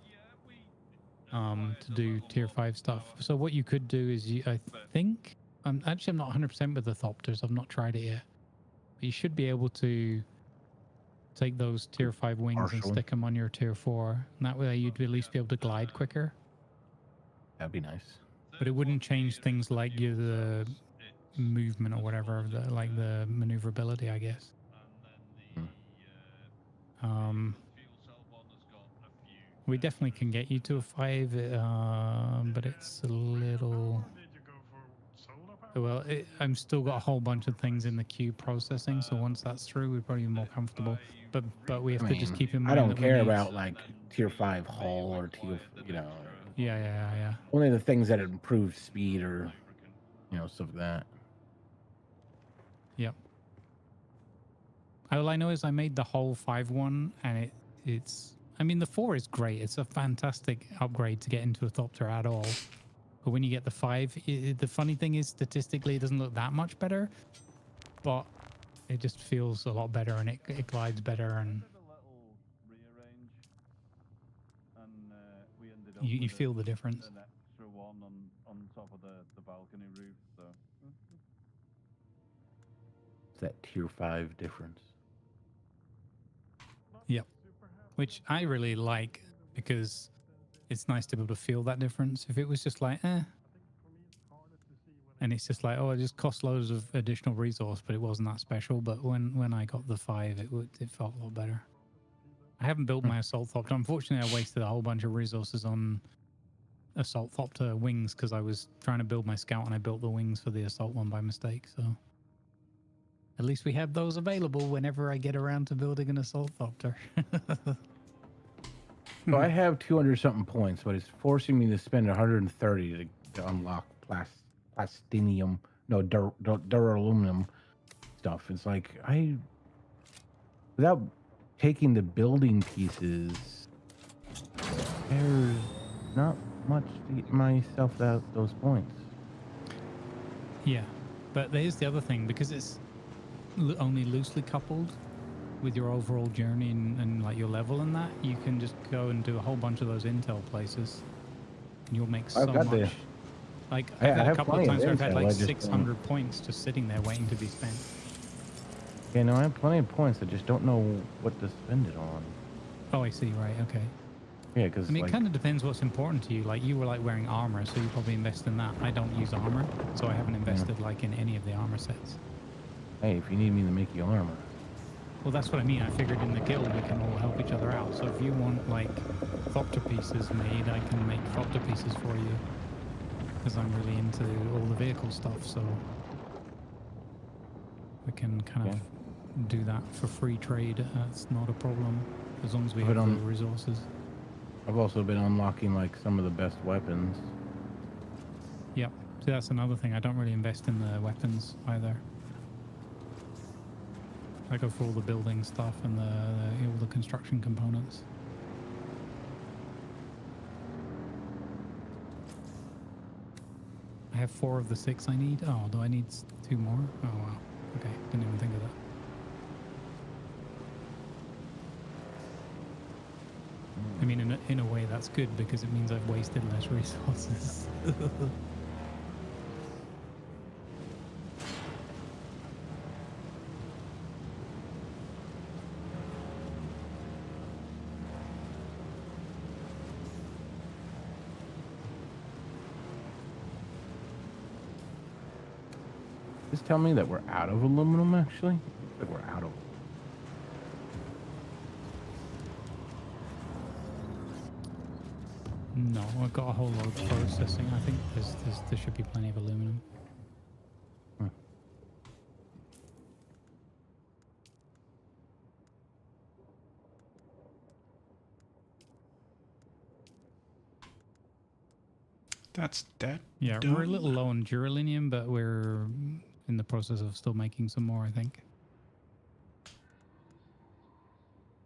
To do tier 5 stuff. So what you could do is I think I'm not 100% with the Thopters. I've not tried it yet. But you should be able to take those tier 5 wings and stick them on your tier 4. And that way you'd at least be able to glide quicker. That'd be nice. But it wouldn't change things like movement or whatever, like the maneuverability, I guess. We definitely can get you to a 5, but it's a little. Well, I'm still got a whole bunch of things in the queue processing, so once that's through, we're probably more comfortable. But we have to just keep in mind. I don't that care about like tier 5 hull or tier, Yeah. Only the things that improve speed or, stuff like that. Yep. All I know is I made the whole 5 one, and it's. I mean, the 4 is great. It's a fantastic upgrade to get into a Thopter at all. But when you get the 5, the funny thing is, statistically, it doesn't look that much better, but it just feels a lot better, and it glides better, and you feel the difference. An extra one on top of the balcony roof, so. It's that tier 5 difference. Yep. Which I really like, because it's nice to be able to feel that difference. If it was just like, and it's just like, oh, it just cost loads of additional resource, but it wasn't that special. But when I got the 5, it felt a lot better. I haven't built my Assault Thopter. Unfortunately, I wasted a whole bunch of resources on Assault Thopter wings because I was trying to build my Scout, and I built the wings for the Assault one by mistake. So at least we have those available whenever I get around to building an Assault Thopter. So I have 200-something points, but it's forcing me to spend 130 to unlock plastinium, duraluminum stuff. It's like without taking the building pieces, there's not much to get myself those points. Yeah, but there's the other thing, because it's only loosely coupled with your overall journey and like your level and that, you can just go and do a whole bunch of those intel places, and you'll make so much. Like I've had a couple of times where I've had like 600 points just sitting there waiting to be spent. Okay, no, I have plenty of points. I just don't know what to spend it on. Oh, I see. Right. Okay. Yeah, because I mean, it kind of depends what's important to you. Like you were like wearing armor, so you probably invest in that. I don't use armor, so I haven't invested like in any of the armor sets. Hey, if you need me to make you armor. Well, that's what I mean. I figured in the guild we can all help each other out. So if you want like Thopter pieces made, I can make Thopter pieces for you, because I'm really into all the vehicle stuff. So we can kind of do that for free trade. That's not a problem as long as we have the resources. I've also been unlocking like some of the best weapons. Yep. See, that's another thing. I don't really invest in the weapons either. I go for all the building stuff and all the construction components. I have 4 of the 6 I need. Oh, do I need 2 more? Oh, wow. Okay, didn't even think of that. I mean, in a way, that's good, because it means I've wasted less resources. Just tell me that we're out of aluminum, actually? Like we're out of. No, I've got a whole load of processing. I think there should be plenty of aluminum. That's that. Yeah, we're a little low on duralinium, but we're in the process of still making some more, I think.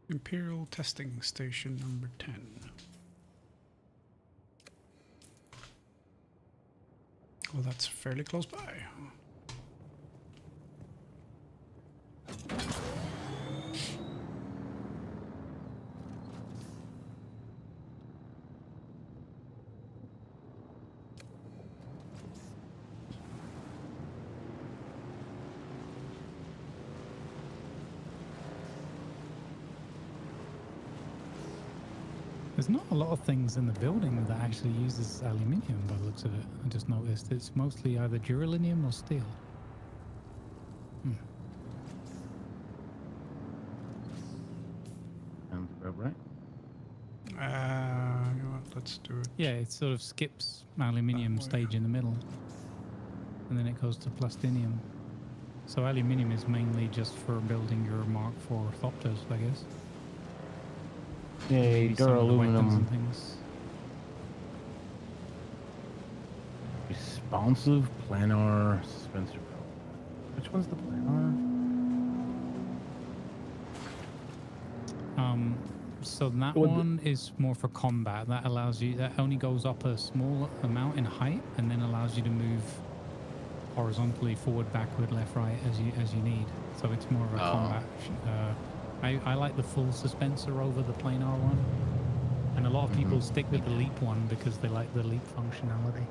Imperial Testing Station number 10. Well, that's fairly close by. There's not a lot of things in the building that actually uses aluminium by the looks of it. I just noticed it's mostly either duralinium or steel. You know what, let's do it. Yeah, it sort of skips aluminium stage in the middle, and then it goes to plastinium. So aluminium is mainly just for building your Mark IV Thopters, I guess. Yay, Maybe some of the weapons duraluminum. and things. Responsive planar Spencer. Which one's the planar? So that one is more for combat. That allows you. That only goes up a small amount in height, and then allows you to move horizontally, forward, backward, left, right, as you need. So it's more of a combat. I like the full suspensor over the planar one, and a lot of people stick with the leap one because they like the leap functionality.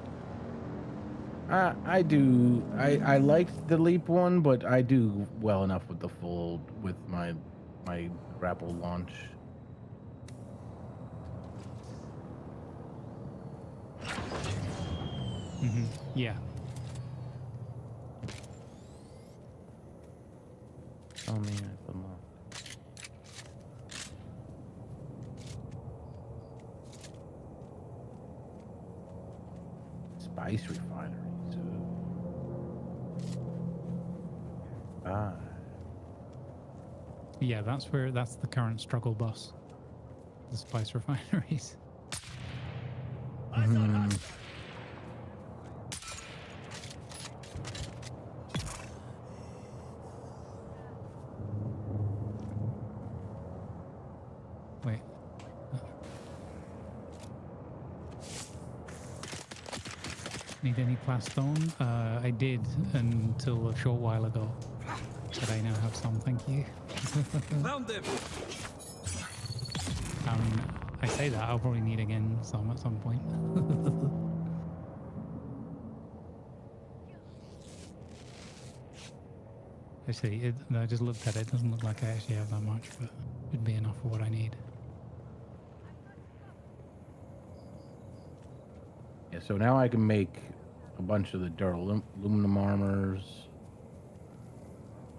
I do. I liked the leap one, but I do well enough with the full with my grapple launch. Yeah. Oh man, I've unlocked. Spice refineries. Yeah, that's the current struggle boss. The spice refineries. Wait. Need any plastone? I did until a short while ago. But I now have some, thank you. Found them. I say that, I'll probably need again some at some point. Actually, I just looked at it. It doesn't look like I actually have that much, but it should be enough for what I need. Yeah, so now I can make a bunch of the aluminum armors.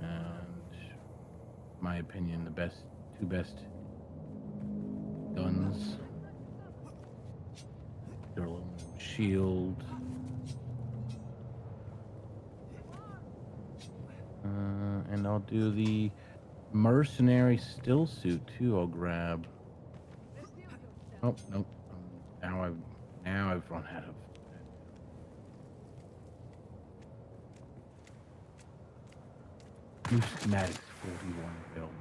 And, in my opinion, the two best guns. Aluminum shield. And I'll do the mercenary still suit too. I'll grab. Oh nope. Now I've run out of. New schematics 41 available.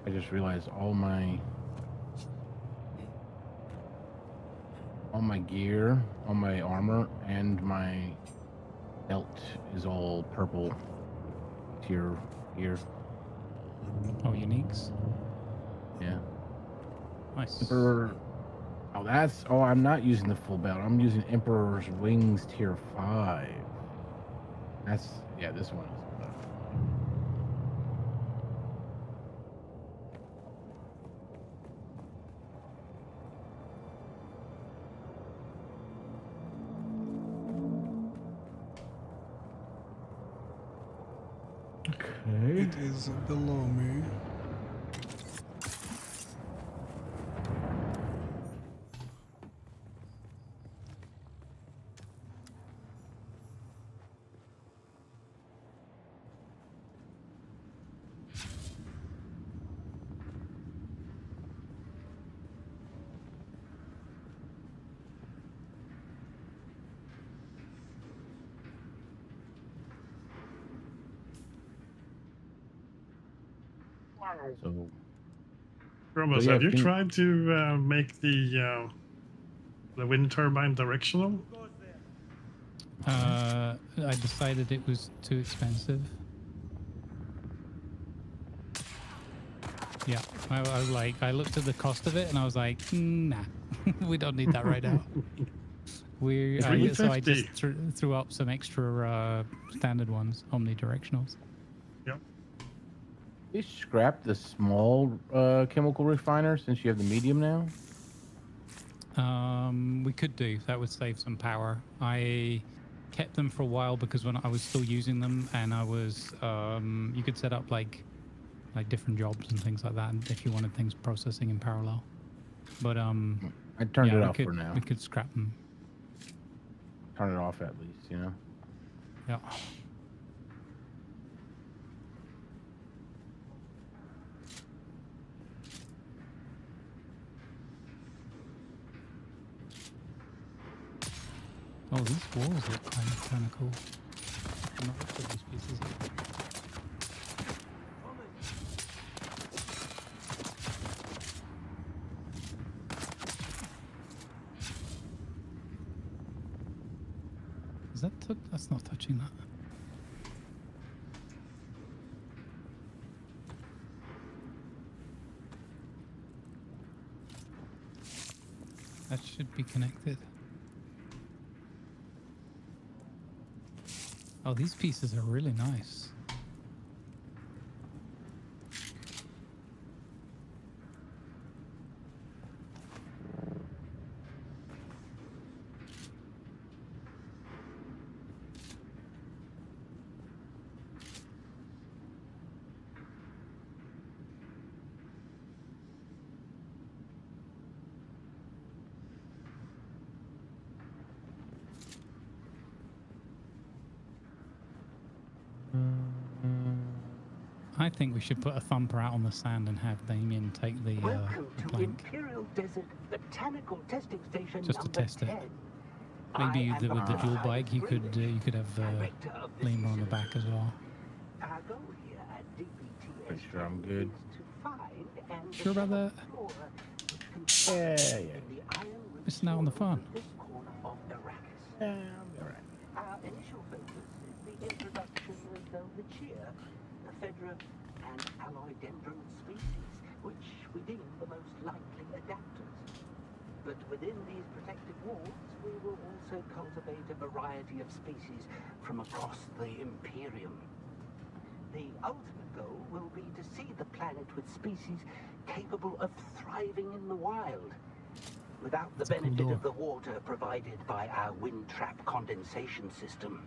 I just realized all my gear, all my armor, and my belt is all purple tier here. Oh, uniques? Yeah. Nice. Emperor. Oh, I'm not using the full belt. I'm using Emperor's Wings tier 5. This one is. Okay. It is below me. So, Robos, yeah, have you tried to make the wind turbine directional? I decided it was too expensive. Yeah, I was like, I looked at the cost of it and I was like, nah, we don't need that right now. So I just threw up some extra standard ones, omnidirectionals. Yep. We scrapped the small chemical refiner since you have the medium now. We could do that. Would save some power. I kept them for a while because when I was still using them, and I was you could set up like different jobs and things like that if you wanted things processing in parallel. But I turned it off for now. We could scrap them. Turn it off at least, you know. Yeah. Oh, these walls look kind of cool. I'm not looking at these pieces yet. Is that that's not touching that. That should be connected. Oh, these pieces are really nice. I think we should put a thumper out on the sand and have Damien take the plank. Imperial Desert Botanical Testing Station just to test it. Maybe with the dual bike, you could have Lima on the back as well. Pretty sure I'm good. Sure about that? Yeah. Missing out on the fun. Yeah, I'll be alright. Our initial focus is the introduction of the cheer, ephedra, and alloydendron species, which we deem the most likely adapters. But within these protected walls, we will also cultivate a variety of species from across the Imperium. The ultimate goal will be to see the planet with species capable of thriving in the wild, without the benefit of the water provided by our wind trap condensation system.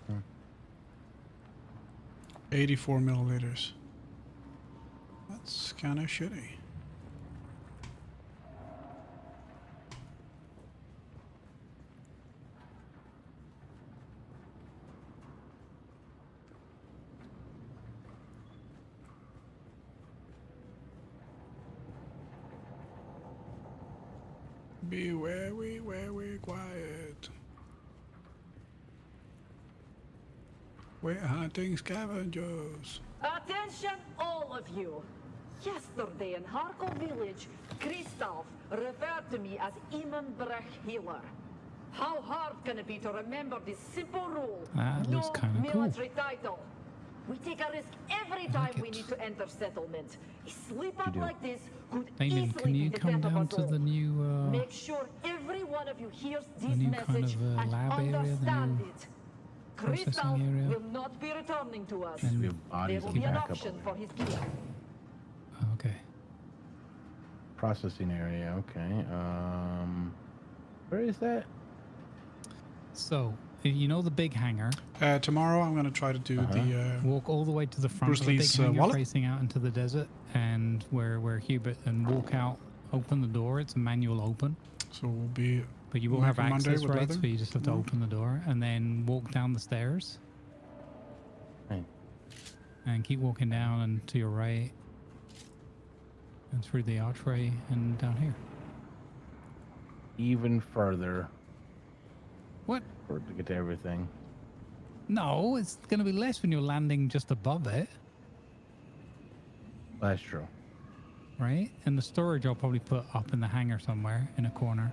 Hmm. 84 milliliters. That's kind of shitty. Be very quiet. We're hunting scavengers. Attention, all of you. Yesterday in Harkle Village, Christoph referred to me as Imenbrech Healer. How hard can it be to remember this simple rule? That looks kind of cool. Military title. We take a risk every time we need to enter settlement. A slip up like this could Damien, easily can you be the come death of down us to all. the new Make sure every one of you hears the this new message kind of and lab area, the understand new it. processing Crystal area. will not be returning to us. And we have bodies There will to be an back up option over for his gear. Okay. Processing area. Okay. Where is that? So, you know the big hangar? Tomorrow I'm going to try to do the Walk all the way to the front Bruce of the big Lee's hangar wallet. facing out into the desert, and where Hubert, and walk out, open the door. It's a manual open. So we'll be. But you will have Michael Monday access, with right? leather So you just have to tomorrow. open the door and then walk down the stairs. Hey. And keep walking down and to your right. And through the archway and down here. Even further. What? To get to everything. No, it's going to be less when you're landing just above it. That's true. Right? And the storage I'll probably put up in the hangar somewhere in a corner.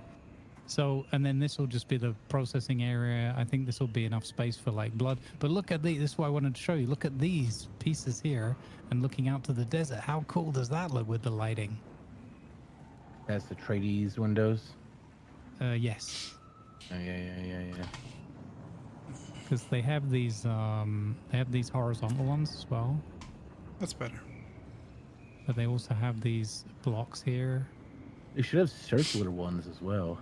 So, and then this will just be the processing area. I think this will be enough space for like blood. But look at these. This is what I wanted to show you. Look at these pieces here and looking out to the desert. How cool does that look with the lighting? That's the Trades windows. Yes. Oh, yeah. Because they have these horizontal ones as well. That's better. But they also have these blocks here. They should have circular ones as well.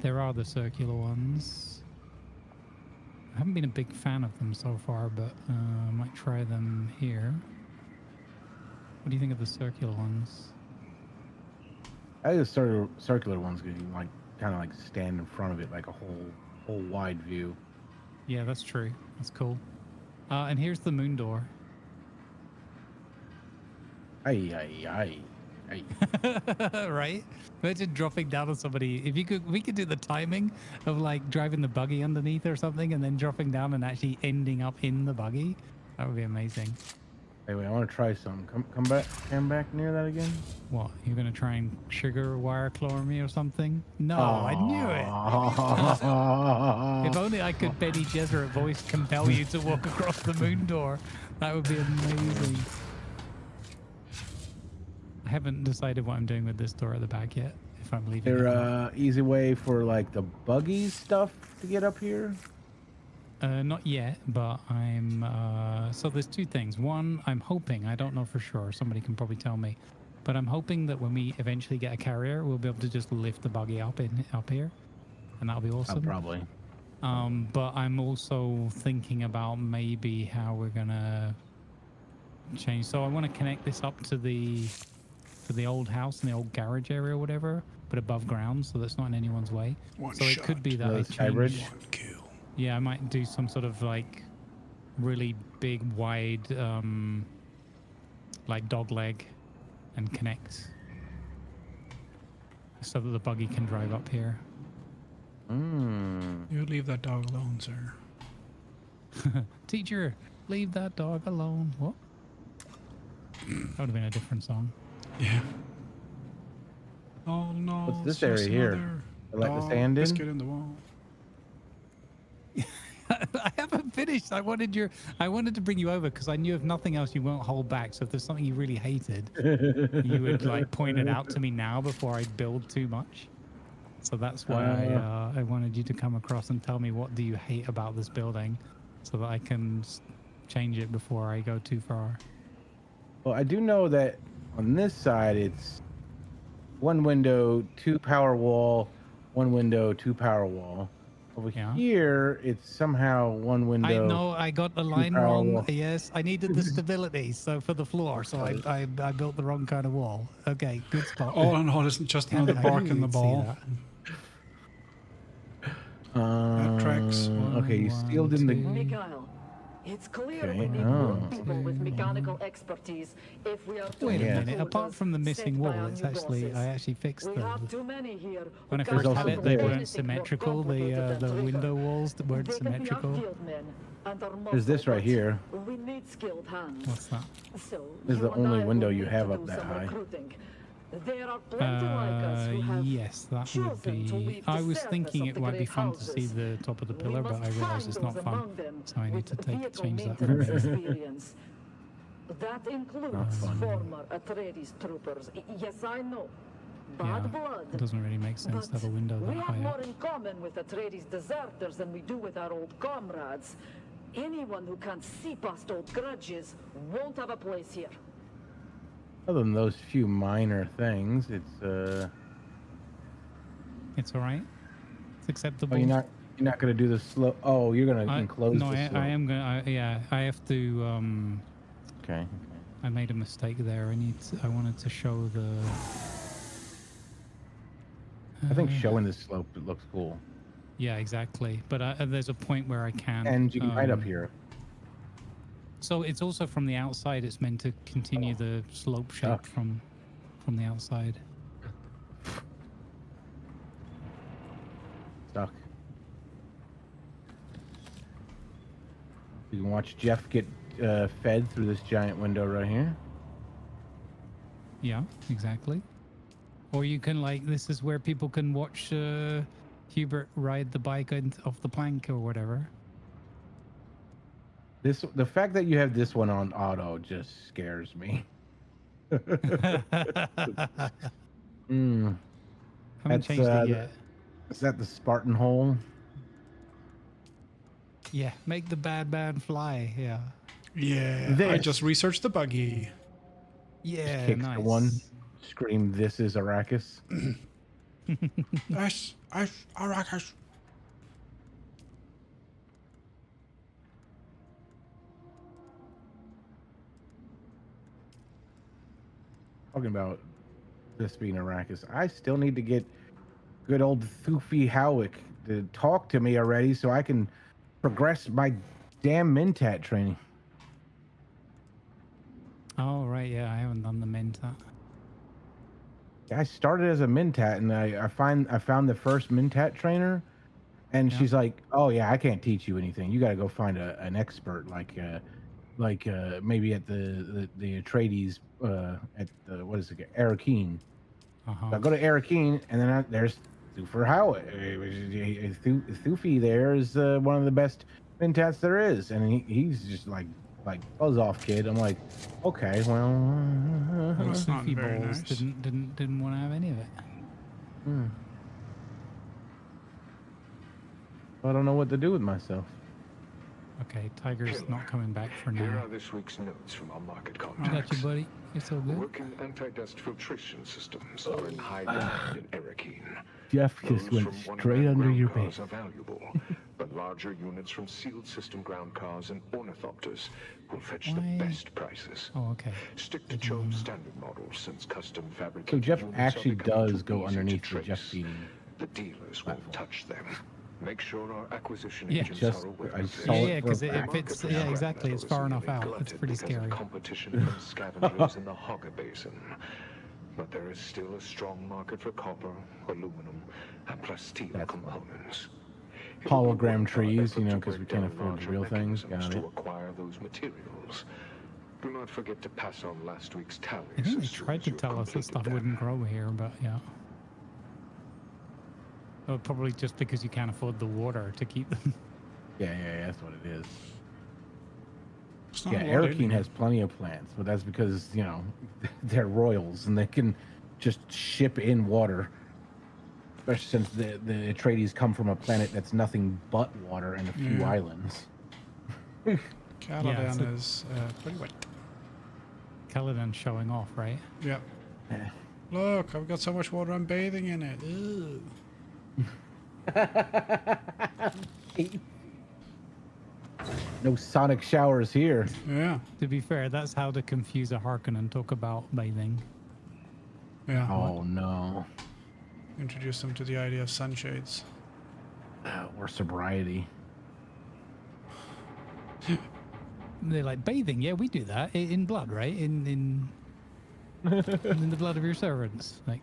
There are the circular ones. I haven't been a big fan of them so far, but I might try them here. What do you think of the circular ones? I just started circular ones because you can like kind of like stand in front of it like a whole wide view. Yeah, that's true. That's cool. And here's the moon door. Aye. Right? Imagine dropping down on somebody. If you could, we could do the timing of like driving the buggy underneath or something, and then dropping down and actually ending up in the buggy. That would be amazing. Hey, wait, I want to try some. Come back near that again. What? You're gonna try and sugar wire claw me or something? No, I knew it. If only I could Benny Gesserit voice compel you to walk across the moon door. That would be amazing. I haven't decided what I'm doing with this door at the back yet. If I'm leaving. There easy way for like the buggy stuff to get up here? Not yet, but I'm so there's two things. One, I'm hoping, I don't know for sure, somebody can probably tell me, but I'm hoping that when we eventually get a carrier, we'll be able to just lift the buggy up here, and that'll be awesome. Probably. But I'm also thinking about maybe how we're gonna change. So I want to connect this up to the old house and the old garage area or whatever, but above ground, so that's not in anyone's way. So it could be that I change. Yeah, I might do some sort of like really big, wide, like dog leg, and connect so that the buggy can drive up here. You leave that dog alone, sir. Teacher, leave that dog alone. What? That would have been a different song. Yeah. Oh no. What's this area here? Let the sand in? Biscuit in the wall. I haven't finished. I wanted to bring you over because I knew if nothing else you won't hold back. So if there's something you really hated, you would like point it out to me now before I build too much. So that's why I wanted you to come across and tell me what do you hate about this building, so that I can change it before I go too far. Well, I do know that on this side it's one window, 2 power wall, 1 window, 2 power wall. Over here, it's somehow 1 window. I know I got the line wrong. wall. Yes, I needed the stability so for the floor, so I built the wrong kind of wall. Okay, good spot. All in all, isn't just another bark in the ball. That tracks. Okay, you sealed in the. Mikhail, it's clear Okay, we need more people with mechanical expertise if we are to Wait a meet minute. the Apart from the missing set by wall, our it's new actually bosses. I actually fixed We them. have too many here who When I can't first had it, they handle weren't anything more symmetrical. complicated The than window Trigger. walls weren't They can be our symmetrical. field men and our There's this muscle, right but here. We need skilled hands. What's that? So This is you the and only I window will you need have to up do that some high. recruiting. There are plenty like us who have Yes, that would chosen to be. leave the I was surface thinking of it the might be great fun to see houses. the top of the We pillar, but must I realize find it's those not fun. among them So I need to with change vehicle that for maintenance me. experience. That includes former Atreides troopers. Yes, I know. Bad Yeah, blood. it doesn't really make sense to have a window We that have high more up. in common with Atreides deserters than we do with our old comrades. Anyone who can't see past old grudges won't have a place here. Other than those few minor things, it's all right. It's acceptable. Oh, you're not gonna do the slope. Oh, you're gonna enclose no, the slope. I am gonna. Yeah, I have to. Okay. I made a mistake there. I wanted to show the. I think showing the slope, it looks cool. Yeah, exactly. But there's a point where I can't. And you can hide up here. So it's also from the outside. It's meant to continue the slope shape from the outside. Stuck. You can watch Jeff get fed through this giant window right here. Yeah, exactly. Or you can this is where people can watch Hubert ride the bike off the plank or whatever. The fact that you have this one on auto just scares me. Haven't changed it yet. Is that the Spartan hole? Yeah, make the bad man fly. Yeah. Yeah. I just researched the buggy. Yeah, Kicks nice. the one. Scream, "This is Arrakis." Arrakis. Talking about this being Arrakis, I still need to get good old Thufi Howick to talk to me already so I can progress my damn Mentat training. Oh, right. Yeah, I haven't done the Mentat. I started as a Mentat, and I found the first Mentat trainer, and she's like, "Oh yeah, I can't teach you anything. You got to go find an expert, like maybe at the Atreides at the what is it, Arakeen." So I go to Arakeen, and then there's Thufi Howick. Thufi there is one of the best Mentats there is, and he's just like buzz off kid. I'm like, okay, well, Thufi balls nice. didn't want to have any of it. I don't know what to do with myself. Okay, Tiger's not coming back for now. Here are this week's notes from our market I contacts. got you, buddy. It's all good. Working anti-dust filtration systems are in high demand in Arakeen. Jeff just went straight under your base. base. Are valuable, but larger units from sealed system ground cars and ornithopters will fetch the best prices. Oh, okay. Stick to Chome's standard models since custom fabricated. So Jeff units are actually becoming does too go easy underneath to the Jeff trace. feeding. The dealers won't touch them. Make sure our acquisition Yeah, agents just are aware I of saw this. it because for a if fact. it's exactly, it's far enough out. It's pretty scary. Competition from scavengers in the Hogger Basin. But there is still a strong market for copper, aluminum, and plasteel components. Hologram trees, you know, because we can't afford real things. Got to it. acquire those materials. Do not forget to pass on last week's tally. I think they tried to tell us that stuff wouldn't grow here, but yeah. Oh, probably just because you can't afford the water to keep them. Yeah, that's what it is. It's not Yeah, a lot in Arakeen here. has plenty of plants, but that's because, you know, they're royals and they can just ship in water. Especially since the Atreides come from a planet that's nothing but water and a few islands. Caladan is pretty wet. Caladan's showing off, right? Yep. Look, I've got so much water, I'm bathing in it. Ew. No sonic showers here. Yeah. To be fair, that's how to confuse a Harkonnen talk about bathing. Yeah. Oh no. Introduce them to the idea of sunshades. Or sobriety. They're like, bathing? Yeah, we do that in blood, right? In the blood of your servants. Like,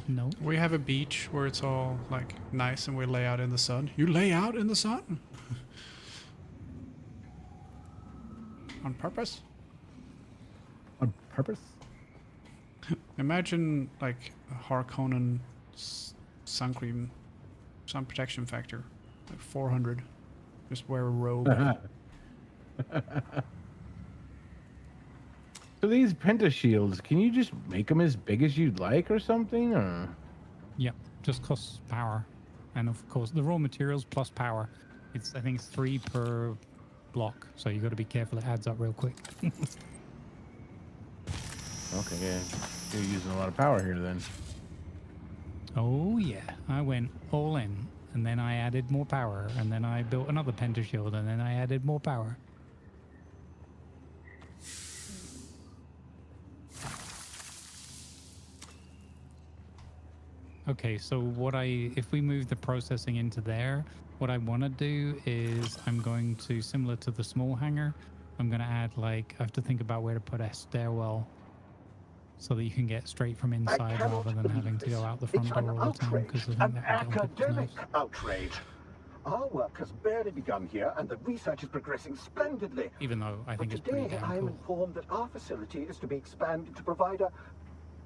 no. We have a beach where it's all like nice and we lay out in the sun. You lay out in the sun? On purpose? On purpose? Imagine like a Harkonnen sun cream, sun protection factor, like 400. Just wear a robe. So these pentashields, can you just make them as big as you'd like or something? Or? Yep, just costs power. And of course, the raw materials plus power. I think it's 3 per block, so you got to be careful. It adds up real quick. Okay, yeah. You're using a lot of power here then. Oh yeah, I went all in, and then I added more power, and then I built another pentashield, and then I added more power. Okay, so if we move the processing into there, what I want to do is I'm going to, similar to the small hangar, I'm going to add I have to think about where to put a stairwell so that you can get straight from inside rather than having to go out the front door all the time, because I think An that would get on people's academic nerves. outrage. Our work has barely begun here, and the research is progressing splendidly. Even though I think But it's pretty today, damn I am cool. informed that our facility is to be expanded to provide a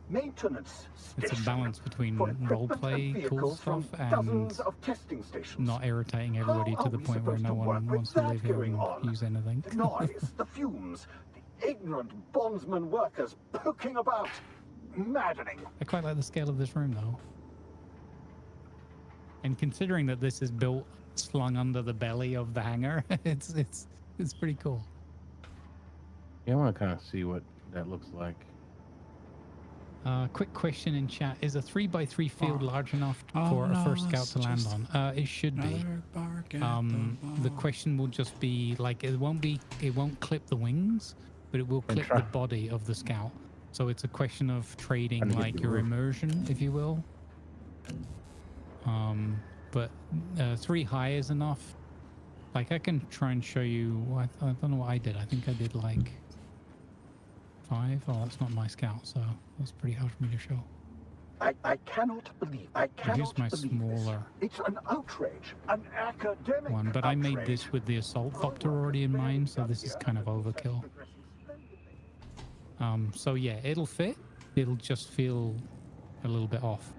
maintenance It's a station balance between for equipment and roleplay, cool vehicles stuff, from and dozens of testing stations. not irritating everybody How to are the we point where supposed no to one work with wants to that live here going and on? use anything. The noise, the fumes, the ignorant bondsman workers poking about. Maddening. I quite like the scale of this room, though. And considering that this is built slung under the belly of the hangar, it's pretty cool. Yeah, I want to kind of see what that looks like. Quick question in chat: is a 3x3 field large enough for a first scout to land on? It should be. The question will just be it won't clip the wings, but it will clip the body of the scout. So it's a question of trading your immersion, if you will. But 3 high is enough. I can try and show you. I don't know what I did. I think I did 5. Oh, that's not my scout, so that's pretty hard for me to show. I cannot believe. I cannot Here's my believe smaller this. It's an outrage, an academic one, but I made this with the assault copter already in mind, so this is kind of overkill. So yeah, it'll fit. It'll just feel a little bit off.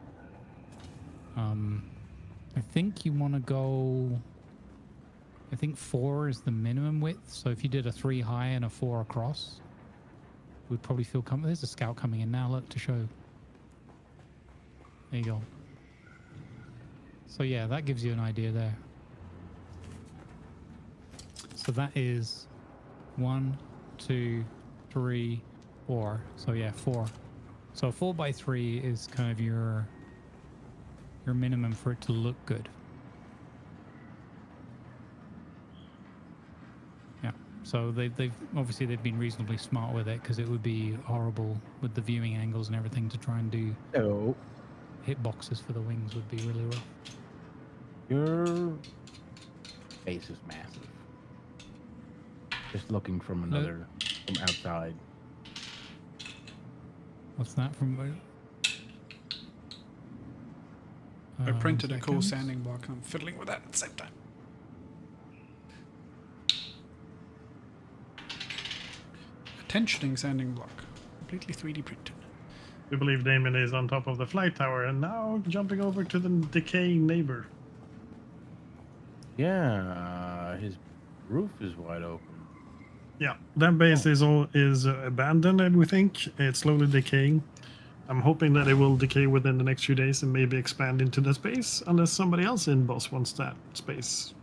I think you want to go. I think 4 is the minimum width. So if you did a 3 high and a 4 across, we'd probably feel comfortable. There's a scout coming in now. Look to show. There you go. So yeah, that gives you an idea there. So that is 1, 2, 3, 4. So yeah, 4. So 4x3 is kind of your minimum for it to look good. Yeah. So they've obviously been reasonably smart with it, because it would be horrible with the viewing angles and everything to try and do hitboxes for the wings would be really rough. Your base is massive. Just looking from from outside. What's that from? I printed a cool sanding block. I'm fiddling with that at the same time. A tensioning sanding block, completely 3D printed. We believe Damon is on top of the flight tower and now jumping over to the decaying neighbor. Yeah, his roof is wide open. Yeah, that base is abandoned, and we think it's slowly decaying. I'm hoping that it will decay within the next few days and maybe expand into the space, unless somebody else in Boss wants that space.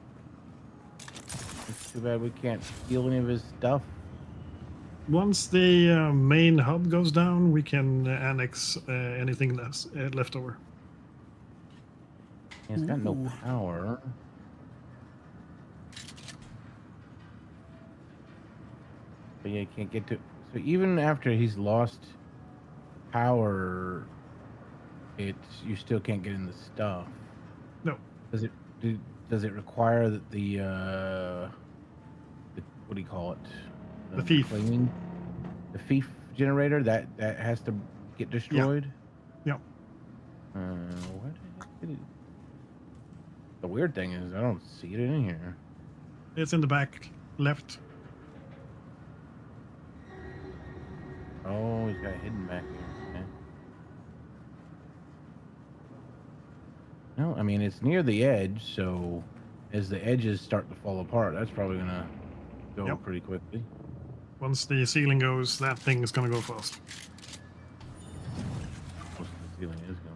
It's too bad we can't steal any of his stuff. Once the main hub goes down, we can annex anything left over. He's got no power. But yeah, can't get to. So even after he's lost power, you still can't get in the stuff. No. Does it require that the what do you call it? The fief. The fief generator that has to get destroyed. Yeah. What did it? The weird thing is I don't see it in here. It's in the back left. Oh, he's got it hidden back here. Okay. No, I mean, it's near the edge, so as the edges start to fall apart, that's probably going to go pretty quickly. Once the ceiling goes, that thing is going to go fast. Most of the ceiling is going.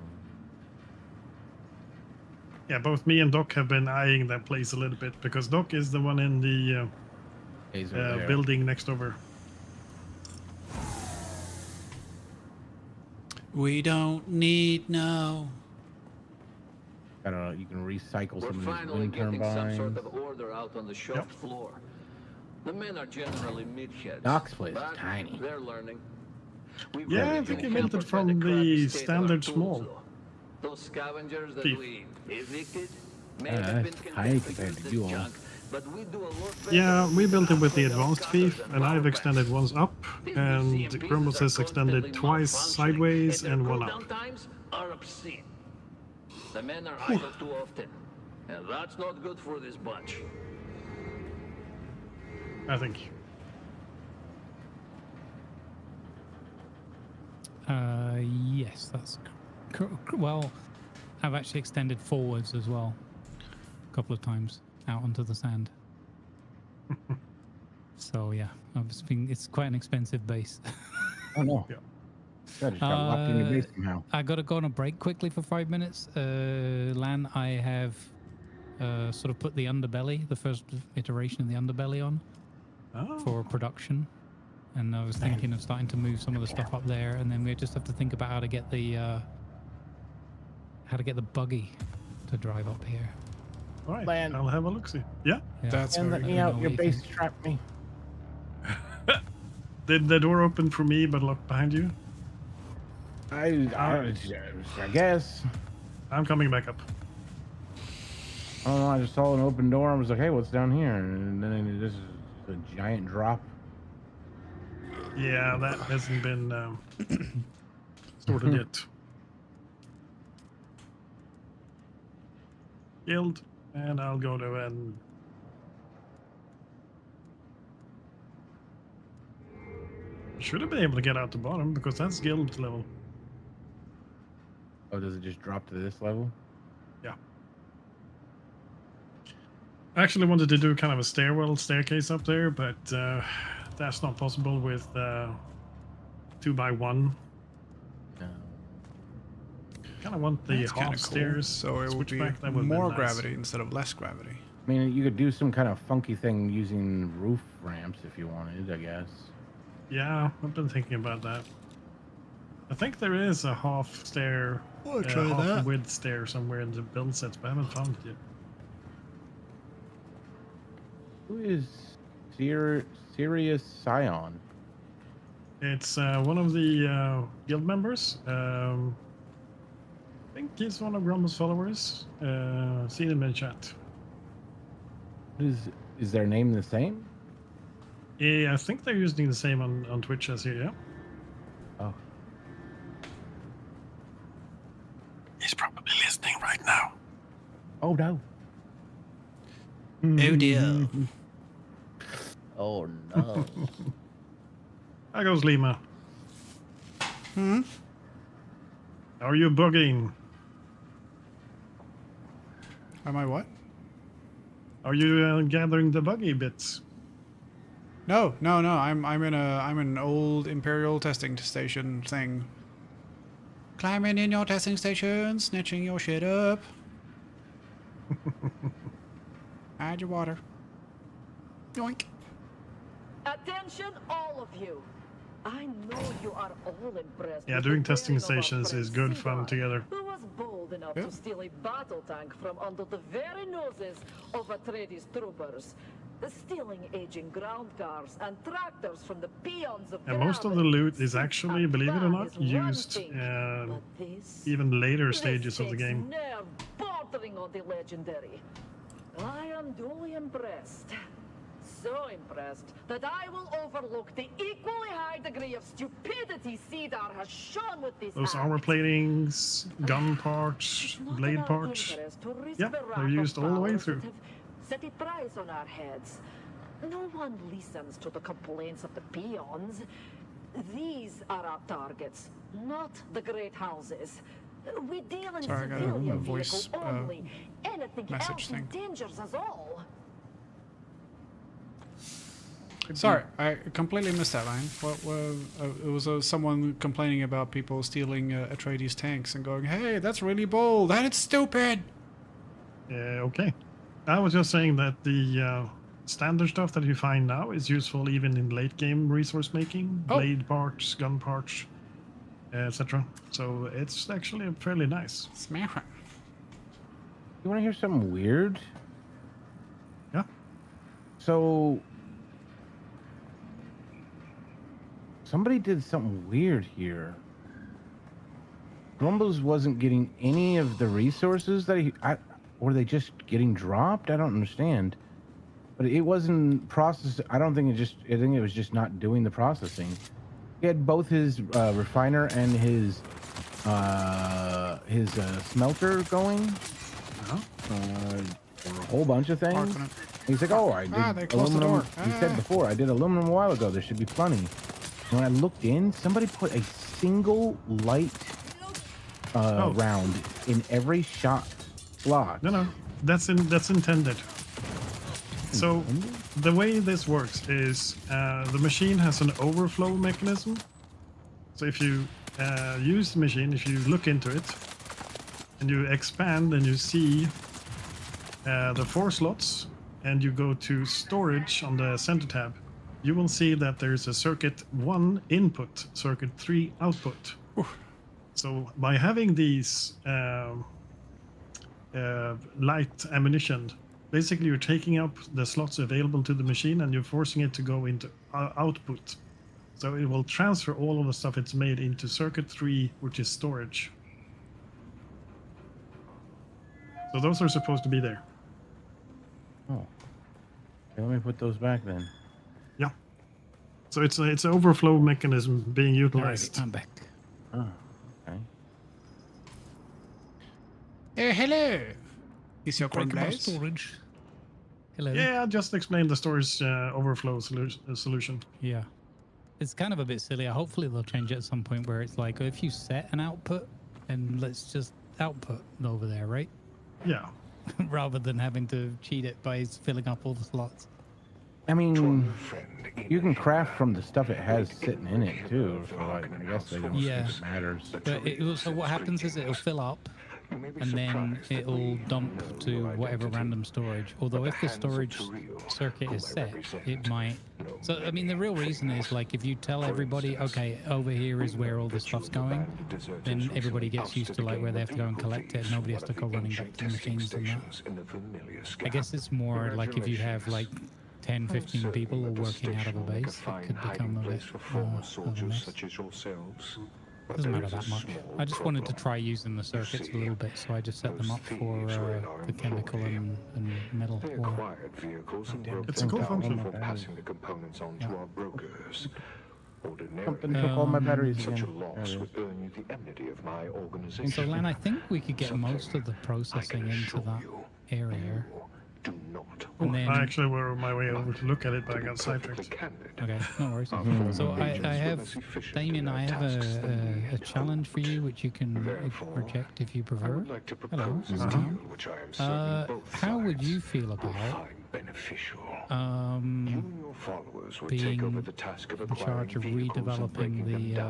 Yeah, both me and Doc have been eyeing that place a little bit, because Doc is the one in the building next over. We don't need no. I don't know. You can recycle We're some of these finally wind getting some turbines. sort of order out on the shop floor. The men are generally meatheads. Doc's place is but tiny. they're learning. We've Yeah, really I think been you built it hampered by from crappy the state of our standard tools, small. though. Those scavengers that Thief. we evicted may Yeah, have been that's tiny condemned to compared use to the you all. junk, but we do a lot better Yeah, than we built it with the Rafael advanced Carlos thief, and I've extended once up, and Grumbles has extended twice sideways and one up. Times are obscene. The men are idle too often, and that's not good for this bunch. I think. Yes, that's well. I've actually extended forwards as well, a couple of times out onto the sand. So yeah, it's quite an expensive base. Oh no. Yeah. I just got locked in your base somehow. I got to go on a break quickly for 5 minutes. Lan, I have sort of put the underbelly, the first iteration of the underbelly on for production. And I was thinking of starting to move some of the stuff up there, and then we just have to think about how to get the buggy to drive up here. All right, Land. I'll have a look-see. Yeah? That's And very let good. me out. Your base trapped me. Did the door open for me but locked behind you? I guess. I'm coming back up. Oh, I just saw an open door. I was like, hey, what's down here? And then this is a giant drop. Yeah, that hasn't been sorted yet. Guild, and I'll go to an... Should have been able to get out the bottom because that's guild level. Oh, does it just drop to this level? Yeah. I actually wanted to do kind of a staircase up there, but that's not possible with 2x1. No. Kind of want the That's kinda half stairs. So it would be That would've been more nice. gravity instead of less gravity. I mean, you could do some kind of funky thing using roof ramps if you wanted, I guess. Yeah, I've been thinking about that. I think there is a half stair, try half that. width stair somewhere in the build sets, but I haven't found it yet. Who is Sirius Scion? It's one of the guild members. I think he's one of Grumbles' followers. See them in chat. Is their name the same? Yeah, I think they're using the same on Twitch as here, yeah? Oh. He's probably listening right now. Oh, no. Oh, dear. Oh, no. There goes Lima. Are you bugging? Am I what? Are you gathering the buggy bits? No. I'm in an old Imperial testing station thing. Climbing in your testing station, snitching your shit up. Add your water. Yoink. Attention, all of you. I know you are all impressed. Yeah, with doing the testing daring of our stations is friend good fun Cedar, together. Who was bold enough to steal a battle tank from under the very noses of Atreides troopers, stealing aging ground cars and tractors from the peons of And most of the loot is actually, believe it or not, used even later stages of the game. Nerve bordering on the legendary. I am duly impressed. So impressed that I will overlook the equally high degree of stupidity Cedar has shown with this Those act. armor platings, gun parts, blade parts. Yep, they're used all the way through. Set a price on our heads. No one listens to the complaints of the peons. These are our targets, not the great houses. We deal in Sorry, I got civilian a voice vehicle only. Anything message else thing. endangers us all. Sorry, I completely missed that line. It was someone complaining about people stealing Atreides tanks and going, "Hey, that's really bold. That is stupid." Okay. I was just saying that the standard stuff that you find now is useful even in late game resource making, blade parts, gun parts, etc. So it's actually fairly nice. Smash it. You want to hear something weird? Yeah. So somebody did something weird here. Grumbles wasn't getting any of the resources that were they just getting dropped? I don't understand. But it wasn't processed. I think it was just not doing the processing. He had both his refiner and his smelter going. A whole bunch of things. He's like, oh, I did aluminum. He said before, I did aluminum a while ago. There should be plenty. And when I looked in, somebody put a single light round in every shot slot. No, that's intended. So the way this works is the machine has an overflow mechanism. So if you use the machine, if you look into it, and you expand and you see the 4 slots, and you go to storage on the center tab, you will see that there's a circuit 1 input, circuit 3 output. So by having these light ammunition, basically you're taking up the slots available to the machine and you're forcing it to go into output. So it will transfer all of the stuff it's made into circuit 3, which is storage. So those are supposed to be there. Oh. Okay, let me put those back then. Yeah. So it's an overflow mechanism being utilized. I'm back. Oh, okay. Hello. Is your corn glass? Storage. Hello. Yeah, just explain the storage overflow solution. Yeah. It's kind of a bit silly. Hopefully they'll change it at some point where it's like, if you set an output, and let's just output over there, right? Yeah. Rather than having to cheat it by filling up all the slots. I mean, you can craft from the stuff it has sitting in it too. So I guess they don't think it matters. But so what happens is it'll fill up, and then it'll dump to whatever random storage. Although if the storage circuit is set, it might. So I mean, the real reason is like if you tell everybody, okay, over here is where all the stuff's going, then everybody gets used to like where they have to go and collect it. And nobody has to go running back to the machines and that. I guess it's more like if you have like 10, 15 people all working out of a base, it could become a bit of a mess. Doesn't matter that much. I just wanted to try using the circuits a little bit, so I just set them up for the chemical and metal. It's a cool function. Something took all my batteries again. And so, Len, I think we could get most of the processing into that area. And then, I actually were on my way over to look at it, but I got sidetracked. Okay, no worries. So I have, Damien, I have a challenge for you, which you can reject if you prefer. Hello, this is Tom. How would you feel about being in charge of redeveloping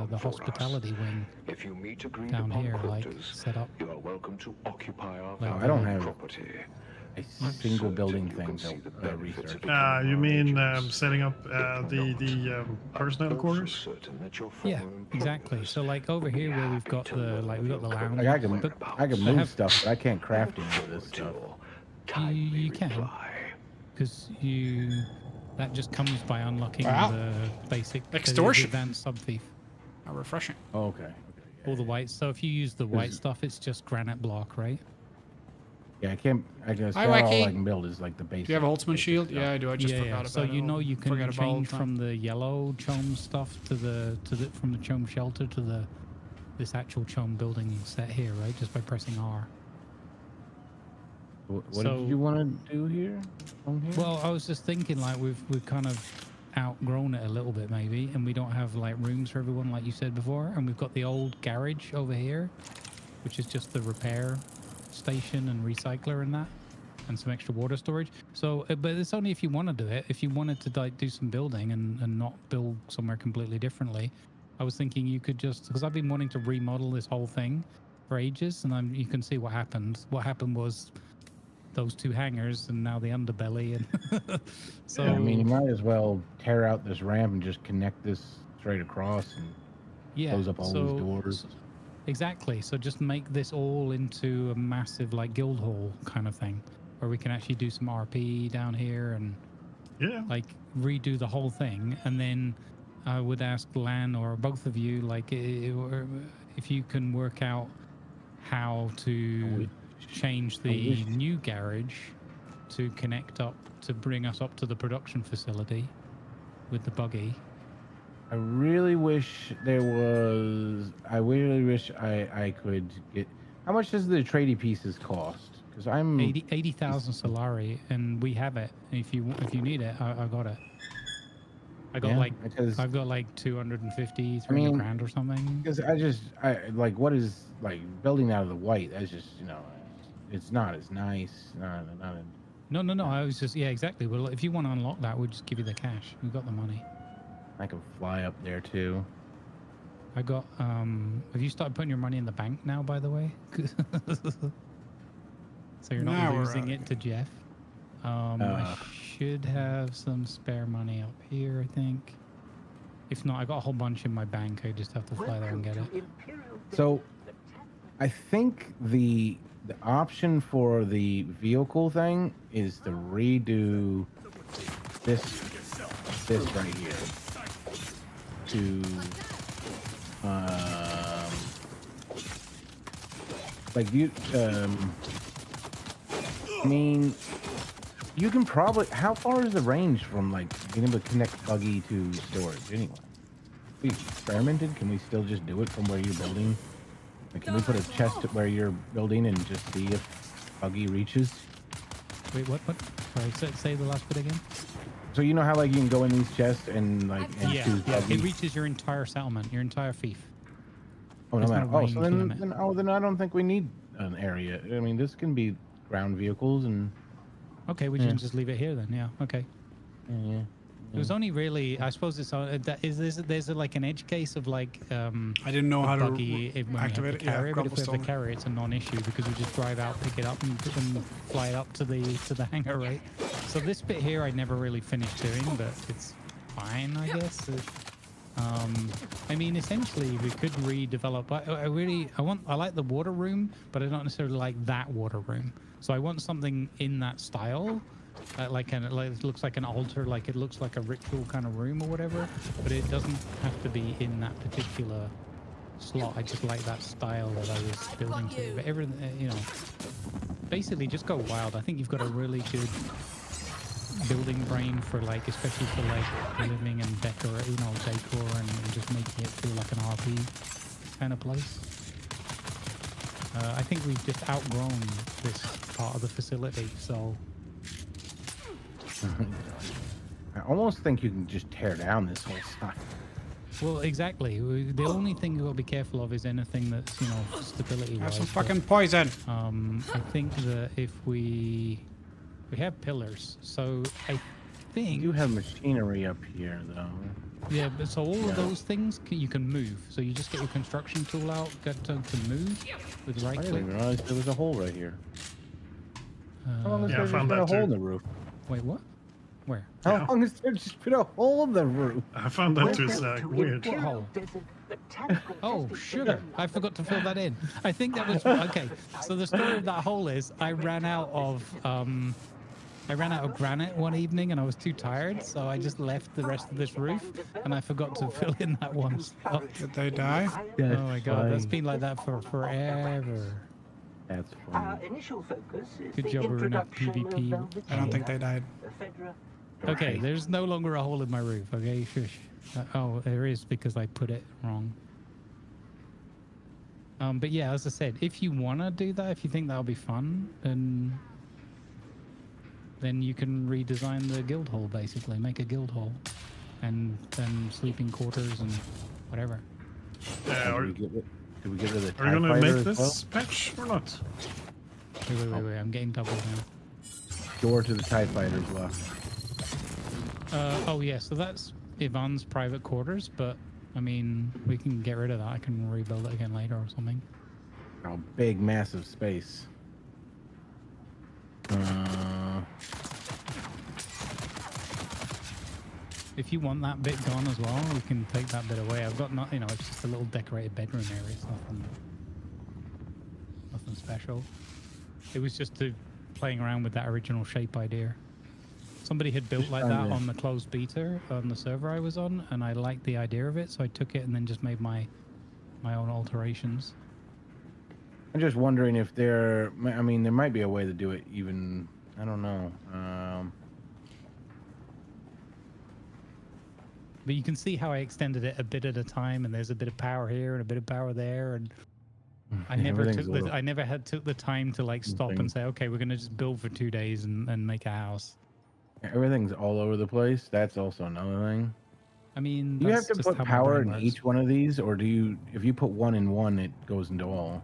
the hospitality wing down here, like set up? No, I don't have a single building thing to research. You mean setting up the personnel quarters? Yeah, exactly. So like over here where we've got the lounge. Like I can move stuff, but I can't craft any of this stuff. You can, because that just comes by unlocking the basic extortion. Advanced sub thief. How refreshing. Oh, okay. All the white. So if you use the white stuff, it's just granite block, right? Yeah, I can't. I guess Hi, all Wacky. I can build is like the basic. Do you have a Holtzman shield? stuff. Yeah, I do. I just forgot about it. So you know you can Forget about it all change the time. from the yellow chome stuff from the chome shelter to this actual chome building set here, right? Just by pressing R. What did you want to do here? Well, I was just thinking like we've kind of outgrown it a little bit maybe, and we don't have like rooms for everyone like you said before, and we've got the old garage over here, which is just the repair station and recycler and that, and some extra water storage. So, but it's only if you want to do it. If you wanted to like do some building and not build somewhere completely differently, I was thinking you could just, because I've been wanting to remodel this whole thing for ages, and you can see what happened. What happened was those 2 hangars and now the underbelly, and so Yeah, I mean, you might as well tear out this ramp and just connect this straight across and close up all these doors. Exactly. So just make this all into a massive like guild hall kind of thing, where we can actually do some RP down here and like redo the whole thing. And then I would ask Lan or both of you, like, if you can work out how to change the new garage to connect up to bring us up to the production facility with the buggy. I really wish there was. I really wish I could get. How much does the tradie pieces cost? Because I'm 80,000 Solari, and we have it. If you need it, I got it. I got I've got like 250, 300 grand or something. Because I like what is like building out of the white. That's just it's not as nice. No. I was just exactly. Well, if you want to unlock that, we'll just give you the cash. We've got the money. I can fly up there too. I got. Have you started putting your money in the bank now? By the way, so you're not losing it to Jeff. I should have some spare money up here, I think. If not, I got a whole bunch in my bank. I just have to fly there and get it. So, I think the option for the vehicle thing is to redo this right here. To like you I mean, you can probably. How far is the range from like being able to connect buggy to storage anyway? We experimented. Can we still just do it from where you're building? Like, can we put a chest where you're building and just see if buggy reaches? Wait, what? Sorry, say the last bit again. So you know how like you can go in these chests and like choose buggy? It reaches your entire settlement, your entire fief. Oh no matter. Oh, so then I don't think we need an area. I mean, this can be ground vehicles and. Okay, we can just leave it here then. Yeah. Okay. Yeah. It was only really, I suppose it's there's like an edge case of like I didn't know how to activate it. But if we have the carry, it's a non-issue because we just drive out, pick it up, and fly it up to the hangar, right? So this bit here I never really finished doing, but it's fine, I guess. I mean, essentially we could redevelop. I like the water room, but I don't necessarily like that water room. So I want something in that style. It looks like an altar, like it looks like a ritual kind of room or whatever, but it doesn't have to be in that particular slot. I just like that style that I was building to. But everything, basically just go wild. I think you've got a really good building brain for like, especially for like living and decor and just making it feel like an RP kind of place. I think we've just outgrown this part of the facility, so. I almost think you can just tear down this whole side. Well, exactly. The only thing you've got to be careful of is anything that's, stability-wise. Have some fucking poison. I think that if we have pillars, so I think... You have machinery up here, though. Yeah, but so all of those things you can move. So you just get your construction tool out, get to move with right click. I didn't even realize there was a hole right here. How long has there found been a that hole in the roof? Wait, what? Where? How long has there just been a hole in the roof? I found that was weird. What hole? Oh, sugar. I forgot to fill that in. I think that was... Okay, so the story of that hole is I ran out of granite one evening and I was too tired, so I just left the rest of this roof and I forgot to fill in that one spot. Did they die? Oh my god, that's been like that for forever. That's funny. Initial focus is Good job, we're in a PvP. I don't think they died. Okay, there's no longer a hole in my roof, okay? Shush. Oh, there is because I put it wrong. But yeah, as I said, if you want to do that, if you think that'll be fun, then you can redesign the guild hall, basically. Make a guild hall. And then sleeping quarters and whatever. Did we get rid of the Are you going to make as this patch or not? Wait, I'm getting doubled now. Door to the TIE fighters left. Oh yeah, so that's Ivan's private quarters, but I mean, we can get rid of that. I can rebuild it again later or something. Oh, big, massive space. If you want that bit gone as well, we can take that bit away. I've got not, it's just a little decorated bedroom area. It's nothing special. It was just playing around with that original shape idea. Somebody had built like that on the closed beta on the server I was on, and I liked the idea of it, so I took it and then just made my own alterations. I'm just wondering if there might be a way to do it even, I don't know. But you can see how I extended it a bit at a time, and there's a bit of power here and a bit of power there, and I never took the time to like stop and say, okay, we're gonna just build for 2 days and make a house. Everything's all over the place. That's also another thing. I mean, do you have to put power in each one of these, or do you? If you put one in one, it goes into all.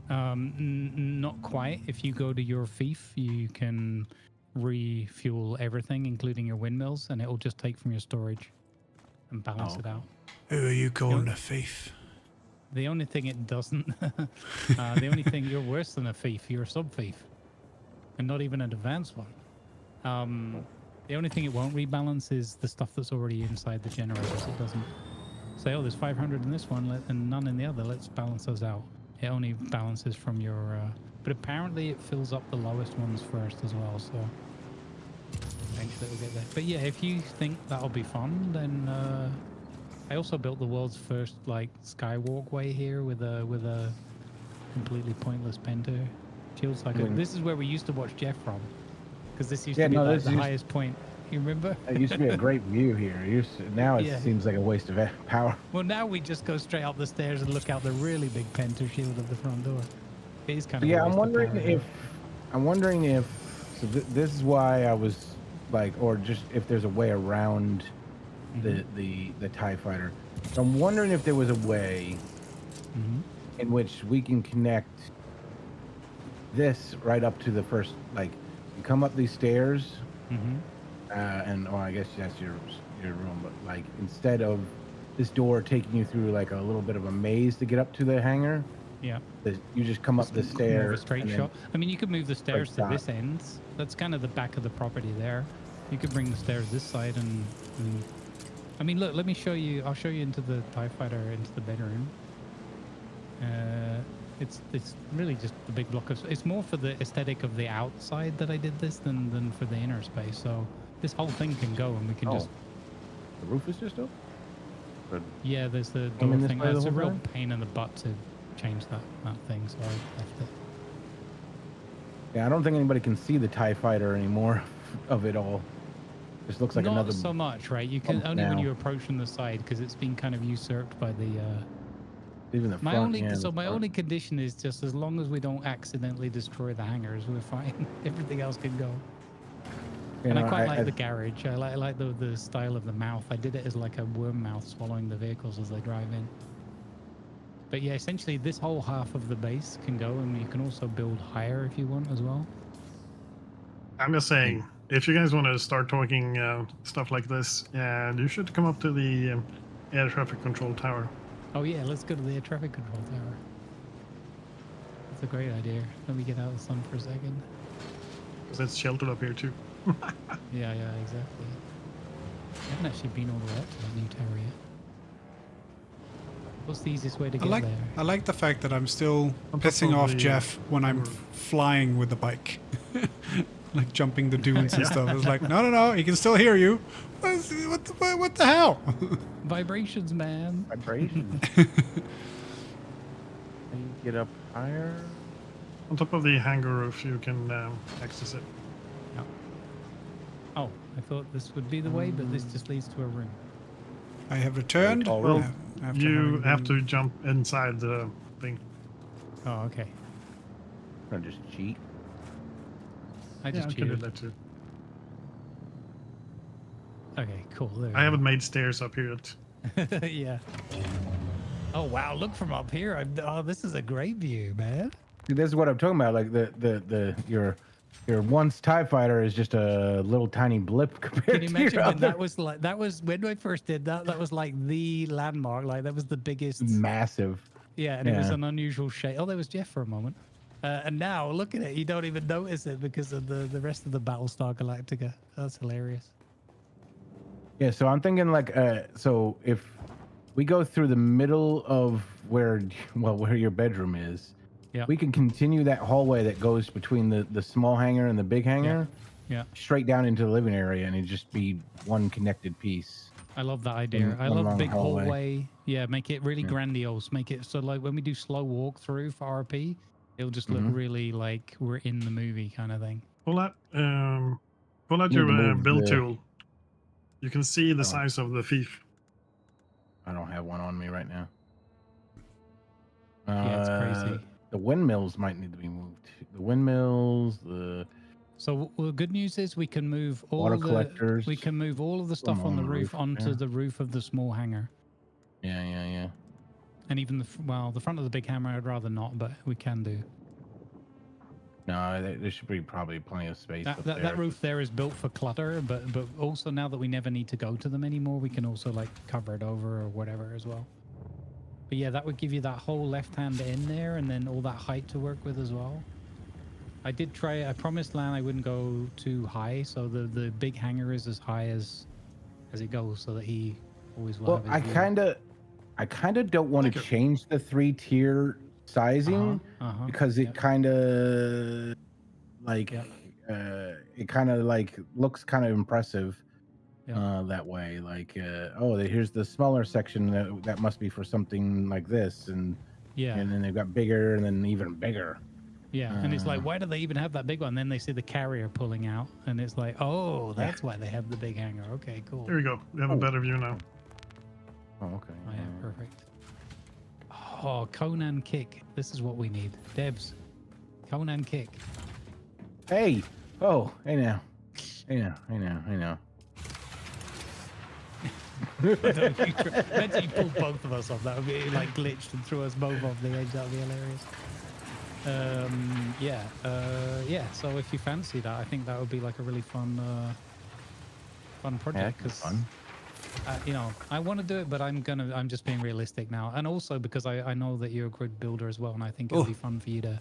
Not quite. If you go to your fief, you can refuel everything, including your windmills, and it will just take from your storage and balance it out. Who are you calling a thief? The only thing it doesn't, the only thing, you're worse than a thief. You're a sub-thief, and not even an advanced one. The only thing it won't rebalance is the stuff that's already inside the generators. It doesn't say, oh, there's 500 in this one and none in the other. Let's balance those out. It only balances from your... but apparently it fills up the lowest ones first as well, so eventually it'll get there. But yeah, if you think that'll be fun, then I also built the world's first like skywalkway here with a completely pointless penta shield. So this is where we used to watch Jeff from, because this used to be like the highest point. You remember? It used to be a great view here. Now it seems like a waste of power. Well, now we just go straight up the stairs and look out the really big penta shield at the front door. It is kind of I'm wondering if so this is why I was like, or just if there's a way around the TIE fighter. So I'm wondering if there was a way in which we can connect this right up to the first, like, you come up these stairs, and I guess that's your room, but like instead of this door taking you through like a little bit of a maze to get up to the hangar, you just come up the stairs. A straight shot. I mean, you could move the stairs to this end. That's kind of the back of the property there. You could bring the stairs this side and I mean, look, let me show you. I'll show you into the TIE fighter, into the bedroom. It's really just the big block of... It's more for the aesthetic of the outside that I did this than for the inner space. So this whole thing can go and we can just... The roof is just up? Yeah, there's the door thing. It's a real pain in the butt to change that thing, so I left it. Yeah, I don't think anybody can see the TIE fighter anymore of it all. Just looks like another... Not so much, right? You can only when you approach from the side, because it's been kind of usurped by the... Even the my front, my only condition is just as long as we don't accidentally destroy the hangars, we're fine. Everything else can go. And I quite like the garage. I like the style of the mouth. I did it as like a worm mouth swallowing the vehicles as they drive in. But yeah, essentially this whole half of the base can go, and you can also build higher if you want as well. I'm just saying, if you guys want to start talking stuff like this, you should come up to the air traffic control tower. Oh yeah, let's go to the air traffic control tower. That's a great idea. Let me get out of the sun for a second. Because it's sheltered up here too. Yeah, exactly. I haven't actually been all the way up to that new tower yet. What's the easiest way to get there? I like the fact that I'm still pissing off Jeff when I'm flying with the bike. Like jumping the dunes and stuff. It's like, no, he can still hear you. What the hell? Vibrations, man. Vibrations. Can you get up higher? On top of the hangar roof, you can access it. No. Oh, I thought this would be the way, but this just leads to a room. I have returned. Well, you have to jump inside the thing. Oh, okay. I'll just cheat. I just can do that too. Okay, cool. I haven't made stairs up here yet. Yeah. Oh wow! Look from up here. This is a great view, man. This is what I'm talking about. Like your once TIE fighter is just a little tiny blip compared Can you to imagine your when other... that was when I first did that? That was like the landmark. Like that was the biggest. Massive. Yeah, and it was an unusual shape. Oh, there was Jeff for a moment. And now look at it. You don't even notice it because of the rest of the Battlestar Galactica. That's hilarious. Yeah, so I'm thinking like, so if we go through the middle of where your bedroom is, yeah, we can continue that hallway that goes between the small hangar and the big hangar, yeah. straight down into the living area, and it just be one connected piece. I love that idea. I One love long big hallway. Yeah, make it really grandiose. Make it so like when we do slow walkthrough for RP, it'll just look really like we're in the movie kind of thing. Pull out Need to your move build the- tool. You can see the Oh. size of the thief. I don't have one on me right now. Yeah, it's crazy. The windmills might need to be moved. The windmills, the So the good news is we can move all water the collectors. we can move all of the stuff on the roof onto the roof of the small hangar. Yeah. And even the front of the big hammer I'd rather not, but we can do. No, there should be probably plenty of space. That roof there is built for clutter, but also now that we never need to go to them anymore, we can also like cover it over or whatever as well. But yeah, that would give you that whole left hand in there, and then all that height to work with as well. I did try. I promised Lan I wouldn't go too high, so the big hangar is as high as it goes, so that he always will. Well, have his view. I kind of don't want to change the 3-tier sizing because it kind of like it kind of like looks kind of impressive that way. Like oh, here's the smaller section that must be for something like this, and then they've got bigger and then even bigger. Yeah, and it's like, why do they even have that big one? Then they see the carrier pulling out, and it's like, oh, that's why they have the big hangar. Okay, cool. There we go. We have a better view now. Oh, okay. Oh, yeah, perfect. Oh, Conan kick. This is what we need. Debs, Conan kick. Hey. Oh, hey now. Imagine you pulled both of us off. That would be like glitched and threw us both off the edge. That would be hilarious. Yeah. So if you fancy that, I think that would be like a really fun project. Because you know, I want to do it, but I'm just being realistic now, and also because I know that you're a good builder as well, and I think it'd be fun for you to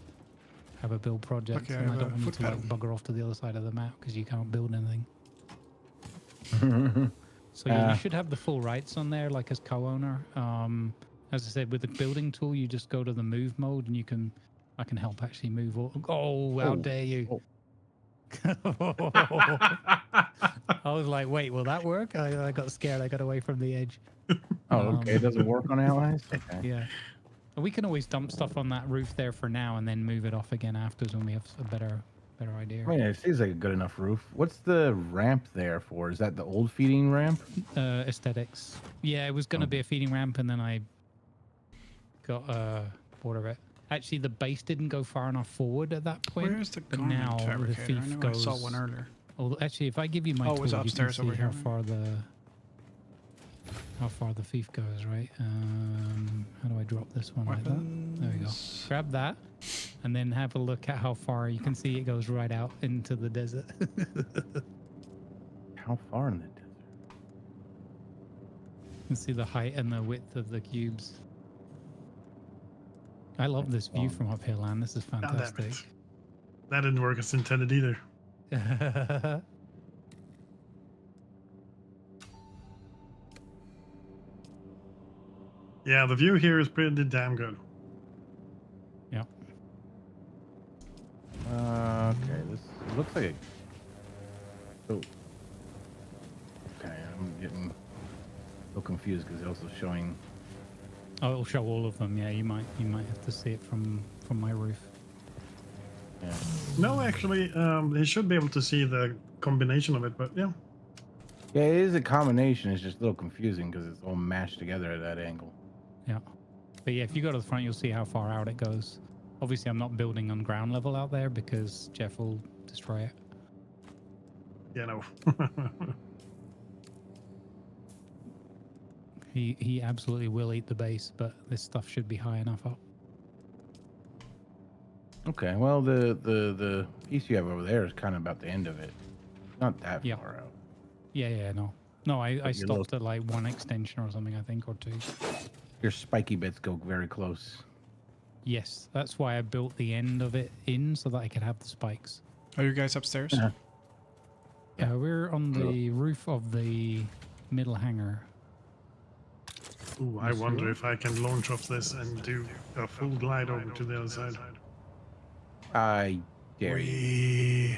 have a build project. Okay, and I don't want you to like bugger off to the other side of the map because you can't build anything. So you should have the full rights on there, like as co-owner. As I said, with the building tool, you just go to the move mode, and I can help actually move. How dare you! I was like, wait, will that work? I got scared. I got away from the edge. Oh, okay. It doesn't work on allies? Okay. Yeah. We can always dump stuff on that roof there for now and then move it off again afterwards when we have a better idea. I mean, it seems like a good enough roof. What's the ramp there for? Is that the old feeding ramp? Aesthetics. Yeah, it was going to be a feeding ramp, and then I got bored of it. Actually, the base didn't go far enough forward at that point. Where's the but garment now the fabricator? thief I know goes. I saw one earlier. Well, actually, if I give you my Oh, tool, it's you upstairs can see over how here. how far the thief goes, right? How do I drop this one like that? There we go. Grab that, and then have a look at how far. You can see it goes right out into the desert. How far in the desert? You can see the height and the width of the cubes. I love this view from up here, Lan. This is fantastic. That didn't work as intended either. Yeah, the view here is pretty damn good. Yeah. Okay, this looks like oh. Okay, I'm getting a little confused because it's also showing. Oh, it'll show all of them. Yeah, you might have to see it from my roof. Yeah. No, actually, they should be able to see the combination of it, but yeah. Yeah, it is a combination. It's just a little confusing because it's all mashed together at that angle. Yeah. But yeah, if you go to the front, you'll see how far out it goes. Obviously, I'm not building on ground level out there because Jeff will destroy it. Yeah, no. He absolutely will eat the base, but this stuff should be high enough up. Okay, well, the piece you have over there is kind of about the end of it. Not that far out. Yeah, no, I stopped at like one extension or something, I think, or two. Your spiky bits go very close. Yes, that's why I built the end of it in so that I could have the spikes. Are you guys upstairs? Yeah, we're on the roof of the middle hangar. Ooh, I wonder if I can launch off this and do a full glide over to the other side. I dare you.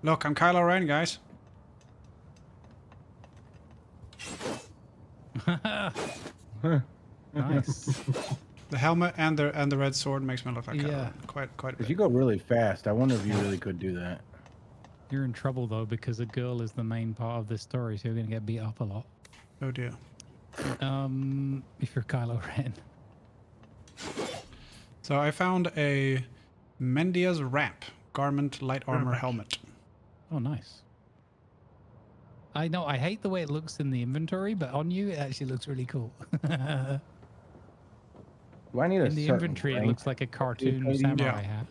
Look, I'm Kylo Ren, guys. Nice. The helmet and the red sword makes me look like Kylo Yeah. Ren. Quite a If bit. you go really fast, I wonder if you really could do that. You're in trouble though because a girl is the main part of this story, so you're gonna get beat up a lot. Oh dear. If you're Kylo Ren. So I found a Mendia's wrap garment light armor helmet. Oh, nice. I know. I hate the way it looks in the inventory, but on you, it actually looks really cool. Do I need a in the certain inventory, it rank looks like a cartoon trading? samurai Yeah. hat.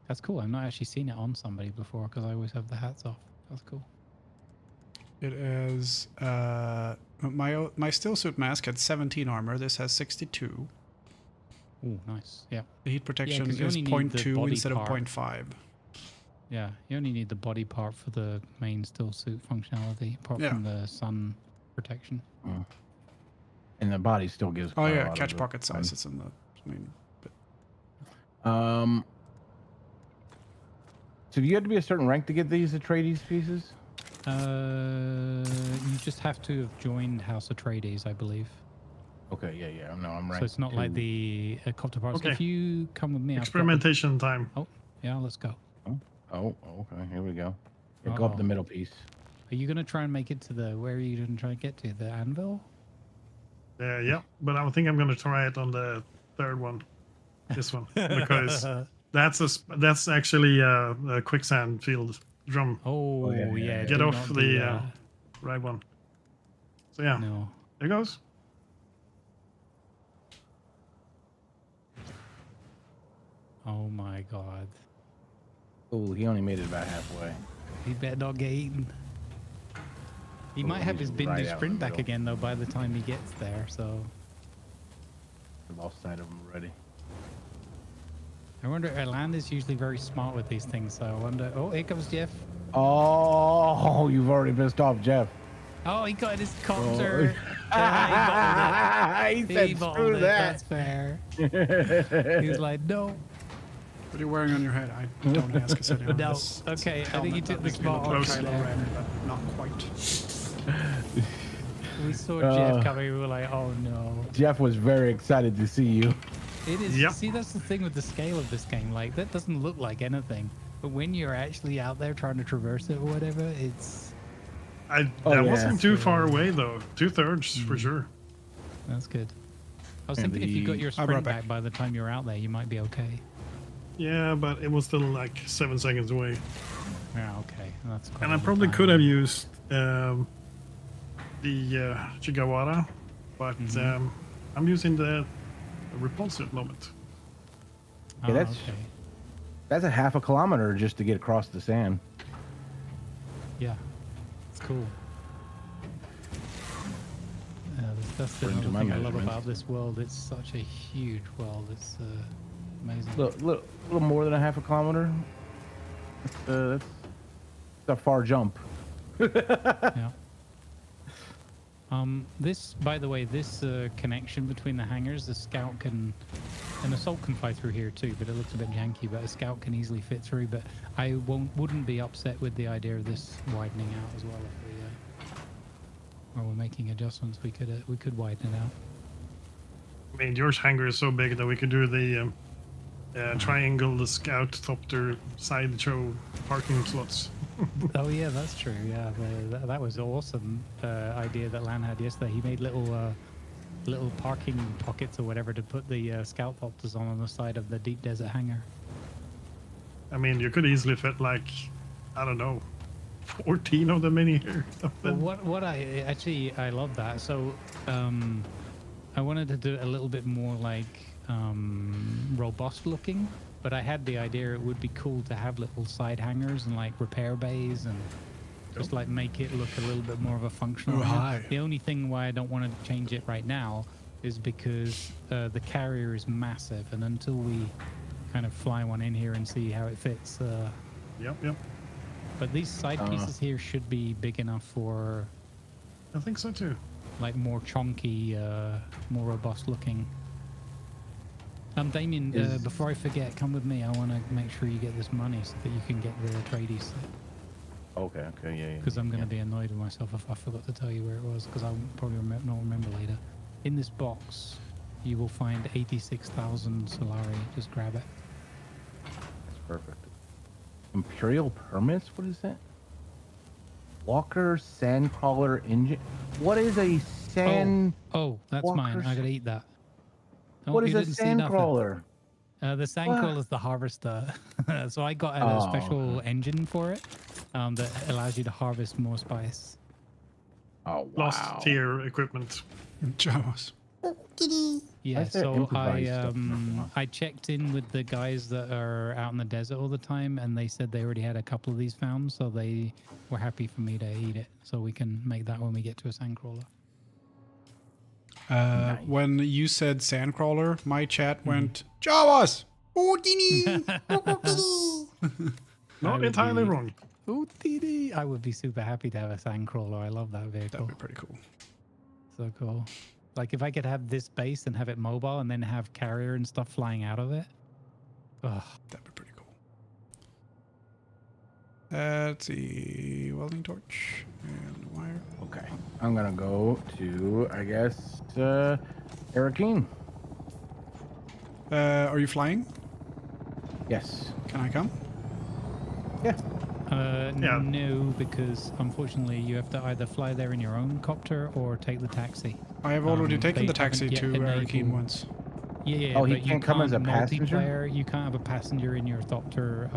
That's cool. I've not actually seen it on somebody before because I always have the hats off. That's cool. It is my still suit mask had 17 armor. This has 62. Oh, nice. Yeah. The heat protection 'cause you is only need the 0.2 body instead of part. 0.5. Yeah, you only need the body part for the main still suit functionality, apart Yeah. from the sun protection. And the body still gives. Oh quite a yeah, lot of catch it. pocket size. It's in the main. So do you have to be a certain rank to get these Atreides pieces? You just have to have joined House Atreides, I believe. Okay, yeah. No, I'm ranked. So it's not like 2. the copter parts. Okay. If you come with me, I've got the- Experimentation time. Oh, yeah, let's go. Oh, okay. Here we go. Yeah, go up the middle piece. Are you gonna try and make it to the? Where are you gonna try and get to? The anvil? Yeah, but I think I'm gonna try it on the third one, this one, because that's actually a quicksand field drum. Oh, yeah. Get do off not do the that. right one. So yeah, No. there goes. Oh my god. Oh, he only made it about halfway. He better not get eaten. He might have his he's Bindu right out in sprint the back middle. again though by the time he gets there. So I lost sight of him already. I wonder. Atlanta's usually very smart with these things. So I wonder. Oh, here comes Jeff. Oh, you've already pissed off Jeff. Oh, he got his copter. Yeah, He said, bottled "Screw it. that." That's fair. He's like, no. What are you wearing on your head? I don't ask. Us anyone. No. This Okay, I think helmet you took that the makes me smart look one like right Kylo there. Ren, but not quite. We saw Jeff coming. We were like, oh no. Jeff was very excited to see you. It is. See, that's the thing with the scale of this game. Like, that doesn't look like anything. But when you're actually out there trying to traverse it or whatever, it's... That wasn't too far away, though. 2/3 for sure. That's good. I was And thinking if you got your I'll be right sprint back by the time you're out there, you might be okay. Yeah, but it was still like 7 seconds away. Yeah, okay. That's quite And I a bit probably time. could have used the Chigawara, but I'm using the repulsor at the moment. Yeah, that's a half a kilometer just to get across the sand. Yeah, it's cool. That's the According to another my thing I love measurements. about this world. It's such a huge world. It's amazing. Little more than a half a kilometer. That's a far jump. Yeah. This, by the way, this connection between the hangars, the scout can, an assault can fly through here too, but it looks a bit janky. But a scout can easily fit through. But I wouldn't be upset with the idea of this widening out as well. If we, while we're making adjustments, we could widen it out. I mean, yours hangar is so big that we could do the triangle, the scout, topter, sideshow parking slots. Oh yeah, that's true. Yeah, that was awesome idea that Lan had yesterday. He made little parking pockets or whatever to put the scout copters on the side of the deep desert hangar. I mean, you could easily fit like, I don't know, 14 of them in here. Well, what I love that. So I wanted to do it a little bit more like robust looking, but I had the idea it would be cool to have little side hangars and like repair bays and just like make it look a little bit more of a functional. Oh, hi. The only thing why I don't want to change it right now is because the carrier is massive, and until we kind of fly one in here and see how it fits. Yep. But these side pieces here should be big enough for... I think so too. Like more chunky, more robust looking. Damien, before I forget, come with me. I want to make sure you get this money so that you can get the tradies. Okay, yeah. Because I'm going to be annoyed with myself if I forgot to tell you where it was, because I'll probably not remember later. In this box, you will find 86,000 Solari. Just grab it. That's perfect. Imperial permits? What is that? Walker Sandcrawler engine. What is a sand? Oh, that's Walker mine. I gotta eat that. What is a Sandcrawler? The Sandcrawler is the harvester. So I got a special engine for it that allows you to harvest more spice. Oh, wow. Lost tier equipment. Jawas. Yeah, so I checked in with the guys that are out in the desert all the time, and they said they already had a couple of these found, so they were happy for me to eat it, so we can make that when we get to a Sandcrawler. Nice. When you said Sandcrawler, my chat went, Jawas! Not entirely wrong. I would be super happy to have a Sandcrawler. I love that vehicle. That'd be pretty cool. So cool. Like if I could have this base and have it mobile and then have carrier and stuff flying out of it. Ugh. That'd be pretty cool. Let's see. Welding torch and wire. Okay. I'm going to go to, I guess, Arakeen. Are you flying? Yes. Can I come? Yeah. No, because unfortunately you have to either fly there in your own copter or take the taxi. I have already taken they the taxi haven't to yet Arakeen once. Yeah, Oh, he but can't come as a passenger? multiplayer, you can't have a passenger in your thopter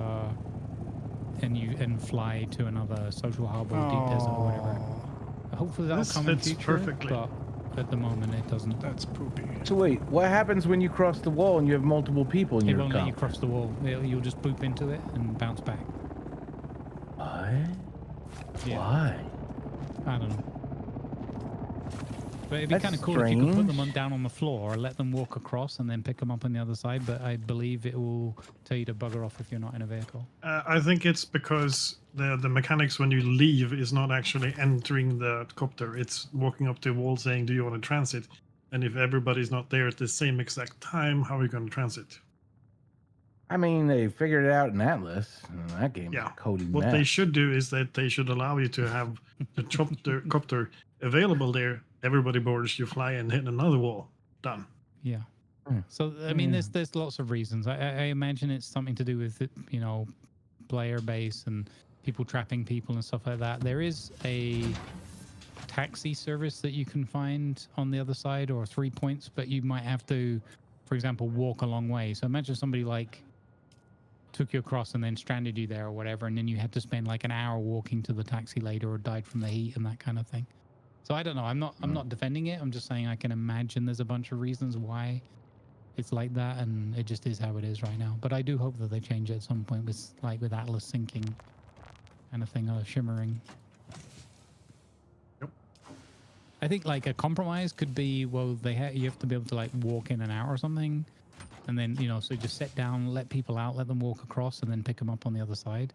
and fly to another social hub or deep desert or whatever. Hopefully that'll This come in fits future, perfectly. but at the moment it doesn't. That's poopy. So wait, what happens when you cross the wall and you have multiple people in It your won't let you comp? cross the wall. You'll just boop into it and bounce back. What? Yeah. Why? I don't know. But it'd be That's kind of cool if you could put them strange. down on the floor, let them walk across, and then pick them up on the other side. But I believe it will tell you to bugger off if you're not in a vehicle. I think it's because the mechanics when you leave is not actually entering the copter. It's walking up to a wall saying, do you want to transit? And if everybody's not there at the same exact time, how are you going to transit? I mean, they figured it out in Atlas. And that game is a coding What mess. they should do is that they should allow you to have the copter available there. Everybody boards, you fly and hit another wall. Done. Yeah. So I mean, there's lots of reasons. I imagine it's something to do with player base and people trapping people and stuff like that. There is a taxi service that you can find on the other side, or 3 points, but you might have to, for example, walk a long way. So imagine somebody like took you across and then stranded you there or whatever, and then you had to spend like an hour walking to the taxi later, or died from the heat and that kind of thing. So I don't know. I'm not defending it. I'm just saying I can imagine there's a bunch of reasons why it's like that, and it just is how it is right now. But I do hope that they change it at some point with Atlas sinking kind of thing, or shimmering. Yep. I think like a compromise could be, well, you have to be able to like walk in an hour or something, and then so just sit down, let people out, let them walk across, and then pick them up on the other side.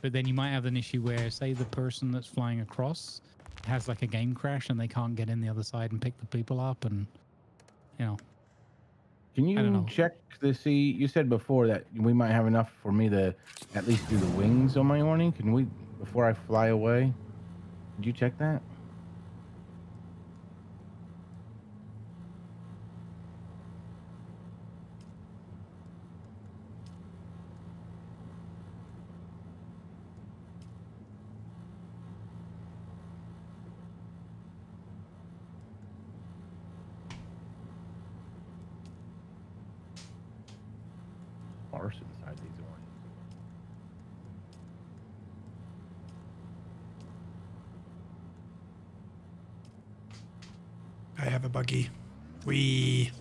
But then you might have an issue where, say, the person that's flying across has like a game crash and they can't get in the other side and pick the people up, and Can I don't you know. check to see? You said before that we might have enough for me to at least do the wings on my morning. Can we, before I fly away? Did you check that? Arse inside these ones. I have a buggy. We.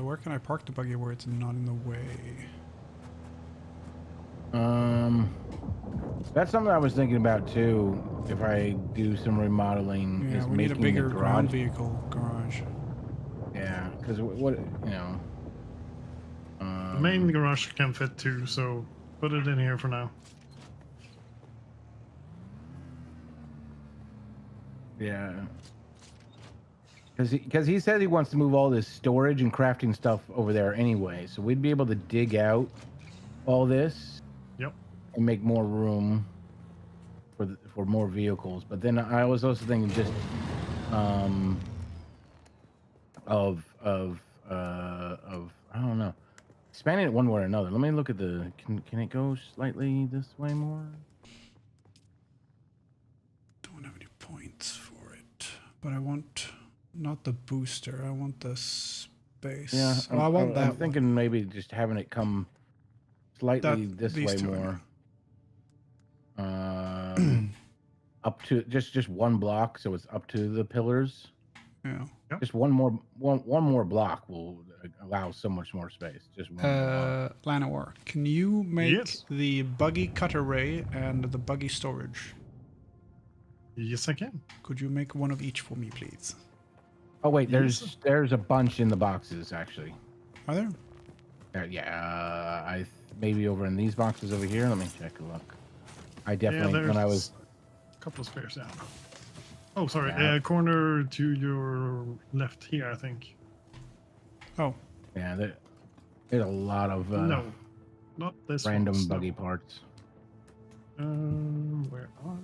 Where can I park the buggy where it's not in the way? That's something I was thinking about too. If I do some remodeling, Yeah, is we need a making bigger the ground garage. vehicle garage. Yeah, because what you know. The main garage can fit 2, so put it in here for now. Yeah. Because he said he wants to move all this storage and crafting stuff over there anyway, so we'd be able to dig out all this. Yep. And make more room for more vehicles. But then I was also thinking just of I don't know, expanding it one way or another. Let me look at the can it go slightly this way more? Don't have any points for it, but I want not the booster. I want the space. Yeah, Oh, I want that. I'm thinking maybe just having it come slightly this way more. Up to just one block, so it's up to the pillars. Yeah. Just one more block will allow so much more space. Just one more block. Lanor, can you make the buggy cutter ray and the buggy storage? Yes, I can. Could you make one of each for me, please? Oh wait, there's a bunch in the boxes actually. Are there? Yeah, maybe over in these boxes over here. Let me check a look. I definitely when I was a couple of spares down. Oh, sorry. Yeah. Corner to your left here, I think. Oh. Yeah, there's a lot of no, not this random one, buggy parts. Where are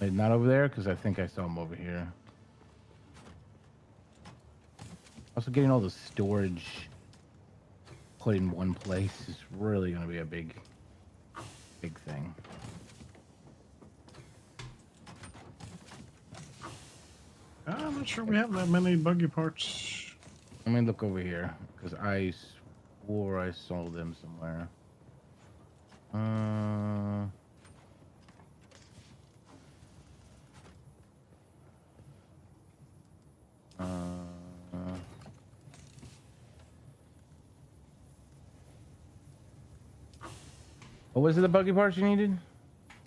they? Not over there because I think I saw them over here. Also, getting all the storage put in one place is really going to be a big thing. I'm not sure we have that many buggy parts. Let me look over here because I swore I saw them somewhere. What was it, the buggy parts you needed?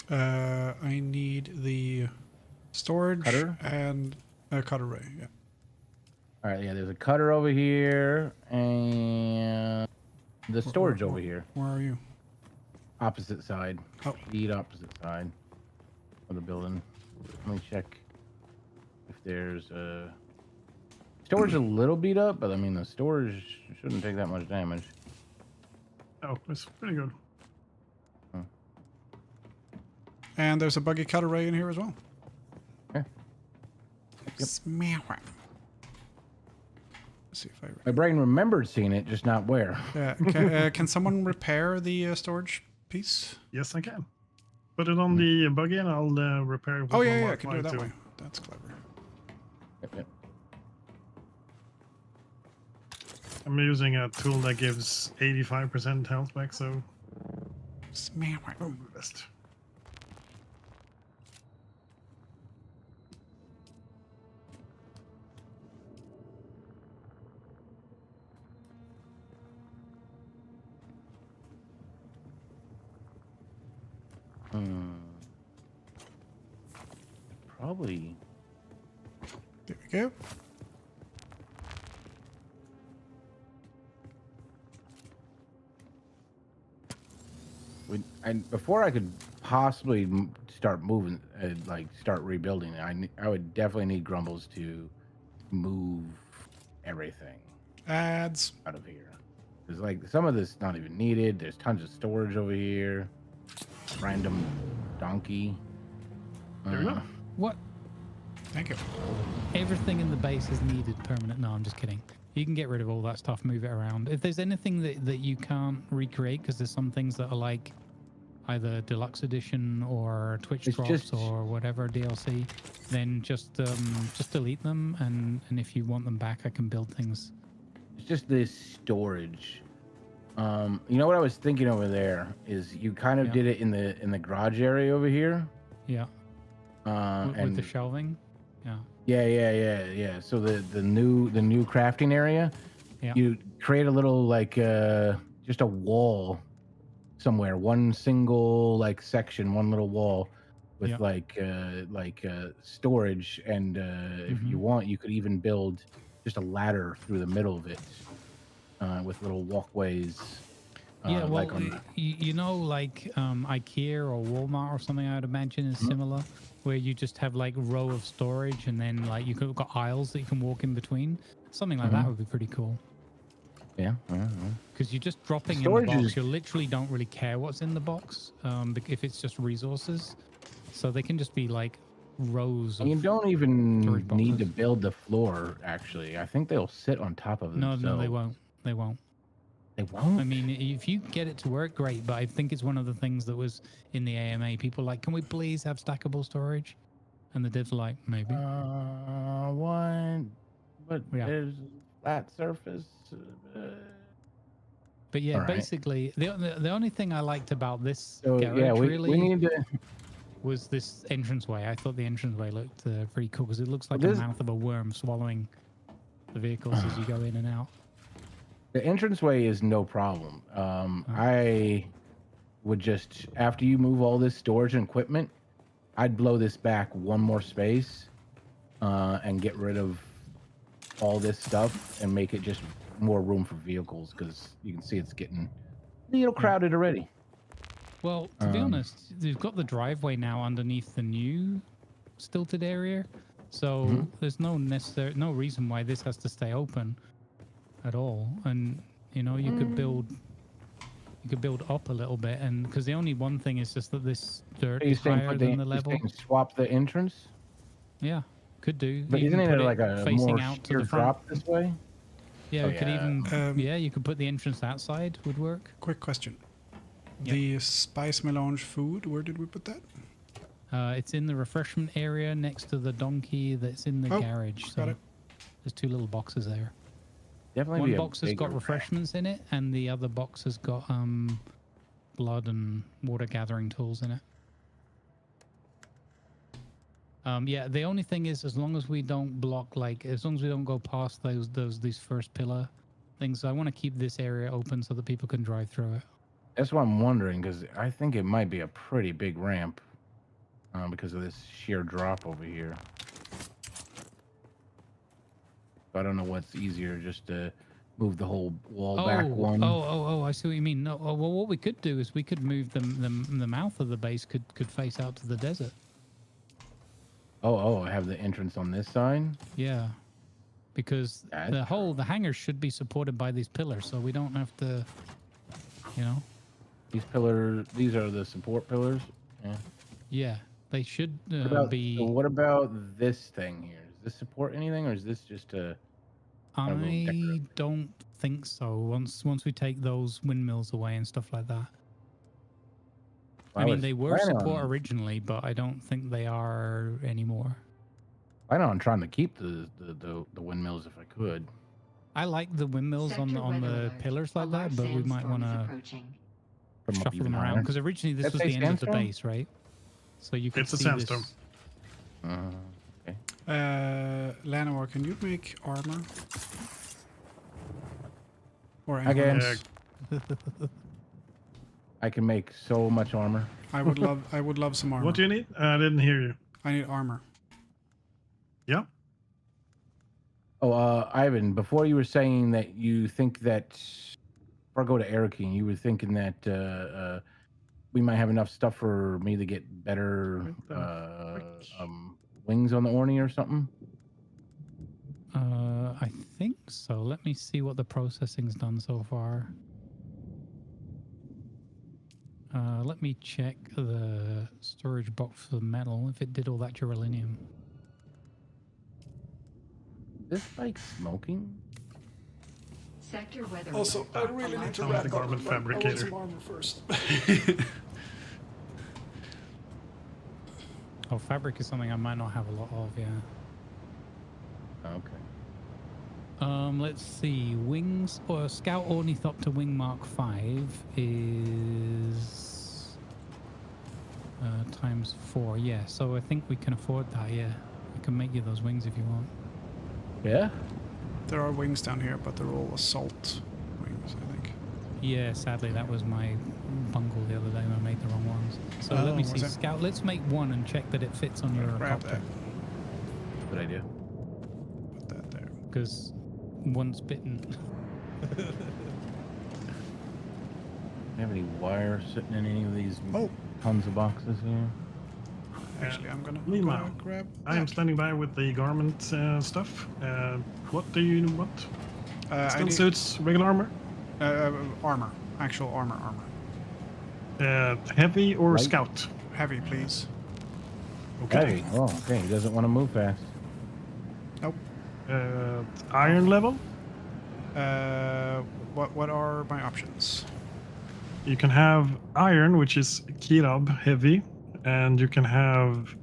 I need the storage cutter and a cutter ray. Yeah. All right. Yeah, there's a cutter over here and the storage over here. Where are you? Opposite side. Oh. Complete opposite side of the building. Let me check if there's storage a little beat up, but I mean the storage shouldn't take that much damage. Oh, it's pretty good. And there's a buggy cutter ray in here as well. Yeah. Yep. Smell it. Let's see if I. My brain remembered seeing it, just not where. Yeah. Can someone repair the storage piece? Yes, I can. Put it on the buggy and I'll repair it. With Oh yeah, I can do it that too. way. That's clever. Yep. I'm using a tool that gives 85% health back, so. Smell it. Oh, best. Probably. There we go. Before I could possibly start moving, start rebuilding, I would definitely need Grumbles to move everything. Ads out of here. There's like some of this not even needed. There's tons of storage over here. Random donkey. There we go. What? Thank you. Everything in the base is needed permanent. No, I'm just kidding. You can get rid of all that stuff, move it around. If there's anything that you can't recreate, because there's some things that are like either deluxe edition or Twitch drops or whatever DLC, then just delete them, and if you want them back, I can build things. It's just this storage. You know what I was thinking over there is you kind of did it in the garage area over here. Yeah. With the shelving. Yeah. Yeah. So the new crafting area, yeah. You create a little just just a wall somewhere, one single like section, one little wall with storage, and if you want, you could even build just a ladder through the middle of it with little walkways. Yeah, well, like on you know, like IKEA or Walmart or something, I would imagine is similar, where you just have like row of storage, and then like you could got aisles that you can walk in between. Something like that would be pretty cool. Yeah, because you're just dropping storage in the box. is... You literally don't really care what's in the box, if it's just resources. So they can just be like rows. And you don't even need to build the floor. Actually, I think they'll sit on top of themselves. No, they won't. They won't. They won't. I mean, if you get it to work, great. But I think it's one of the things that was in the AMA. People like, can we please have stackable storage? And the devs are like, maybe. What? But there's flat surface. But yeah, basically, the only thing I liked about this garage we need to... was this entranceway. I thought the entranceway looked pretty cool because it looks like the mouth of a worm swallowing the vehicles as you go in and out. The entranceway is no problem. I would just, after you move all this storage and equipment, I'd blow this back one more space and get rid of all this stuff and make it just more room for vehicles, because you can see it's getting a little crowded already. Well, to be honest, they've got the driveway now underneath the new stilted area, so there's no reason why this has to stay open at all. And you know, you could build up a little bit, and because the only one thing is just that this dirt is higher than the level. Swap the entrance. Yeah, could do. But isn't it like a facing more out to sheer the front drop this way? Yeah, we could even. You could put the entrance outside. Would work. Quick question: the spice melange food. Where did we put that? It's in the refreshment area next to the donkey. That's in the garage. So got it. There's two little boxes there. Definitely. One box has got refreshments in it, and the other box has got blood and water gathering tools in it. Yeah, the only thing is, as long as we don't block, as long as we don't go past these first pillar things, I want to keep this area open so that people can drive through it. That's what I'm wondering, because I think it might be a pretty big ramp because of this sheer drop over here. I don't know what's easier, just to move the whole wall back one. Oh, I see what you mean. No, well, what we could do is we could move the mouth of the base could face out to the desert. I have the entrance on this side? Yeah. Because the hangar should be supported by these pillars, so we don't have to, you know. These pillars, these are the support pillars? Yeah. Yeah, they should be... So what about this thing here? Does this support anything, or is this just a... I don't think so. Once we take those windmills away and stuff like that. I mean, they were support originally, but I don't think they are anymore. I know I'm trying to keep the windmills if I could. I like the windmills on the pillars like that, but we might want to shuffle them around, because originally this was the end of the base, right? So you could see this. It's a sandstorm. Okay. Llanowar, can you make armor? Or again? I can make so much armor. I would love some armor. What do you need? I didn't hear you. I need armor. Yeah. Oh, Ivan, before you were saying that you think that, before I go to Erikin, you were thinking that we might have enough stuff for me to get better wings on the Orny or something? I think so. Let me see what the processing's done so far. Let me check the storage box for the metal, if it did all that duralinium. This like smoking? Sector weather. Also, I really need to wrap up. Garment fabricator. I want some armor first. Oh, fabric is something I might not have a lot of, yeah. Okay. Let's see. Wings or Scout Ornithopter Wing Mark 5 is times 4. Yeah, so I think we can afford that. Yeah, I can make you those wings if you want. Yeah. There are wings down here, but they're all assault wings, I think. Yeah, sadly, that was my bungle the other day when I made the wrong ones. So let me see. was it? Scout, let's make one and check that it fits on your Grab copter. that. Good idea. Put that there. Because once bitten. You have any wire sitting in any of these Oh. tons of boxes here? Actually, I'm gonna Meanwhile, grab. I am standing by with the garment stuff. What do you want? Steel suits, regular armor? Armor. Actual armor. Heavy or Light? scout? Heavy, please. Okay. Heavy. Oh, okay. He doesn't want to move fast. Nope. Iron level? What are my options? You can have iron, which is Kirab heavy, and you can have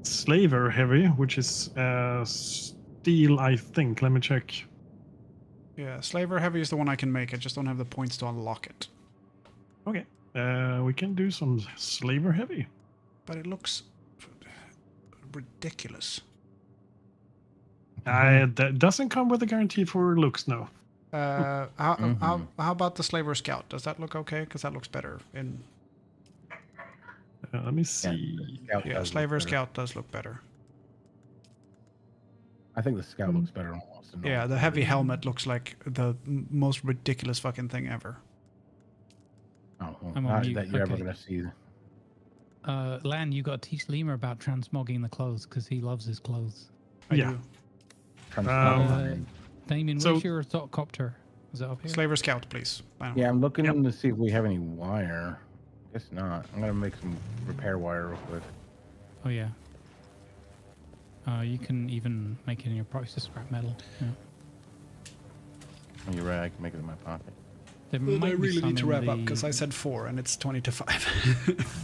slaver heavy, which is steel, I think. Let me check. Yeah, slaver heavy is the one I can make. I just don't have the points to unlock it. Okay. We can do some slaver heavy. But it looks ridiculous. That doesn't come with a guarantee for looks, no. How about the slaver scout? Does that look okay? Because that looks better in. Let me see. Yeah, slaver scout does look better. I think the scout looks better on Austin. Yeah, the heavy helmet looks like the most ridiculous fucking thing ever. Oh, well, I'm on not mute. that you're ever Okay. going to see. Lan, you got to teach Lemur about transmogging the clothes because he loves his clothes. I do. Damien, so- where's your thought copter? Is it up here? Slaver scout, please. Yeah, I'm looking to see if we have any wire. Guess not. I'm going to make some repair wire real quick. Oh, yeah. You can even make it in your process scrap metal. Yeah. Oh, you're right. I can make it in my pocket. There I might be really some need to in wrap up the- because I said 4 and it's 20 to 5.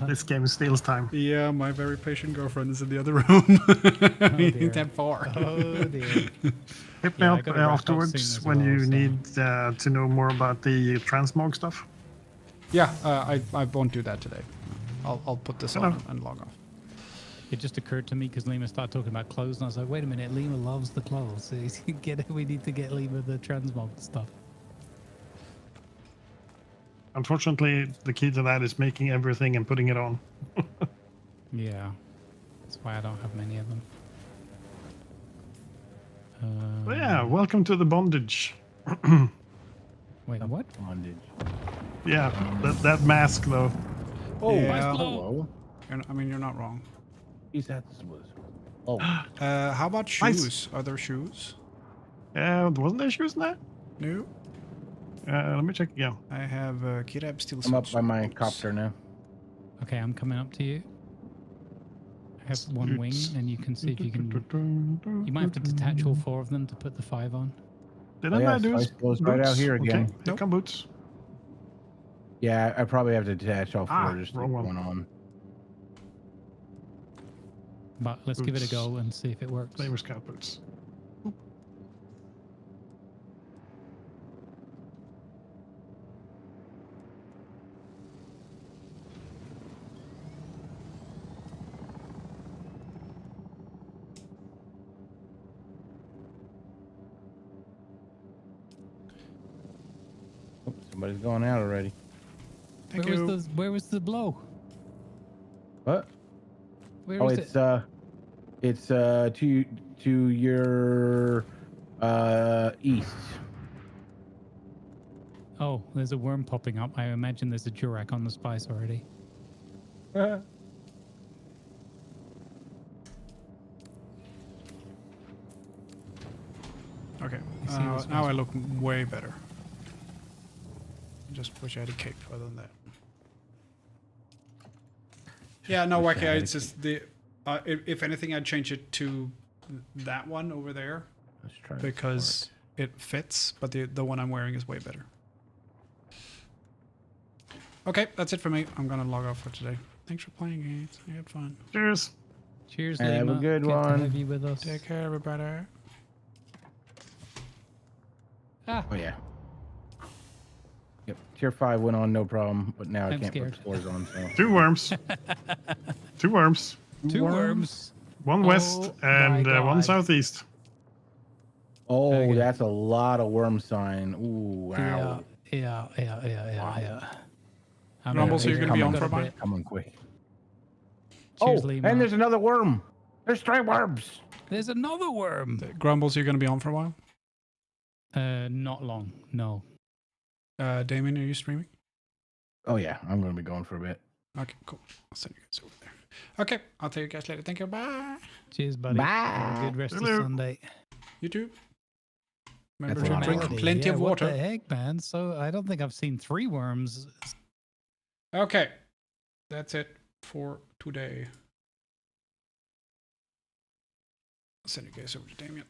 This game steals time. Yeah, my very patient girlfriend is in the other room. dear. That far. Oh, dear. Hit me Yeah, I up gotta wrap up afterwards soon as when well, you so- need to know more about the transmog stuff. Yeah, I won't do that today. I'll put this on and log off. It just occurred to me because Lima started talking about clothes, and I was like, wait a minute, Lima loves the clothes. So we need to get Lima the transmog stuff. Unfortunately, the key to that is making everything and putting it on. Yeah. That's why I don't have many of them. But yeah, welcome to the bondage. Wait, what? Bondage. Yeah, that mask though. Oh, yeah. Hello. You're not wrong. He's at this was. Oh. How about shoes? Nice. Are there shoes? Wasn't there shoes in that? No. Let me check again. I have Kirab steel I'm up suits. by my copter now. Okay, I'm coming up to you. I have one wing, and you can see if you can. You might have to detach all 4 of them to put the 5 on. Didn't I do Spice goes right out here again. Okay, here come boots. Yeah, I probably have to detach all 4 just to wrong put one. one on. But let's give it a Boots. go and see if it works. Flavor scout boots. Oh, somebody's going out already. Thank where you. Where was the blow? What? Where Oh, is it's it? it's to your east. Oh, there's a worm popping up. I imagine there's a Jurak on the spice already. Okay. You see this Now I one? look way better. Just wish I had a cape other than that. Yeah, no, Wish I Wacky. had a It's just the. If anything, I'd change it to that one over there Let's try this because it fits, but the one I'm wearing is way better. Okay, that's it for me. I'm gonna log off for today. Thanks for playing, guys. I had fun. Cheers. Cheers, Have a Lima. good Good to one. have you with us. Take care, everybody. Ah, Oh yeah. Yep. Tier 5 went on no problem, but now I I'm can't scared. put scores on. So 2 worms. 2 worms. two worms. 1 west Oh and my 1 God. southeast. Oh, Okay. that's a lot of worm sign. Ooh, wow. Yeah. Rumble, so you're going to be on for a while? Come on, quick. Cheers, Oh, Lima. and there's another worm. There's 3 worms. There's another worm. Grumbles, you're going to be on for a while? Not long, no. Damien, are you streaming? Oh, yeah. I'm going to be going for a bit. Okay, cool. I'll send you guys over there. Okay, I'll tell you guys later. Thank you. Bye. Cheers, buddy. Bye. Have a good rest of Sunday. You too. Remember That's to drink Melody. plenty of water. What the heck, man? So I don't think I've seen 3 worms. Okay, that's it for today. I'll send you guys over to Damien.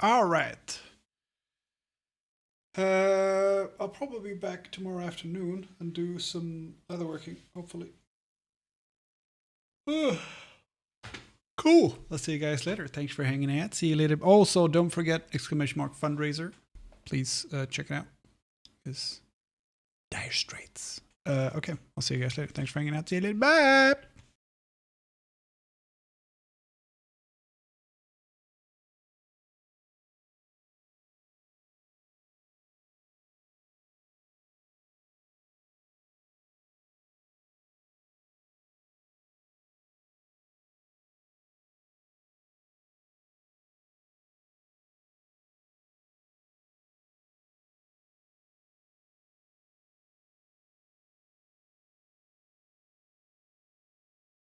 All right. I'll probably be back tomorrow afternoon and do some leatherworking, hopefully. Cool. I'll see you guys later. Thanks for hanging out. See you later. Also, don't forget !fundraiser. Please check it out. It's dire straits. Okay, I'll see you guys later. Thanks for hanging out. See you later. Bye.